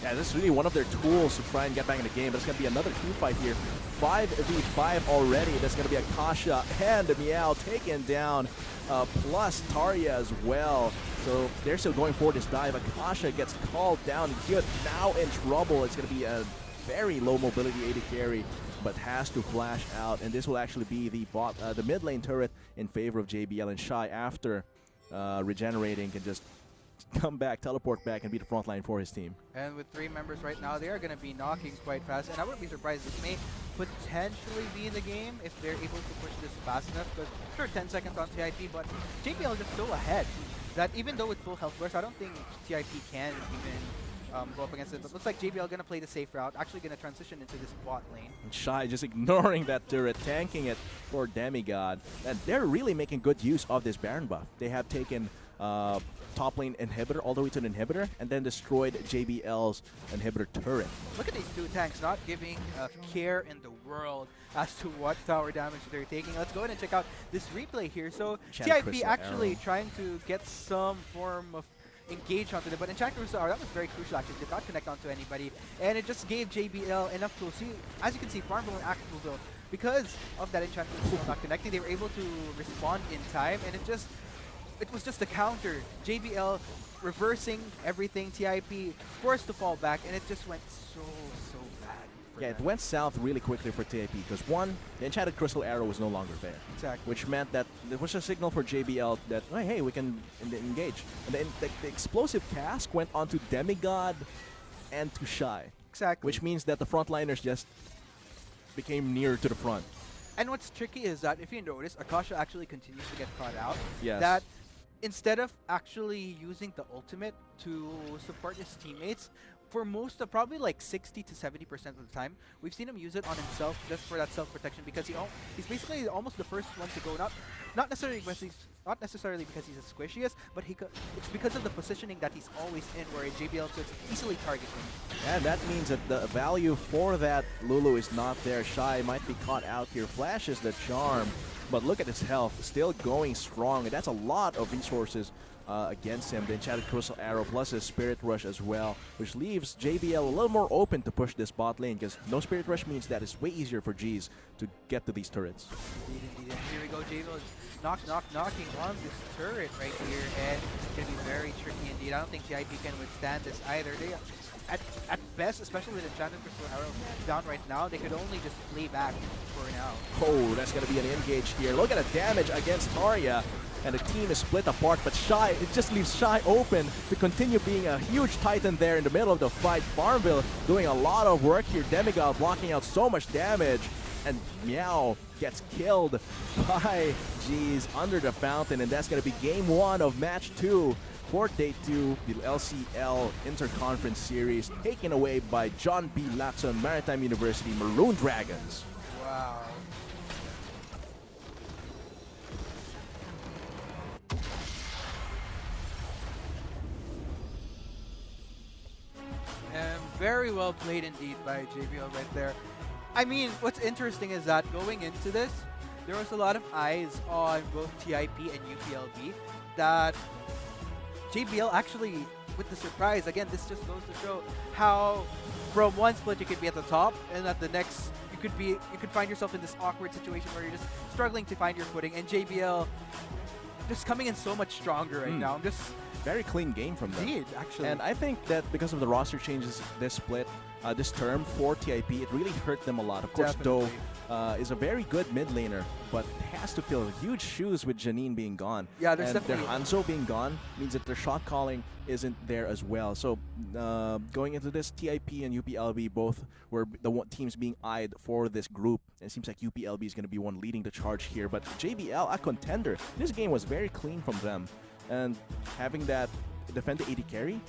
Yeah, this is really one of their tools to try and get back in the game. There's going to be another team fight here. 5v5 already. There's going to be Akasha and Meow taken down, plus Tarya as well. So they're still going for this dive. Akasha gets called down. Good, now in trouble. It's going to be a very low mobility AD carry, but has to flash out. And this will actually be the mid lane turret in favor of JBL. And Shy, after regenerating, can just come back, teleport back, and be the front line for his team. And with 3 members right now, they are going to be knocking quite fast. And I wouldn't be surprised. This may potentially be the game if they're able to push this fast enough. Because sure, 10 seconds on TIP, but JBL is just so ahead that even though with full health burst, I don't think TIP can even go up against it. But looks like JBL going to play the safe route, actually going to transition into this bot lane. And Shy just ignoring that turret, tanking it for Demigod. And they're really making good use of this Baron buff. They have taken top lane inhibitor all the way to an inhibitor, and then destroyed JBL's inhibitor turret. Look at these 2 tanks not giving a care in the world as to what tower damage they're taking. Let's go ahead and check out this replay here. So TIP actually trying to get some form of engage onto them, but Enchanted Crystal Arrow, that was very crucial actually, did not connect onto anybody, and it just gave JBL enough tools. See, as you can see, Farmville and Actual though, because of that Enchanted Crystal not connecting, they were able to respond in time, and it was just a counter. JBL reversing everything, TIP forced to fall back, and it just went so bad. Yeah, it went south really quickly for TIP because one, the Enchanted Crystal Arrow was no longer there. Exactly. Which meant that it was a signal for JBL that, oh, hey, we can engage. And then the explosive cask went onto Demigod and to Shy. Exactly. Which means that the frontliners just became near to the front. And what's tricky is that if you notice, Akasha actually continues to get caught out. Yes. That instead of actually using the ultimate to support his teammates, for most of probably like 60 to 70% of the time, we've seen him use it on himself just for that self-protection, because he's basically almost the first one to go, not necessarily not necessarily because he's the squishiest, but it's because of the positioning that he's always in, where JBL could easily target him. And that means that the value for that Lulu is not there. Shy might be caught out here. Flashes the charm, but look at his health, still going strong. And that's a lot of resources against him. The Enchanted Crystal Arrow plus his Spirit Rush as well, which leaves JBL a little more open to push this bot lane, because no Spirit Rush means that it's way easier for G's to get to these turrets. Indeed. And here we go, JBL knocking on this turret right here, and it's going to be very tricky indeed. I don't think TIP can withstand this either. They, at best, especially with Enchanted Crystal Arrow down right now, they could only just flee back for now. Oh, that's going to be an engage here. Look at the damage against Tarya. And the team is split apart, but Shy, it just leaves Shy open to continue being a huge titan there in the middle of the fight. Farmville doing a lot of work here. Demigod blocking out so much damage. And Meow gets killed by G's under the fountain. And that's going to be game 1 of match 2 for day 2, the LCL Interconference Series, taken away by John B. Lacson, Maritime University Maroon Dragons. Wow. Very well played indeed by JBL right there. I mean, what's interesting is that going into this, there was a lot of eyes on both TIP and UPLB that JBL actually, with the surprise, again, this just goes to show how from one split you could be at the top, and at the next you could find yourself in this awkward situation where you're just struggling to find your footing, and JBL just coming in so much stronger right now. Very clean game from them. Indeed, actually. And I think that because of the roster changes this split, this term for TIP, it really hurt them a lot. Of course, Definitely. Doe is a very good mid laner, but has to fill huge shoes with Janine being gone. Yeah, there's and their definitely... Hanzo being gone means that their shot calling isn't there as well. So going into this, TIP and UPLB both were the teams being eyed for this group. And it seems like UPLB is going to be one leading the charge here. But JBL, a contender, this game was very clean from them. And having that defend the AD carry,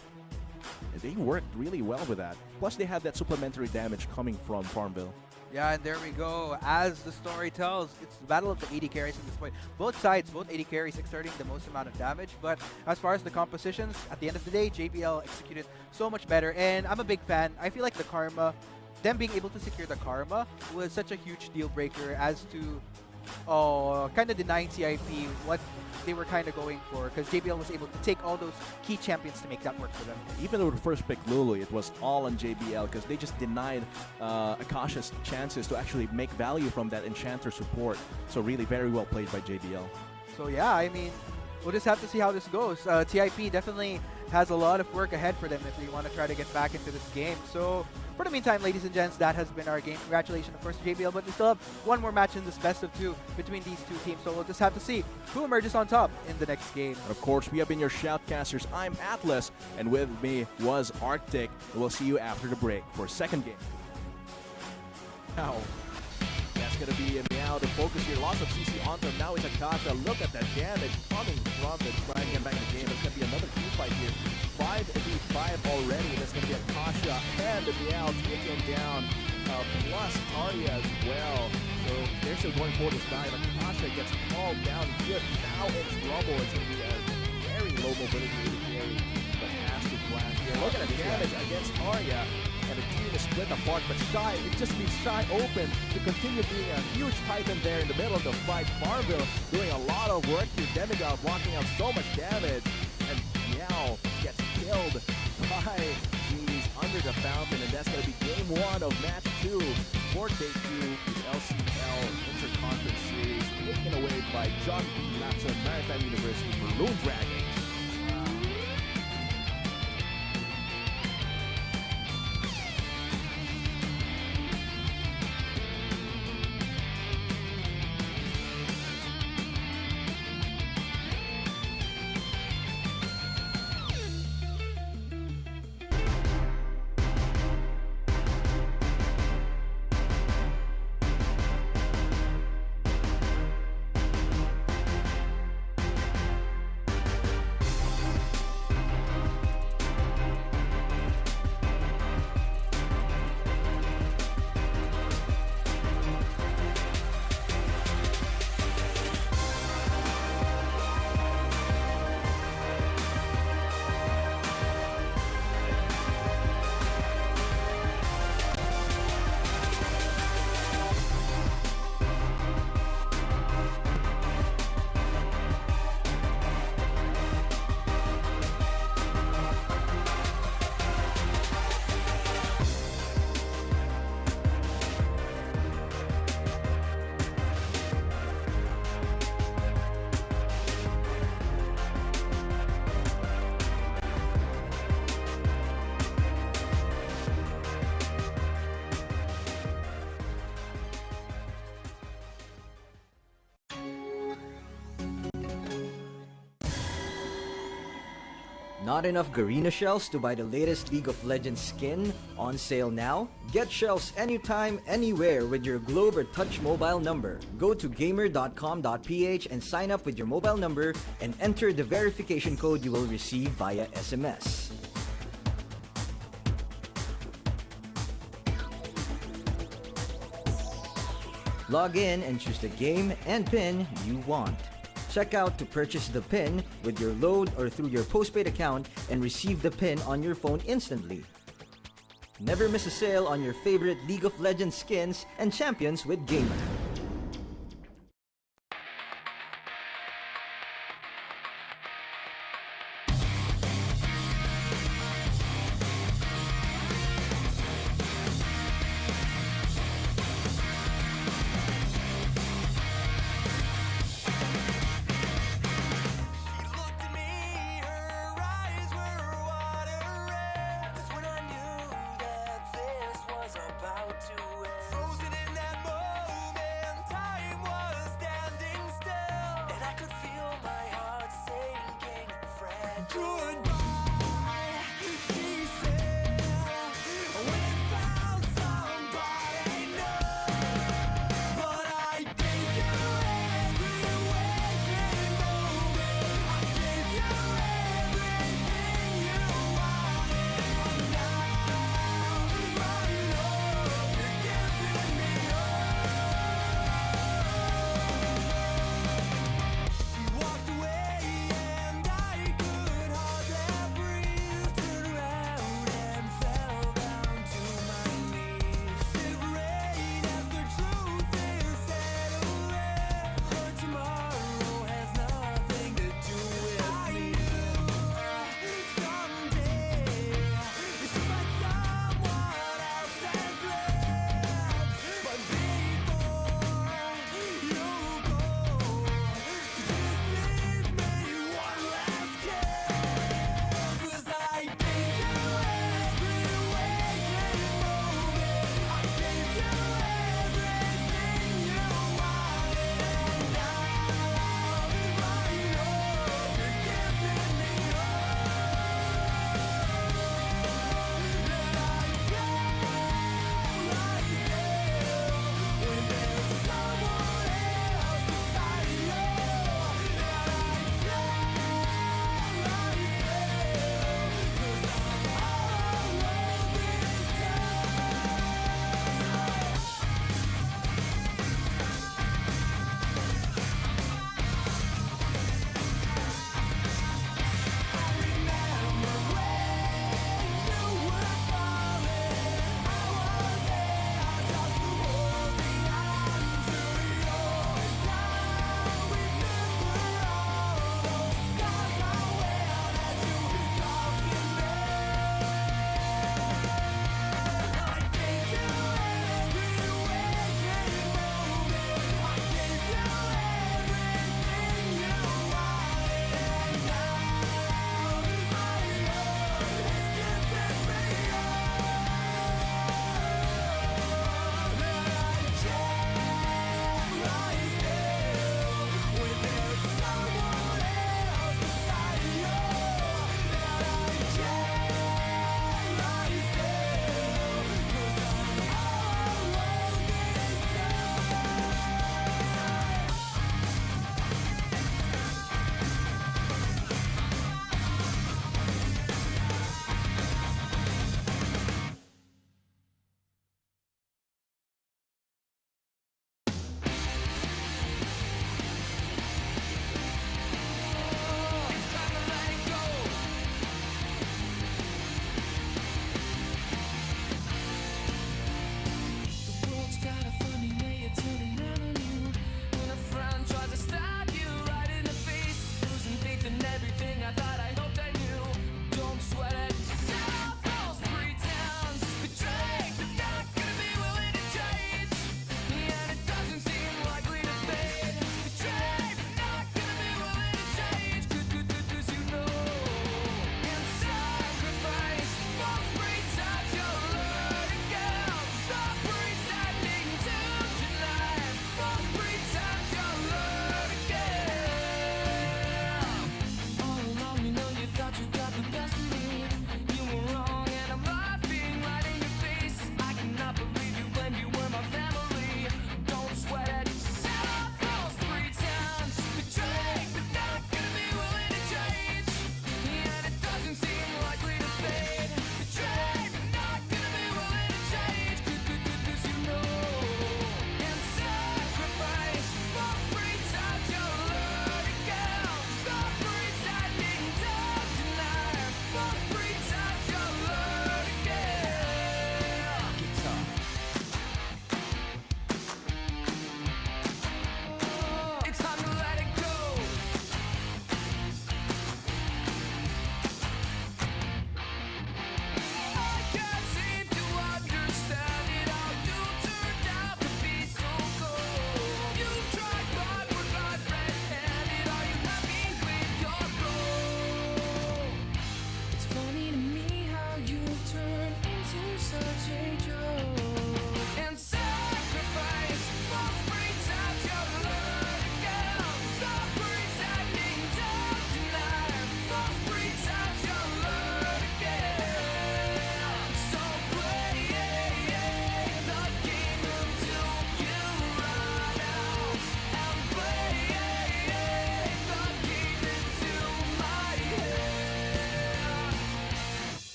they worked really well with that. Plus, they had that supplementary damage coming from Farmville. Yeah, and there we go. As the story tells, it's the battle of the AD carries at this point. Both sides, both AD carries exerting the most amount of damage, but as far as the compositions, at the end of the day, JBL executed so much better, and I'm a big fan. I feel like the Karma, them being able to secure the Karma was such a huge deal breaker as to kind of denying TIP what they were kind of going for, because JBL was able to take all those key champions to make that work for them. Even though the first pick Lulu, it was all on JBL because they just denied Akasha's chances to actually make value from that Enchanter support. So really very well played by JBL. So yeah, I mean, we'll just have to see how this goes. TIP definitely has a lot of work ahead for them if they want to try to get back into this game. So for the meantime, ladies and gents, that has been our game. Congratulations, of course, to JBL, but we still have one more match in this best of 2 between these two teams, so we'll just have to see who emerges on top in the next game. Of course, we have been your Shoutcasters. I'm Atlas, and with me was Arctic. We'll see you after the break for a second game. Now, that's going to be a Meow to focus here. Lots of CC on them. Now it's Akasha. Look at that damage coming from the try and get back in the game. It's going to be another team fight here. 5v5 already. That's going to be Akasha and the Meow taking down plus Arya as well. So they're still going for this dive. Akasha gets called down here. Now it's Rumble. It's going to be a very low mobility carry, but has to flash here. Look at the damage against Arya. And the team is split apart, but Shy, it just leaves Shy open to continue being a huge titan there in the middle of the fight. Farmville doing a lot of work here. Demigod blocking out so much damage. And Meow gets killed by G's under the fountain. And that's going to be game 1 of match 2 for day 2 of LCL Interconference Series, taken away by John B. Lacson, Maritime University Maroon Dragons. Not enough Garena shells to buy the latest League of Legends skin? On sale now? Get shells anytime, anywhere with your Globe or Touch mobile number. Go to gamer.com.ph and sign up with your mobile number and enter the verification code you will receive via SMS. Log in and choose the game and pin you want. Check out to purchase the pin with your load or through your postpaid account and receive the pin on your phone instantly. Never miss a sale on your favorite League of Legends skins and champions with Gamer. Frozen in that moment.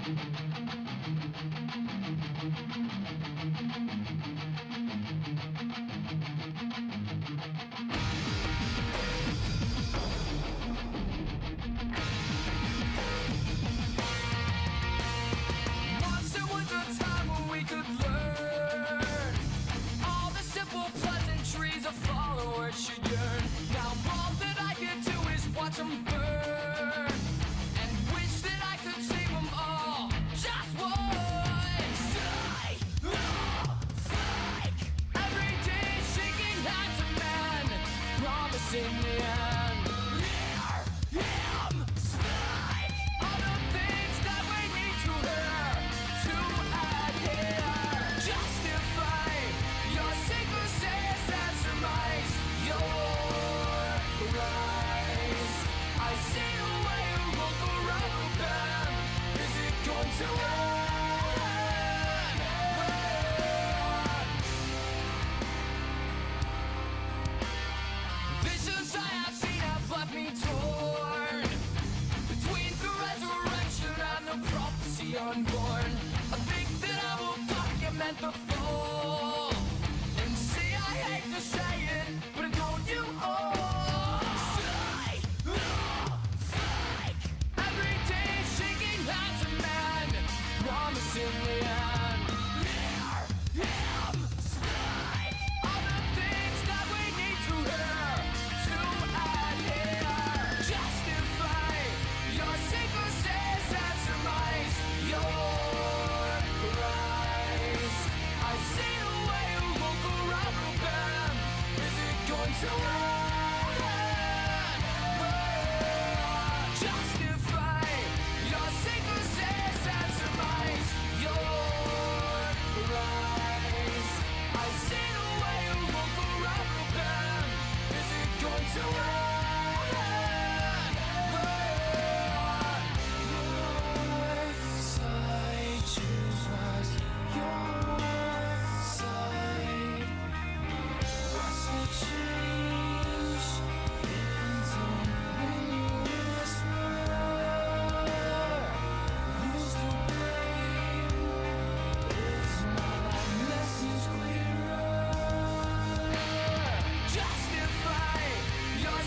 Once there was a time when we could learn all the simple pleasantries a follower should yearn. Now all that I can do is watch them burn and wish that I could save them all just once. Psych. Every day shaking hands a man, promising the end. Hear him speak all the things that we need to hear to adhere. Justify your secrecies and surmise your rise. I see the way you look around them. Is it going to end? Visions I have seen have left me torn between the resurrection and the prophecy unborn. I think that I will document the fall and see I hate to say it, but don't you all? Psych. Every day shaking hands a man, promising the end. Hear him speak all the things that we need to hear to adhere. Justify your secrecies and surmise your rise. I see the way you look around them. Is it going to end? Justify your secrecies and surmise your rise. I see the way you look around them. Is it going to end? Your side, choose what's your side. What's the change in tone when you whisper? Who's to blame? Is my message clearer? Justify your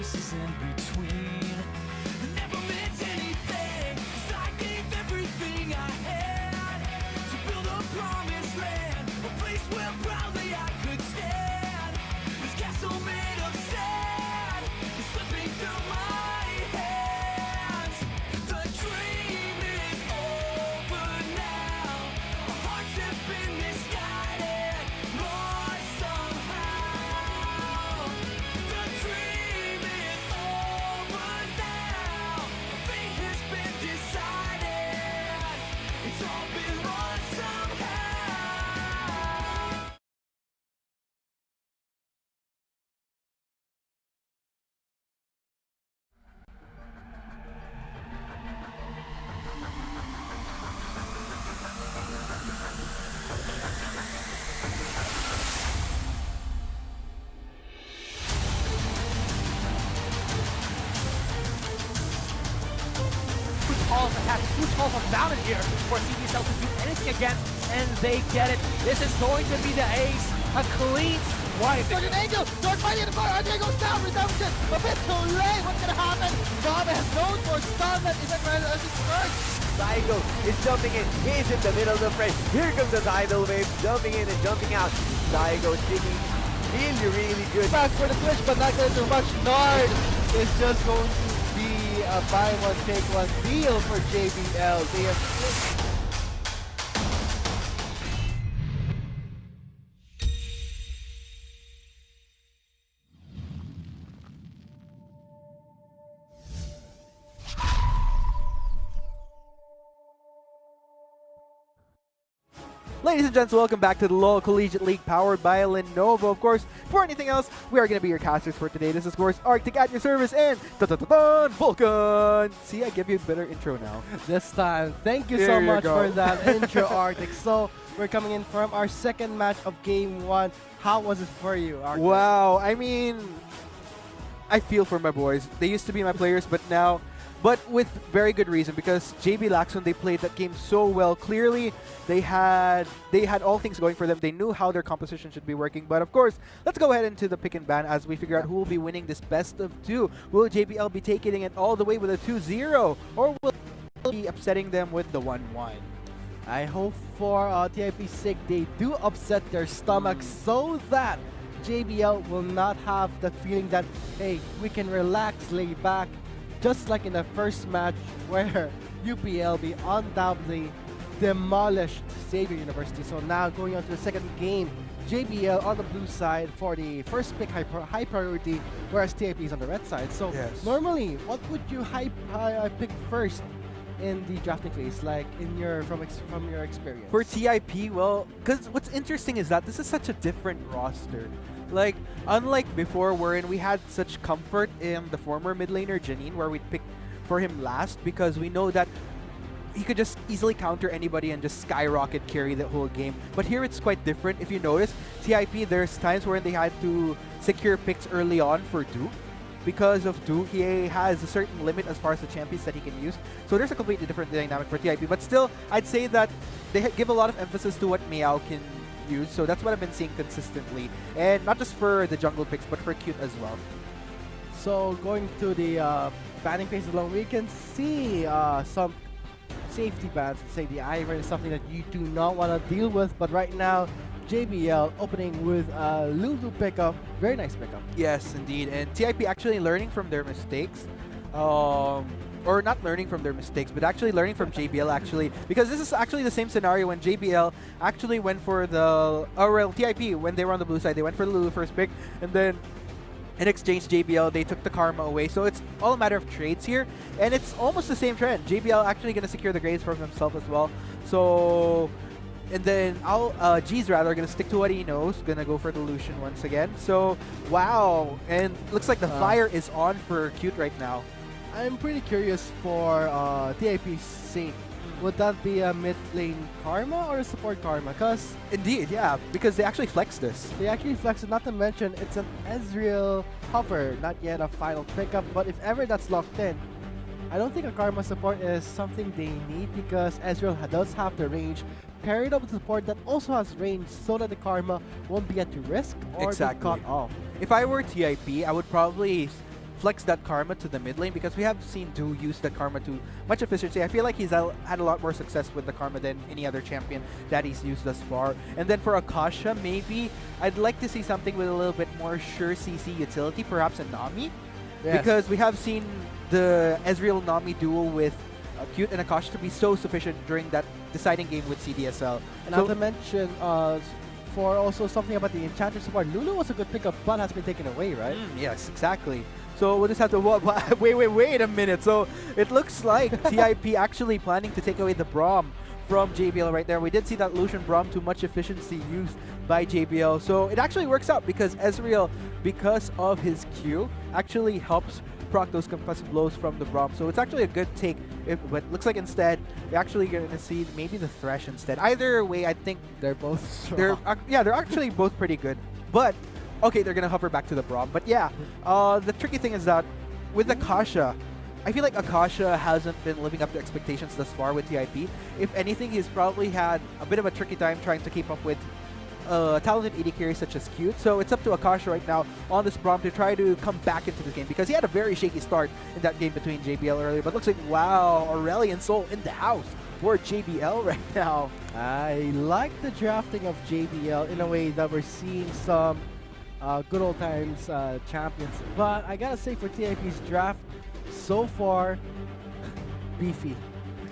spaces in between. Never meant anything, 'cause I gave everything I had to build a promised land, a place where proudly I could stand. This castle made of sand is slipping through my hands. The dream is over now. Our hearts have been misguided, lost somehow. The dream is over now. Our fate has been decided. It's all been lost somehow. Calls attack, huge calls are bounded here for CDSL to do anything against, and they get it. This is going to be the ace, a clean swipe. There's an angel! Dark Mighty in the bar! RJ goes down! Redemption! A bit too late! What's gonna happen? Bob has known for Starlet is as his first! Daigo is jumping in. He's in the middle of the fray. Here comes the tidal wave, jumping in and jumping out. Daigo sticking really good. Back for the switch, but not gonna do much. Nard is just going to be a buy one, take one deal for JBL. They have Ladies and gents, welcome back to the LoL Collegiate League powered by Lenovo. Of course, before anything else, we are going to be your casters for today. This is, of course, Arctic at your service and Vulcan. See, I give you a better intro now. this time. Thank you There so you much go. for that intro, Arctic. So, we're coming in from our second match of Game 1. How was it for you, Arctic? Wow, I mean, I feel for my boys. They used to be my players, but now, but with very good reason, because JB Laxon, they played that game so well. Clearly, they had all things going for them. They knew how their composition should be working. But of course, let's go ahead into the pick and ban as we figure out who will be winning this best of two. Will JBL be taking it all the way with a 2-0, or will be upsetting them with the 1-1? I hope for TIP's sake they do upset their stomachs so that JBL will not have that feeling that, hey, we can relax, lay back, just like in the first match where UPLB undoubtedly demolished Xavier University. So now going on to the second game, JBL on the blue side for the first pick high priority, whereas TIP is on the red side. So Yes. normally, what would you pick first in the drafting phase, like in your from your experience? For TIP, well, because what's interesting is that this is such a different roster. Like, unlike before, wherein we had such comfort in the former mid laner Janine, where we'd pick for him last because we know that he could just easily counter anybody and just skyrocket carry the whole game. But here it's quite different. If you notice, TIP, there's times where they had to secure picks early on for Duke. Because of Duke, he has a certain limit as far as the champions that he can use. So there's a completely different dynamic for TIP. But still, I'd say that they give a lot of emphasis to what Meow can use. So that's what I've been seeing consistently. And not just for the jungle picks, but for Cute as well. So going to the banning phase alone, we can see some safety bans. Say the Ivern is something that you do not want to deal with, but right now JBL opening with a Lulu pickup. Very nice pickup. Yes, indeed. And TIP actually learning from their mistakes. Or not learning from their mistakes, but actually learning from JBL actually. Because this is actually the same scenario when JBL actually went for the... TIP, when they were on the blue side, they went for the Lulu first pick. And then in exchange, JBL, they took the Karma away. So it's all a matter of trades here. And it's almost the same trend. JBL actually going to secure the grades for himself as well. So... And then G's rather going to stick to what he knows, going to go for the Lucian once again. So, wow. And looks like the fire is on for Cute right now. I'm pretty curious for TIP's sake. Would that be a mid lane Karma or a support Karma? Because Indeed, yeah, because they actually flex this. they actually flex it, not to mention it's an Ezreal hover, not yet a final pickup, but if ever that's locked in, I don't think a Karma support is something they need because Ezreal does have the range, paired up with support that also has range so that the Karma won't be at risk or be Exactly. caught off. If I were TIP, I would probably flex that karma to the mid lane, because we have seen Du use that karma to much efficiency. I feel like he's had a lot more success with the karma than any other champion that he's used thus far. And then for Akasha, maybe I'd like to see something with a little bit more sure CC utility, perhaps a Nami. Yes. Because we have seen the Ezreal Nami duo with Cute and Akasha to be so sufficient during that deciding game with CDSL. And So- not to mention, for also something about the Enchanter support, Lulu was a good pickup, but has been taken away, right? Yes, exactly. So we'll just have to wait a minute. So it looks like TIP actually planning to take away the Braum from JBL right there. We did see that Lucian Braum to much efficiency used by JBL. So it actually works out because Ezreal, because of his Q, actually helps proc those concussive blows from the Braum. So it's actually a good take. But looks like instead, you're actually going to see maybe the Thresh instead. Either way, I think They're both strong. they're actually both pretty good. But okay, they're gonna hover back to the Braum. But yeah, the tricky thing is that with Akasha, I feel like Akasha hasn't been living up to expectations thus far with TIP. If anything, he's probably had a bit of a tricky time trying to keep up with talented AD carries such as Cute. So it's up to Akasha right now on this Braum to try to come back into the game, because he had a very shaky start in that game between JBL earlier. But looks like, wow, Aurelion Sol in the house for JBL right now. I like the drafting of JBL in a way that we're seeing some good old times champions. But I gotta say, for TIP's draft so far, beefy.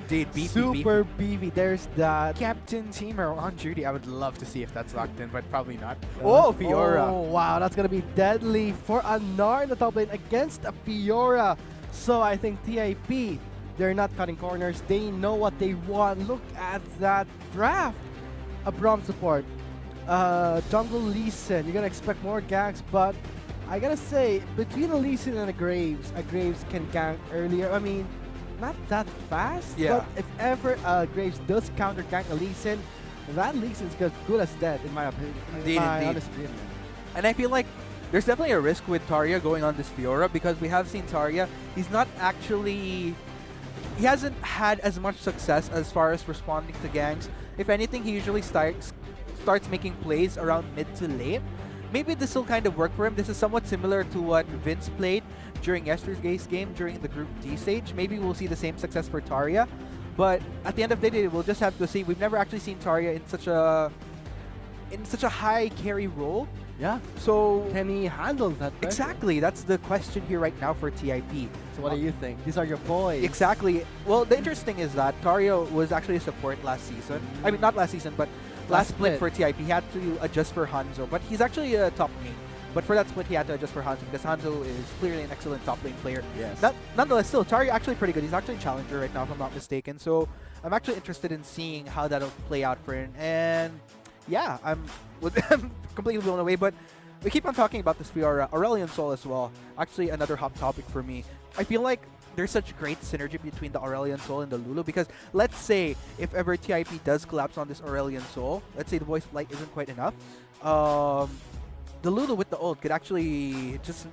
Indeed, beefy, Super beefy. There's that. Captain Teamer on duty. I would love to see if that's locked in, but probably not. Oh, Fiora. Oh, wow, that's gonna be deadly for Anar in the top lane against a Fiora. So I think TIP, they're not cutting corners. They know what they want. Look at that draft. A Braum support. Jungle Lee Sin. You're gonna expect more ganks, but I gotta say, between a Lee Sin and a Graves can gank earlier. I mean, not that fast, Yeah. but if ever Graves does counter gank a Lee Sin, that Lee Sin is as good as dead, in my opinion. Indeed, my indeed. honest opinion. And I feel like there's definitely a risk with Tarja going on this Fiora, because we have seen Tarja, he's not actually... He hasn't had as much success as far as responding to ganks. If anything, he usually starts making plays around mid to late. Maybe this will kind of work for him. This is somewhat similar to what Vince played during yesterday's game during the Group D stage. Maybe we'll see the same success for Tarja. But at the end of the day, we'll just have to see. We've never actually seen Tarja in such a high carry role. Yeah. So Can he handle that pressure? exactly, that's the question here right now for TIP. So what do you think? These are your boys. Exactly. Well, the interesting is that Tario was actually a support last season. I mean, not last season, but last split for TIP. He had to adjust for Hanzo, but he's actually a top main. But for that split, he had to adjust for Hanzo because Hanzo is clearly an excellent top lane player. Yes. Nonetheless, still, Tario actually pretty good. He's actually a challenger right now, if I'm not mistaken. So I'm actually interested in seeing how that'll play out for him. And yeah, I'm completely blown away. But we keep on talking about this Fiora, Aurelion Sol as well. Actually, another hot topic for me. I feel like there's such great synergy between the Aurelion Sol and the Lulu, because let's say if ever TIP does collapse on this Aurelion Sol, let's say the Voice of Light isn't quite enough, the Lulu with the ult could actually just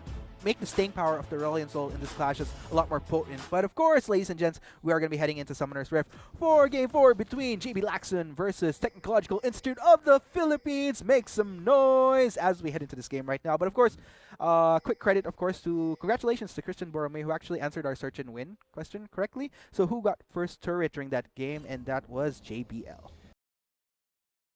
make the staying power of the Aurelion Sol in this clash just a lot more potent. But of course, ladies and gents, we are going to be heading into Summoner's Rift for Game 4 between JB Laxon versus Technological Institute of the Philippines. Make some noise as we head into this game right now. But of course, quick credit, of course, congratulations to Christian Borrome, who actually answered our search and win question correctly. So who got first turret during that game? And that was JBL.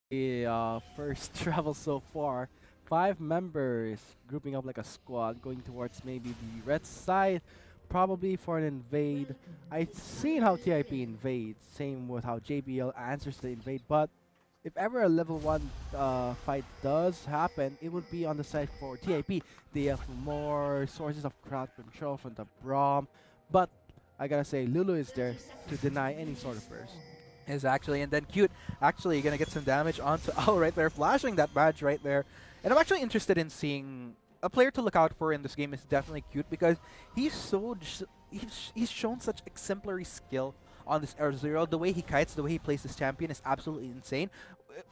The first travel so far. 5 members grouping up like a squad, going towards maybe the red side, probably for an invade. I've seen how TIP invades, same with how JBL answers the invade, but if ever a level 1 fight does happen, it would be on the side for TIP. They have more sources of crowd control from the Braum, but I gotta say, Lulu is there to deny any sort of burst. Is actually, and then Cute actually gonna get some damage onto Owl right there, flashing that badge right there. And I'm actually interested in seeing a player to look out for in this game is definitely Cute, because he's shown such exemplary skill on this R0. The way he kites, the way he plays this champion is absolutely insane,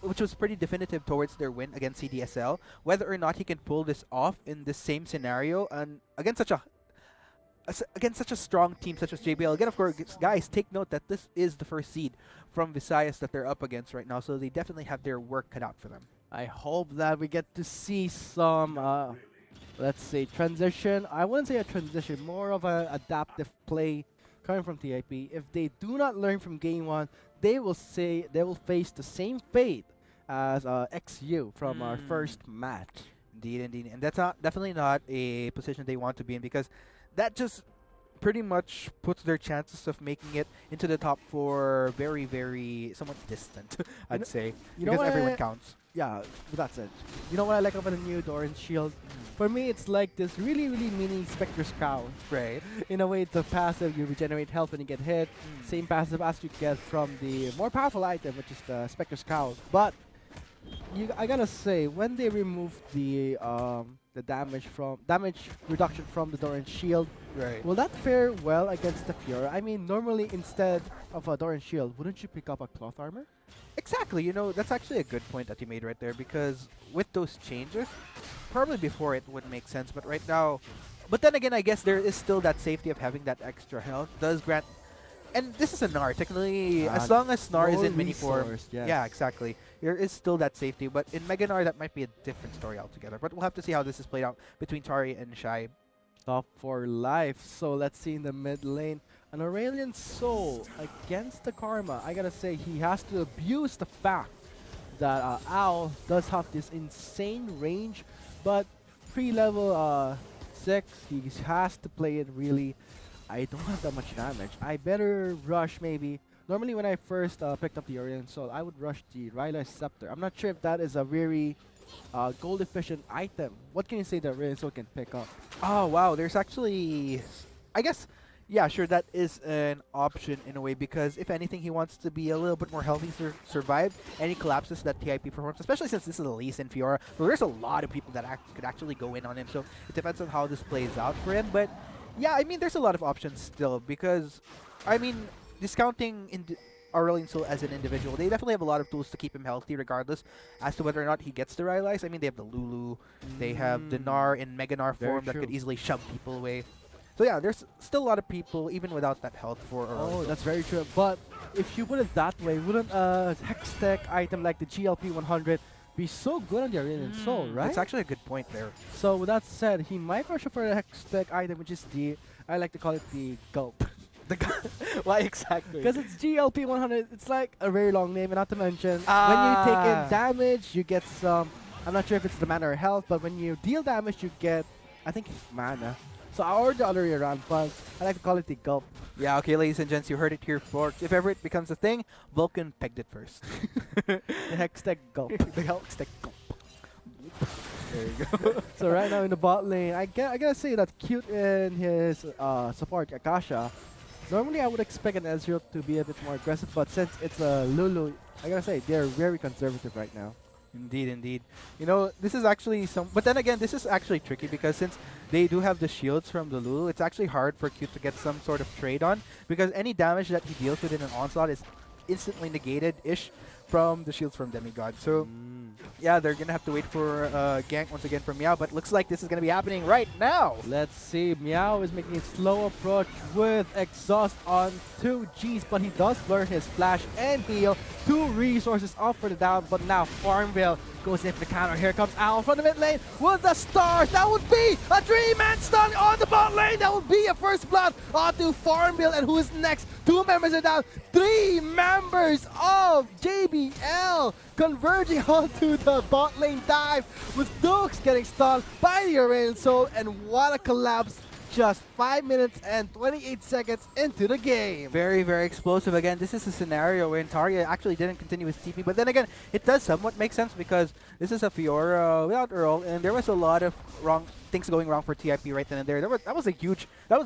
which was pretty definitive towards their win against CDSL. Whether or not he can pull this off in the same scenario and against such a strong team such as JBL. Again, of course, guys, take note that this is the first seed from Visayas that they're up against right now, so they definitely have their work cut out for them. I hope that we get to see some let's say, transition. I wouldn't say a transition, more of an adaptive play coming from TIP. If they do not learn from game one, they will face the same fate as XU from our first match. Indeed, indeed. And that's not definitely not a position they want to be in, because that just pretty much puts their chances of making it into the top four very, very somewhat distant, I'd say. You know Because what everyone I- counts. Yeah, that's it. You know what I like about the new Doran Shield? For me, it's like this really, really mini Spectre's Cow. Right. In a way, the passive, you regenerate health when you get hit. Same passive as you get from the more powerful item, which is the Spectre's Cow. But I gotta say, when they remove the damage reduction from the Doran Shield, Right. will that fare well against the Fiora? I mean, normally instead of a Doran Shield, wouldn't you pick up a cloth armor? Exactly. You know, that's actually a good point that you made right there, because with those changes, probably before it would make sense, but right now, but then again, I guess there is still that safety of having that extra health. Does grant, and this is a Gnar, technically, as long as Gnar is more in mini form. resource, yes. Yeah, exactly. There is still that safety, but in Mega Gnar, that might be a different story altogether. But we'll have to see how this is played out between Tari and Shai. Top for life. So let's see in the mid lane. An Aurelian Soul against the Karma. I gotta say, he has to abuse the fact that Owl does have this insane range, but pre-level 6, he has to play it really. I don't have that much damage. I better rush maybe. Normally when I first picked up the Aurelian Soul, I would rush the Rylai's Scepter. I'm not sure if that is a very gold efficient item. What can you say that Aurelian Soul can pick up? Oh, wow. There's actually, I guess, yeah, sure, that is an option in a way, because if anything, he wants to be a little bit more healthy to survive any collapses that TIP performs, especially since this is a Lee Sin Fiora. So there's a lot of people that could actually go in on him. So it depends on how this plays out for him. But yeah, I mean, there's a lot of options still, because, I mean, discounting Aurelian Soul as an individual, they definitely have a lot of tools to keep him healthy regardless as to whether or not he gets the Rylai's. I mean, they have the Lulu, they have the Gnar in Mega Gnar Very form that true. could easily shove people away. So yeah, there's still a lot of people, even without that health, for Aurelian Oh, Soul. that's very true. But if you put it that way, wouldn't a Hex Tech item like the GLP 100 be so good on the Aurelian Soul, right? That's actually a good point there. So with that said, he might rush for the Hex Tech item, which is I like to call it the Gulp. Why exactly? Because it's GLP 100, it's like a very long name, and not to mention, when you take in damage, you get some, I'm not sure if it's the mana or health, but when you deal damage, you get, I think, mana. So or the other way around, but I like to call it the Gulp. Yeah, okay, ladies and gents, you heard it here first. If ever it becomes a thing, Vulcan pegged it first. The Hex Tech Gulp. The Hex Tech Gulp. There you go. So right now in the bot lane, I gotta say that Cute in his support, Akasha, normally I would expect an Ezreal to be a bit more aggressive, but since it's a Lulu, I gotta say, they're very conservative right now. Indeed, indeed. You know, this is actually but then again, this is actually tricky, because since they do have the shields from the Lulu, it's actually hard for Cute to get some sort of trade on, because any damage that he deals within an onslaught is instantly negated-ish from the shields from Demigod. So yeah, they're gonna have to wait for gank once again from Meow, but looks like this is gonna be happening right now. Let's see, Meow is making a slow approach with exhaust on 2 Gs, but he does learn his flash and heal. 2 resources up for the down, but now Farmville goes in for the counter. Here comes Owl from the mid lane with the stars. That would be a 3-man stun on the bot lane. That would be a first blood onto Farmville. And who is next? 2 members are down. 3 members of JBL converging onto the bot lane dive, with Dukes getting stunned by the Aurelian Soul. And what a collapse just 5 minutes and 28 seconds into the game. Very, very explosive. Again, this is a scenario where Taria actually didn't continue his TP, but then again, it does somewhat make sense, because this is a Fiora without Earl, and there was a lot of things going wrong for TIP right then and there. That was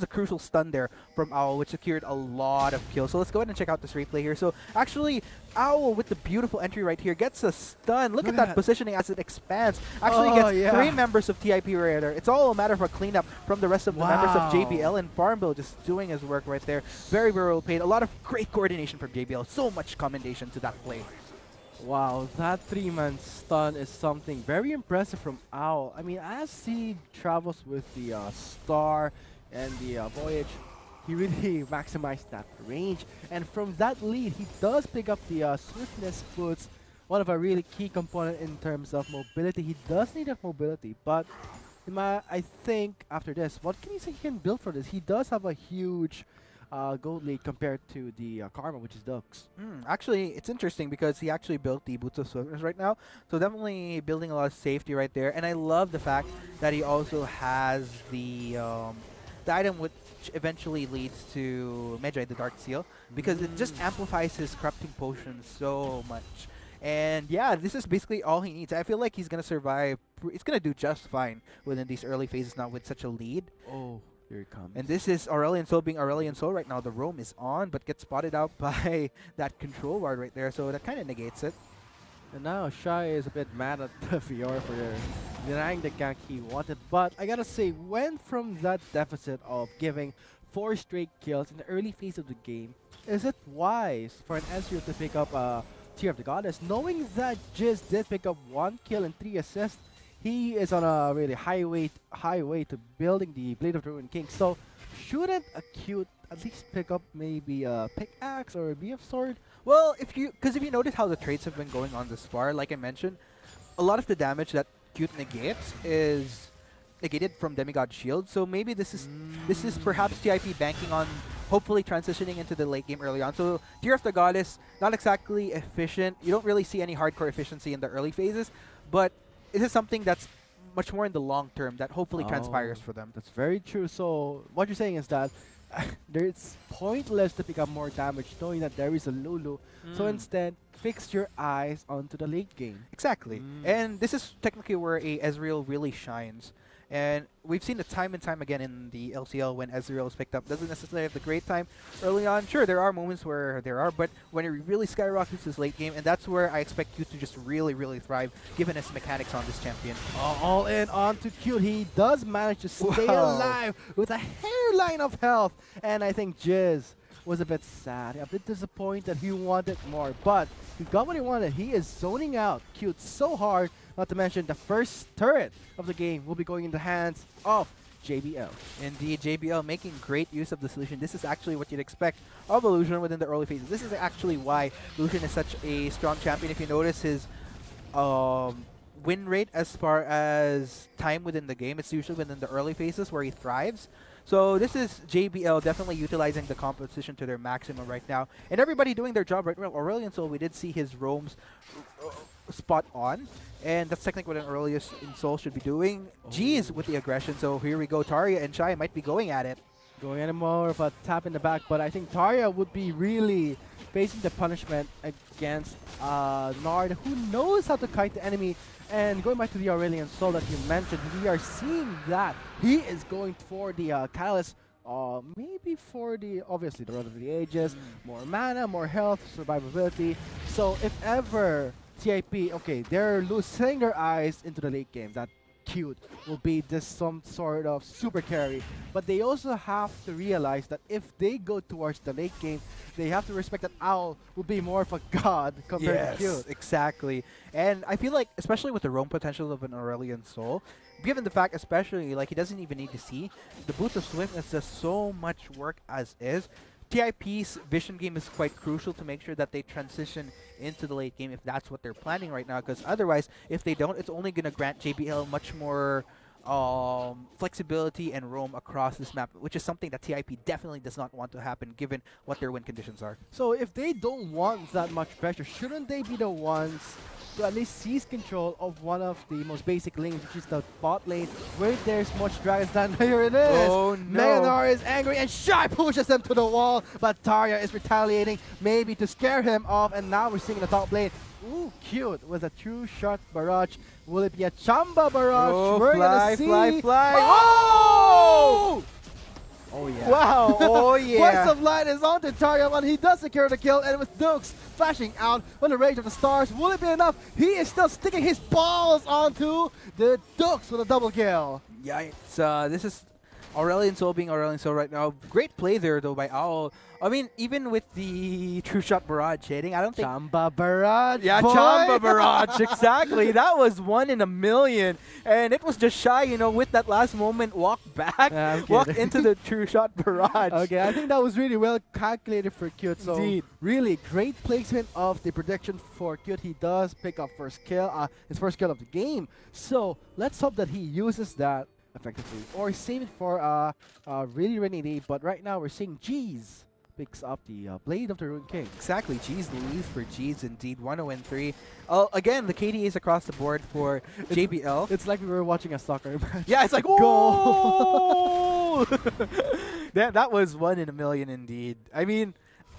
a crucial stun there from Owl, which secured a lot of kills. So let's go ahead and check out this replay here. So actually, Owl with the beautiful entry right here gets a stun. Look at that positioning as it expands. Actually gets 3 members of TIP right there. It's all a matter of a cleanup from the rest of the members of JBL, and Farmville just doing his work right there. Very, very well played. A lot of great coordination from JBL. So much commendation to that play. Wow, that 3-man stun is something very impressive from Owl. I mean, as he travels with the Star and the Voyage, he really maximized that range. And from that lead, he does pick up the Swiftness Boots, one of a really key component in terms of mobility. He does need that mobility, but I think after this, what can you say he can build for this? He does have a huge gold lead compared to the Karma, which is Dux. Actually, it's interesting because he actually built the Boots of Swiftness right now. So definitely building a lot of safety right there. And I love the fact that he also has the item which eventually leads to Medjay, the Dark Seal, because it just amplifies his corrupting potion so much. And yeah, this is basically all he needs. I feel like he's going to survive. He's going to do just fine within these early phases now with such a lead. Oh, here it comes. And this is Aurelion Sol being Aurelion Sol right now. The roam is on, but gets spotted out by that control ward right there. So that kind of negates it. And now Shy is a bit mad at the VR for denying the gank he wanted. But I gotta say, went from that deficit of giving 4 straight kills in the early phase of the game, is it wise for an Ezreal to pick up Tear of the Goddess, knowing that Jizz did pick up 1 kill and 3 assists? He is on a really high way to building the Blade of the Ruined King. So shouldn't Acute at least pick up maybe a pickaxe or a BF sword? Well, if you notice how the traits have been going on this far, like I mentioned, a lot of the damage that Cute negates is negated from Demigod Shield. So maybe this is perhaps TIP banking on hopefully transitioning into the late game early on. So Tear of the Goddess, not exactly efficient. You don't really see any hardcore efficiency in the early phases, but this is something that's much more in the long term that hopefully transpires for them. That's very true. So what you're saying is that it's pointless to pick up more damage knowing that there is a Lulu. So instead, fix your eyes onto the late game. Exactly. And this is technically where a Ezreal really shines. And we've seen it time and time again in the LCL when Ezreal is picked up. Doesn't necessarily have the great time early on. Sure, there are moments where there are, but when it really skyrockets his late game, and that's where I expect you to just really, really thrive, given his mechanics on this champion. All in on to Cute. He does manage to stay alive with a hairline of health. And I think Jizz was a bit sad, a bit disappointed. He wanted more, but he got what he wanted. He is zoning out Cute so hard. Not to mention the first turret of the game will be going in the hands of JBL. Indeed, JBL making great use of the solution. This is actually what you'd expect of Illusion within the early phases. This is actually why Illusion is such a strong champion. If you notice his win rate as far as time within the game, it's usually within the early phases where he thrives. So this is JBL definitely utilizing the competition to their maximum right now. And everybody doing their job right well. Aurelion Sol, we did see his roams spot on. And that's technically what an Aurelion Sol should be doing. G's with the aggression. So here we go. Tarya and Shai might be going at it. Going any more of a tap in the back. But I think Tarya would be really facing the punishment against Nard, who knows how to kite the enemy. And going back to the Aurelion Sol that you mentioned, we are seeing that he is going for the Catalyst, maybe for the, obviously, the Road of the Ages, more mana, more health, survivability. So if ever TIP, okay, they're losing their eyes into the late game, that Cute will be this some sort of super carry. But they also have to realize that if they go towards the late game, they have to respect that Owl will be more of a god compared to Cute. Exactly. And I feel like, especially with the roam potential of an Aurelion Sol, given the fact especially, like, he doesn't even need to see, the Boots of Swiftness does so much work as is. TIP's vision game is quite crucial to make sure that they transition into the late game if that's what they're planning right now, because otherwise, if they don't, it's only going to grant JBL much more flexibility and roam across this map, which is something that TIP definitely does not want to happen given what their win conditions are. So if they don't want that much pressure, shouldn't they be the ones to at least seize control of one of the most basic lanes, which is the bot lane, where there's much Dragon's Den? Here it is! Oh no! Meganar is angry and Shy pushes him to the wall, but Tarya is retaliating, maybe to scare him off, and now we're seeing the top lane. Ooh, Cute with a true shot barrage. Will it be a Chamba barrage? Oh, We're fly, gonna see. fly! Oh! Oh yeah. Wow! Oh yeah! Voice of Light is on to Tarya, and he does secure the kill, and with Dukes flashing out on the Rage of the Stars, will it be enough? He is still sticking his balls onto the Dukes with a double kill. Yikes. This is Aurelion Sol being Aurelion Sol right now. Great play there, though, by Owl. I mean, even with the True Shot Barrage hitting, I don't think... Chamba Barrage, Yeah, boy. Chamba Barrage, exactly. That was 1 in a million. And it was just Shy, you know, with that last moment, walk back, walk into the True Shot Barrage. Okay, I think that was really well calculated for Cute. So Indeed. really great placement of the prediction for Cute. He does pick up his first kill of the game. So let's hope that he uses that effectively, or save it for really rainy day. But right now we're seeing G's picks up the Blade of the Rune King. Exactly, G's leads for G's indeed, 1-0-3. Again, the KDAs across the board for JBL. It's like we were watching a soccer match. Yeah, it's like, Goal! that was 1 in a million indeed. I mean,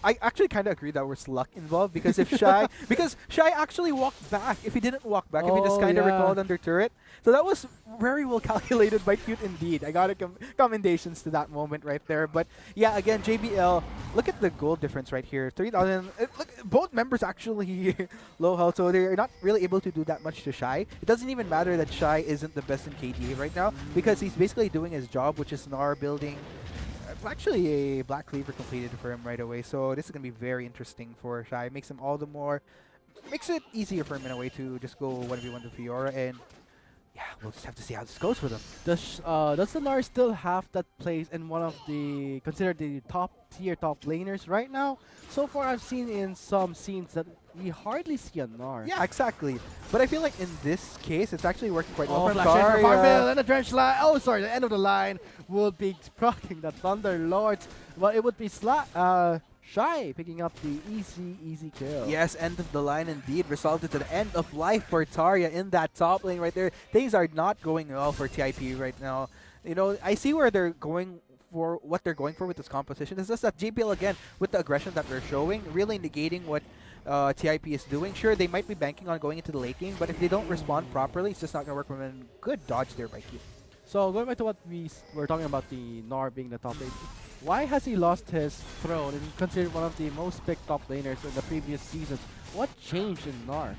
I actually kind of agree that was luck involved because if Shy, because Shy actually walked back. If he didn't walk back, if he just Oh, kind of yeah. recalled under turret, so that was very well calculated by Cute indeed. I got commendations to that moment right there. But yeah, again, JBL, look at the goal difference right here, 3,000. Look, both members actually low health, so they're not really able to do that much to Shy. It doesn't even matter that Shy isn't the best in KDA right now because he's basically doing his job, which is Gnar building. Actually, a Black Cleaver completed for him right away, so this is going to be very interesting for Shy. Makes him all the more... Makes it easier for him in a way to just go 1v1 to Fiora, and yeah, we'll just have to see how this goes for them. Does the Gnar still have that place in one of the considered the top laners right now? So far, I've seen in some scenes that we hardly see a Gnar. Yeah, exactly. But I feel like in this case, it's actually working quite well Oh, for him. flash in for Zarya- Farmville and the Drench line. Oh, sorry, the end of the line will be proccing the Thunder Lords. But it would be Shy picking up the easy kill. Yes, end of the line indeed. Resulted to the end of life for Tarya in that top lane right there. Things are not going well for TIP right now. You know, I see where they're going for what they're going for with this composition. It's just that JBL again, with the aggression that they're showing, really negating what TIP is doing. Sure, they might be banking on going into the late game, but if they don't respond properly, it's just not going to work for them. Good dodge there by Q. So going back to what we were talking about, the Gnar being the top lane. Why has he lost his throne and considered one of the most picked top laners in the previous seasons? What changed in Gnar?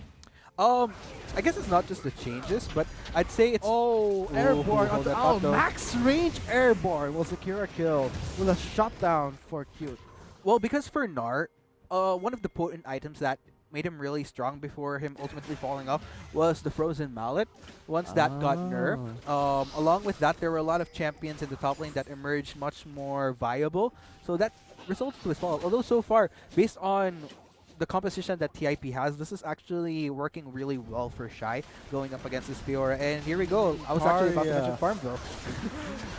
I guess it's not just the changes, but I'd say it's... Oh, airborne. hold that Oh, up, though. max range airborne will secure a kill with a shutdown for Cute. Well, because for Gnar, one of the potent items that made him really strong before him ultimately falling off was the Frozen Mallet. Once that got nerfed, along with that, there were a lot of champions in the top lane that emerged much more viable. So that resulted to his fall. Although so far, based on the composition that TIP has, this is actually working really well for Shy going up against this Fiora. And here we go. I was actually about to mention Farmville.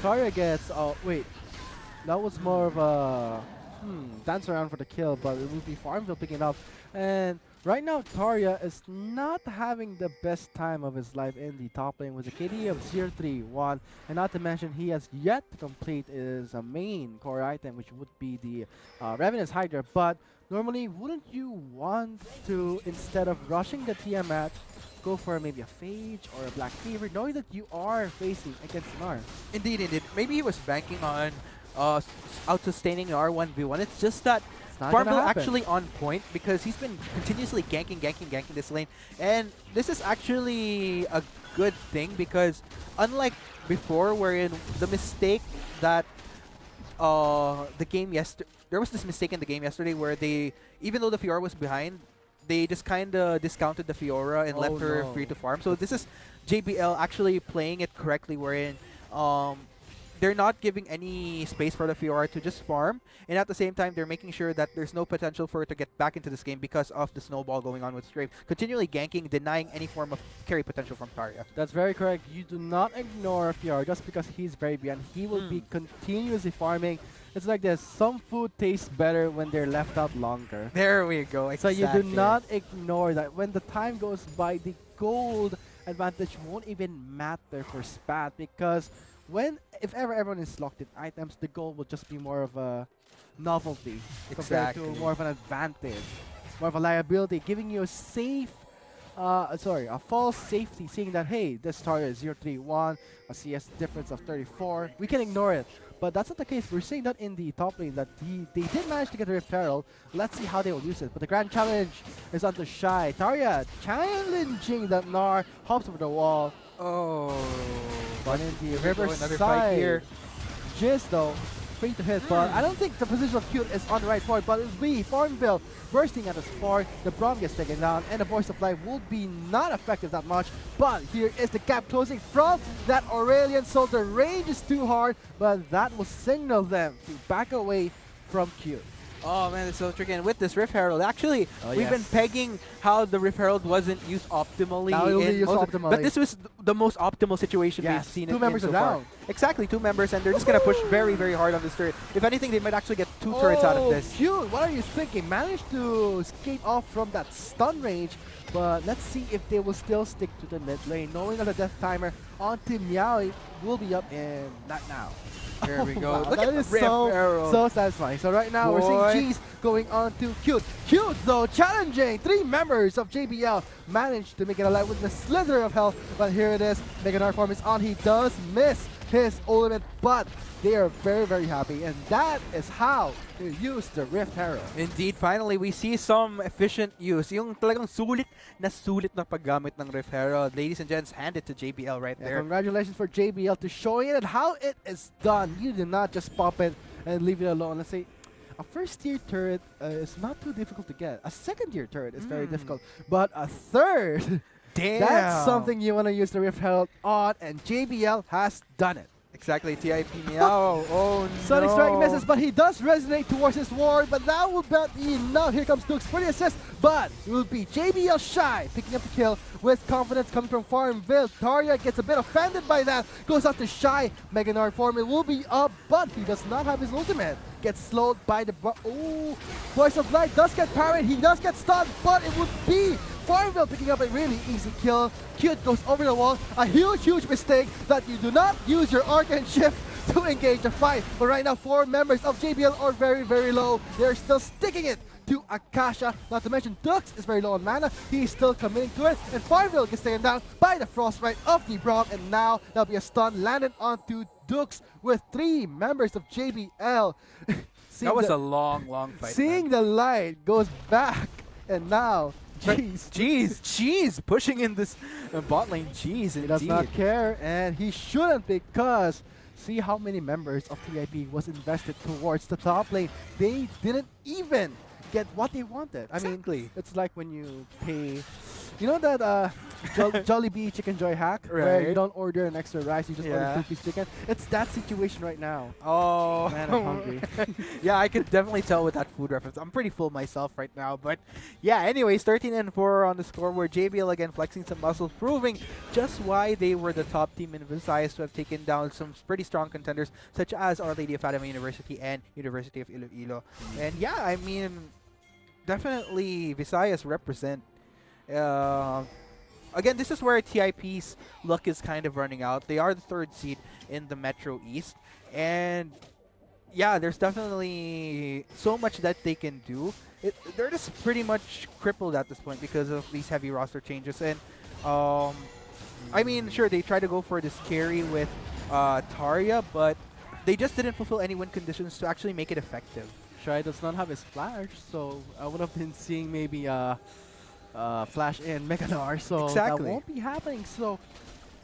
Tarya gets... Oh, wait. That was more of a... dance around for the kill, but it will be Farmville picking up. And right now, Tarya is not having the best time of his life in the top lane with a KD of 0-3-1. And not to mention, he has yet to complete his main core item, which would be the Revenant's Hydra. But normally, wouldn't you want to, instead of rushing the Tiamat, go for maybe a Phage or a Black Cleaver, knowing that you are facing against Gnar? Indeed, indeed. Maybe he was banking on out-sustaining Gnar 1v1. It's just that Farmville actually on point because he's been continuously ganking this lane. And this is actually a good thing because unlike before wherein the mistake that there was this mistake in the game yesterday where they, even though the Fiora was behind, they just kind of discounted the Fiora and left her free to farm. So this is JBL actually playing it correctly wherein they're not giving any space for the Fiora to just farm, and at the same time, they're making sure that there's no potential for her to get back into this game because of the snowball going on with Strafe. Continually ganking, denying any form of carry potential from Tarya. That's very correct. You do not ignore Fiora just because he's very behind. He will be continuously farming. It's like this. Some food tastes better when they're left out longer. There we go. Exactly. So you do not ignore that. When the time goes by, the gold advantage won't even matter for Spat because if ever everyone is locked in items, the goal will just be more of a novelty compared to more of an advantage, more of a liability, giving you a safe, a false safety, seeing that hey, this target is 0-3-1, a CS difference of 34, we can ignore it. But that's not the case. We're seeing that in the top lane that they did manage to get Rift Herald. Let's see how they will use it. But the grand challenge is onto Shy. Tarya challenging that Gnar, hops over the wall. Oh, But in the reverse another side, fight here. Jizz though, free to hit, but I don't think the position of Cute is on the right point, but it'll be Farmville bursting at the sport, the Braum gets taken down, and the Voice of Life will be not effective that much, but here is the gap closing from that Aurelion, so the range is too hard, but that will signal them to back away from Cute. Oh man, it's so tricky. And with this Rift Herald, actually, Oh, we've been yes. pegging how the Rift Herald wasn't used optimally. Now it will be used most optimally. But this was the most optimal situation we've Yes, seen. 2 members so are far. down. Exactly, 2 members, and they're just gonna push very, very hard on this turret. If anything, they might actually get 2 turrets out of this. Cute. What are you thinking? Managed to skate off from that stun range, but let's see if they will still stick to the mid lane, knowing that the death timer onto Meow will be up in not now. There we go. Wow, Look that at the is Rift so Herald. satisfying. So right now Boy. we're seeing G's going on to Cute. Cute though challenging 3 members of JBL, managed to make it alive with the slither of health. But here it is. Mega Narc form is on. He does miss his ultimate, but they are very, very happy, and that is how they use the Rift Herald. Indeed, finally, we see some efficient use. Yung talagang sulit na paggamit ng Rift Herald. Ladies and gents, hand it to JBL right Yeah, there. congratulations for JBL to showing it how it is done. You do not just pop it and leave it alone. Let's say a first tier turret is not too difficult to get. A second tier turret is very difficult, but a third, Damn. that's something you want to use the Rift Herald on, and JBL has done it. Exactly, TIP Meow. Oh Sonic no. Strike misses, but he does resonate towards his ward, but that will not be enough. Here comes Dukes for the assist, but it will be JBL Shy picking up the kill with confidence coming from Farmville. Tarya gets a bit offended by that, goes out to Shy. Mega Narc form, it will be up, but he does not have his ultimate. Gets slowed by the... Oh, Voice of Light does get parried, he does get stunned, but it would be Farmville picking up a really easy kill. Cute goes over the wall. A huge, huge mistake that you do not use your arc and shift to engage the fight. But right now, 4 members of JBL are very, very low. They're still sticking it to Akasha. Not to mention, Dux is very low on mana. He's still committing to it. And Farmville gets taken down by the Frostbite of the Braum. And now there'll be a stun landed onto Dux with 3 members of JBL. That was a long, long fight. Seeing the light goes back. And now... Jeez, pushing in this bot lane. Jeez, He does indeed. not care, and he shouldn't, because see how many members of TIP was invested towards the top lane. They didn't even get what they wanted. I mean, it's like when you pay, you know that Jollibee Chicken Joy hack, where you Right. don't order an extra rice, you just order Yeah. 2-piece chicken. It's that situation right now. Oh, Man, I'm hungry. Yeah, I could definitely tell with that food reference. I'm pretty full myself right now, but yeah. Anyways, 13-4 on the scoreboard. JBL again flexing some muscles, proving just why they were the top team in Visayas to have taken down some pretty strong contenders such as Our Lady of Fatima University and University of Iloilo. And yeah, I mean, definitely Visayas represent. Again, this is where TIP's luck is kind of running out. They are the 3rd seed in the Metro East. And yeah, there's definitely so much that they can do. They're just pretty much crippled at this point because of these heavy roster changes. And I mean, sure, they tried to go for this carry with Tarya, but they just didn't fulfill any win conditions to actually make it effective. Shai does not have his flash, so I would have been seeing maybe Flash in Meganar, so Exactly. that won't be happening. So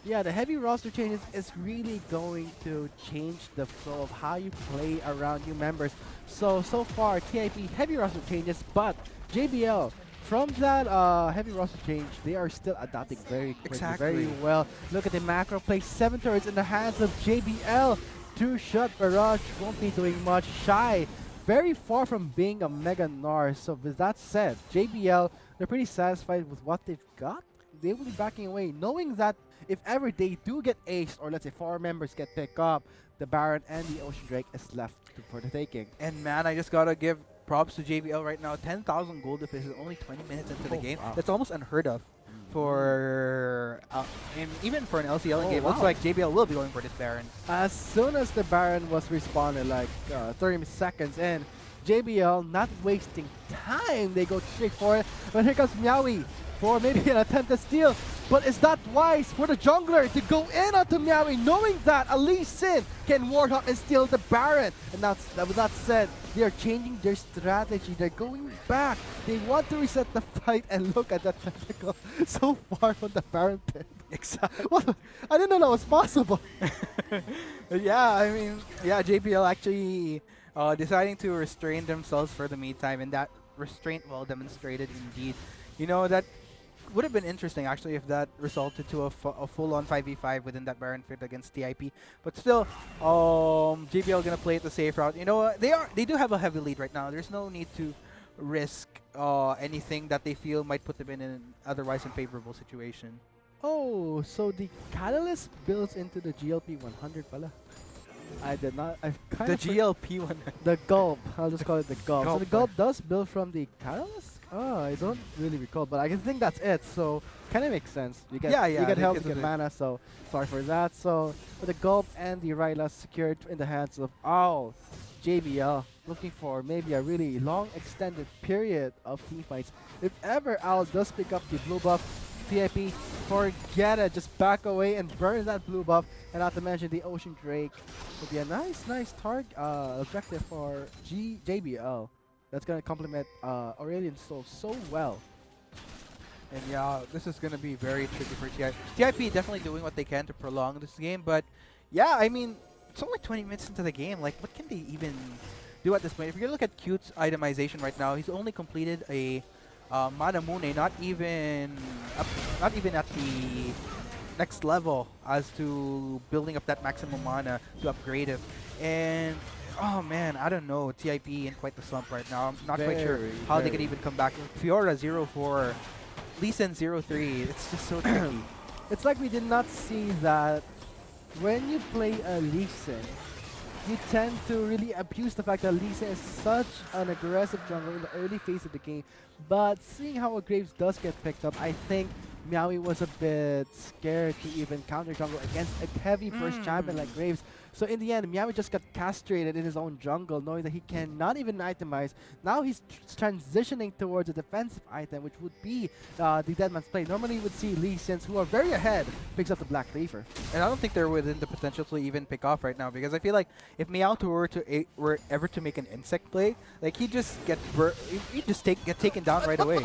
yeah, the heavy roster changes is really going to change the flow of how you play around new members. So far, TIP heavy roster changes, but JBL, from that heavy roster change, they are still adapting very quickly, very well. Look at the macro play, 7 turrets in the hands of JBL. 2-shot barrage won't be doing much. Shy, very far from being a Mega Nar. So with that said, JBL, they're pretty satisfied with what they've got. They will be backing away, knowing that if ever they do get aced, or let's say 4 members get picked up, the Baron and the Ocean Drake is left for the taking. And man, I just gotta give props to JBL right now. 10,000 gold if it's only 20 minutes into the game. Wow. That's almost unheard of for and even for an LCL game. Wow. Looks like JBL will be going for this Baron. As soon as the Baron was respawned, like 30 seconds in, JBL not wasting time, they go straight for it. But here comes Meowie for maybe an attempt to steal. But is that wise for the jungler to go in onto Meowie, knowing that Ali Sin can ward up and steal the Baron? And with that said, they are changing their strategy. They're going back. They want to reset the fight, and look at that tentacle so far from the Baron pit. Exactly. What? I didn't know that was possible. Yeah, I mean, yeah, JBL actually deciding to restrain themselves for the meantime, and that restraint well demonstrated indeed. You know, that would have been interesting actually if that resulted to a full-on 5v5 within that Baron fit against TIP. But still, JBL gonna play it the safe route. You know, they do have a heavy lead right now. There's no need to risk anything that they feel might put them in an otherwise unfavorable situation. Oh, so the Catalyst builds into the GLP 100 pala. I did not. I kind The of GLP one. the Gulp. I'll just call it the Gulp. So Gulp the Gulp does build from the Catalyst? Oh, I don't really recall, but I can think that's it. So kind of makes sense. You get Yeah, you get they help, get you get the- mana. So sorry for that. So with the Gulp and the Ryla secured in the hands of Owl, JBL looking for maybe a really long extended period of team fights. If ever Owl does pick up the blue buff, TIP, forget it. Just back away and burn that blue buff. And not to mention the Ocean Drake would be a nice target objective for JBL. That's gonna complement Aurelion Soul so well. And yeah, this is gonna be very tricky for TIP. TIP definitely doing what they can to prolong this game, but yeah, I mean, it's only 20 minutes into the game. Like, what can they even do at this point? If you're gonna look at Cute's itemization right now, he's only completed a Mana Mune, not even at the next level as to building up that maximum mana to upgrade it. And oh man, I don't know, TIP in quite the slump right now. I'm not quite sure how they could even come back. Fiora 0-4, Lee Sin 0-3. It's just so tricky. It's like we did not see that when you play a Lee Sin, you tend to really abuse the fact that Lee Sin is such an aggressive jungler in the early phase of the game. But seeing how a Graves does get picked up, I think Meowie was a bit scared to even counter jungle against a heavy first champion like Graves. So in the end, Meowie just got castrated in his own jungle, knowing that he cannot even itemize. Now he's transitioning towards a defensive item, which would be the Deadman's Play. Normally you would see Lee Sins, who are very ahead, picks up the Black Reaver. And I don't think they're within the potential to even pick off right now, because I feel like if Meowth were ever to make an insect play, like he'd just get get taken down right away.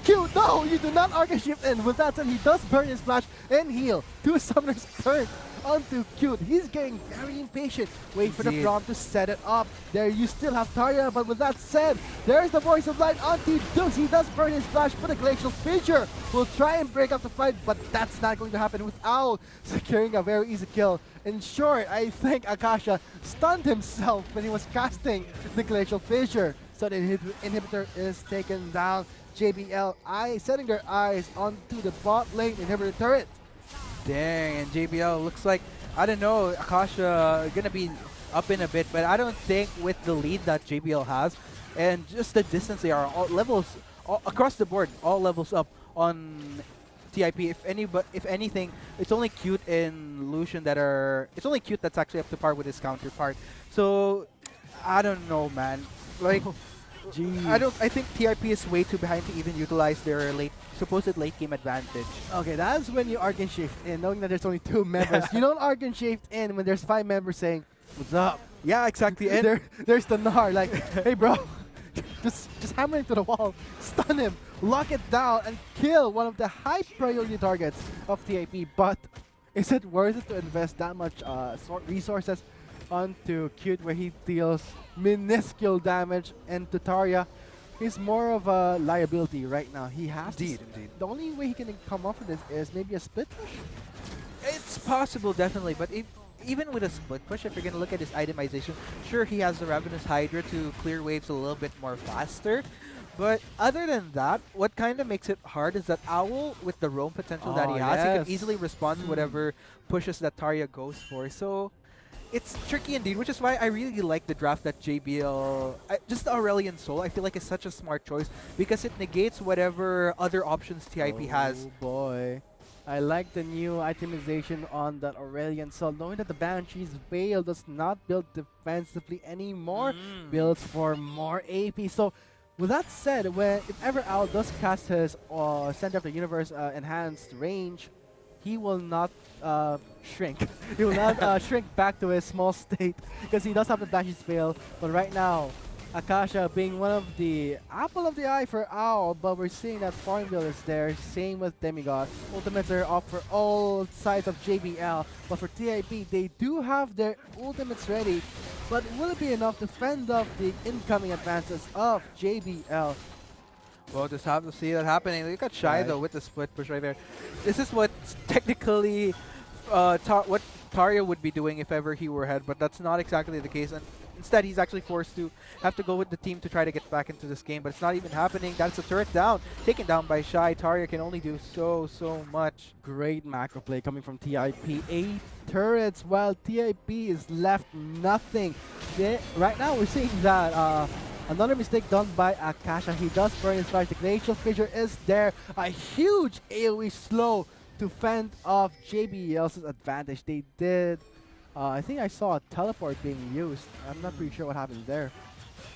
Q, no, you do not Arcane Shift in. With that said, he does burn his flash and heal. Two summoners turn onto Cute. He's getting very impatient. Wait for the Indeed. prompt to set it up. There you still have Tarya, but with that said, there's the Voice of Light onto Dukes. He does burn his flash, but a Glacial Fissure will try and break up the fight, but that's not going to happen with Owl securing a very easy kill. In short, I think Akasha stunned himself when he was casting the Glacial Fissure. So the inhibitor is taken down. JBL setting their eyes onto the bot lane inhibitor turret. Dang, and JBL looks like, I don't know, Akasha gonna be up in a bit, but I don't think with the lead that JBL has and just the distance they are, all levels across the board, all levels up on TIP. If anything, it's only Cute and Lucian it's only Cute that's actually up to par with his counterpart. So I don't know, man. Like, I think TIP is way too behind to even utilize their supposed late game advantage. Okay, that's when you Arcane Shift in, knowing that there's only 2 members. You don't Arcane Shift in when there's 5 members saying, "What's up?" Yeah, exactly. And there's the Nar, like, "Hey, bro, just hammer into the wall, stun him, lock it down, and kill one of the high priority targets of TIP." But is it worth it to invest that much resources onto Cute, where he deals minuscule damage, and to Tarya, he's more of a liability right now. He has Indeed. the only way he can come off of this is maybe a split push. It's possible, definitely, but even with a split push, if you're going to look at his itemization, sure, he has the Ravenous Hydra to clear waves a little bit more faster. But other than that, what kind of makes it hard is that Owl, with the roam potential that he has, he can easily respond to whatever pushes that Tarya goes for. So it's tricky indeed, which is why I really like the draft that JBL, just the Aurelion Soul, I feel like is such a smart choice because it negates whatever other options TIP has. Oh boy. I like the new itemization on that Aurelion Soul, knowing that the Banshee's Veil does not build defensively anymore, builds for more AP. So with that said, if ever Owl does cast his Center of the Universe enhanced range, he will not shrink. He will not shrink back to his small state because he does have the Banshee's Veil. But right now, Akasha being one of the apple of the eye for Owl, but we're seeing that Farmville is there. Same with Demigod. Ultimates are up for all sides of JBL, but for TIP, they do have their ultimates ready. But will it be enough to fend off the incoming advances of JBL? We'll just have to see that happening. Look at Shy Right. though with the split push right there. This is what technically what Tarya would be doing if ever he were ahead, but that's not exactly the case. And instead, he's actually forced to have to go with the team to try to get back into this game. But it's not even happening. That's a turret down, taken down by Shy. Tarya can only do so much. Great macro play coming from TIP. 8 turrets while TIP is left nothing. Right now we're seeing that another mistake done by Akasha. He does burn his flash. The glacial fissure is there. A huge AoE slow to fend off JBL's advantage. They did. I think I saw a teleport being used. I'm not pretty sure what happened there.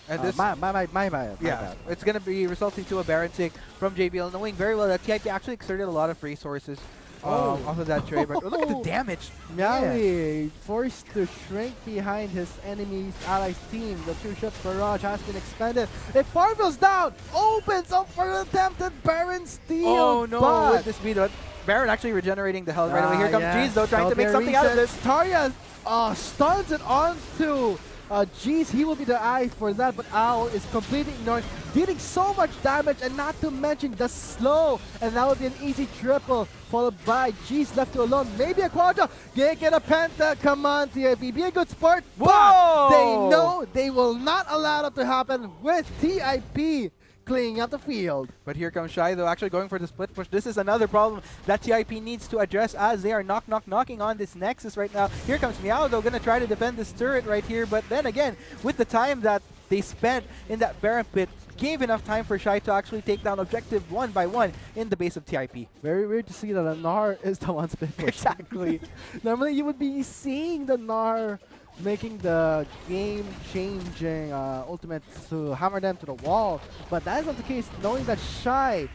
And this, my bad. yeah, it's going to be resulting to a Baron take from JBL, knowing very well that TIP actually exerted a lot of resources off of that trade. But look at the damage. Meowly forced to shrink behind his enemy's allies team. The two-shot barrage has been expanded. If Farmville's down, opens up for an attempted Baron steal. Oh no, but would this be the Baron actually regenerating the health right away? Here comes yeah. Jeez though, trying to make Healthier something out of resets. this. Tarya stuns it onto Jeez. He will be the eye for that, but Owl is completely ignored, dealing so much damage, and not to mention the slow. And that would be an easy triple, followed by Jeez left to alone. Maybe a quadra. Get a penta. Come on, TIP. Be a good sport. But Whoa! they know they will not allow that to happen with TIP cleaning up the field. But here comes Shy though, actually going for the split push. This is another problem that TIP needs to address, as they are knocking on this Nexus right now. Here comes Meow though, gonna try to defend this turret right here, but then again, with the time that they spent in that Baron pit, gave enough time for Shy to actually take down objective one by one in the base of TIP. Very weird to see that a Nar is the one split push. Exactly. Normally you would be seeing the Nar making the game-changing ultimate to hammer them to the wall, but that is not the case, knowing that Shy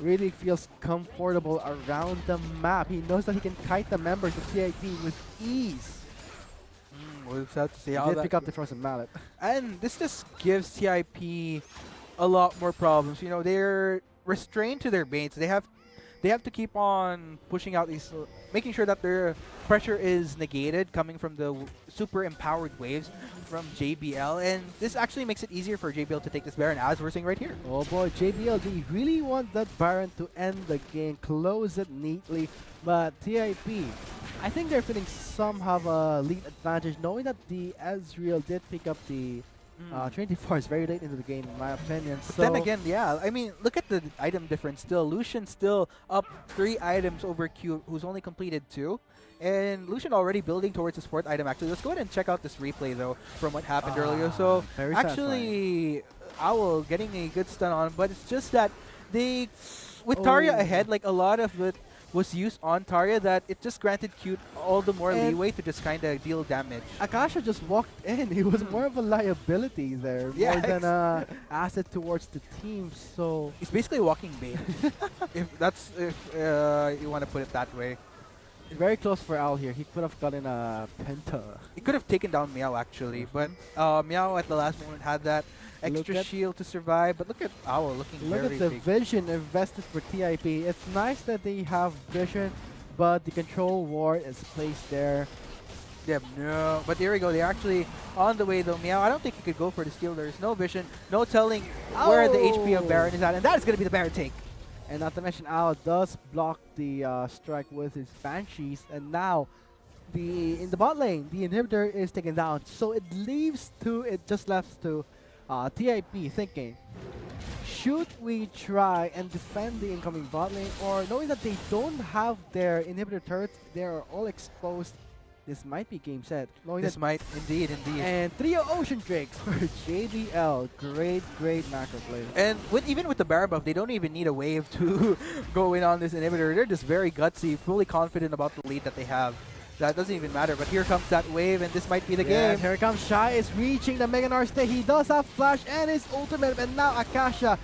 really feels comfortable around the map. He knows that he can kite the members of TIP with ease. We'll just have to see He how did that pick up the frozen mallet. And this just gives TIP a lot more problems. You know, they're restrained to their baits. They have to keep on pushing out these, making sure that their pressure is negated coming from the super empowered waves from JBL. And this actually makes it easier for JBL to take this Baron, as we're seeing right here. Oh boy, JBL, they really want that Baron to end the game, close it neatly. But TIP, I think they're feeling some have a lead advantage, knowing that the Ezreal did pick up the Trinity Force very late into the game, in my opinion. But So then again, yeah, I mean, look at the item difference still. Lucian still up 3 items over Q, who's only completed 2. And Lucian already building towards his 4th item, actually. Let's go ahead and check out this replay, though, from what happened earlier. So, very actually, Owl getting a good stun on, but it's just that they, with Tarya ahead, like, a lot of it was used on Tarya, that it just granted Q all the more And leeway to just kind of deal damage. Akasha just walked in. He was more of a liability there, Yeah, more than a asset towards the team. So It's basically walking bait, if you want to put it that way. very close for Owl here. He could have gotten a penta. He could have taken down Meow actually, but Meow at the last moment had that extra at- shield to survive. But look at Owl looking Look very at the big. vision invested for TIP. It's nice that they have vision, but the control ward is placed there. Yeah, no. But there we go. They're actually on the way though. Meow, I don't think he could go for the steal. There's no vision, no telling where the HP of Baron is at, and that is going to be the Baron take. And not to mention, Owl does block the strike with his Banshees, and now in the bot lane, the inhibitor is taken down. So it just left to TIP thinking, should we try and defend the incoming bot lane, or knowing that they don't have their inhibitor turrets, they are all exposed. This might be game set. Knowing This that might indeed. and 3 Ocean Drakes for JBL. Great macro play. And even with the Baron buff, they don't even need a wave to go in on this inhibitor. They're just very gutsy, fully confident about the lead that they have. That doesn't even matter, but here comes that wave, and this might be the Yeah, game. here comes Shy is reaching the Mega Nar state. He does have Flash and his ultimate, and now Akasha,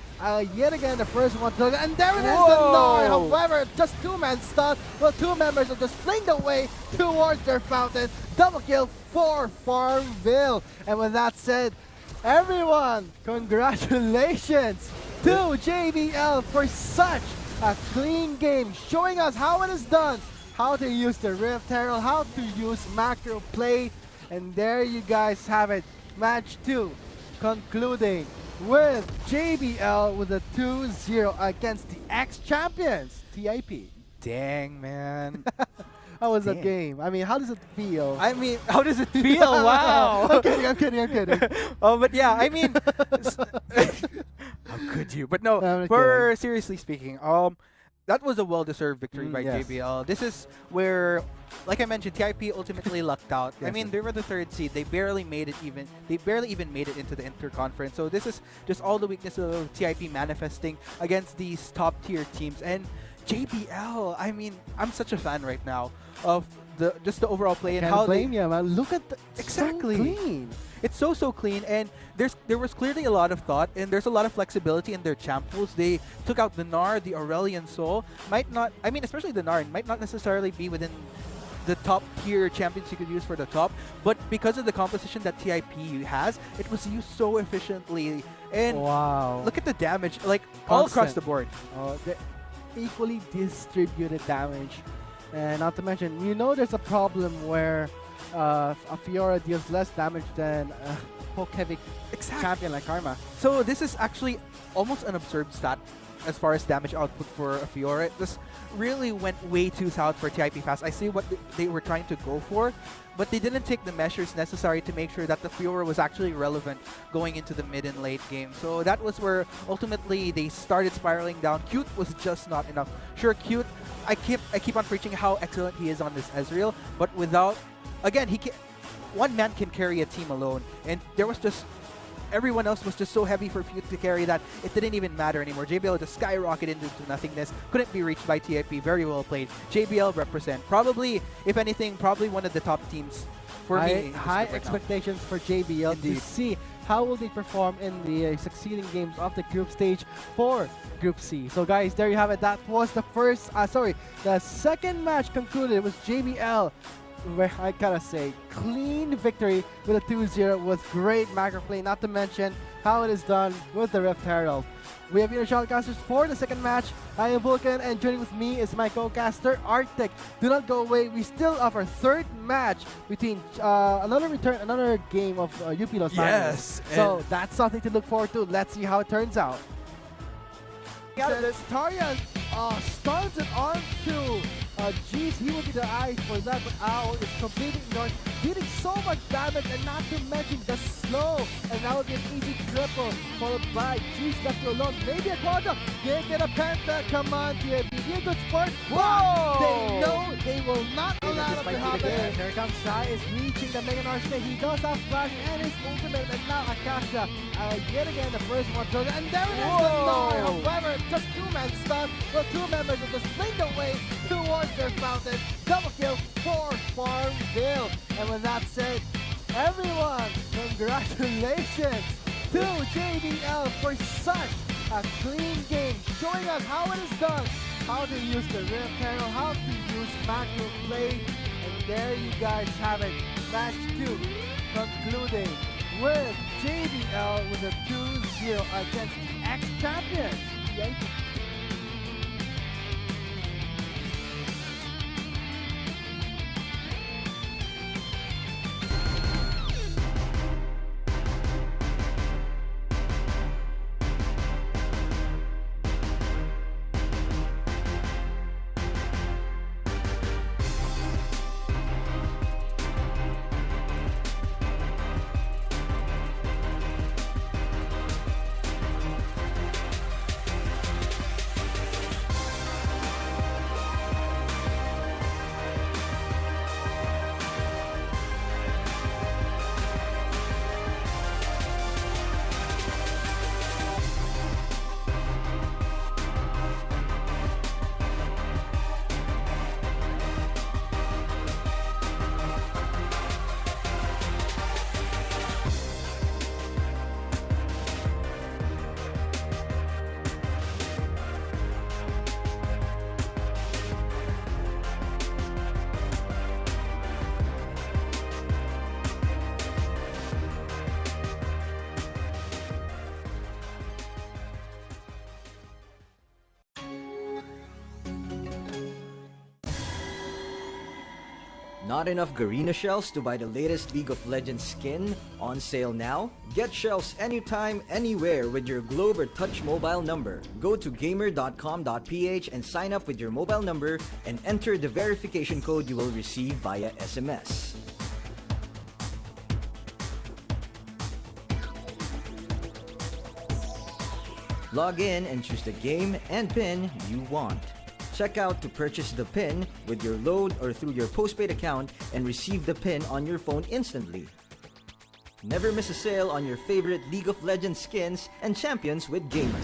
yet again the first one to and there it is, the Nar. However, just 2-man stun. Well, 2 members are just flinged away towards their fountain. Double kill for Farmville. And with that said, everyone, congratulations to JBL for such a clean game, showing us how it is done, how to use the Rift Herald, how to use macro play, and there you guys have it. Match 2 concluding with JBL with a 2-0 against the ex-champions, TIP. Dang, man. How was the Damn. game? I mean, how does it feel? I mean, how does it feel? Wow. I'm kidding. But yeah, I mean, how could you? But no, I'm for seriously speaking, that was a well-deserved victory by yes. JBL. This is where, like I mentioned, TIP ultimately lucked out. I Yes, mean, sir. they were the third seed. They barely made it even. They barely even made it into the interconference. So this is just all the weakness of TIP manifesting against these top-tier teams. And JBL, I mean, I'm such a fan right now of the overall play and Can't how blame they. you, man. Look at the Exactly. So clean. It's so clean, and there was clearly a lot of thought, and there's a lot of flexibility in their champ pools. They took out the Gnar, the Aurelion Soul. Might not, I mean, especially the Gnar, might not necessarily be within the top tier champions you could use for the top, but because of the composition that TIP has, it was used so efficiently. And Wow. look at the damage, like all across Constant. the board. The equally distributed damage. And not to mention, you know there's a problem where a Fiora deals less damage than a poke-heavy champion like Karma. So this is actually almost an absurd stat as far as damage output for a Fiora. This really went way too south for TIP Fast. I see what they were trying to go for, but they didn't take the measures necessary to make sure that the Fiora was actually relevant going into the mid and late game. So that was where ultimately they started spiraling down. Cute was just not enough. Sure, Cute, I keep on preaching how excellent he is on this Ezreal, but without, again, one man can carry a team alone, and there was just everyone else was just so heavy for Cute to carry that it didn't even matter anymore. JBL just skyrocketed into nothingness, couldn't be reached by TIP. Very well played. JBL represent. Probably, if anything, probably one of the top teams for me. in this High group right now. expectations for JBL Indeed. to see how will they perform in the succeeding games of the group stage for Group C. So guys, there you have it. That was the second match concluded. It was JBL. Where I gotta say, clean victory with a 2-0 with great macro play, not to mention how it is done with the Rift Herald. We have your shoutcasters for the second match. I am Vulcan, and joining with me is my co-caster, Arctic. Do not go away. We still have our third match between another game of UP Los Yes, Baños. So that's something to look forward to. Let's see how it turns out. Tarian starts it on to Jeez, he will be the eyes for that, but Owl is completely ignored, dealing so much damage, and not to mention the slow, and that would be an easy triple, followed by Jeez left alone, maybe a quadra, they get a penta, come on, be a good sport. Whoa! They know they will not allow this it might to be the happen. game. Here comes Shai, is reaching the Mega Narcissist, he does have flash and his ultimate, and now Akasha, yet again the first one thrown, and there it is, the Gnar. However, just two-man stun, well, two members will just blink away towards their fountain. Double kill for Farmville. And with that said, everyone, congratulations to JBL for such a clean game, showing us how it is done, how to use the Rift Herald, how to use macro play. And there you guys have it. Match 2 concluding with JBL with a 2-0 against the ex-champions. Yay. Not enough Garena shells to buy the latest League of Legends skin? On sale now? Get shells anytime, anywhere with your Globe or Touch mobile number. Go to gamer.com.ph and sign up with your mobile number and enter the verification code you will receive via SMS. Log in and choose the game and pin you want. Check out to purchase the pin with your load or through your postpaid account and receive the pin on your phone instantly. Never miss a sale on your favorite League of Legends skins and champions with Gamer.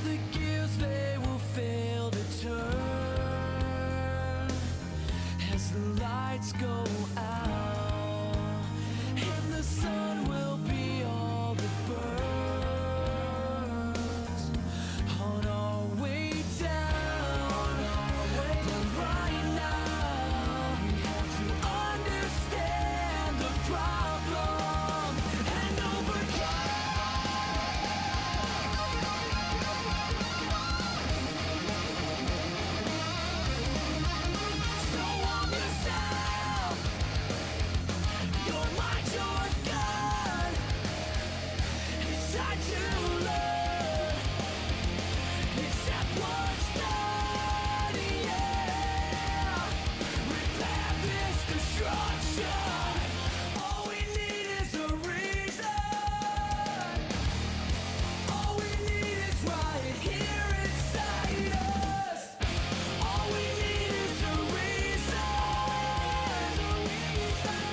the gears they will fail to turn as the lights go out, and the sun will be all that burns on our way down. But right now we have to understand the problem and so arm yourself, your mind, your gun. It's time to learn, accept what's done, yeah. Repair this destruction. All we need is a reason. All we need is right here inside us. All we need is a reason.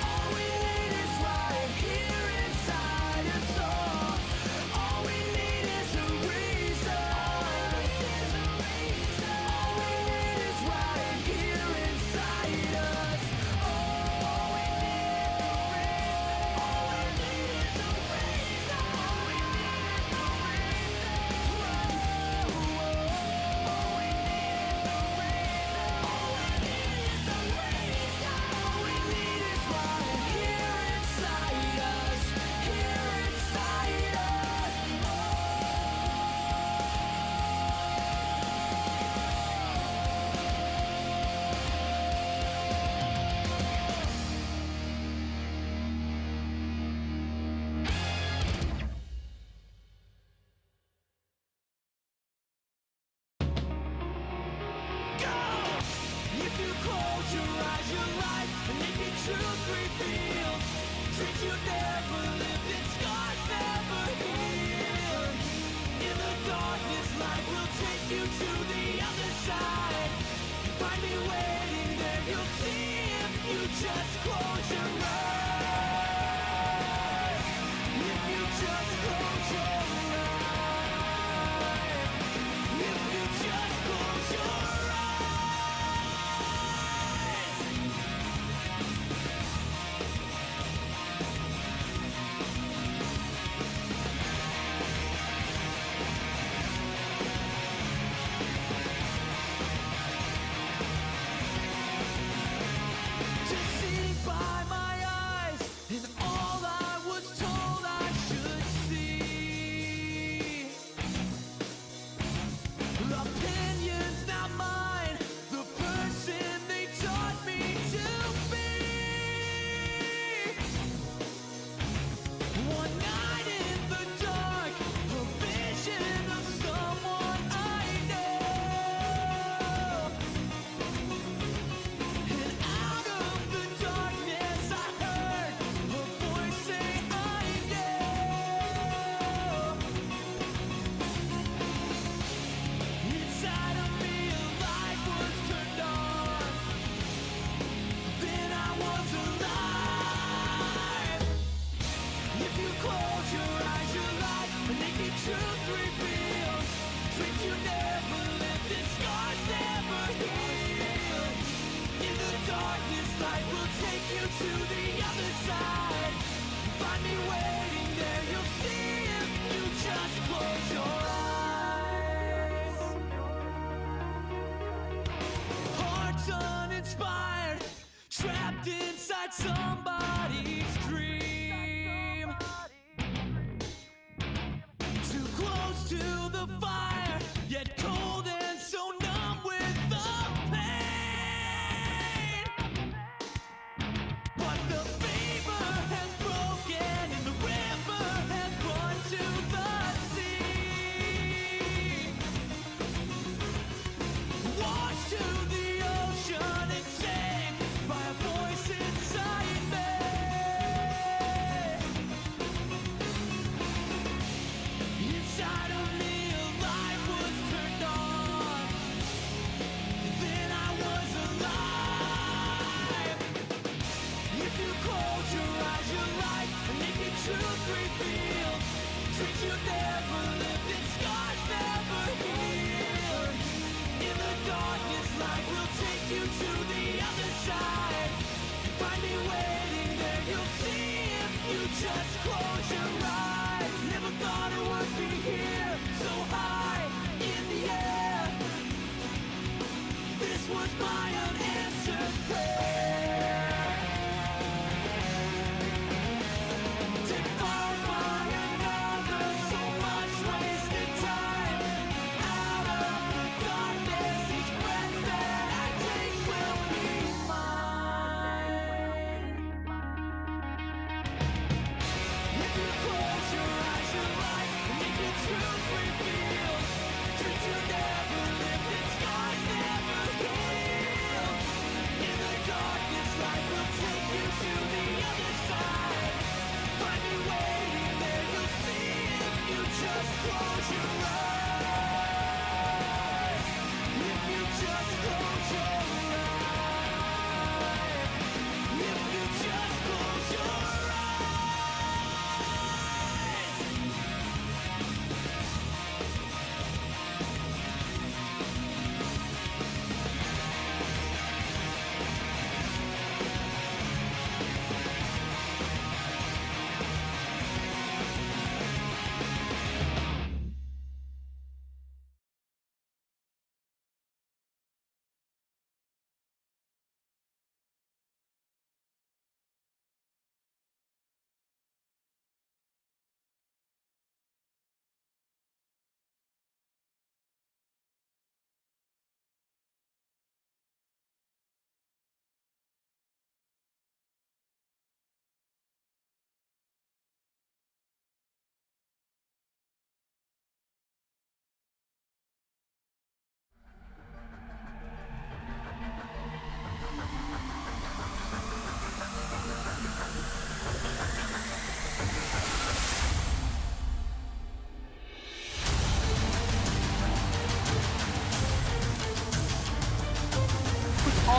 All we need is right here inside us. All we need is a reason. All we need is right here inside us. All we need is a reason. All we need is a If you close your eyes, your life and naked truth revealed. Dreams you never lived and scars never healed. In the darkness, light will take you to the other side. Find me waiting there, you'll see if you just close your eyes. If you just close your eyes. If you just close your eyes. To see by my eyes is all I was told I should see. Opinions not mine, the person they taught me to be. One night in the dark, a vision of someone I know. And out of the darkness I heard a voice say I know. Inside of me a light was turned on. Then I was alive. If you close your eyes, your life a naked truth revealed. Dreams you never lived and scars never healed. In the darkness, light will take you to the other side. Find me waiting there, you'll see if you just close your eyes. Hearts uninspired, trapped inside somebody's dream. Too close to the fire, yet cold and so numb with the pain. But the fever has broken and the river has run to the sea. Washed to the ocean and saved by a voice inside me.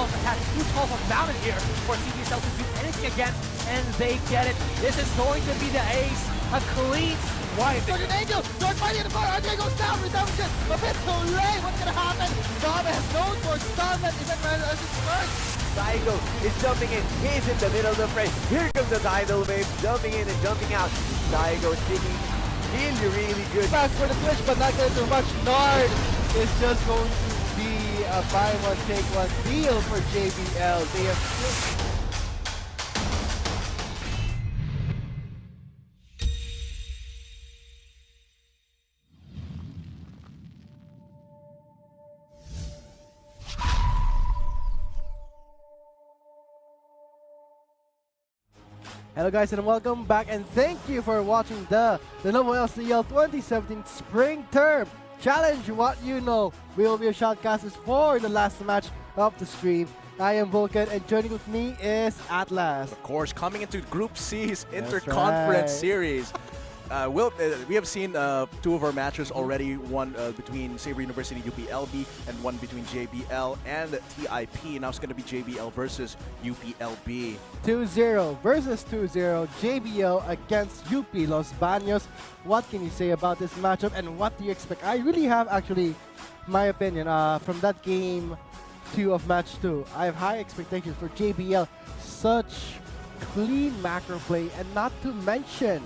Shells attack. Huge calls of Mountain here for CDSL to do anything against, and they get it. This is going to be the ace. A clean swipe. Guardian Angel, George fighting in the front. RJ goes down. Redemption a bit too late. What's gonna happen? Bob has no for stun that even as his first. Daigo is jumping in. He's in the middle of the fray. Here comes the tidal wave, jumping in and jumping out. Daigo sticking really good. Back for the Twitch, but not gonna do much. Nard is just going to be a buy one, take one deal for JBL. They have Hello guys and welcome back, and thank you for watching the Lenovo LCL 2017 Spring Term Challenge. What you know, we will be your shoutcasters for the last match of the stream. I am Vulcan, and joining with me is Atlas. Of course, coming into Group C's Interconference Series. We have seen two of our matches already, one between Sabre University UPLB and one between JBL and TIP. Now it's going to be JBL versus UPLB. 2-0 versus 2-0, JBL against UP Los Baños. What can you say about this matchup, and what do you expect? I really have actually my opinion from that game 2 of match 2. I have high expectations for JBL. Such clean macro play, and not to mention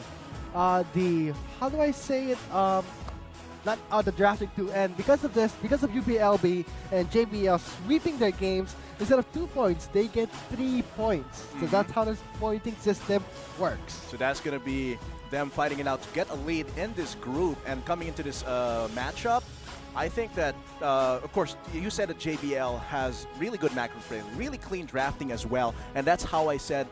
the, how do I say it, not the drafting too, and because of this, because of UPLB and JBL sweeping their games, instead of 2 points, they get 3 points. So that's how this pointing system works. So that's going to be them fighting it out to get a lead in this group, and coming into this matchup, I think that, of course, you said that JBL has really good macro play, really clean drafting as well, and that's how I said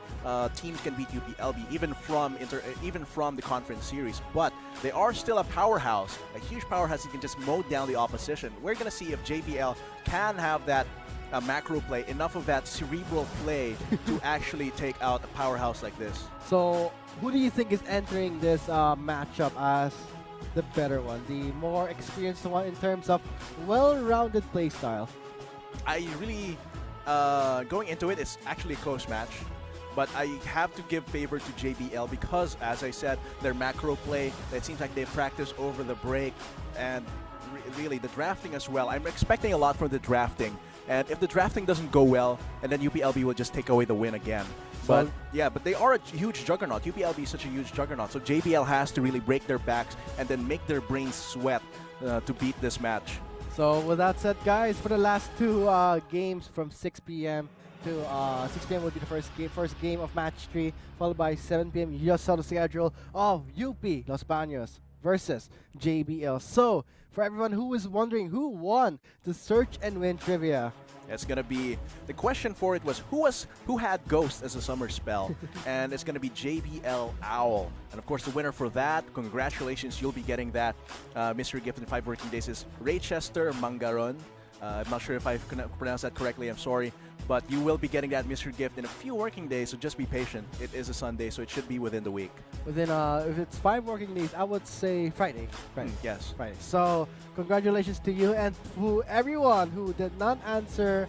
teams can beat UPLB even from the conference series. But they are still a powerhouse, a huge powerhouse. You can just mow down the opposition. We're gonna see if JBL can have that macro play, enough of that cerebral play to actually take out a powerhouse like this. So, who do you think is entering this matchup as the better one, the more experienced one in terms of well-rounded play style? I really, going into it, it's actually a close match, but I have to give favor to JBL because, as I said, their macro play, it seems like they practice over the break, and really the drafting as well. I'm expecting a lot from the drafting, and if the drafting doesn't go well, and then UPLB will just take away the win again. But yeah, but they are a huge juggernaut. UPLB is such a huge juggernaut, so JBL has to really break their backs and then make their brains sweat to beat this match. So with that said, guys, for the last 2 games from 6 p.m. to 6 p.m. will be the first game of match 3, followed by 7 p.m. You just saw the schedule of UP Los Baños versus JBL. So for everyone who is wondering who won the Search and Win trivia, it's gonna be, the question for it was who had Ghost as a summer spell, and it's gonna be JBL Owl. And of course, the winner for that, congratulations, you'll be getting that mystery gift in 5 working days, is Raychester Mangaron. I'm not sure if I pronounced that correctly, I'm sorry, but you will be getting that mystery gift in a few working days, so just be patient. It is a Sunday, so it should be within the week. Within, if it's 5 working days, I would say Friday. Yes. Friday. So, congratulations to you, and to everyone who did not answer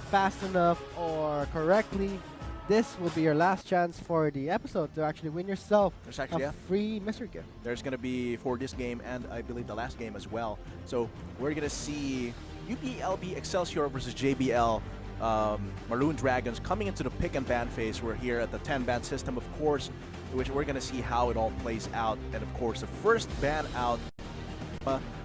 fast enough or correctly. This will be your last chance for the episode to actually win yourself a free mystery gift. There's going to be for this game, and I believe the last game as well. So, we're going to see UPLB Excelsior versus JBL Maroon Dragons coming into the pick and ban phase. We're here at the 10 ban system, of course, which we're going to see how it all plays out. And of course, the first ban out,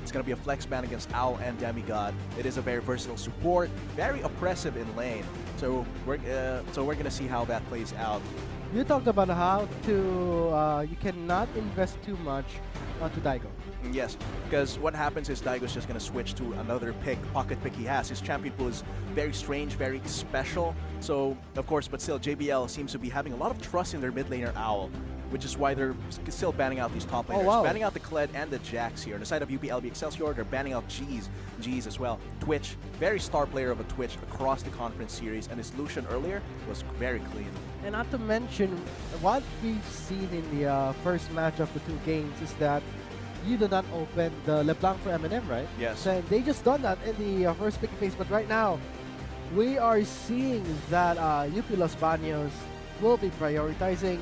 it's going to be a flex ban against Owl and Demigod. It is a very versatile support, very oppressive in lane. So we're going to see how that plays out. You talked about how to you cannot invest too much onto Daigo. Yes, because what happens is Daigo's just going to switch to another pocket pick he has. His champion pool is very strange, very special. So, of course, but still, JBL seems to be having a lot of trust in their mid laner Owl, which is why they're still banning out these top laners. Oh, wow. Banning out the Kled and the Jax here. On the side of UPLB Excelsior, they're banning out G's as well. Twitch, very star player of a Twitch across the conference series, and his Lucian earlier was very clean. And not to mention, what we've seen in the first match of the 2 games is that you do not open the LeBlanc for Eminem, right? Yes. And they just done that in the first pick phase, but right now, we are seeing that UP Los Baños will be prioritizing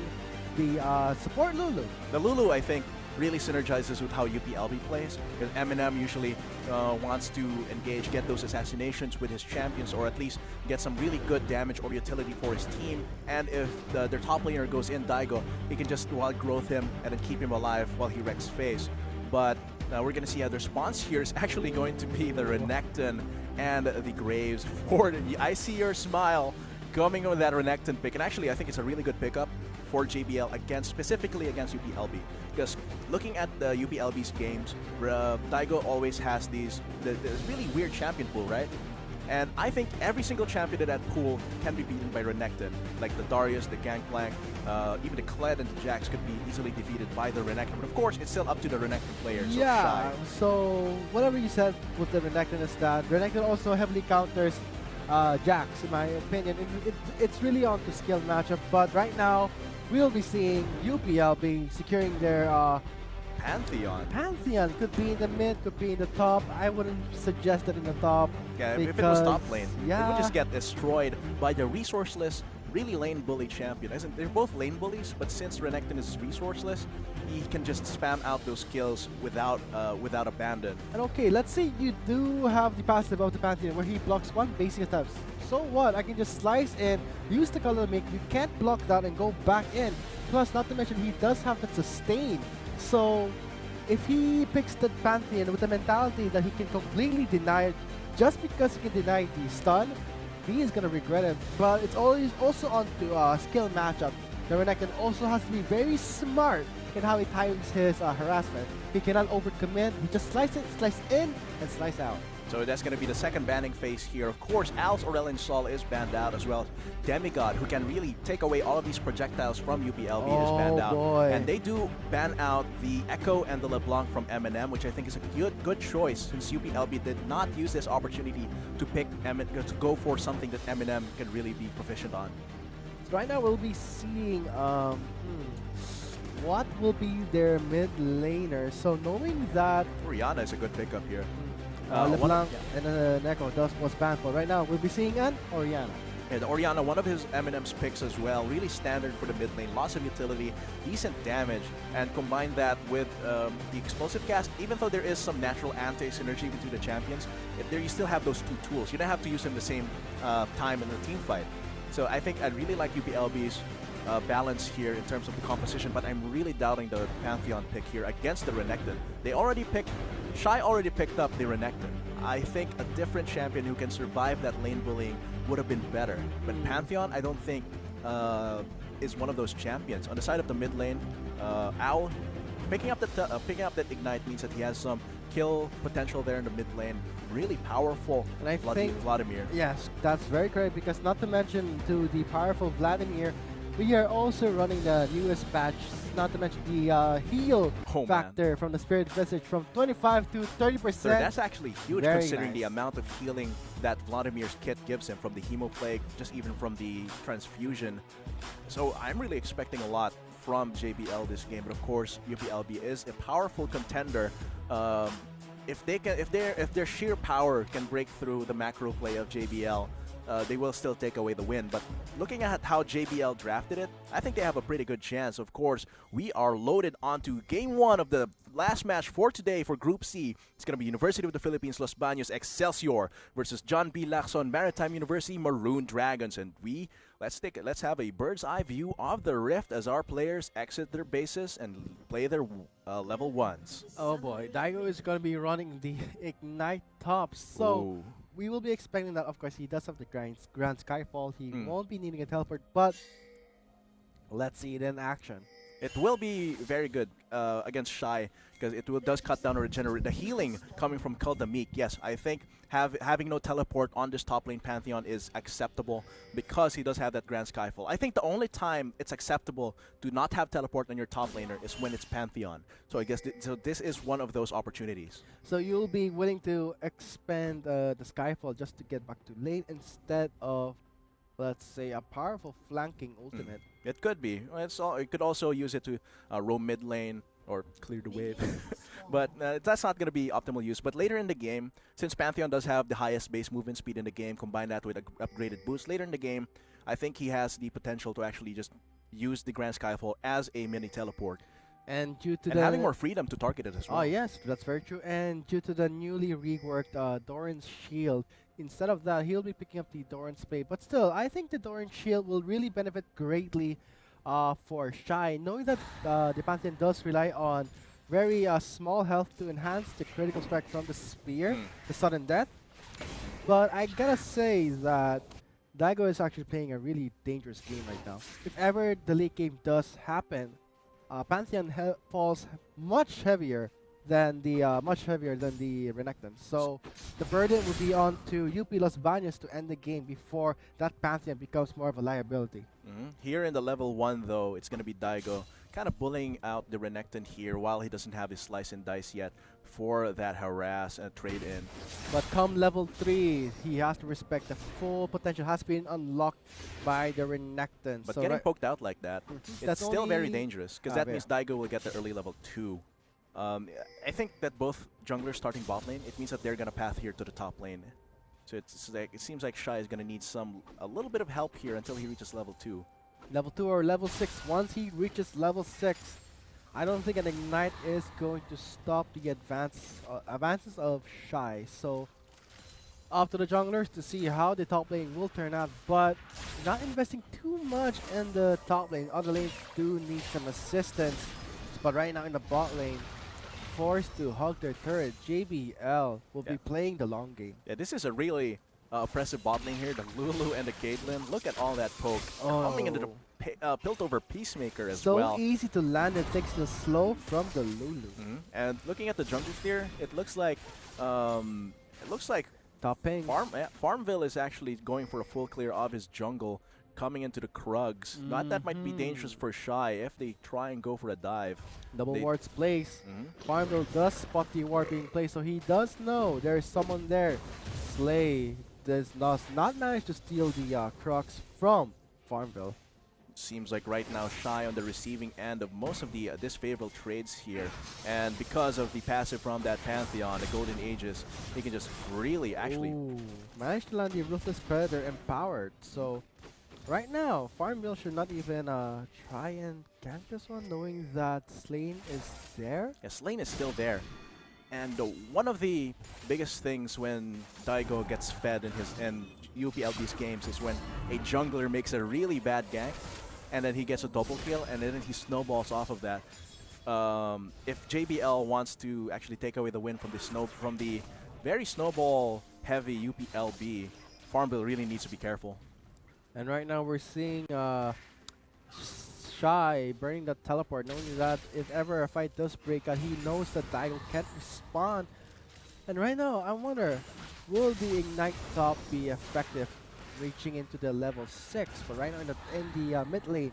the support Lulu. The Lulu, I think, really synergizes with how UPLB plays. Because Eminem usually wants to engage, get those assassinations with his champions, or at least get some really good damage or utility for his team. And if their top laner goes in Daigo, he can just wild growth him and then keep him alive while he wrecks face. But we're going to see how the response here is actually going to be the Renekton and the Graves. I see your smile coming with that Renekton pick. And actually, I think it's a really good pickup for JBL specifically against UPLB. Because looking at the UPLB's games, Daigo always has this really weird champion pool, right? And I think every single champion in that pool can be beaten by Renekton. Like the Darius, the Gangplank, even the Kled and the Jax could be easily defeated by the Renekton. But of course, it's still up to the Renekton players. Yeah, so whatever you said with the Renekton is that Renekton also heavily counters Jax, in my opinion. It's really on to skill matchup, but right now, we'll be seeing UPLB securing their Pantheon. Pantheon. Could be in the mid, could be in the top. I wouldn't suggest it in the top. Yeah, if it was top lane, yeah, it would just get destroyed by the resourceless, really lane bully champion. They're both lane bullies, but since Renekton is resourceless, he can just spam out those kills without abandon. And okay, let's say you do have the passive of the Pantheon where he blocks one basic attacks. So what? I can just slice in, use the color make. You can't block that and go back in. Plus, not to mention, he does have that sustain. So if he picks the Pantheon with the mentality that he can completely deny it just because he can deny the stun, he is going to regret it. But it's always also on to skill matchup. The Renekton also has to be very smart in how he times his harassment. He cannot overcommit. He just slice in, and slice out. So that's going to be the second banning phase here. Of course, Al's Aurelion Sol is banned out as well. Demigod, who can really take away all of these projectiles from UPLB, is banned out. Boy. And they do ban out the Echo and the LeBlanc from Eminem, which I think is a good choice, since UPLB did not use this opportunity to to go for something that Eminem can really be proficient on. So right now we'll be seeing what will be their mid laner. So knowing that Orianna is a good pickup here. LeBlanc and Neko was banned for. Right now, we'll be seeing an Orianna. And Orianna, one of his Eminem's picks as well, really standard for the mid lane, lots of utility, decent damage, and combine that with the explosive cast. Even though there is some natural anti-synergy between the champions, there you still have those two tools. You don't have to use them the same time in the team fight. So I think I really like UPLB's balance here in terms of the composition, but I'm really doubting the Pantheon pick here against the Renekton. Shy already picked up the Renekton. I think a different champion who can survive that lane bullying would have been better. But Pantheon, I don't think is one of those champions. On the side of the mid lane, Owl picking up that Ignite means that he has some kill potential there in the mid lane. Really powerful. And I think Vladimir. Yes, that's very correct, because not to mention to the powerful Vladimir, we are also running the newest patch, not to mention the heal factor from the Spirit Visage from 25 to 30%. So that's actually huge, Very considering nice. the amount of healing that Vladimir's kit gives him from the Hemoplague, just even from the Transfusion. So I'm really expecting a lot from JBL this game, but of course UPLB is a powerful contender. If their sheer power can break through the macro play of JBL, they will still take away the win. But looking at how JBL drafted it, I think they have a pretty good chance. Of course, we are loaded onto Game 1 of the last match for today for Group C. It's going to be University of the Philippines Los Baños Excelsior versus John B. Lacson Maritime University Maroon Dragons. And let's have a bird's eye view of the Rift as our players exit their bases and play their level 1s. Oh boy, Daigo is going to be running the Ignite top. So Ooh. we will be expecting that. Of course, he does have the Grand Skyfall. He won't be needing a teleport, but let's see it in action. It will be very good against Shy, because it does cut down or regenerate the healing coming from Kulda Meek. Yes, I think having no teleport on this top lane Pantheon is acceptable because he does have that Grand Skyfall. I think the only time it's acceptable to not have teleport on your top laner is when it's Pantheon. So I guess this is one of those opportunities. So you'll be willing to expend the Skyfall just to get back to lane instead of, let's say, a powerful flanking ultimate. It could be. You could also use it to roam mid lane or clear the wave. But that's not going to be optimal use. But later in the game, since Pantheon does have the highest base movement speed in the game, combine that with upgraded boost, later in the game, I think he has the potential to actually just use the Grand Skyfall as a mini teleport. And due to And having more freedom to target it as well. Oh yes, that's very true. And due to the newly reworked Doran's Shield, instead of that, he'll be picking up the Doran's Blade. But still, I think the Doran's Shield will really benefit greatly for Shy, knowing that the Pantheon does rely on very small health to enhance the critical strike from the spear, the sudden death. But I gotta say that Daigo is actually playing a really dangerous game right now. If ever the late game does happen, Pantheon falls much heavier than the Renekton. So the burden will be on to UP Los Baños to end the game before that Pantheon becomes more of a liability. Here in the level 1 though, it's going to be Daigo kind of bullying out the Renekton here while he doesn't have his slice and dice yet for that harass and trade in. But come level 3, he has to respect the full potential has been unlocked by the Renekton. But so getting poked out like that, that's it's still very only- dangerous because that means Daigo will get the early level 2. I think that both junglers starting bot lane, it means that they're going to path here to the top lane. So it's like, it seems like Shy is going to need a little bit of help here until he reaches level 2. Level 2 or level 6. Once he reaches level 6, I don't think an Ignite is going to stop the advances of Shy. So up to the junglers to see how the top lane will turn out, but not investing too much in the top lane. Other lanes do need some assistance, but right now in the bot lane, forced to hug their turret, JBL will be playing the long game. Yeah, this is a really oppressive bot lane here. The Lulu and the Caitlyn. Look at all that poke. Coming into the Piltover Peacemaker as well. So easy to land and takes the slow from the Lulu. And looking at the jungle here, it looks like Top ping. Farmville is actually going for a full clear of his jungle, coming into the Krugs. That might be dangerous for Shy if they try and go for a dive. Double wards place. Farmville does spot the ward being placed, so he does know there is someone there. Slay does not manage to steal the Krugs from Farmville. Seems like right now Shy on the receiving end of most of the disfavorable trades here, and because of the passive from that Pantheon, the Golden Ages, he can just really actually managed to land the Ruthless Predator empowered. So right now, Farmville should not even try and gank this one, knowing that Slane is there. Yeah, Slane is still there. And one of the biggest things when Daigo gets fed in his UPLB's games is when a jungler makes a really bad gank, and then he gets a double kill, and then he snowballs off of that. If JBL wants to actually take away the win from the very snowball-heavy UPLB, Farmville really needs to be careful. And right now we're seeing Shy burning that teleport, knowing that if ever a fight does break out, he knows that Daigo can't respond. And right now, I wonder, will the Ignite top be effective reaching into the level 6? But right now in the mid lane,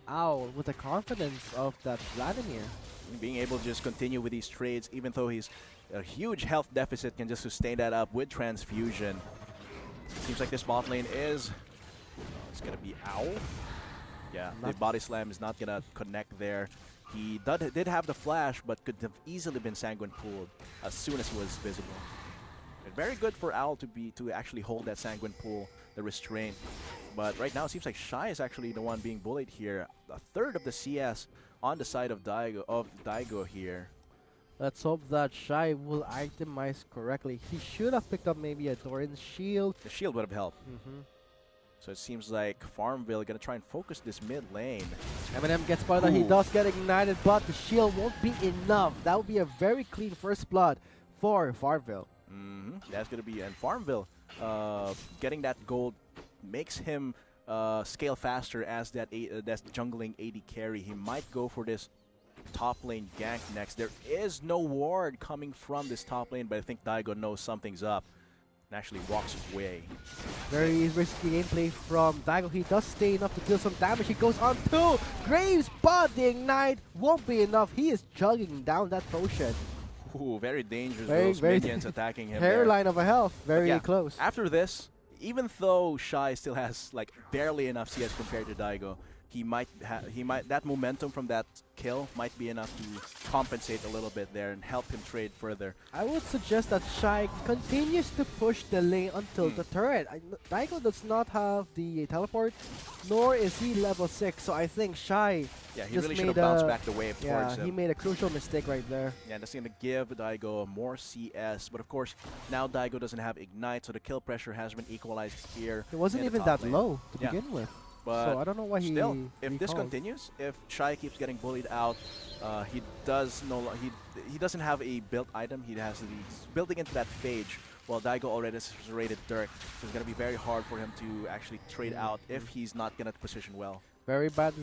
Owl with the confidence of that Vladimir. Being able to just continue with these trades, even though he's a huge health deficit, can just sustain that up with transfusion. Seems like this bot lane is... it's going to be Owl. Yeah, the body slam is not going to connect there. He did have the flash, but could have easily been sanguine pooled as soon as he was visible. And very good for Owl to actually hold that sanguine pool, the restraint. But right now, it seems like Shy is actually the one being bullied here. A third of the CS on the side of Daigo here. Let's hope that Shy will itemize correctly. He should have picked up maybe a Doran's Shield. The shield would have helped. So it seems like Farmville gonna try and focus this mid lane. Eminem gets spotted. He does get ignited, but the shield won't be enough. That would be a very clean first blood for Farmville. That's gonna be, and Farmville getting that gold makes him scale faster as that jungling AD carry. He might go for this top lane gank next. There is no ward coming from this top lane, but I think Daigo knows something's up and actually walks away. Very risky gameplay from Daigo. He does stay enough to deal some damage. He goes on to Graves, but the ignite won't be enough. He is chugging down that potion. Ooh, very dangerous. Those minions attacking him. Hairline of a health, very close. After this, even though Shy still has like barely enough CS compared to Daigo, that momentum from that kill might be enough to compensate a little bit there and help him trade further. I would suggest that Shai continues to push the lane until the turret. Daigo does not have the teleport, nor is he level 6, so I think Shai Yeah, he just really should made have bounced back the wave yeah, towards him. he made a crucial mistake right there. Yeah, that's going to give Daigo more CS, but of course, now Daigo doesn't have Ignite, so the kill pressure has been equalized here. It wasn't in the even top that lane. low to Yeah. begin with. But So I don't know why he still, if this recalled. continues, if Shai keeps getting bullied out, he doesn't have a built item. He's building into that phage. While Daigo already has rated Dirk, so it's gonna be very hard for him to actually trade out if he's not gonna position well. Very bad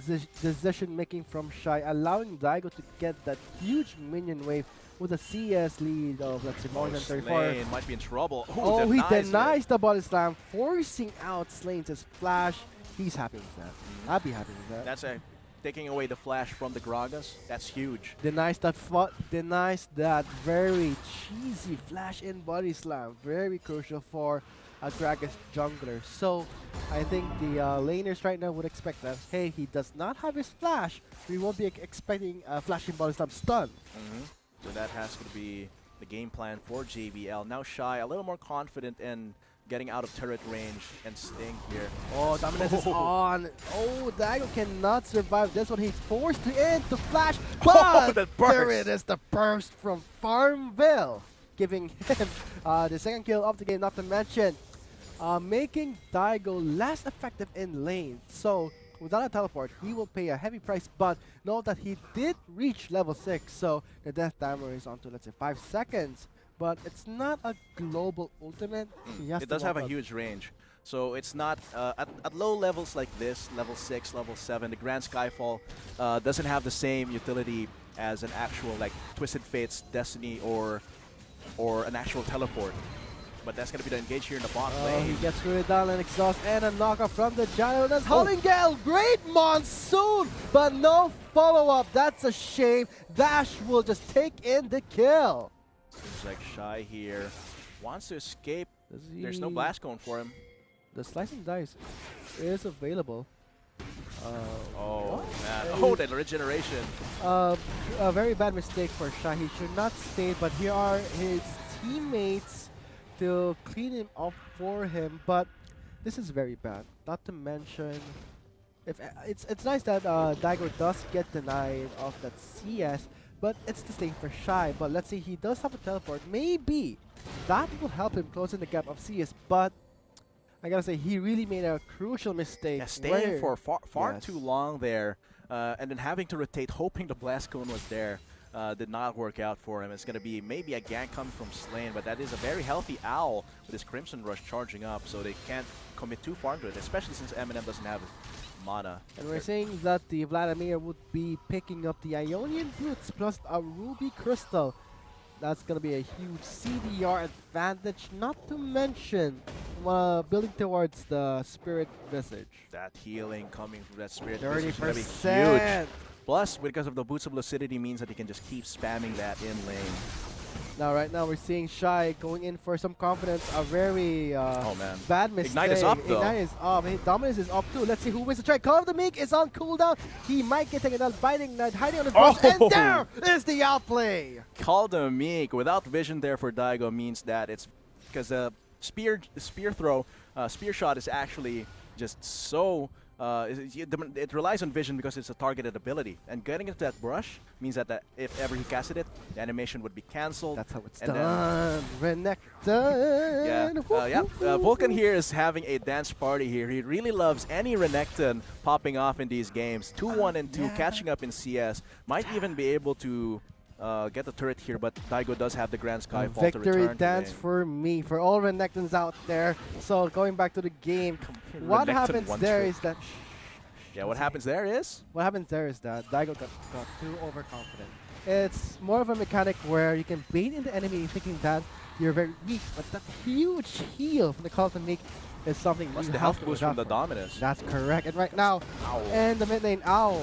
decision making from Shai, allowing Daigo to get that huge minion wave with a CS lead of, let's say, more than 34. Slane might be in trouble. Oh, he it. denies the body slam, forcing out Slane's flash. He's happy with that. I'd be happy with that. That's taking away the flash from the Gragas. That's huge. Denies that very cheesy flash in body slam. Very crucial for a Gragas jungler. So I think the laners right now would expect that, hey, he does not have his flash. We won't be expecting a flash in body slam stun. So that has to be the game plan for JBL. Now Shai a little more confident in getting out of turret range and staying here. Oh, Dominance is on. Oh, Daigo cannot survive this one. He's forced to end the flash. But that there burst. it is, the burst from Farmville, giving him the second kill of the game, not to mention making Daigo less effective in lane. So without a teleport, he will pay a heavy price, but note that he did reach level 6, so the death timer is on to, let's say, 5 seconds. But it's not a global ultimate. It does have a huge range. So it's not, at low levels like this, level 6, level 7, the Grand Skyfall doesn't have the same utility as an actual, like, Twisted Fates, Destiny, or an actual teleport. But that's going to be the engage here in the bot He lane. gets through it down and exhaust and a knockoff from the Giant. That's Hollingale. Great monsoon, but no follow-up. That's a shame. Dash will just take in the kill. Seems like Shai here wants to escape. Does There's no he- blast cone for him. The slicing dice is available. Oh, man. Oh, that regeneration. A very bad mistake for Shai. He should not stay, but here are his teammates to clean him up for him. But this is very bad. Not to mention, if it's nice that Daigo does get denied of that CS, but it's the same for Shai. But let's say he does have a teleport. Maybe that will help him close in the gap of CS. But I gotta say, he really made a crucial mistake. Yeah, staying where- for far Yes. too long there, and then having to rotate, hoping the blast cone was there, did not work out for him. It's going to be maybe a gank coming from Slane, but that is a very healthy Owl with his Crimson Rush charging up, so they can't commit too far into it, especially since Eminem doesn't have mana. And we're saying that the Vladimir would be picking up the Ionian Boots plus a Ruby Crystal. That's going to be a huge CDR advantage, not to mention building towards the Spirit Visage. That healing coming from that Spirit Visage is gonna be 30%. huge. Plus, because of the Boots of Lucidity, means that he can just keep spamming that in lane. Now, right now, we're seeing Shai going in for some confidence. A very Oh, man. bad mistake. Ignite is up, though. Ignite is up. Hey, Dominance is up, too. Let's see who wins the try. Call of the Meek is on cooldown. He might get taken out. Biting Knight, hiding on his brush. And there is the outplay. Called a Meek without vision there for Daigo means that it's because the spear shot is actually just so it relies on vision because it's a targeted ability, and getting into that brush means that if ever he casted it, the animation would be cancelled. That's how it's and done. Renekton. Vulcan here is having a dance party here. He really loves any Renekton popping off in these games. 2-1 and 2, catching up in CS. Might even be able to get the turret here, but Daigo does have the Grand Skyfall to Victory return dance to lane. for me, for all Renektons out there. So going back to the game, what Renekton happens one there trick. is that Yeah, what happens there is? Daigo got too overconfident. It's more of a mechanic where you can bait into enemy thinking that you're very weak, but that huge heal from the Call of the Meek is something Plus you the have health to boost watch from out the for. Dominus. That's correct. And right now, Owl. and the mid lane Owl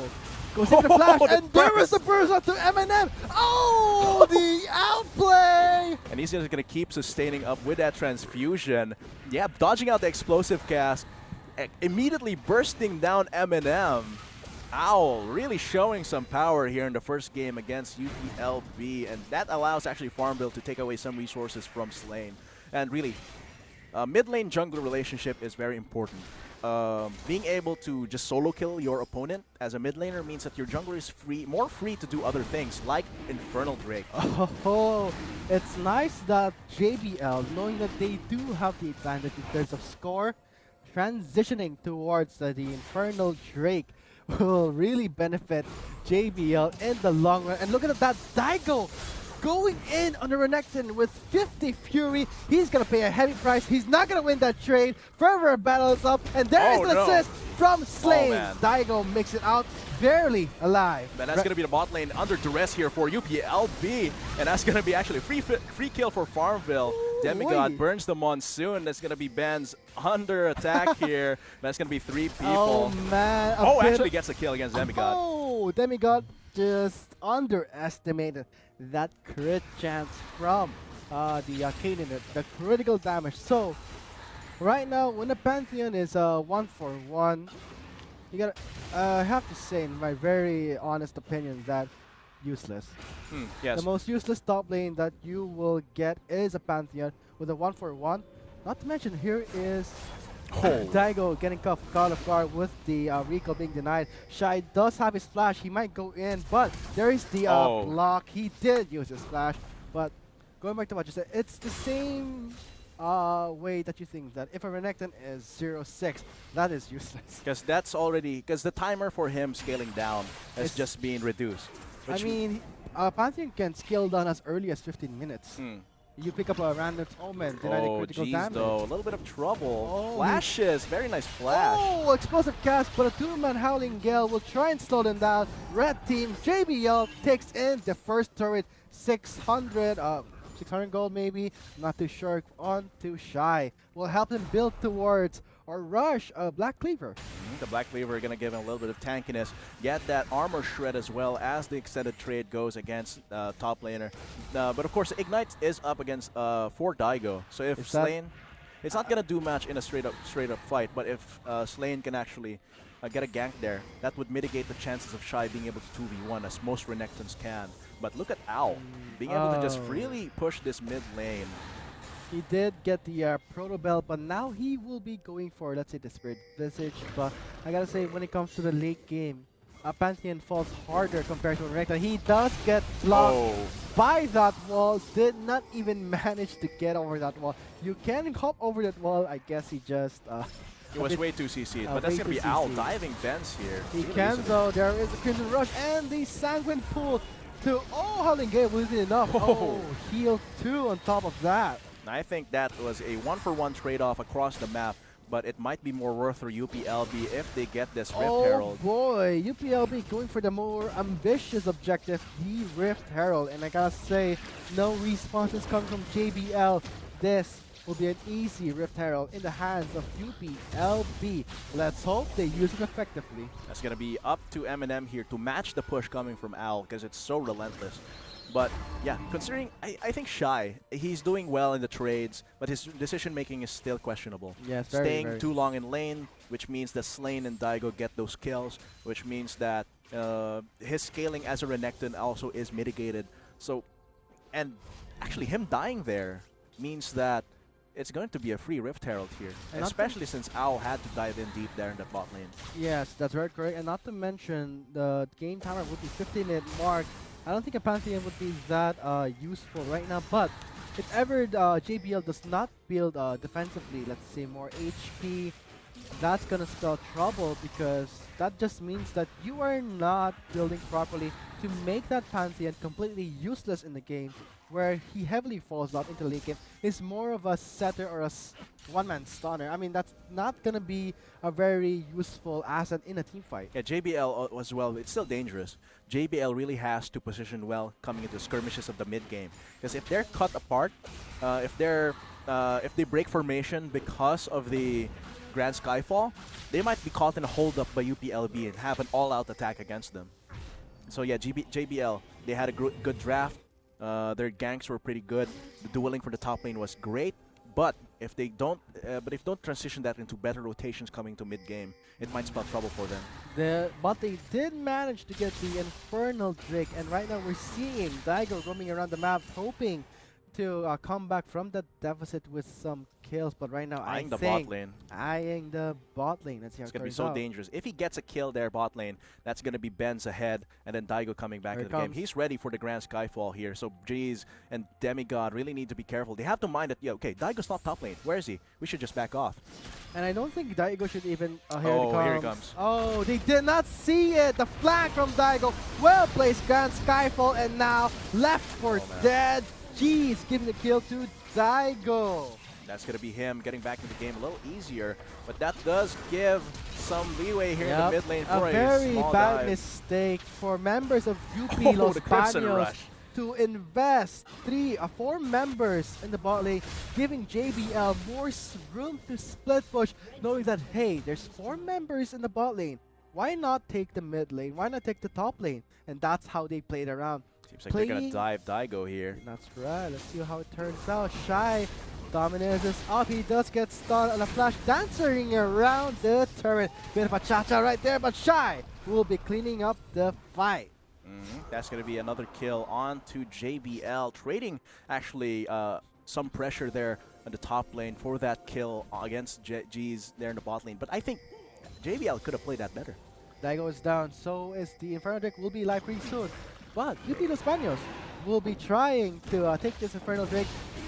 goes into the flash, the and there is burst. the burst onto Eminem. Oh, the outplay! And he's just going to keep sustaining up with that transfusion. Yeah, dodging out the explosive cast, immediately bursting down Eminem. Owl really showing some power here in the first game against UPLB, and that allows actually Farmville to take away some resources from Slane. And really, mid lane jungler relationship is very important. Being able to just solo kill your opponent as a mid laner means that your jungler is more free to do other things, like Infernal Drake. Oh, it's nice that JBL, knowing that they do have the advantage in terms of score, transitioning towards the Infernal Drake will really benefit JBL in the long run. And look at that Daigo going in on the Renekton with 50 Fury. He's going to pay a heavy price. He's not going to win that trade. Fervor battles up, and there is an assist from Slane. Daigo makes it out barely alive. Man, that's going to be the bot lane under duress here for UPLB, and that's going to be actually free kill for Farmville. Demigod burns the Monsoon. That's going to be Ben's under attack here. That's going to be 3 people. Oh, man. Actually gets a kill against Demigod. Oh, Demigod just underestimated that crit chance from the Arcane, the critical damage. So, right now, when the Pantheon is 1-for-1, you gotta, I have to say, in my very honest opinion, that useless. Yes. The most useless top lane that you will get is a Pantheon with a 1-for-1. Not to mention, here is Daigo getting caught off guard with the recall being denied. Shy does have his flash. He might go in, but there is the block. He did use his flash, but going back to what you said, it's the same way that you think that if a Renekton is 0-6, that is useless. Because that's already, because the timer for him scaling down has just been reduced. I mean, Pantheon can scale down as early as 15 minutes. You pick up a random Omen, deny the critical damage. Though. A little bit of trouble. Flashes, very nice flash. Oh, explosive cast, but a 2-man Howling Gale will try and slow them down. Red team, JBL takes in the first turret, 600 gold maybe, not too sure, on to Shy. Will help him build towards or rush a Black Cleaver. The Black Cleaver going to give him a little bit of tankiness, get that armor shred as well as the extended trade goes against top laner. But of course, Ignite is up against for Daigo. So if Slane, it's not going to do much in a straight up fight, but if Slane can actually get a gank there, that would mitigate the chances of Shy being able to 2v1 as most Renektons can. But look at Owl being able to just really push this mid lane. He did get the Proto Bell, but now he will be going for, let's say, the Spirit Visage. But I gotta say, when it comes to the late game, Pantheon falls harder compared to Renekton. He does get blocked by that wall, did not even manage to get over that wall. You can hop over that wall, I guess he just... it was way too CC'd, but that's going to be Owl diving Benz here. He can though, there is a Crimson Rush and the Sanguine Pool to... Oh, Howling Gale wasn't enough. Oh, heal 2 on top of that. I think that was a 1-for-1 trade-off across the map, but it might be more worth for UPLB if they get this Rift Herald. Oh boy, UPLB going for the more ambitious objective, the Rift Herald. And I gotta say, no responses coming from JBL. This will be an easy Rift Herald in the hands of UPLB. Let's hope they use it effectively. That's gonna be up to Eminem here to match the push coming from Owl because it's so relentless. But yeah, considering, I think Shy, he's doing well in the trades, but his decision-making is still questionable. Yes, Staying too long in lane, which means that Slane and Daigo get those kills, which means that his scaling as a Renekton also is mitigated. So, and actually him dying there means that it's going to be a free Rift Herald here, and especially since Owl had to dive in deep there in the bot lane. Yes, that's very correct. And not to mention, the game timer would be 15-minute mark. I don't think a Pantheon would be that useful right now, but if ever JBL does not build defensively, let's say more HP, that's gonna spell trouble, because that just means that you are not building properly to make that Pantheon completely useless in the game, where he heavily falls out into late game, is more of a setter or a one-man stunner. I mean, that's not gonna be a very useful asset in a team fight. Yeah, JBL as well, it's still dangerous. JBL really has to position well coming into skirmishes of the mid game, because if they're cut apart, if they break formation because of the Grand Skyfall, they might be caught in a hold-up by UPLB and have an all-out attack against them. So yeah, JBL, they had a good draft. Their ganks were pretty good. The dueling for the top lane was great, But if they don't, transition that into better rotations coming to mid game, it might spell trouble for them. But they did manage to get the Infernal Drake, and right now we're seeing Daigo roaming around the map, hoping to come back from the deficit with some kills. But right now, Eyeing the think bot lane. eyeing the bot lane. Let's see how It's it going to be turns so out. dangerous. If he gets a kill there bot lane, that's going to be Ben's ahead, and then Daigo coming back Here into it the game. comes. He's ready for the Grand Skyfall here, so Jeez and Demigod really need to be careful. They have to mind that, yeah, okay, Daigo's not top lane. Where is he? We should just back off. And I don't think Daigo should even. Here it comes. Oh, they did not see it. The flag from Daigo. Well placed, Grand Skyfall, and now left for man. dead. Jeez, giving the kill to Daigo. That's going to be him getting back into the game a little easier, but that does give some leeway here in the mid lane for a very small bad dive. mistake for members of UP Oh, Los the Crimson Baños Rush. to invest 4 members in the bot lane, giving JBL more room to split push, knowing that, hey, there's 4 members in the bot lane. Why not take the mid lane? Why not take the top lane? And that's how they played around. Seems like they're going to dive Daigo here. That's right. Let's see how it turns out. Shy dominance is up. He does get stunned on a flash, dancing around the turret. Bit of a cha-cha right there, but Shy will be cleaning up the fight. That's going to be another kill on to JBL, trading actually some pressure there on the top lane for that kill against G's there in the bot lane. But I think JBL could have played that better. Daigo is down, so is the Inferno Drake. Will be live pretty soon. But UP Los Baños will be trying to take this Inferno Drake.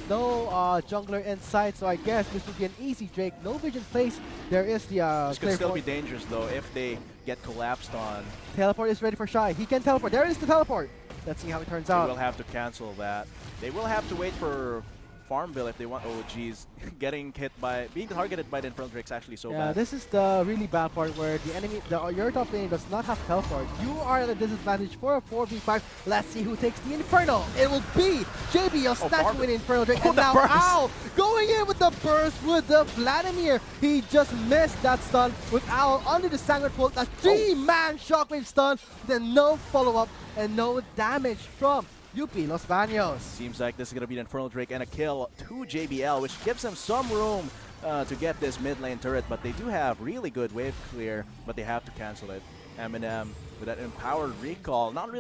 No jungler inside, so I guess this will be an easy Drake. No vision place. There is the This could clear still for- be dangerous though if they get collapsed on. Teleport is ready for Shy. He can teleport. There is the teleport. Let's see how it turns They out. will have to cancel that. They will have to wait for Farmville if they want. Oh, geez. Being targeted by the Infernal Drake is actually so Yeah, bad. this is the really bad part where the enemy, your top lane does not have teleport. You are at a disadvantage for a 4v5. Let's see who takes the Inferno. It will be JBL snatching with Inferno Drake. Oh, And the now burst. Owl going in with the burst with the Vladimir. He just missed that stun with Owl under the Sanguine Pulse. A 3-man shockwave stun. Then no follow-up and no damage from UP Los Baños. Seems like this is going to be an Infernal Drake and a kill to JBL, which gives them some room to get this mid lane turret. But they do have really good wave clear, but they have to cancel it. Eminem with that empowered recall, not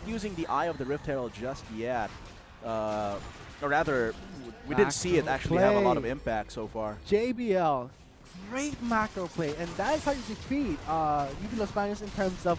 using the Eye of the Rift Herald just yet. Or rather, we didn't see it actually have a lot of impact so far. JBL, great macro play, and that is how you defeat UP Los Baños in terms of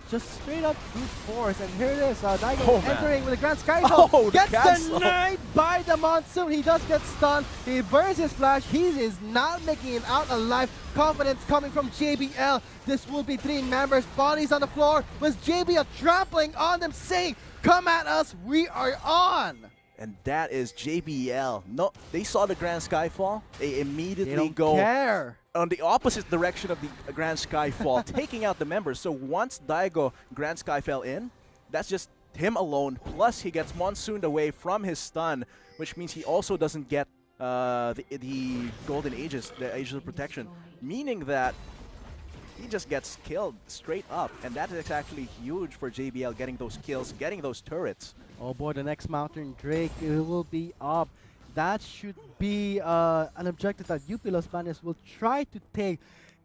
just straight up brute force. And here it is, Daigo entering with a Grand Skyfall. Oh, the gets cancel. denied by the Monsoon. He does get stunned. He burns his flash. He is not making it out alive. Confidence coming from JBL. This will be 3 members. Bodies on the floor. Was JBL trampling on them, saying, "Come at us, we are on." And that is JBL. No, they saw the Grand Skyfall. They immediately They don't go care. on the opposite direction of the Grand Skyfall, taking out the members. So once Daigo Grand Sky fell in, that's just him alone. Plus he gets monsooned away from his stun, which means he also doesn't get the Golden Aegis, the Aegis of Protection, meaning that he just gets killed straight up. And that is actually huge for JBL, getting those kills, getting those turrets. Oh boy, the next Mountain Drake, it will be up. That should be an objective that UP Los Baños will try to take.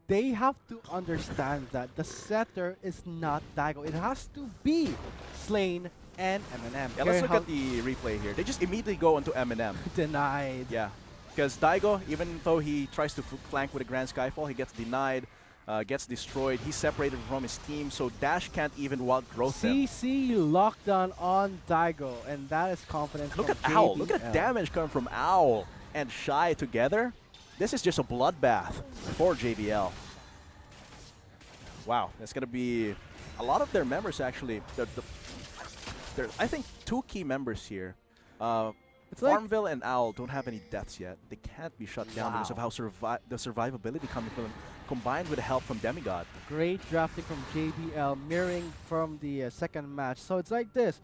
They have to understand that the setter is not Daigo. It has to be Slain and Eminem. Yeah, let's look at the replay here. They just immediately go into Eminem. Denied. Yeah, because Daigo, even though he tries to flank with a Grand Skyfall, he gets denied, gets destroyed. He's separated from his team, so Dash can't even wild growth him. CC lockdown on Daigo, and that is confidence. Look at from Owl. Look at JBL. the damage coming from Owl and Shy together. This is just a bloodbath for JBL. Wow, that's going to be a lot of their members actually. I think 2 key members here. It's like Farmville and Owl don't have any deaths yet. They can't be shut down because of how the survivability coming from them, combined with the help from Demigod. great drafting from JBL, mirroring from the second match. So it's like this.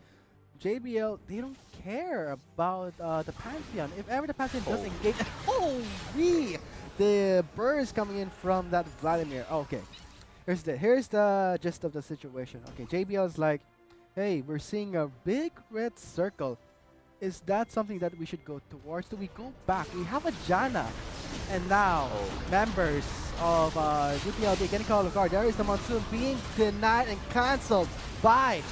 JBL, they don't care about the Pantheon. If ever the Pantheon does engage, holy! The burst coming in from that Vladimir. Okay, here's the gist of the situation. Okay, JBL is like, hey, we're seeing a big red circle. Is that something that we should go towards? Do we go back? We have a Jana. And now, members of UPLB getting called off guard. There is the Monsoon being denied and cancelled by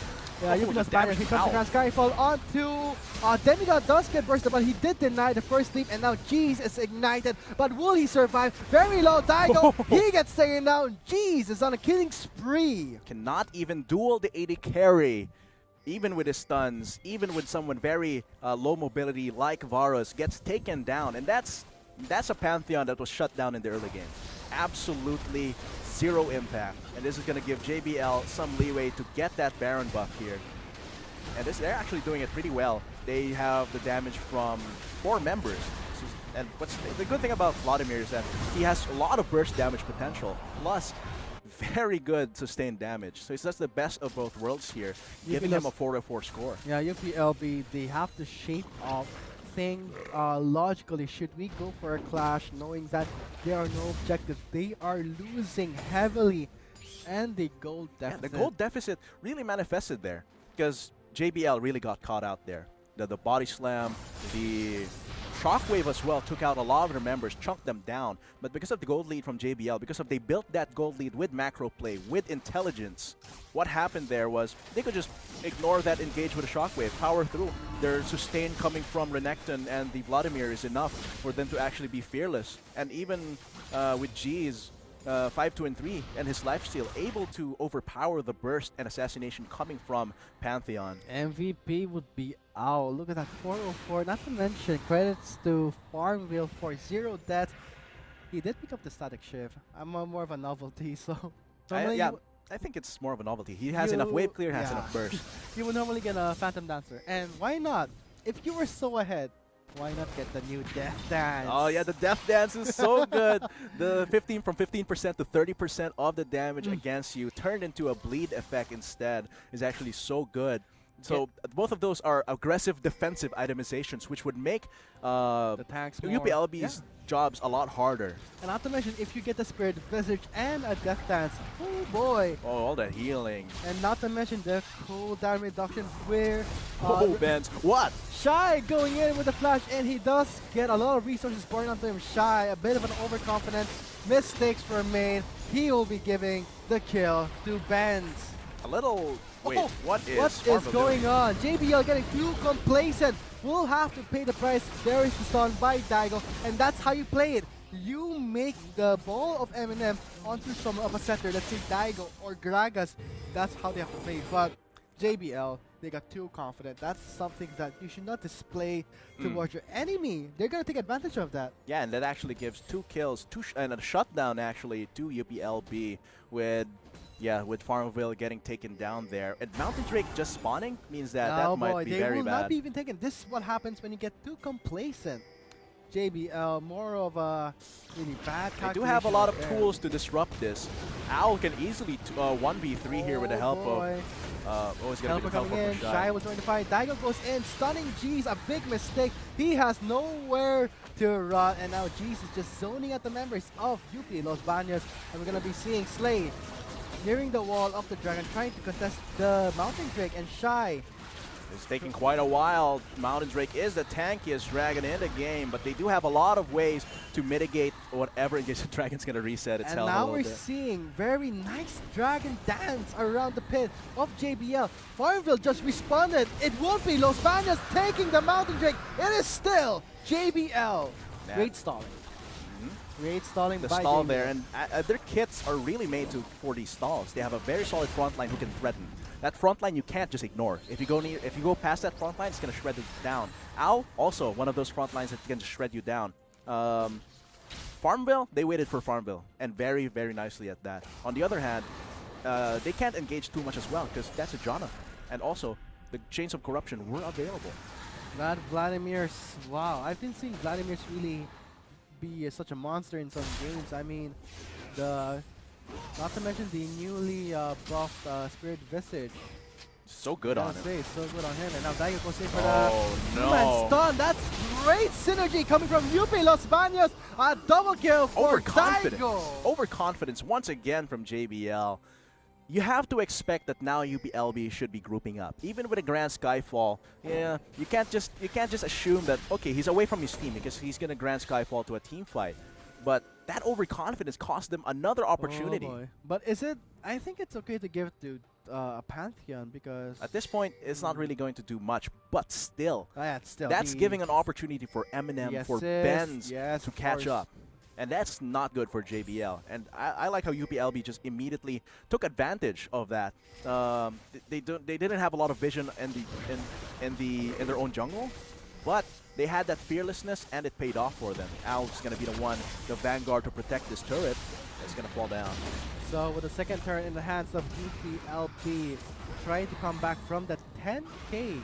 UPL's banner. Here comes the Grand Skyfall onto Demigod does get bursted, but he did deny the first leap, and now Jeez is ignited. But will he survive? Very low, Daigo, he gets taken down. Jeez is on a killing spree. Cannot even duel the AD carry. Even with his stuns, even with someone very low mobility like Varus, gets taken down. And that's a Pantheon that was shut down in the early game. Absolutely zero impact. And this is going to give JBL some leeway to get that Baron buff here. And they're actually doing it pretty well. They have the damage from 4 members. And what's the good thing about Vladimir is that he has a lot of burst damage potential, plus very good sustained damage. So it's just the best of both worlds here, giving him a 4-4 score. Yeah, UPLB, they have to shape up, think logically. Should we go for a clash, knowing that there are no objectives? They are losing heavily, and the gold deficit. Yeah, the gold deficit really manifested there, because JBL really got caught out there. The body slam, the Shockwave as well took out a lot of their members, chunked them down. But because of the gold lead from JBL, because of they built that gold lead with macro play, with intelligence, what happened there was they could just ignore that engage with a Shockwave, power through. Their sustain coming from Renekton and the Vladimir is enough for them to actually be fearless. And even with G's 5, 2, and 3 and his lifesteal, able to overpower the burst and assassination coming from Pantheon. MVP would be out. Look at that, 404. Not to mention credits to Farmville for 0 deaths. He did pick up the static shift. I'm more of a novelty, so Yeah, I think it's more of a novelty. He has enough wave clear, has enough burst. You would normally get a Phantom Dancer, and why not? If you were so ahead, why not get the new Death Dance? Oh yeah, the Death Dance is so good. The 15% to 30% of the damage against you turned into a bleed effect instead is actually so good. So both of those are aggressive defensive itemizations, which would make the tanks UPLB's jobs a lot harder. And not to mention, if you get the Spirit Visage and a Death Dance, oh boy. Oh, all that healing. And not to mention the cooldown reduction where Benz, what? Shy going in with the flash, and he does get a lot of resources pouring onto him. Shy, a bit of an overconfidence. Mistakes were made. He will be giving the kill to Benz. A little... Wait, what is going on? JBL getting too complacent. We'll have to pay the price. There is the stun by Daigo, and that's how you play it. You make the ball of Eminem onto some of a setter, let's say Daigo or Gragas. That's how they have to play. But JBL, they got too confident. That's something that you should not display towards your enemy. They're going to take advantage of that. Yeah, and that actually gives 2 kills and a shutdown actually to UPLB with Farmville getting taken down there. And Mountain Drake just spawning means that might be very bad. They will not be even taken. This is what happens when you get too complacent. JBL, more of a really bad calculation. They do have a lot of tools to disrupt this. Owl can easily 1v3 here with the help of... Always going to be the help of Shy was going to fight. Daigo goes in, stunning Jeez, a big mistake. He has nowhere to run, and now Jeez is just zoning at the members of UP Los Baños. And we're going to be seeing Slade nearing the wall of the dragon, trying to contest the Mountain Drake, and Shy. It's taking quite a while. Mountain Drake is the tankiest dragon in the game, but they do have a lot of ways to mitigate whatever in case the dragon's going to reset itself. And now we're seeing very nice dragon dance around the pit of JBL. Farmville just responded. It won't be Los Baños taking the Mountain Drake. It is still JBL. Great stalling. Great stalling the by stall JBL. there, and their kits are really made for these stalls. They have a very solid front line who can threaten. That front line you can't just ignore. If you go past that front line, it's gonna shred it down. Owl, also one of those front lines that can just shred you down. Farmville, they waited for Farmville, and very, very nicely at that. On the other hand, they can't engage too much as well, because that's a Janna. And also, the Chains of Corruption were available. That Vladimir's, wow, I've been seeing Vladimir's really be such a monster in some games. I mean, not to mention the newly buffed Spirit Visage. So good on him. So good on him. And now Daigo goes in for the two-man stun. That's great synergy coming from UP Los Baños. A double kill for Daigo. Overconfidence once again from JBL. you have to expect that now UPLB should be grouping up. Even with a Grand Skyfall, yeah, you can't just assume that okay, he's away from his team because he's gonna Grand Skyfall to a team fight. But that overconfidence cost them another opportunity. Oh boy. But is it? I think it's okay to give it to a Pantheon because At this point, it's not really going to do much, but still, yeah, it's still that's the- giving an opportunity for the Eminem, for assist, Benz yes, to of catch course. up. And that's not good for JBL. And I like how UPLB just immediately took advantage of that. They didn't have a lot of vision in their own jungle, but they had that fearlessness and it paid off for them. Al's gonna be the one, the vanguard to protect this turret. It's gonna fall down. So with the second turn in the hands of UPLB, trying to come back from the 10k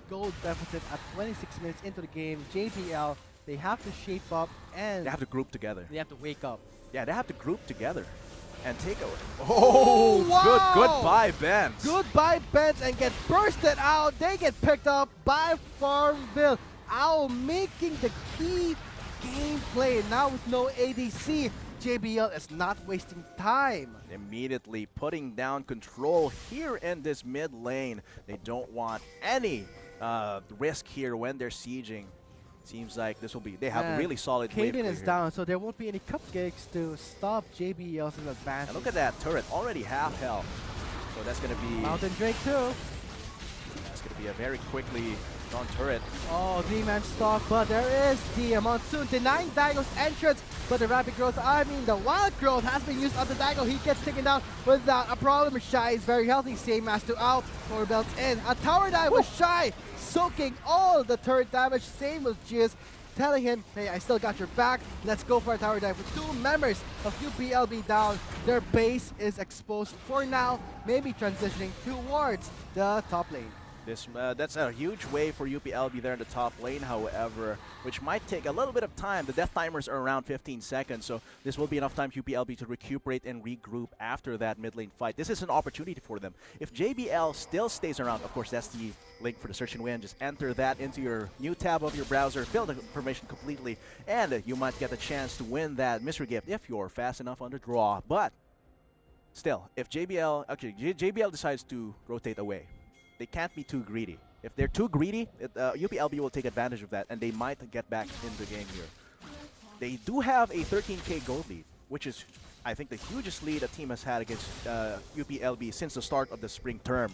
gold deficit at 26 minutes into the game, JBL, they have to shape up and They have to group together. they have to wake up. Yeah, they have to group together and take away. Oh, wow! goodbye, Benz. Goodbye, Benz, and get bursted out. They get picked up by Farmville. Owl making the key gameplay. Now with no ADC, JBL is not wasting time. Immediately putting down control here in this mid lane. They don't want any risk here when they're sieging. Seems like this will be. They have a And really solid wave Kaden clear is here. down, so there won't be any cupcakes to stop JBL's advantage. And look at that turret, already half health. So that's gonna be Mountain Drake too. that's gonna be a very quickly drawn turret. Oh, 3-man stock, but there is the Monsoon denying Daigo's entrance. But the rapid growth, the wild growth has been used on the Daigo. He gets taken down without a problem. Shy is very healthy, same as to out. 4 belts in. A tower dive with Shy, soaking all the turret damage. Same with Jizz, telling him, hey, I still got your back. Let's go for a tower dive. With 2 members of UPLB down, their base is exposed for now, maybe transitioning towards the top lane. That's a huge wave for UPLB there in the top lane, however, which might take a little bit of time. The death timers are around 15 seconds, so this will be enough time for UPLB to recuperate and regroup after that mid lane fight. This is an opportunity for them. If JBL still stays around, of course, that's the link for the search and win. Just enter that into your new tab of your browser, fill the information completely, and you might get a chance to win that mystery gift if you're fast enough on the draw. But still, if JBL decides to rotate away, they can't be too greedy. If they're too greedy, UPLB will take advantage of that, and they might get back in the game here. They do have a 13k gold lead, which is, I think, the hugest lead a team has had against UPLB since the start of the spring term.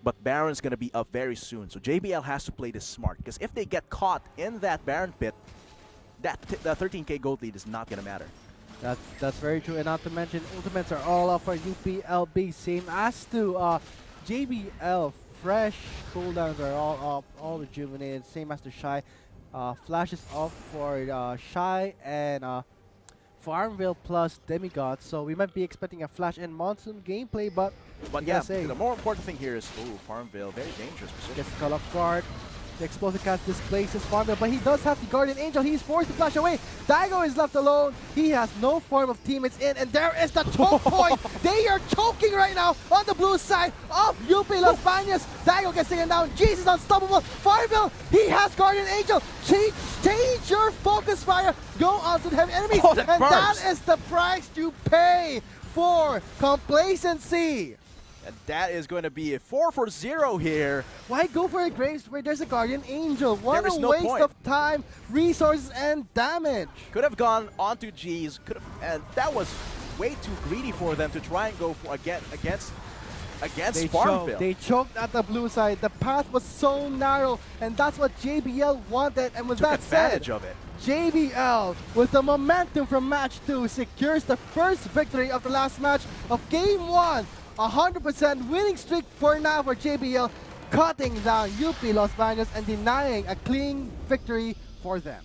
But Baron's going to be up very soon, so JBL has to play this smart, because if they get caught in that Baron pit, the 13k gold lead is not going to matter. That's very true, and not to mention, ultimates are all up for UPLB, same as to JBL. Fresh cooldowns are all up, all rejuvenated, same as the Shy. Flashes off for Shy and Farmville plus Demigod, so we might be expecting a Flash and Monsoon gameplay, but yeah, say, the more important thing here is, Farmville, very dangerous position. gets caught off guard. The explosive cast displaces Farmville, but he does have the Guardian Angel. He's forced to flash away. Daigo is left alone. He has no form of teammates in, and there is the choke point. They are choking right now on the blue side of UP Las Bañas. Daigo gets taken down. Jesus unstoppable. Farmville, he has Guardian Angel. Change your focus fire. Go onto the heavy enemies, Oh, and that is the price you pay for complacency. And that is going to be a 4 for 0 here. Why go for a Graves where there's a Guardian Angel? What There is a no waste point. of time, resources, and damage. Could have gone onto G's, and that was way too greedy for them to try and go for against Farmville. They choked at the blue side. The path was so narrow, and that's what JBL wanted. And with Took that said, advantage of it. JBL, with the momentum from match 2, secures the first victory of the last match of game 1. 100% winning streak for now for JBL, cutting down UP Las Bañas and denying a clean victory for them.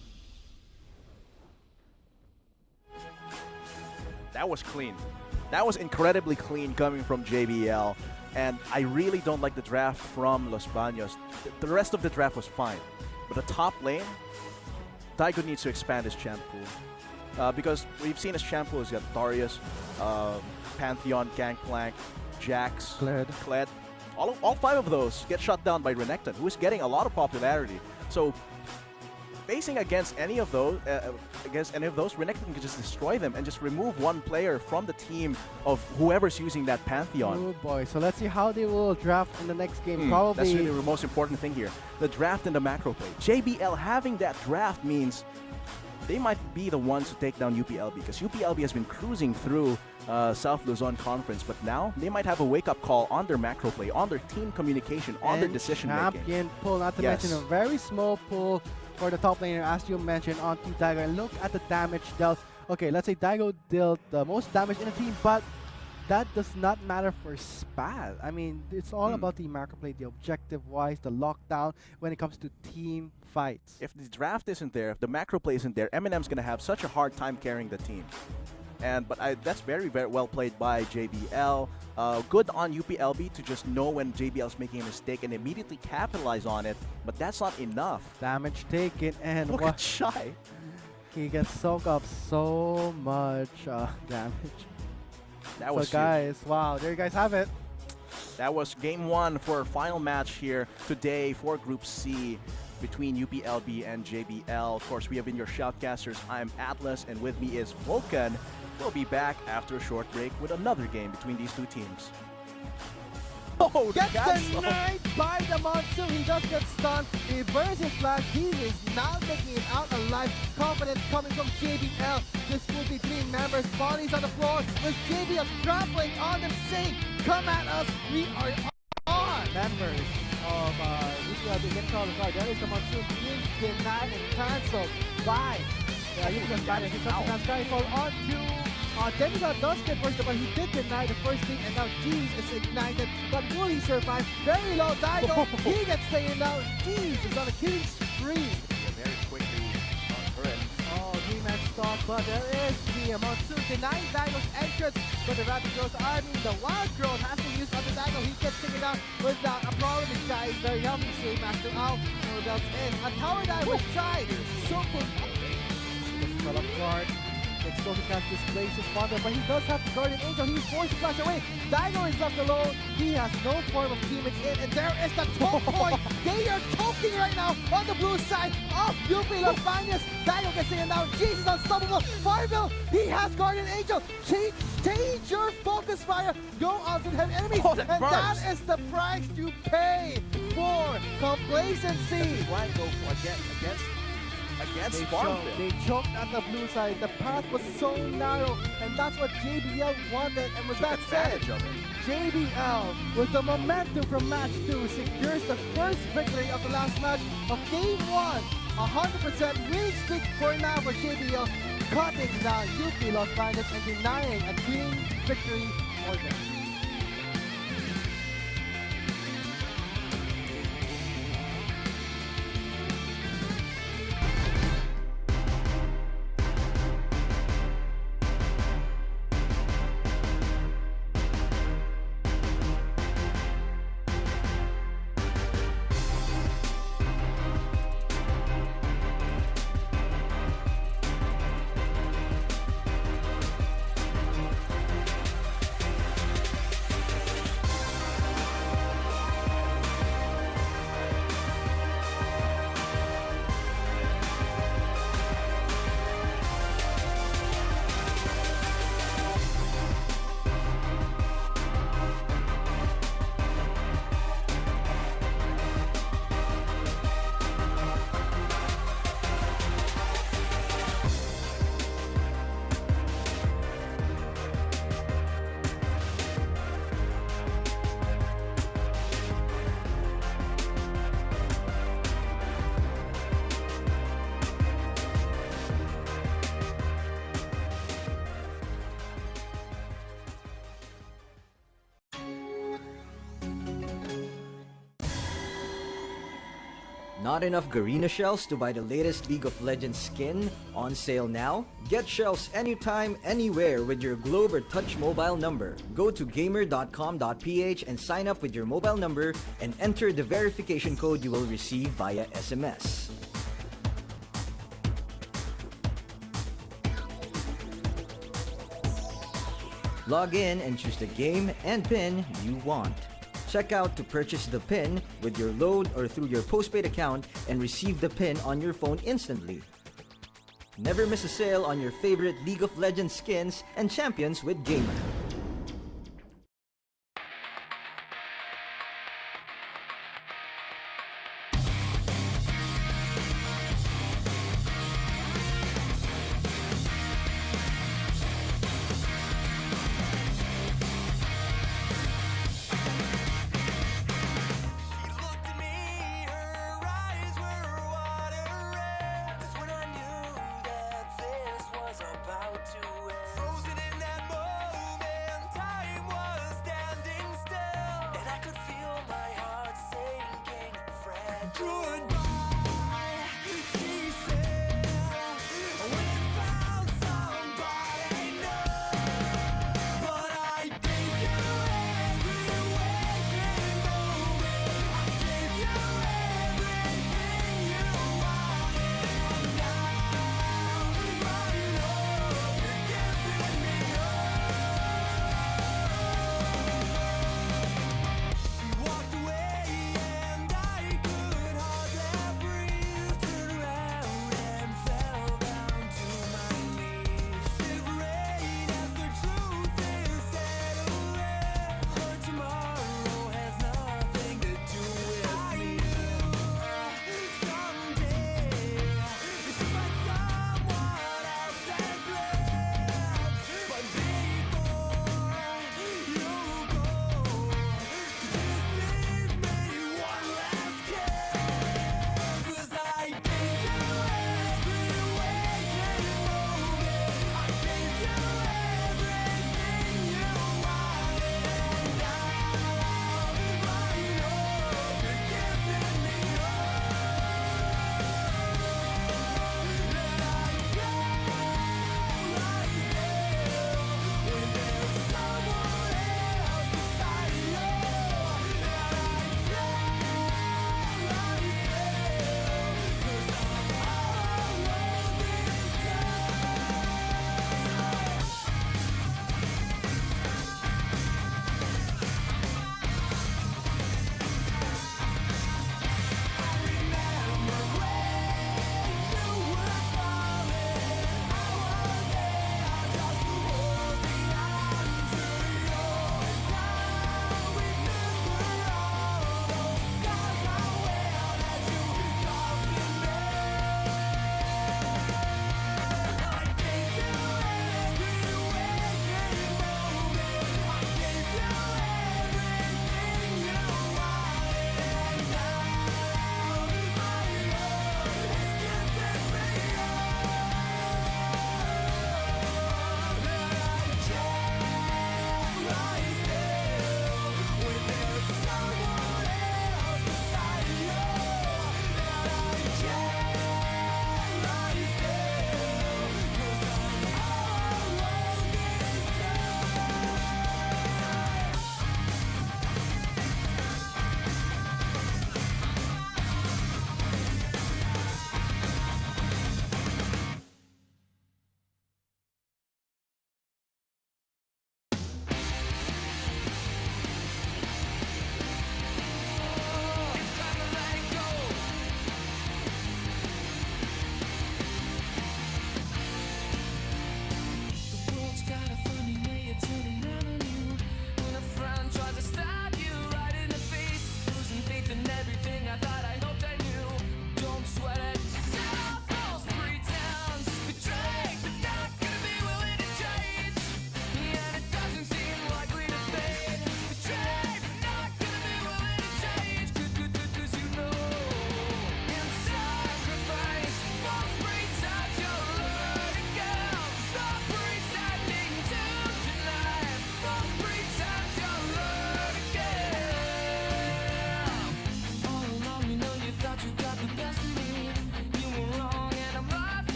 That was clean. That was incredibly clean coming from JBL. And I really don't like the draft from Los Baños. The rest of the draft was fine. But the top lane, Daigo needs to expand his champ pool. Because we've seen his champ pool has got Darius, Pantheon, Gangplank, Jax, Kled. All 5 of those get shut down by Renekton, who is getting a lot of popularity. So facing against any of those, Renekton can just destroy them and just remove one player from the team of whoever's using that Pantheon. Oh boy, so let's see how they will draft in the next game. That's Probably really the most important thing here. The draft and the macro play. JBL having that draft means they might be the ones to take down UPLB, because UPLB has been cruising through South Luzon Conference, but now they might have a wake-up call on their macro play, on their team communication, on their decision-making. champion pull, not to mention a very small pull for the top laner, as you mentioned, onto Daigo. And look at the damage dealt. Okay, let's say Daigo dealt the most damage in the team, but that does not matter for Spaz. I mean, it's all about the macro play, the objective-wise, the lockdown when it comes to team fights. If the draft isn't there, if the macro play isn't there, Eminem's going to have such a hard time carrying the team. But that's very, very well played by JBL. Good on UPLB to just know when JBL's making a mistake and immediately capitalize on it, but that's not enough. Damage taken, and Look at Shy. he gets soaked up so much damage. That was so guys, wow, there you guys have it. That was game one for our final match here today for Group C between UPLB and JBL. Of course, we have been your shoutcasters. I'm Atlas, and with me is Vulcan. We'll be back after a short break with another game between these two teams. Oh, Gets denied by the Monsoon. He just gets stunned. He burns his flag. He is now taking it out alive. Confidence coming from JBL. This will be three members. Bodies on the floor. With JBL trampling on them, saying, "Come at us. We are on." Members of UPLB get called aside. That is the Monsoon being denied and cancelled by UPLB. Skyfall on to Demigod does get first, but he did deny the first thing, and now Jeez is ignited. But will he survive? Very low Daigo. He gets taken down. Jeez is on a killing spree. Very quickly on turret. Oh, 3-man stomp, but there is the Monsoon denying Daigo's entrance. But the Rapid Growth, the Wild Growth has been used on the Daigo. He gets taken down without a problem. This guy is very healthy. Slave Master out. No belts in. A tower dive with Shy. So cool. Fell off guard. Explosive can't displace his father, but he does have the Guardian Angel. He's forced to flash away. Daigo is left alone. He has no form of teammates in, and there is the 12 point. They are choking right now on the blue side of UP Las Bañas. Daigo gets taken down. Jesus unstoppable. Farville, he has Guardian Angel. Change your focus fire. Go out and have enemies. Oh, and burst. that is the price you pay for complacency. Why go against Farmville? They choked at the blue side. The path was so narrow, and that's what JBL wanted. And with that said, JBL, with the momentum from match 2, secures the first victory of the last match of game 1. 100% win streak for now for JBL, cutting down UP Las Bañas and denying a clean victory for them. Not enough Garena shells to buy the latest League of Legends skin? On sale now? Get shells anytime, anywhere with your Globe or Touch mobile number. Go to gamer.com.ph and sign up with your mobile number and enter the verification code you will receive via SMS. Log in and choose the game and pin you want. Check out to purchase the pin with your load or through your postpaid account and receive the pin on your phone instantly. Never miss a sale on your favorite League of Legends skins and champions with Gamer.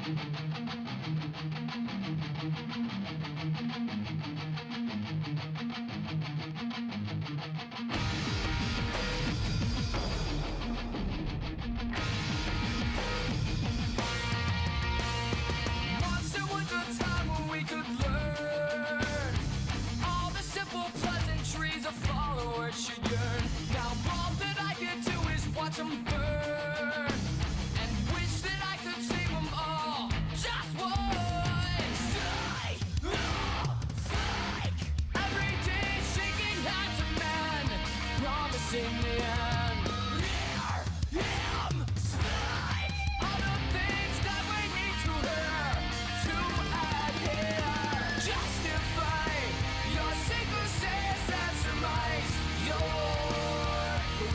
Once there was a time when we could learn all the simple pleasantries a follower should yearn. Now all that I can do is watch them burn and wish that I could save them all just once. Psych. Every day shaking hands of man, promising the end. Hear him speak all the things that we need to hear to adhere. Justify your sequences and surmise your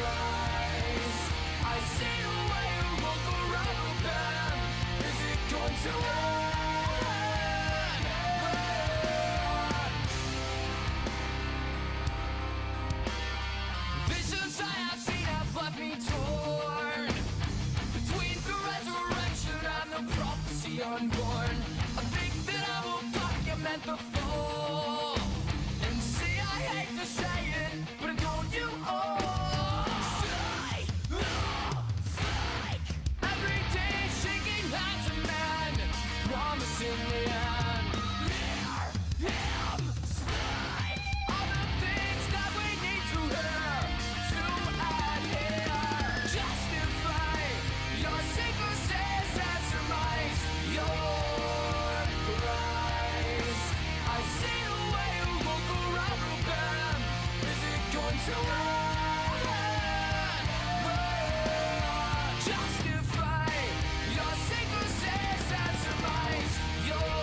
rise. I see the way you walk around with them. Is it going to end? Visions I have seen have left me torn between the resurrection and the prophecy unborn. I think that I will document the fall and see. I hate to say it, but don't you all? Psych. Every day shaking hands of man, promising the end. Hear him speak all the things that we need to hear to adhere. Justify your sequences and surmise your rise. I see the way you walk around with them. Is it going to end? Justify your sequences and surmise your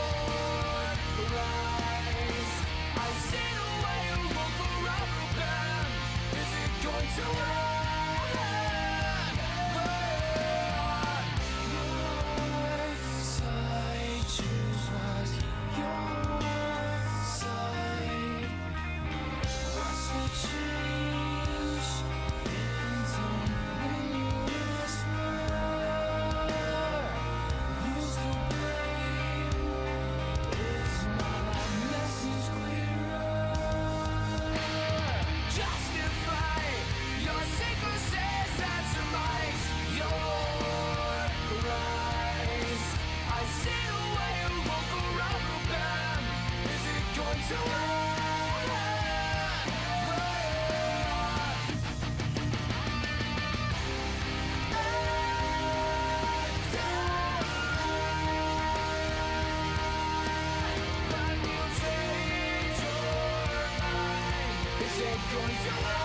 rise. I see the way you walk around with them. Is it going to end? Your side, choose what's your side. What's the change in tone when you whisper? Who's to blame? Is my message clearer? Justify your sequences and surmise your rise. I see the way you walk around with them. Is it going to end? When you change your mind, is it going to end?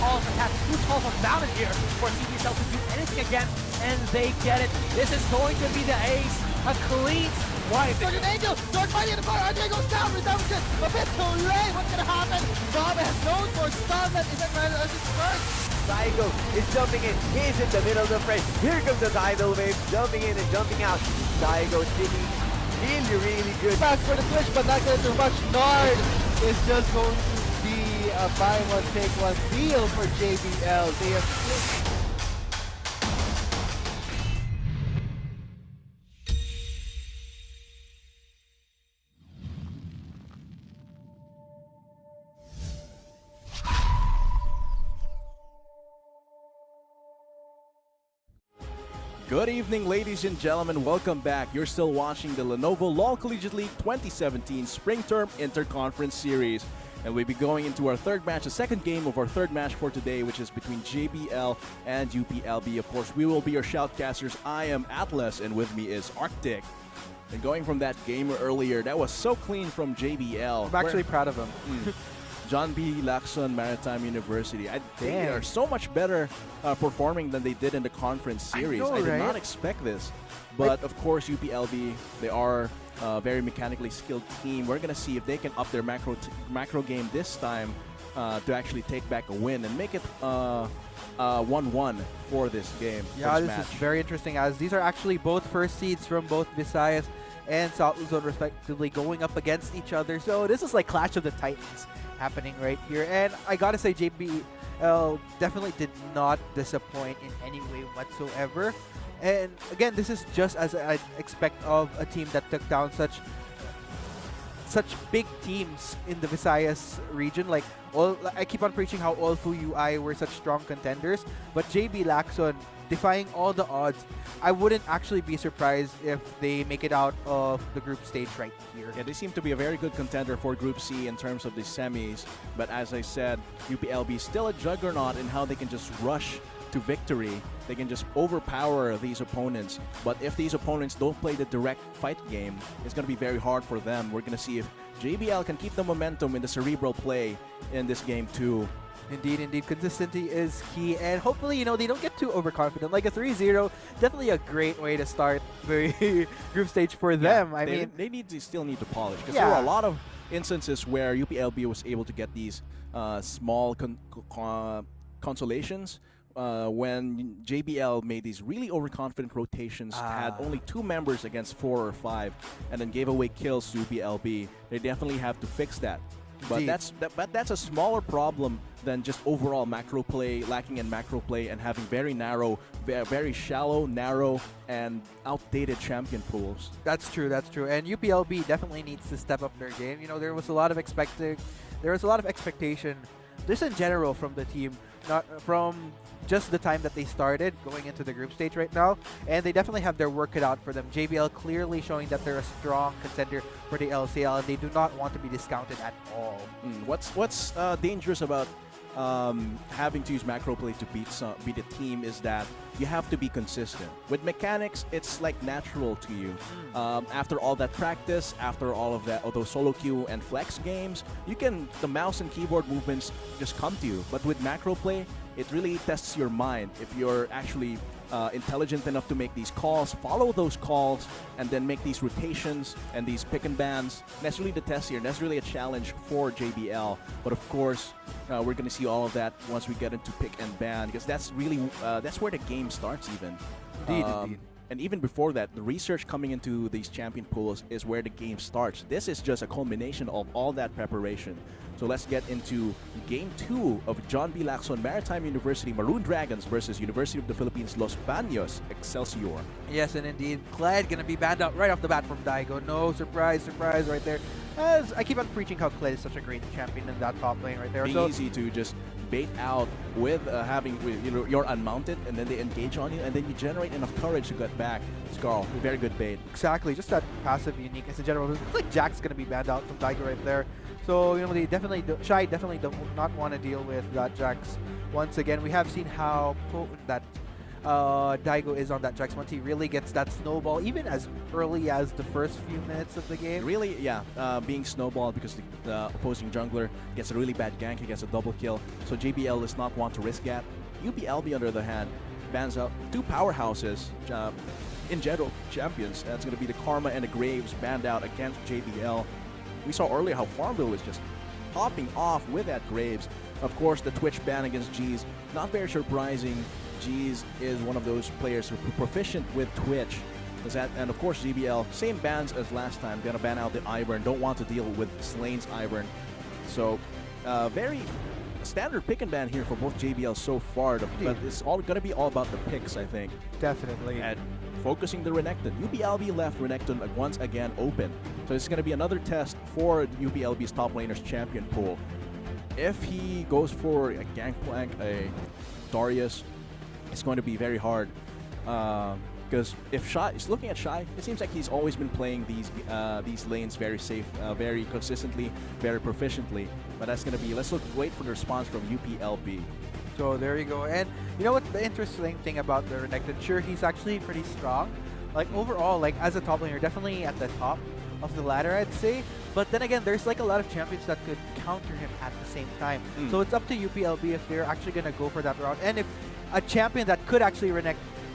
Tall's attack. Too Tall's unbounded here for CDSL to do anything against, and they get it. This is going to be the ace. A clean swipe. Jordan Angel, George fighting in the corner, RJ goes down, redemption, a bit too late, what's gonna happen? Bob has known for stun that isn't ready as his first. Daigo is jumping in. He's in the middle of the fray. Here comes the tidal wave, jumping in and jumping out. Daigo sticking really good. Back for the switch, but not gonna do much. Nard is just going to be a buy one, take one deal for JBL. They have Good evening, ladies and gentlemen. Welcome back. You're still watching the Lenovo LOL Collegiate League 2017 Spring Term Interconference Series. And we'll be going into our third match, the second game of our third match for today, which is between JBL and UPLB. Of course, we will be your shoutcasters. I am Atlas, and with me is Arctic. And going from that game earlier, that was so clean from JBL. I'm actually proud of him. John B. Lacson Maritime University. They Damn. are so much better performing than they did in the conference series. know, I did right? not expect this. But of course, UPLB, they are a very mechanically skilled team. We're going to see if they can up their macro game this time to actually take back a win and make it 1-1 for this game. Yeah, for this match. is very interesting, as these are actually both first seeds from both Visayas and South Luzon respectively going up against each other. So this is like Clash of the Titans happening right here. And I gotta say, JBL definitely did not disappoint in any way whatsoever. And again, this is just as I'd expect of a team that took down such big teams in the Visayas region. Like, I keep on preaching how all Fu UI were such strong contenders, but JB Lacson defying all the odds. I wouldn't actually be surprised if they make it out of the group stage right here. Yeah, they seem to be a very good contender for Group C in terms of the semis. But as I said, UPLB is still a juggernaut in how they can just rush to victory. They can just overpower these opponents. But if these opponents don't play the direct fight game, it's going to be very hard for them. We're going to see if JBL can keep the momentum in the cerebral play in this game too. Indeed. Consistency is key. And hopefully, they don't get too overconfident. Like a 3-0, definitely a great way to start the group stage for them. I mean, they still need to polish. Because Yeah. there were a lot of instances where UPLB was able to get these small consolations when JBL made these really overconfident rotations, had only 2 members against 4 or 5, and then gave away kills to UPLB. They definitely have to fix that. But Indeed. that's a smaller problem than just overall macro play, lacking in macro play, and having very narrow, very shallow, narrow, and outdated champion pools. That's true. And UPLB definitely needs to step up their game. There was a lot of expectation just in general from the team, not from just the time that they started going into the group stage right now, and they definitely have their work cut out for them. JBL clearly showing that they're a strong contender for the LCL, and they do not want to be discounted at all. What's dangerous about having to use macro play to beat a team is that you have to be consistent. With mechanics, it's like natural to you. After all that practice, after all of those solo queue and flex games, the mouse and keyboard movements just come to you. But with macro play, it really tests your mind. If you're actually intelligent enough to make these calls, follow those calls, and then make these rotations and these pick and bans. That's really the test here. That's really a challenge for JBL. But of course, we're going to see all of that once we get into pick and ban, because that's really that's where the game starts even. Indeed. And even before that, the research coming into these champion pools is where the game starts. This is just a culmination of all that preparation. So let's get into Game 2 of John B. Lacson Maritime University Maroon Dragons versus University of the Philippines Los Baños Excelsior. Yes, and indeed, Clyde gonna be banned out right off the bat from Daigo. No surprise right there. As I keep on preaching how Clyde is such a great champion in that top lane right there. So Easy to just bait out with you're unmounted, and then they engage on you, and then you generate enough courage to get back. Scarl, very good bait. exactly, just that passive uniqueness in general. Looks like Jack's gonna be banned out from Daigo right there. So they definitely Shy definitely do not want to deal with that Jax. Once again, we have seen how potent that Daigo is on that Jax once he really gets that snowball, even as early as the first few minutes of the game. Really, being snowballed because the opposing jungler gets a really bad gank, he gets a double kill. So JBL does not want to risk that. UPLB, on the other hand, bans out 2 powerhouses in general champions. That's going to be the Karma and the Graves banned out against JBL. We saw earlier how Farmville was just popping off with that Graves. Of course, the Twitch ban against G's, not very surprising. G's is one of those players who are proficient with Twitch. And of course, JBL, same bans as last time. Gonna ban out the Ivern. Don't want to deal with Slane's Ivern. So, very standard pick and ban here for both JBL so far. But it's all gonna be all about the picks, I think. Definitely. And focusing the Renekton. UPLB left Renekton once again open. So it's gonna be another test for UPLB's top laner's champion pool. If he goes for a Gangplank, a Darius, it's going to be very hard Because if Shy is looking at Shy, it seems like he's always been playing these lanes very safe, very consistently, very proficiently. But that's gonna be, wait for the response from UPLB. So there you go. And you know what the interesting thing about the Renekton? Sure, he's actually pretty strong. Like overall, like as a top laner, definitely at the top of the ladder, I'd say. But then again, there's like a lot of champions that could counter him at the same time. So it's up to UPLB if they're actually gonna go for that route. And if a champion that could actually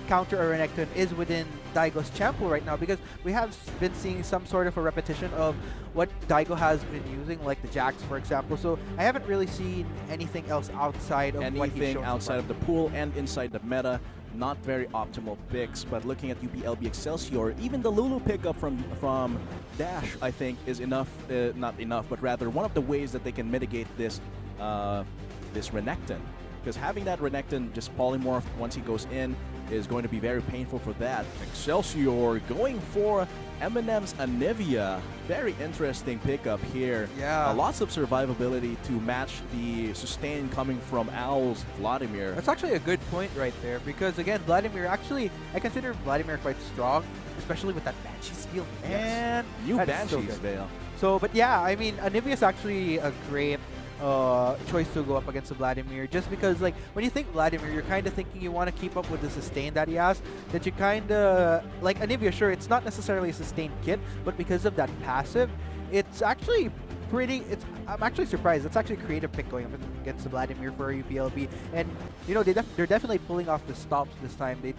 counter a Renekton is within Daigo's champ pool right now, because we have been seeing some sort of a repetition of what Daigo has been using, like the Jax, for example. So I haven't really seen anything else outside of what he's shown outside so of the pool and inside the meta. Not very optimal picks, but looking at UPLB Excelsior, even the Lulu pickup from Dash, I think, is enough. Not enough, but rather one of the ways that they can mitigate this this Renekton. Because having that Renekton just polymorph once he goes in is going to be very painful for that. Excelsior going for Eminem's Anivia. Very interesting pickup here. Yeah. Lots of survivability to match the sustain coming from Owl's Vladimir. That's actually a good point right there, because again, Vladimir, actually, I consider Vladimir quite strong, especially with that Banshee's Veil. Yes. And New that is so Banshee's good. Veil. So, but yeah, I mean, Anivia is actually a great choice to go up against Vladimir, just because like when you think Vladimir, you're kind of thinking you want to keep up with the sustain that he has, that you kind of like Anivia. Sure, it's not necessarily a sustain kit, but because of that passive, it's actually pretty. I'm actually surprised. It's actually a creative pick going up against Vladimir for UPLB, and you know they're definitely pulling off the stops this time. They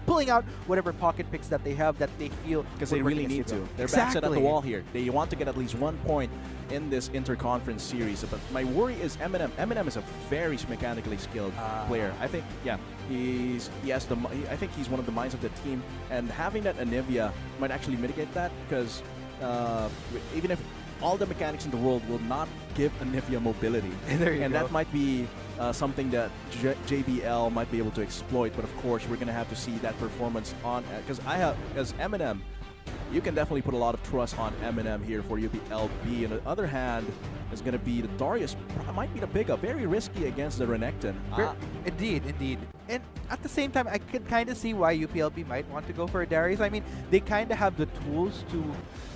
pulling out whatever pocket picks that they have that they feel, because they really need to. They're backset at the wall here. They want to get at least 1 point in this interconference series. But my worry is Eminem. Eminem is a very mechanically skilled player. I think, yeah, I think he's one of the minds of the team, and having that Anivia might actually mitigate that, because even if all the mechanics in the world will not give Anivia mobility, and that might be something that JBL might be able to exploit. But of course, we're gonna have to see that performance on, because as Eminem, you can definitely put a lot of trust on Eminem here for UPLB. On the other hand, is going to be the Darius. Might be the pickup. Very risky against the Renekton. Indeed. And at the same time, I could kind of see why UPLB might want to go for a Darius. I mean, they kind of have the tools to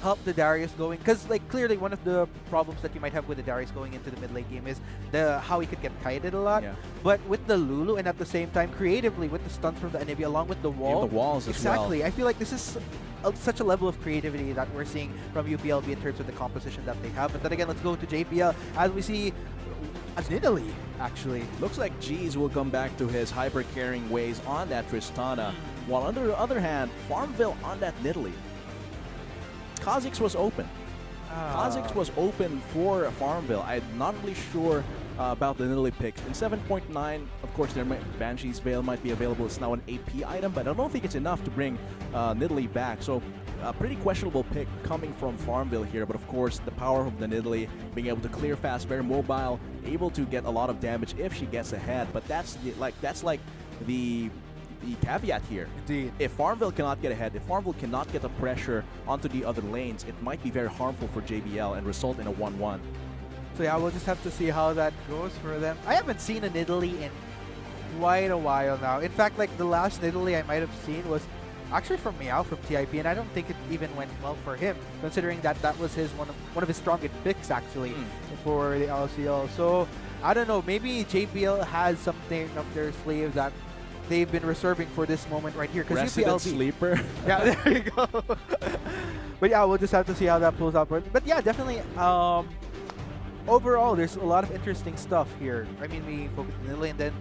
help the Darius going. Because, like, clearly one of the problems that you might have with the Darius going into the mid-lane game is how he could get kited a lot. Yeah. But with the Lulu, and at the same time, creatively, with the stunts from the Anivia, along with the wall. The walls as well. Exactly. I feel like this is such a level of creativity that we're seeing from UPLB in terms of the composition that they have. But then again, let's go to JPL as we see Nidalee, actually. Looks like Jeez will come back to his hyper-carrying ways on that Tristana, while on the other hand, Farmville on that Nidalee. Kha'Zix was open. Kha'Zix was open for Farmville. I'm not really sure about the Nidalee picks. In 7.9, of course, Banshee's Veil might be available. It's now an AP item, but I don't think it's enough to bring Nidalee back. So, a pretty questionable pick coming from Farmville here. But of course, the power of the Nidalee, being able to clear fast, very mobile, able to get a lot of damage if she gets ahead. But that's like the caveat here. Indeed. If Farmville cannot get ahead, if Farmville cannot get the pressure onto the other lanes, it might be very harmful for JBL and result in a 1-1. So yeah, we'll just have to see how that goes for them. I haven't seen a Nidalee in quite a while now. In fact, like the last Nidalee I might have seen was actually from Meow from TIP, and I don't think it even went well for him, considering that was one of his strongest picks actually for the LCL. So I don't know, maybe JBL has something up their sleeve that they've been reserving for this moment right here. Resident UPLB, sleeper. yeah, there you go. But yeah, we'll just have to see how that pulls out. But yeah, definitely. Overall, there's a lot of interesting stuff here. I mean, we focus on Nidalee and then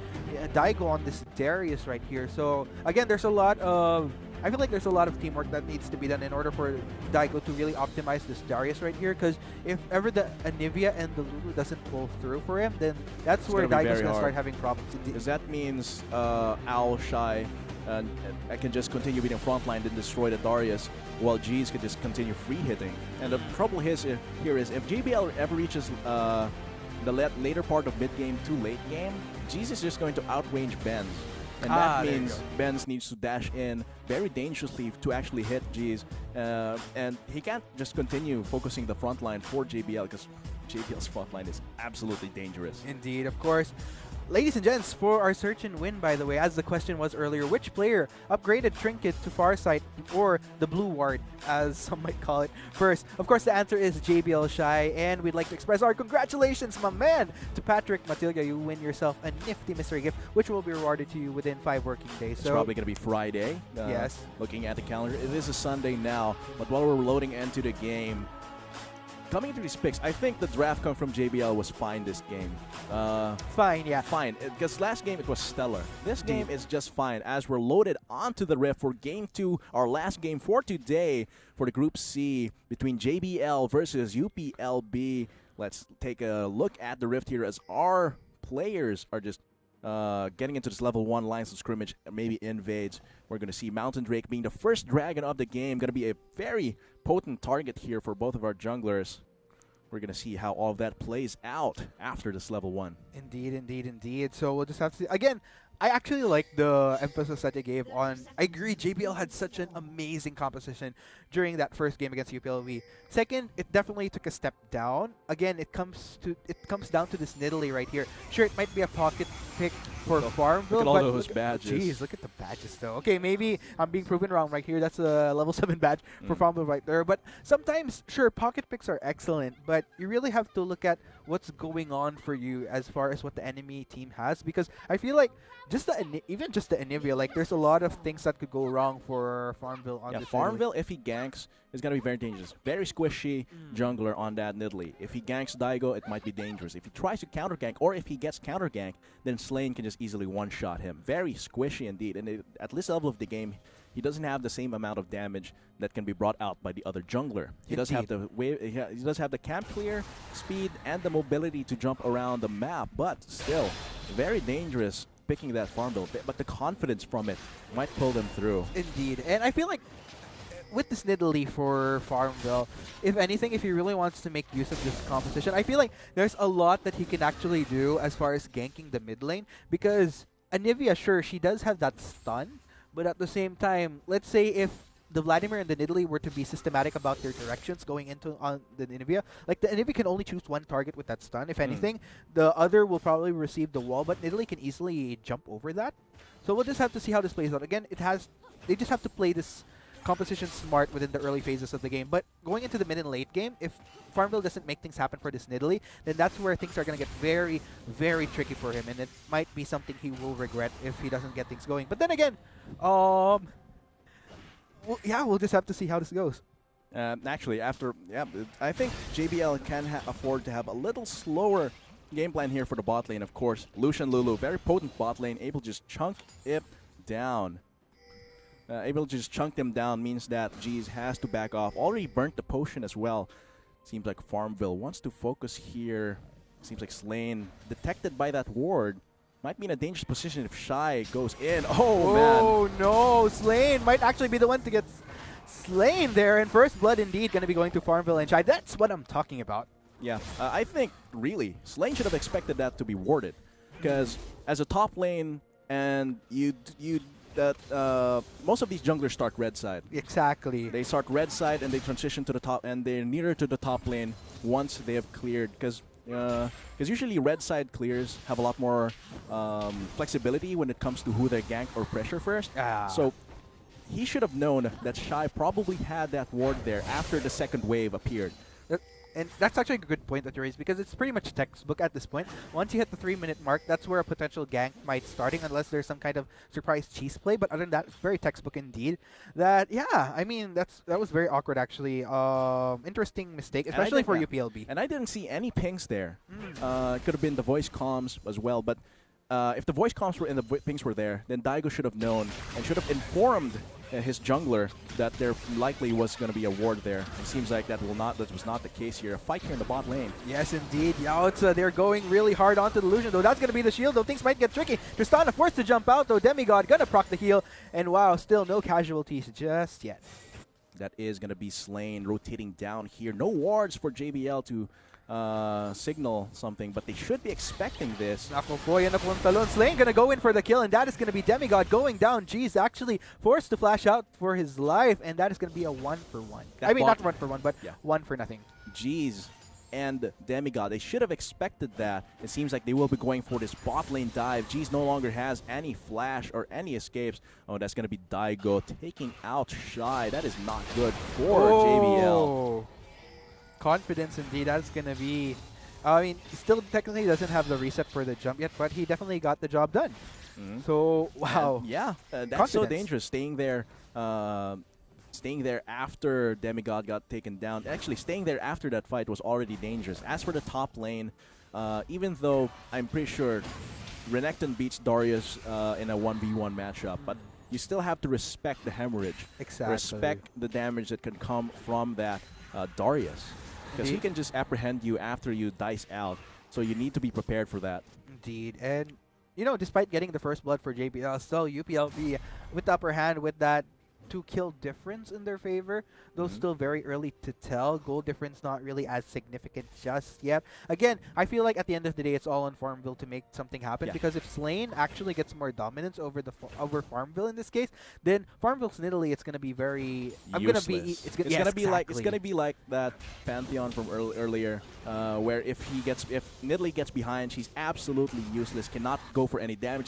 Daigo on this Darius right here. So again, there's a lot of. I feel like there's a lot of teamwork that needs to be done in order for Daigo to really optimize this Darius right here. Because if ever the Anivia and the Lulu doesn't pull through for him, then that's where Daigo's gonna start having problems. Because that means Owl, Shy, and I can just continue being frontline and destroy the Darius, while G's can just continue free hitting. And the trouble here is if JBL ever reaches the later part of mid game to late game, G's is just going to outrange Benz. And that means Benz needs to dash in very dangerously to actually hit G's. And he can't just continue focusing the front line for JBL, because JBL's front line is absolutely dangerous. Indeed, of course. Ladies and gents, for our search and win, by the way, as the question was earlier, which player upgraded Trinket to Farsight or the Blue Ward, as some might call it, first? Of course, the answer is JBL Shy, and we'd like to express our congratulations, my man, to Patrick Matilga. You win yourself a nifty mystery gift, which will be rewarded to you within 5 working days. It's probably going to be Friday. Yes. Looking at the calendar, it is a Sunday now, but while we're loading into the game, coming into these picks, I think the draft come from JBL was fine this game. Fine, yeah. Fine, because last game it was stellar. This game is just fine as we're loaded onto the Rift for Game 2, our last game for today for the Group C between JBL versus UPLB. Let's take a look at the Rift here as our players are just getting into this level 1 lines of scrimmage, maybe invades. We're going to see Mountain Drake being the first dragon of the game. Going to be a very potent target here for both of our junglers. We're going to see how all of that plays out after this level 1. Indeed, indeed, indeed. So we'll just have to see. Again, I actually like the emphasis that they gave on. I agree, JBL had such an amazing composition during that first game against UPLV. Second, it definitely took a step down. Again, it comes down to this Nidalee right here. Sure, it might be a pocket pick for Farmville. Look at all but those badges. Jeez, look at the badges though. Okay, maybe I'm being proven wrong right here. That's a level 7 badge for Farmville right there. But sometimes, sure, pocket picks are excellent, but you really have to look at what's going on for you as far as what the enemy team has, because I feel like even just the Anivia, like there's a lot of things that could go wrong for Farmville on this Farmville, if he ganks, is going to be very dangerous. Very squishy jungler on that Nidalee. If he ganks Daigo, it might be dangerous. If he tries to counter gank, or if he gets counter gank, then Slane can just easily one-shot him. Very squishy indeed. And at this level of the game, he doesn't have the same amount of damage that can be brought out by the other jungler. He does have the he does have the camp clear, speed, and the mobility to jump around the map, but still very dangerous picking that Farmville. But the confidence from it might pull them through. Indeed. And I feel like with this Nidalee for Farmville, if anything, if he really wants to make use of this composition, I feel like there's a lot that he can actually do as far as ganking the mid lane, because Anivia, sure, she does have that stun, but at the same time, let's say if the Vladimir and the Nidalee were to be systematic about their directions going into on the Anivia, like the Anivia can only choose one target with that stun. If anything, the other will probably receive the wall, but Nidalee can easily jump over that. So we'll just have to see how this plays out. Again, they just have to play this composition smart within the early phases of the game. But going into the mid and late game, if Farmville doesn't make things happen for this Nidalee, then that's where things are going to get very, very tricky for him, and it might be something he will regret if he doesn't get things going. But then again, well, yeah, we'll just have to see how this goes. Actually, I think JBL can afford to have a little slower game plan here for the bot lane. Of course, Lucian Lulu, very potent bot lane, able to just chunk it down. Able to just chunk them down means that Jeez has to back off. Already burnt the potion as well. Seems like Farmville wants to focus here. Seems like Slane, detected by that ward, might be in a dangerous position if Shy goes in. Oh, man. Oh, no. Slane might actually be the one to get slain there. And first blood indeed going to be going to Farmville and Shy. That's what I'm talking about. Yeah, I think, really, Slane should have expected that to be warded. Because as a top lane, and most of these junglers start red side. Exactly. They start red side and they transition to the top, and they're nearer to the top lane once they have cleared. Because usually red side clears have a lot more flexibility when it comes to who they gank or pressure first. So he should have known that Shy probably had that ward there after the second wave appeared. And that's actually a good point that you raised, because it's pretty much textbook at this point. Once you hit the 3-minute mark, that's where a potential gank might starting, unless there's some kind of surprise cheese play. But other than that, it's very textbook indeed. I mean, that was very awkward actually. Interesting mistake, especially for UPLB. And I didn't see any pings there. It could have been the voice comms as well, but if the voice comms were and the pings were there, then Daigo should have known and should have informed his jungler that there likely was going to be a ward there. It seems like that was not the case here. A fight here in the bot lane. Yes, indeed. Yautza, they're going really hard onto the Illusion, though. That's going to be the shield, though. Things might get tricky. Tristana forced to jump out, though. Demigod going to proc the heal. And wow, still no casualties just yet. That is going to be Slane rotating down here. No wards for JBL to signal something, but they should be expecting this. Nako po, yan na po ang talon. Slane gonna go in for the kill, and that is gonna be Demigod going down. Jeez, actually forced to flash out for his life, and that is gonna be a 1-for-1. I mean, not 1-for-1, but 1-for-nothing. Jeez and Demigod. They should have expected that. It seems like they will be going for this bot lane dive. Jeez no longer has any flash or any escapes. Oh, that's going to be Daigo taking out Shy. That is not good for JBL. Confidence indeed. That's going to be... I mean, still technically doesn't have the reset for the jump yet, but he definitely got the job done. So, wow. And yeah, that's so dangerous. Staying there after Demigod got taken down. Actually, staying there after that fight was already dangerous. As for the top lane, even though I'm pretty sure Renekton beats Darius in a 1v1 matchup, but you still have to respect the hemorrhage. Exactly. Respect the damage that can come from that Darius. Because he can just apprehend you after you dice out. So you need to be prepared for that. Indeed. And, you know, despite getting the first blood for JBL, still UPLB with the upper hand with that 2-kill difference in their favor, though still very early to tell. Goal difference not really as significant just yet. Again, I feel like at the end of the day, it's all on Farmville to make something happen, because if Slane actually gets more dominance over over Farmville in this case, then Farmville's Nidalee, it's gonna be very It's gonna be like that Pantheon from earlier, where if Nidalee gets behind, she's absolutely useless, cannot go for any damage.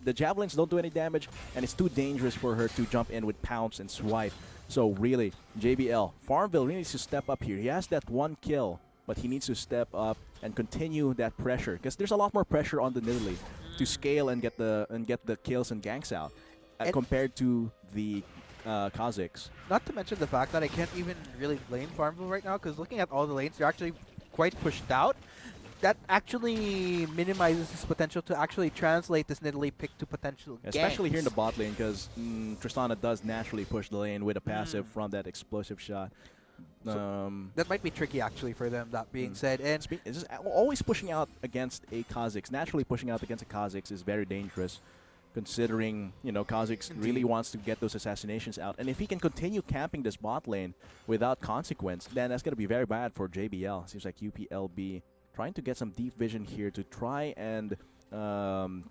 The javelins don't do any damage, and it's too dangerous for her to jump in with pounce and swipe. So really, JBL, Farmville really needs to step up here. He has that 1 kill, but he needs to step up and continue that pressure, because there's a lot more pressure on the Nidalee to scale and get the kills and ganks out compared to the Kazakhs. Not to mention the fact that I can't even really blame Farmville right now, because looking at all the lanes, they're actually quite pushed out. That actually minimizes his potential to actually translate this Nidalee pick to potential ganks. Especially here in the bot lane, because Tristana does naturally push the lane with a passive from that explosive shot. That might be tricky actually for them, that being said. And it's just always pushing out against a Kazakhs. Naturally pushing out against a Kazakhs is very dangerous, considering, you know, Kazakhs really wants to get those assassinations out. And if he can continue camping this bot lane without consequence, then that's going to be very bad for JBL. Seems like UPLB trying to get some deep vision here to try and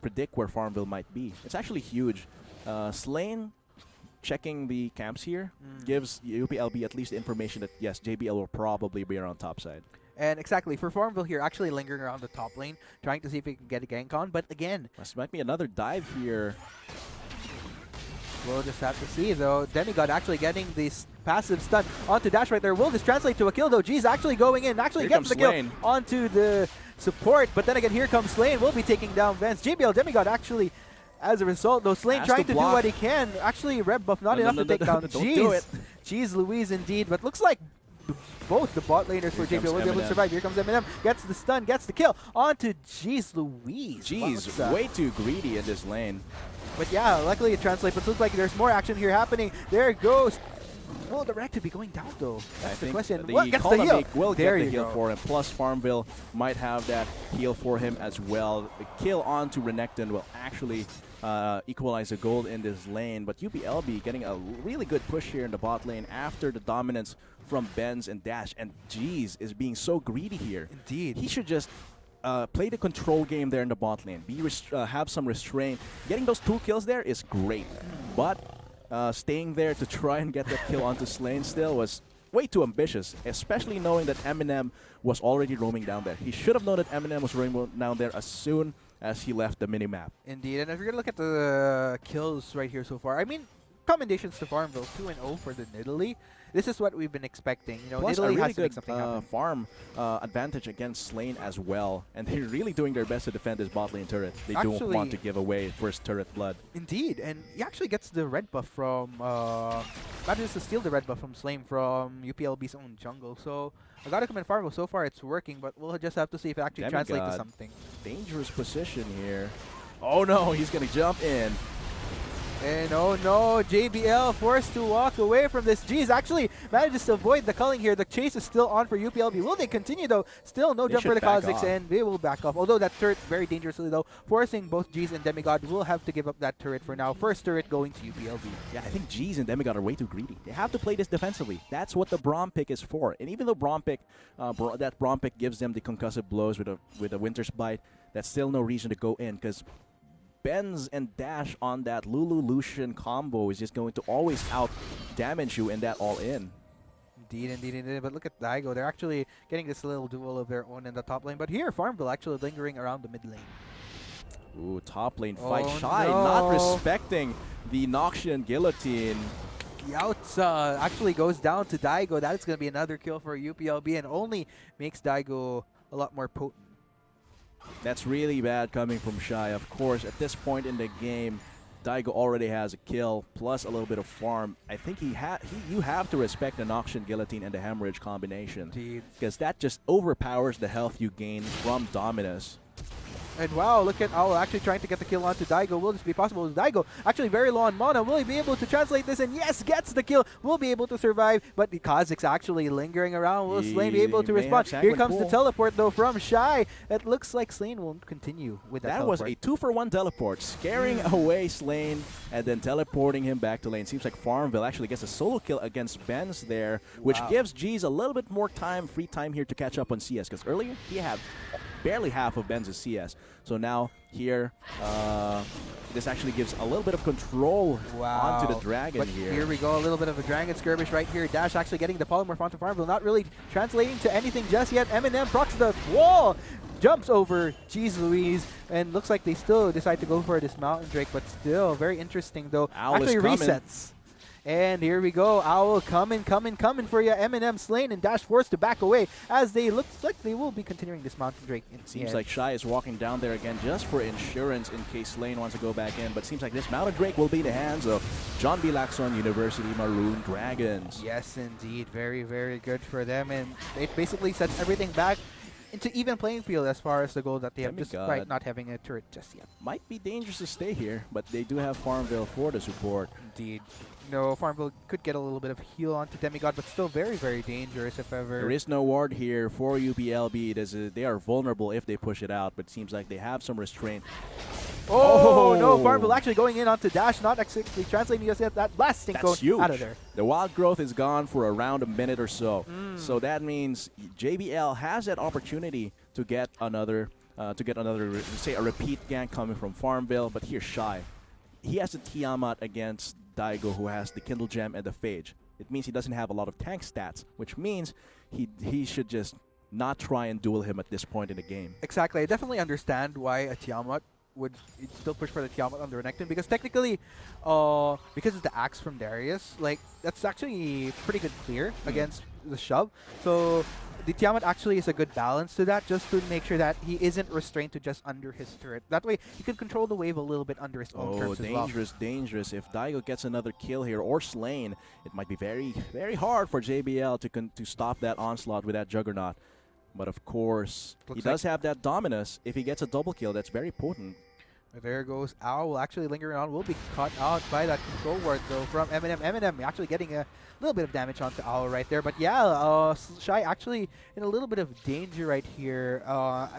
predict where Farmville might be. It's actually huge. Slane checking the camps here gives UPLB at least information that, yes, JBL will probably be around top side. And exactly, for Farmville here, actually lingering around the top lane, trying to see if he can get a gank on. But again, this might be another dive here. We'll just have to see, though. Demigod actually getting this passive stun onto Dash right there. Will this translate to a kill, though? G's actually going in, actually gets the kill onto the support. But then again, here comes Slane. Will be taking down Vance. JBL Demigod actually, as a result, though, Slane trying to do what he can. Actually, red buff not enough to take down G's. G's Louise indeed, but looks like both the bot laners for JBL will be able to survive. Here comes Eminem, gets the stun, gets the kill onto G's Louise. G's way too greedy in this lane. But yeah, luckily it translates, but looks like there's more action here happening. There it goes. Will the Rector be going down, though? That's the question. What gets the heal? Will get the heal for him. Plus, Farmville might have that heal for him as well. The kill onto Renekton will actually equalize the gold in this lane. But UPLB getting a really good push here in the bot lane after the dominance from Benz and Dash. And Jeez is being so greedy here. Indeed. He should just play the control game there in the bot lane. Have some restraint. Getting those 2 kills there is great. But staying there to try and get that kill onto Slane still was way too ambitious, especially knowing that Eminem was already roaming down there. He should have known that Eminem was roaming down there as soon as he left the minimap. Indeed, and if you're going to look at the kills right here so far, I mean, commendations to Farmville, 2-0 for the Nidalee. This is what we've been expecting. You know, Plus Nidalee a really has to make good something happen. farm advantage against Slane as well. And they're really doing their best to defend this bot lane turret. They don't want to give away first turret blood. Indeed, and he actually gets the red buff from, manages to steal the red buff from Slane from UPLB's own jungle. So I gotta commend Farmville. So far it's working, but we'll just have to see if it actually translates to something. Dangerous position here. Oh no, he's gonna jump in. And oh no, JBL forced to walk away from this. G's actually manages to avoid the culling here. The chase is still on for UPLB. Will they continue though? Still no jump for the Kazakhs, and they will back off. Although that turret very dangerously though, forcing both G's and Demigod will have to give up that turret for now. First turret going to UPLB. Yeah, I think G's and Demigod are way too greedy. They have to play this defensively. That's what the Braum pick is for. And even though that Braum pick gives them the concussive blows with a Winter's Bite, that's still no reason to go in, because Benz and Dash on that Lulu Lucian combo is just going to always out damage you in that all-in. Indeed. But look at Daigo. They're actually getting this little duel of their own in the top lane. But here, Farmville actually lingering around the mid lane. Ooh, top lane fight. Oh, Shy no. not respecting the Noxian Guillotine. Yautza actually goes down to Daigo. That is going to be another kill for UPLB and only makes Daigo a lot more potent. That's really bad coming from Shy. Of course, at this point in the game, Daigo already has a kill plus a little bit of farm. I think you have to respect the Noxian Guillotine and the Hemorrhage combination. Indeed. Because that just overpowers the health you gain from Dominus. And wow, look at Owl actually trying to get the kill onto Daigo. Will this be possible? Daigo actually very low on mana. Will he be able to translate this? And yes, gets the kill. Will be able to survive. But the Kha'Zix actually lingering around. Will Slane be able to respond? Here comes the teleport though from Shy. It looks like Slane won't continue with that That was teleport. a 2-for-1 teleport, scaring away Slane and then teleporting him back to lane. Seems like Farmville actually gets a solo kill against Benz there, which gives G's a little bit more free time here to catch up on CS. Because earlier he had barely half of Benz's CS. So now here, this actually gives a little bit of control onto the dragon but here. Here we go, a little bit of a dragon skirmish right here. Dash actually getting the polymorph onto Farmville, not really translating to anything just yet. Eminem procs the wall, jumps over Jeez Louise, and looks like they still decide to go for this Mountain Drake, but still very interesting though. Owl actually is coming. resets. And here we go, Owl coming for you. Eminem Slane and Dash forced to back away as they look like they will be continuing this Mountain Drake. Seems like Shy is walking down there again just for insurance in case Slane wants to go back in. But seems like this Mountain Drake will be in the hands of John B. Laxon University Maroon Dragons. Yes, indeed. Very, very good for them. And it basically sets everything back into even playing field as far as the goal that they have, despite not having a turret just yet. Might be dangerous to stay here, but they do have Farmville for the support. Indeed. No, Farmville could get a little bit of heal onto Demigod, but still very, very dangerous if ever. There is no ward here for UPLB. They are vulnerable if they push it out, but it seems like they have some restraint. Oh, no, Farmville actually going in onto Dash, not actually translating just yet. That blasting cone huge. out of there. The wild growth is gone for around a minute or so. So that means JBL has that opportunity to get another, say, a repeat gank coming from Farmville, but here's Shy. He has the Tiamat against Daigo, who has the Kindle Gem and the Phage. It means he doesn't have a lot of tank stats, which means he should just not try and duel him at this point in the game. Exactly. I definitely understand why a Tiamat would still push for the Tiamat on the Renekton, because technically, because of the axe from Darius, like, that's actually pretty good clear against the shove. So the Tiamat actually is a good balance to that, just to make sure that he isn't restrained to just under his turret. That way, he can control the wave a little bit under his own terms as well. Dangerous. If Daigo gets another kill here or Slane, it might be very, very hard for JBL to stop that onslaught with that Juggernaut. But of course, he does have that Dominus. If he gets a double kill, that's very potent. There goes Owl, actually lingering on, will be caught out by that control ward though from Eminem. Eminem actually getting a little bit of damage onto Owl right there. But yeah, Shy actually in a little bit of danger right here.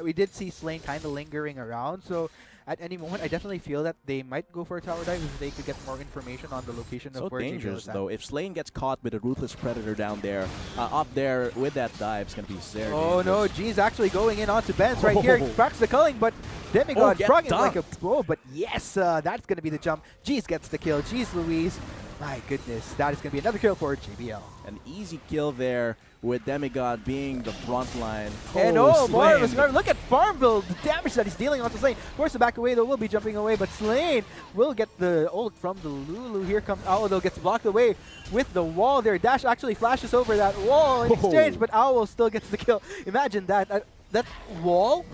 We did see Slane kind of lingering around, so at any moment, I definitely feel that they might go for a tower dive if they could get more information on the location of where JBL dangerous is at. though. If Slane gets caught with a Ruthless Predator down there, up there with that dive, it's going to be very Oh dangerous. no, G's actually going in onto Benz right here. Cracks the culling, but Demigod progging like a pro. But yes, that's going to be the jump. G's gets the kill. G's Louise. My goodness, that is going to be another kill for JBL. An easy kill there with Demigod being the front line. And more of a Slane. Look at Farmville, the damage that he's dealing onto Slane. Forced to back away, though, will be jumping away, but Slane will get the ult from the Lulu. Here comes Owl, though, gets blocked away with the wall there. Dash actually flashes over that wall in exchange, but Owl still gets the kill. Imagine that. That wall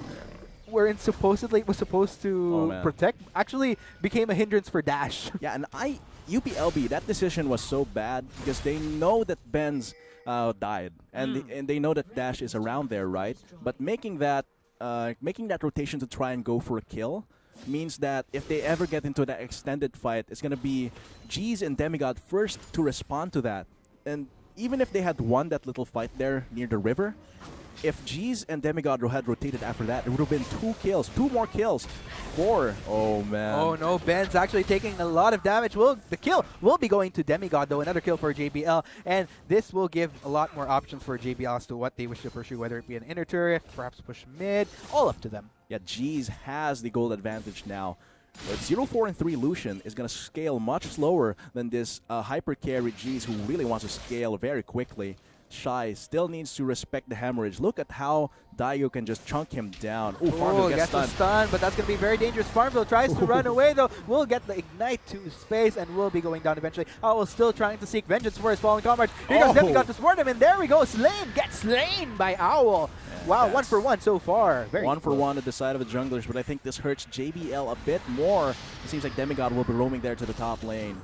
wherein supposedly it was supposed to protect actually became a hindrance for Dash. Yeah, and UPLB, that decision was so bad because they know that Benz died, and they know that Dash is around there, right? But making that rotation to try and go for a kill means that if they ever get into that extended fight, it's gonna be G's and Demigod first to respond to that. And even if they had won that little fight there near the river, if G's and Demigod had rotated after that, it would have been two more kills. Oh man. Oh no, Ben's actually taking a lot of damage. The kill will be going to Demigod though, another kill for JBL, and this will give a lot more options for JBL as to what they wish to pursue, whether it be an inner turret, perhaps push mid, all up to them. Yeah, G's has the gold advantage now. But 0-4 and 3 Lucian is going to scale much slower than this hyper carry G's, who really wants to scale very quickly. Shy still needs to respect the hemorrhage. Look at how Daigo can just chunk him down. Ooh, Farmville gets gets a stunned. stun, but that's going to be very dangerous. Farmville tries to run away, though. Will get the Ignite to his face and will be going down eventually. Owl still trying to seek vengeance for his fallen comrades. Here comes Demigod to support him, and there we go. Slain, gets slain by Owl. Wow, 1 for 1 so far. Very 1 for equal. 1 at the side of the junglers, but I think this hurts JBL a bit more. It seems like Demigod will be roaming there to the top lane.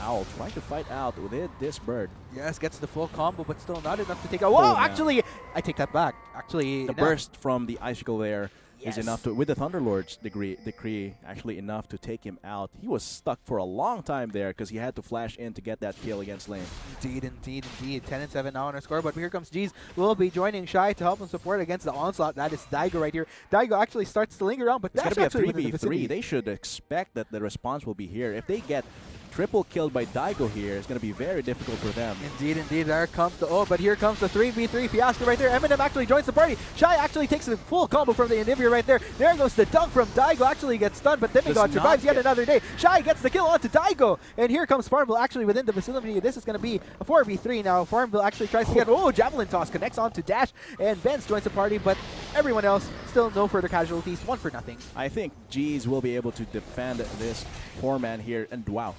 Owl trying to fight out with this bird. Yes, gets the full combo, but still not enough to take out. Whoa, actually, I take that back. Actually, The burst from the icicle there is Yes. enough to, with the Thunderlord's decree, actually enough to take him out. He was stuck for a long time there because he had to flash in to get that kill against lane. Indeed, indeed, indeed. 10 and 7 now on our score, but here comes Jeez. Will be joining Shy to help him support against the onslaught. That is Daigo right here. Daigo actually starts to linger around, but It's that's going actually to be a within the 3v3. vicinity. They should expect that the response will be here. If they get triple killed by Daigo here, it's going to be very difficult for them. Indeed, indeed. There comes the but here comes the 3v3 fiasco right there. Eminem actually joins the party. Shy actually takes the full combo from the Anivia right there. There goes the dunk from Daigo. Actually gets stunned, but Demigod Does survives not yet another day. Shy gets the kill onto Daigo. And here comes Farmville actually within the vicinity. This is going to be a 4v3 now. Farmville actually tries to get, Javelin Toss connects onto Dash. And Benz joins the party, but everyone else still no further casualties. 1 for nothing. I think G's will be able to defend this poor man here. And wow,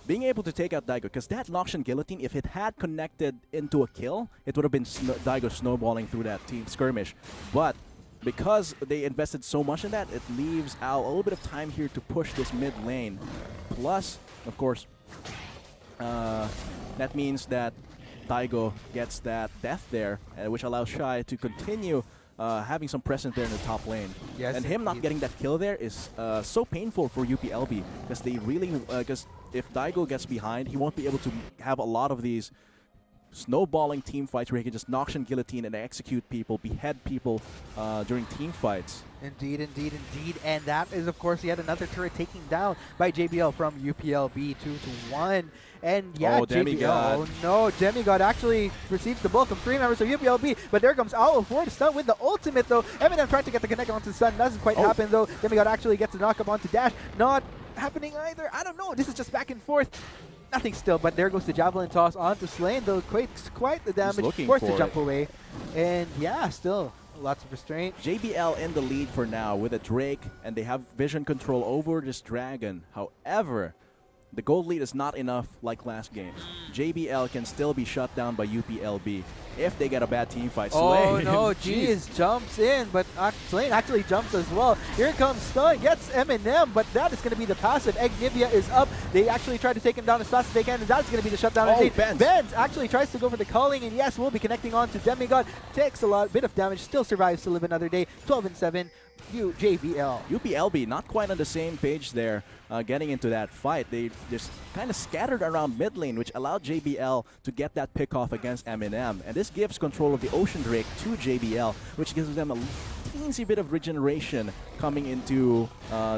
being able to take out Daigo, because that Noxian Guillotine, if it had connected into a kill, it would have been Daigo snowballing through that team skirmish. But because they invested so much in that, it leaves Al a little bit of time here to push this mid lane. Plus, of course, that means that Daigo gets that death there, which allows Shy to continue having some presence there in the top lane. Yes, and him not indeed. getting that kill there is so painful for UPLB, because they really, because if Daigo gets behind, he won't be able to have a lot of these snowballing team fights where he can just Noxian Guillotine and execute people, behead people during team fights. Indeed, indeed, indeed. And that is, of course, yet another turret taken down by JBL from UPLB 2-1. And yeah, Oh, Demigod. JBL. Oh no, Demigod actually receives the bulk of 3 members of UPLB. But there comes Owl for the stun with the ultimate, though. Eminem trying to get the connect onto the stun. Doesn't quite happen, though. Demigod actually gets the knock up onto Dash. Not happening either. I don't know. This is just back and forth. Nothing still, but there goes the Javelin Toss onto Slane, though quite the damage. looking Forced to for jump it. away. And yeah, still lots of restraint. JBL in the lead for now with a Drake, and they have vision control over this dragon. However, the gold lead is not enough like last game. JBL can still be shut down by UPLB if they get a bad team fight. Oh Slane, no, jeez. Jeez jumps in, but Slane actually jumps as well. Here comes Stun, gets Eminem, but that is going to be the passive. Egnivia is up. They actually try to take him down as fast as they can, and that's going to be the shutdown. Oh, indeed. Benz. Benz actually tries to go for the culling, and yes, will be connecting on to Demigod. Takes a bit of damage, still survives to live another day. 12 and 7. JBL. UPLB not quite on the same page there, getting into that fight. They just kind of scattered around mid lane, which allowed JBL to get that pick off against Eminem. And this gives control of the Ocean Drake to JBL, which gives them a teensy bit of regeneration coming into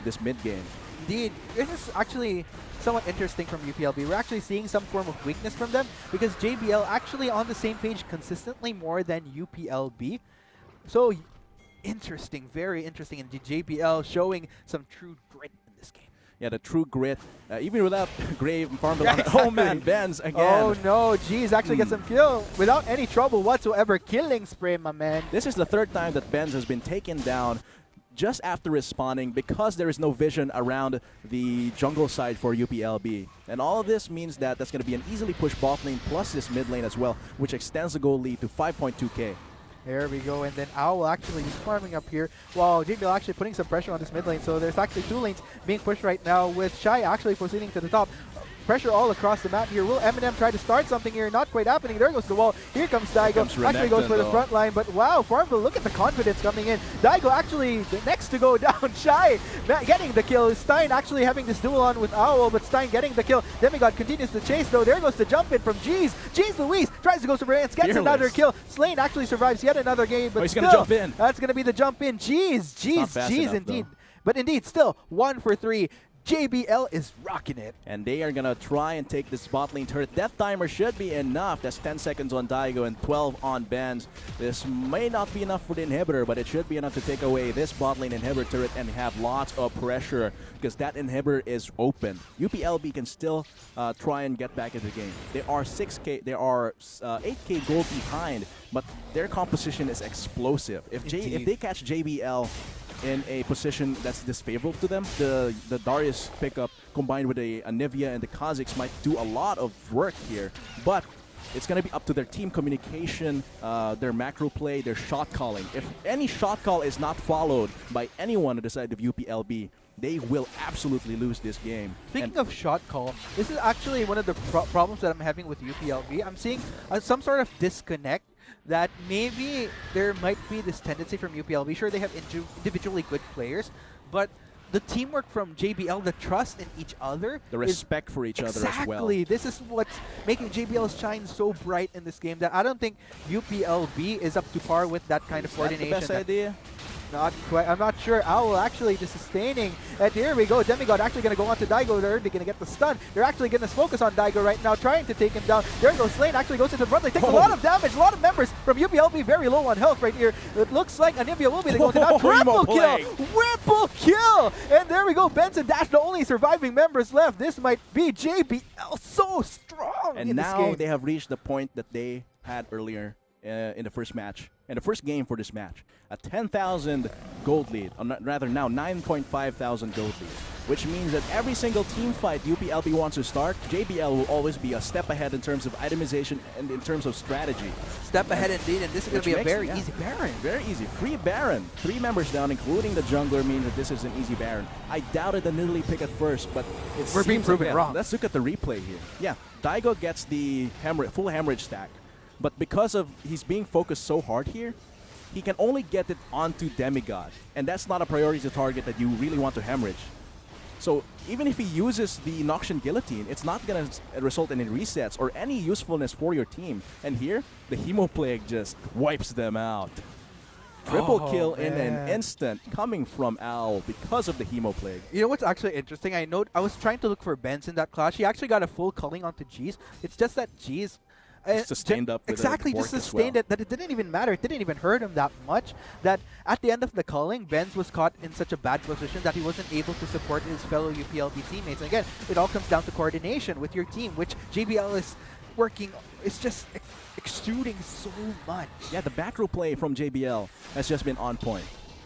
this mid game. Indeed, this is actually somewhat interesting from UPLB. We're actually seeing some form of weakness from them because JBL actually on the same page consistently more than UPLB. So interesting, very interesting, and JBL showing some true grit in this game. Yeah, the true grit, even without Grave and Farmville. Yeah, Oh man, exactly. Benz again. Oh no, Jeez actually gets some kill without any trouble whatsoever. Killing spray, my man. This is the third time that Benz has been taken down just after respawning because there is no vision around the jungle side for UPLB. And all of this means that that's going to be an easily pushed bot lane plus this mid lane as well, which extends the goal lead to 5.2k. There we go, and then Owl actually is farming up here while JBL actually putting some pressure on this mid lane. So there's actually 2 lanes being pushed right now with Shy actually proceeding to the top. Pressure all across the map here. Will Eminem try to start something here? Not quite happening. There goes the wall. Here comes Daigo. Actually goes for the front line, but wow, Farmville, look at the confidence coming in. Daigo actually the next to go down. Shy getting the kill. Stein actually having this duel on with Owl, but Stein getting the kill. Demigod continues to chase though. There goes the jump in from Jeez. Jeez Louise tries to go surveillance, gets another kill. Slane actually survives yet another game, but he's still, gonna jump in. That's going to be the jump in. Jeez Not fast enough, indeed. though. But indeed, still 1 for 3. JBL is rocking it. And they are gonna try and take this bot lane turret. Death timer should be enough. That's 10 seconds on Daigo and 12 on Benz. This may not be enough for the inhibitor, but it should be enough to take away this bot lane inhibitor turret and have lots of pressure because that inhibitor is open. UPLB can still try and get back into the game. They are 6K, they are 8K gold behind, but their composition is explosive. If they catch JBL in a position that's disfavorable to them, the Darius pickup combined with a Anivia and the Kha'Zix might do a lot of work here. But it's going to be up to their team communication, their macro play, their shot calling. If any shot call is not followed by anyone on the side of UPLB, they will absolutely lose this game. Speaking of shot call, this is actually one of the problems that I'm having with UPLB. I'm seeing some sort of disconnect that maybe there might be this tendency from UPLB. Sure, they have individually good players, but the teamwork from JBL, the trust in each other, the respect for each other as well. Exactly. This is what's making JBL shine so bright in this game that I don't think UPLB is up to par with that kind of coordination. Is that the best idea? Not quite. I'm not sure. Owl actually just sustaining. And here we go. Demigod actually going to go on to Daigo. They're going to get the stun. They're actually going to focus on Daigo right now, trying to take him down. There goes Slane. Actually goes into the front. They take a lot of damage. A lot of members from UPLB very low on health right here. It looks like Anivia will be the going to now. Triple kill. Triple kill. And there we go. Benson Dash, the only surviving members left. This might be JBL so strong. And now they have reached the point that they had earlier in the first match, in the first game for this match. A 10,000 gold lead, or rather now 9,500 gold lead, which means that every single team fight UPLB wants to start, JBL will always be a step ahead in terms of itemization and in terms of strategy. Step ahead indeed, and this is going to be a very easy Baron. Very easy. Free Baron. 3 members down, including the jungler, means that this is an easy Baron. I doubted the Nidalee pick at first, but we're being proven wrong. Let's look at the replay here. Yeah, Daigo gets the full hemorrhage stack, but because of he's being focused so hard here, he can only get it onto Demigod, and that's not a priority target that you really want to hemorrhage. So even if he uses the Noxian Guillotine, it's not going to result in any resets or any usefulness for your team. And here, the Hemoplague just wipes them out. Triple kill in an instant coming from Owl because of the Hemoplague. You know what's actually interesting? I was trying to look for Benz in that clash. He actually got a full culling onto G's. It's just that G's sustained up with exactly, just sustained it, that it didn't even matter. It didn't even hurt him that much. That at the end of the culling, Benz was caught in such a bad position that he wasn't able to support his fellow UPLB teammates. And again, it all comes down to coordination with your team, which JBL is working. It's just extruding so much. Yeah, the back row play from JBL has just been on point.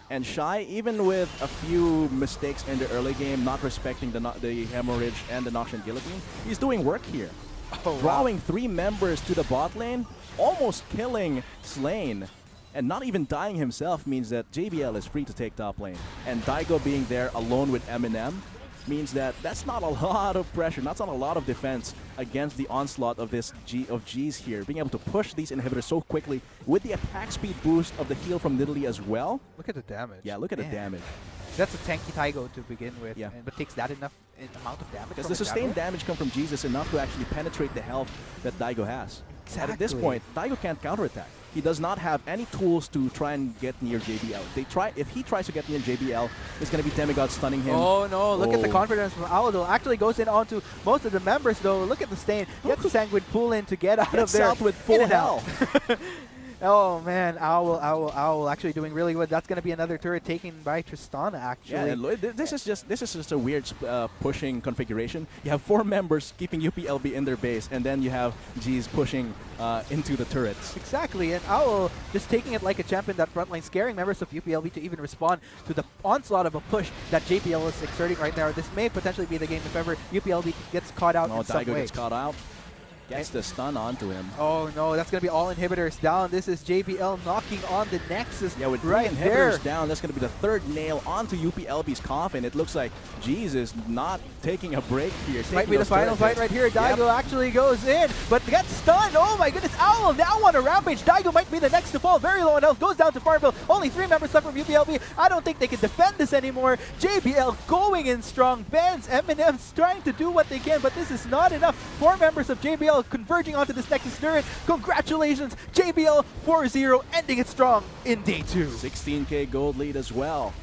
And Shy, even with a few mistakes in the early game, not respecting the hemorrhage and the Noxian Guillotine, he's doing work here. Drawing 3 members to the bot lane, almost killing Slane, and not even dying himself means that JBL is free to take top lane. And Daigo being there alone with Eminem means that that's not a lot of pressure, that's not a lot of defense against the onslaught of this G's here. Being able to push these inhibitors so quickly with the attack speed boost of the heal from Nidalee as well. Look at the damage. Yeah, look at the damage. That's a tanky Daigo to begin with, yeah. But takes that enough amount of damage. Because the sustained damage come from Jesus enough to actually penetrate the health that Daigo has. Exactly. And at this point, Daigo can't counterattack. He does not have any tools to try and get near JBL. If he tries to get near JBL, it's going to be Demigod stunning him. Oh no, look at the confidence from Owl though. Actually goes in onto most of the members though. Look at the stain. Gets the Sanguine pull in to get out of there. Out with full health. Oh man, Owl actually doing really good. That's going to be another turret taken by Tristana actually. Yeah, this is just a weird pushing configuration. You have 4 members keeping UPLB in their base, and then you have G's pushing into the turrets. Exactly, and Owl just taking it like a champion that front line, scaring members of UPLB to even respond to the onslaught of a push that JBL is exerting right now. This may potentially be the game if ever UPLB gets caught out in some way. Daigo gets caught out. Gets the stun onto him. Oh no, that's going to be all inhibitors down. This is JBL knocking on the Nexus. Yeah, with 3 inhibitors down, that's going to be the 3rd nail onto UPLB's coffin. It looks like Jeez is not taking a break here. Might be the final fight right here. Daigo actually goes in, but gets stunned. Oh my goodness, Owl now on a rampage. Daigo might be the next to fall. Very low on health. Goes down to Farmville. Only 3 members left from UPLB. I don't think they can defend this anymore. JBL going in strong. Benz, Eminem's trying to do what they can, but this is not enough. 4 members of JBL converging onto this Nexus turret. Congratulations, JBL 4-0, ending it strong in day 2. 16k gold lead as well.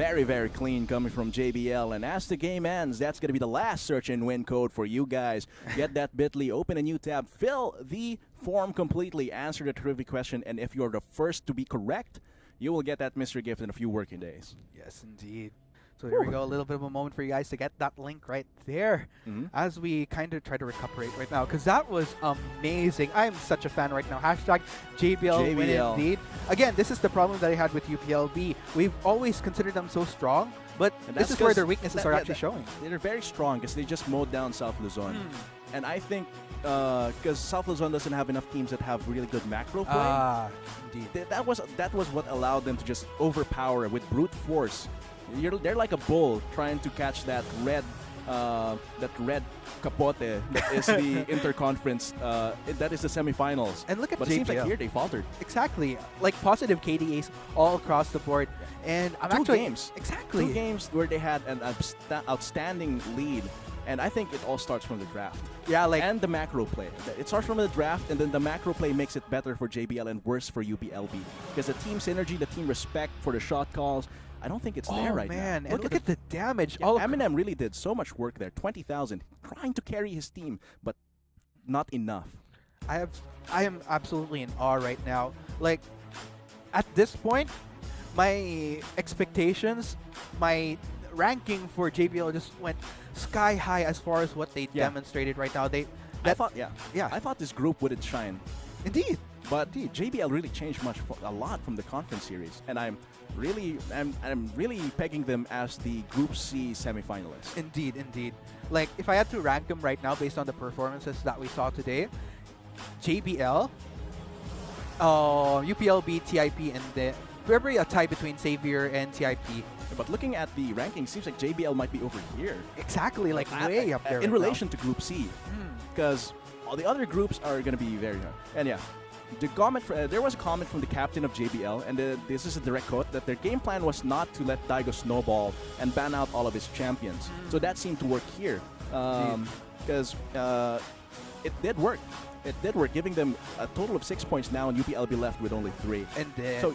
Very, very clean coming from JBL. And as the game ends, that's going to be the last search and win code for you guys. Get that bit.ly, open a new tab, fill the form completely, answer the trivia question, and if you're the first to be correct, you will get that mystery gift in a few working days. Yes, indeed. So there we go, a little bit of a moment for you guys to get that link right there as we kind of try to recuperate right now, because that was amazing. I am such a fan right now. Hashtag JBL win indeed. Again, this is the problem that I had with UPLB. We've always considered them so strong, but this is where their weaknesses are actually showing. They're very strong because they just mowed down South Luzon. And I think because South Luzon doesn't have enough teams that have really good macro play. Indeed. That was what allowed them to just overpower with brute force. They're like a bull trying to catch that red capote that is the interconference. That is the semifinals. And look at but JBL. It seems like here they faltered. Exactly, like positive KDAs all across the board. And I'm Two actually games. Exactly. 2 games where they had an outstanding lead. And I think it all starts from the draft. Yeah, like and the macro play. It starts from the draft, and then the macro play makes it better for JBL and worse for UPLB. Because the team synergy, the team respect for the shot calls, I don't think it's there right man. now. And look at the damage. Yeah, Eminem really did so much work there. 20,000, trying to carry his team, but not enough. I am absolutely in awe right now. Like, at this point, my expectations, my ranking for JBL just went sky high as far as what they demonstrated right now. I thought this group wouldn't shine. Indeed. But JBL really changed a lot from the conference series, and I'm really pegging them as the Group C semifinalists. Indeed. Like, if I had to rank them right now based on the performances that we saw today, JBL, UPLB, TIP, and probably a tie between Xavier and TIP. But looking at the ranking, seems like JBL might be over here. Exactly, like way up there. In relation to Group C, because all the other groups are going to be very hard. And yeah, the comment there was a comment from the captain of JBL, and this is a direct quote, that their game plan was not to let Daigo snowball and ban out all of his champions. So that seemed to work here, because it did work. It did work, giving them a total of 6 points now, and UPLB left with only 3. And then, so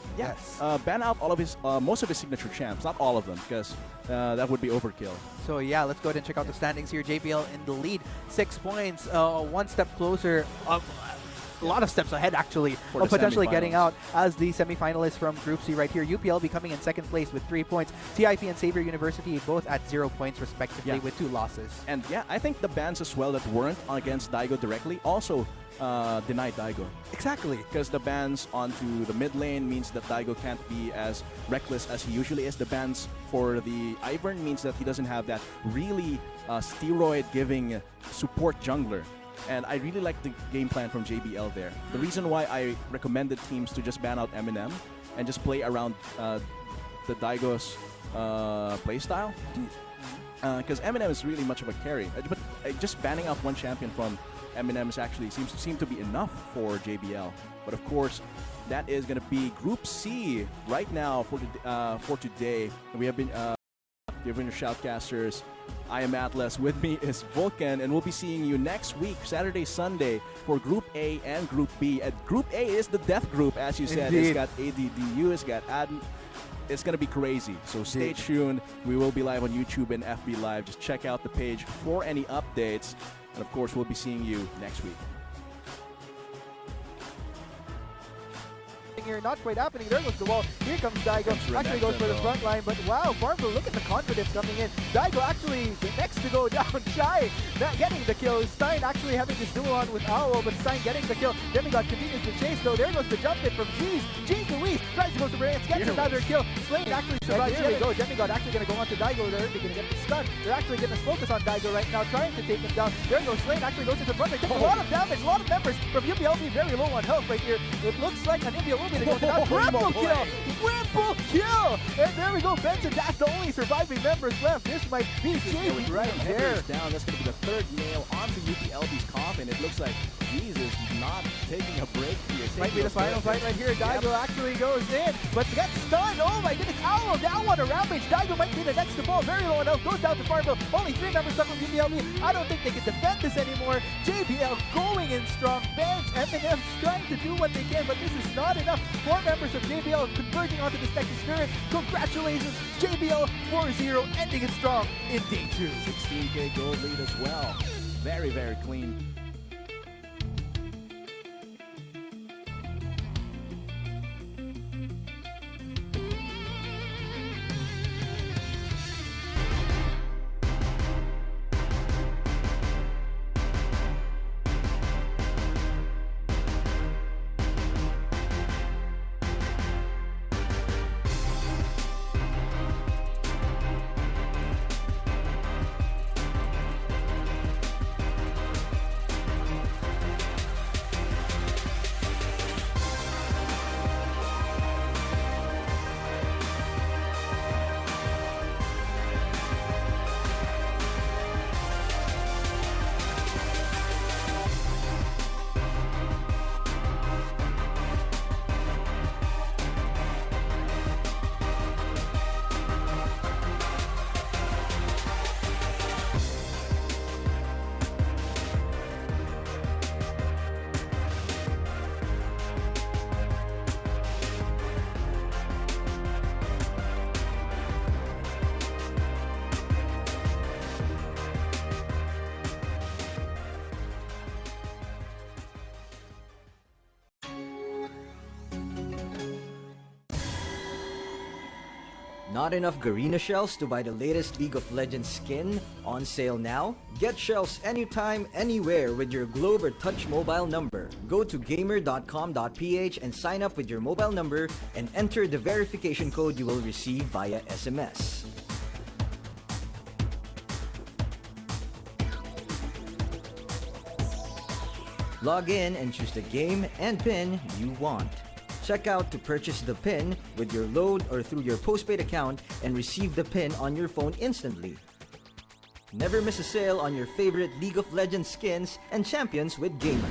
ban out all of his, most of his signature champs, not all of them, because that would be overkill. So yeah, let's go ahead and check out the standings here. JBL in the lead, 6 points, 1 step closer. A lot of steps ahead, actually, of potentially getting out as the semifinalists from Group C right here. UPLB coming in 2nd place with 3 points. TIP and Xavier University both at 0 points respectively with 2 losses. And yeah, I think the bans as well that weren't against Daigo directly also denied Daigo. Exactly. Because the bans onto the mid lane means that Daigo can't be as reckless as he usually is. The bans for the Ivern means that he doesn't have that really steroid-giving support jungler. And I really like the game plan from JBL there. The reason why I recommended teams to just ban out Eminem and just play around the Daigo's playstyle, because Eminem is really much of a carry. But just banning out one champion from Eminem is actually seems to be enough for JBL. But of course, that is going to be Group C right now for today. We have been giving your shoutcasters. I am Atlas. With me is Vulcan, and we'll be seeing you next week, Saturday, Sunday, for Group A and Group B. And Group A is the death group, as you said. Indeed. It's got ADDU, it's got Adn. It's going to be crazy. So stay tuned. We will be live on YouTube and FB Live. Just check out the page for any updates. And of course, we'll be seeing you next week. Here, not quite happening. There goes the wall. Here comes Daigo. Actually goes for the front line, but wow, Farmville, look at the confidence coming in. Daigo actually the next to go down. Shy not getting the kill. Stein actually having this duel on with Owl, but Stein getting the kill. Demigod continues to chase though. There goes the jump hit from Jeez. Jeez Louise tries to go to Reyes, gets another kill. Slade actually survives. Here we go. Demigod actually going to go on to Daigo there. They're going to get the stun. They're actually going to focus on Daigo right now, trying to take him down. There goes Slade actually goes into the front. Takes a lot of damage. A lot of members from UPLB very low on health right here. It looks like an India will be going to that. Triple kill! Triple kill! And there we go, Benson. That's the only surviving members left. This might be JB right there. Down. That's going to be the 3rd nail onto UPLB's coffin. It looks like Jesus not taking a break here. Might be the final fight right here. Daigo actually goes in, but gets stunned. Oh my my goodness, Owl down one, a Rampage. Daigo might be the next to fall. Very low enough, goes down to Farmville. Only 3 members left from JBL. I don't think they can defend this anymore. JBL going in strong. Bangs, M&M's trying to do what they can, but this is not enough. 4 members of JBL converging onto this Nexus Spirit. Congratulations, JBL 4-0, ending it strong in day 2. 16k gold lead as well. Very, very clean. Not enough Garena shells to buy the latest League of Legends skin? On sale now? Get shells anytime, anywhere with your Globe or Touch mobile number. Go to gamer.com.ph and sign up with your mobile number and enter the verification code you will receive via SMS. Log in and choose the game and pin you want. Check out to purchase the pin with your load or through your postpaid account and receive the pin on your phone instantly. Never miss a sale on your favorite League of Legends skins and champions with Gamer.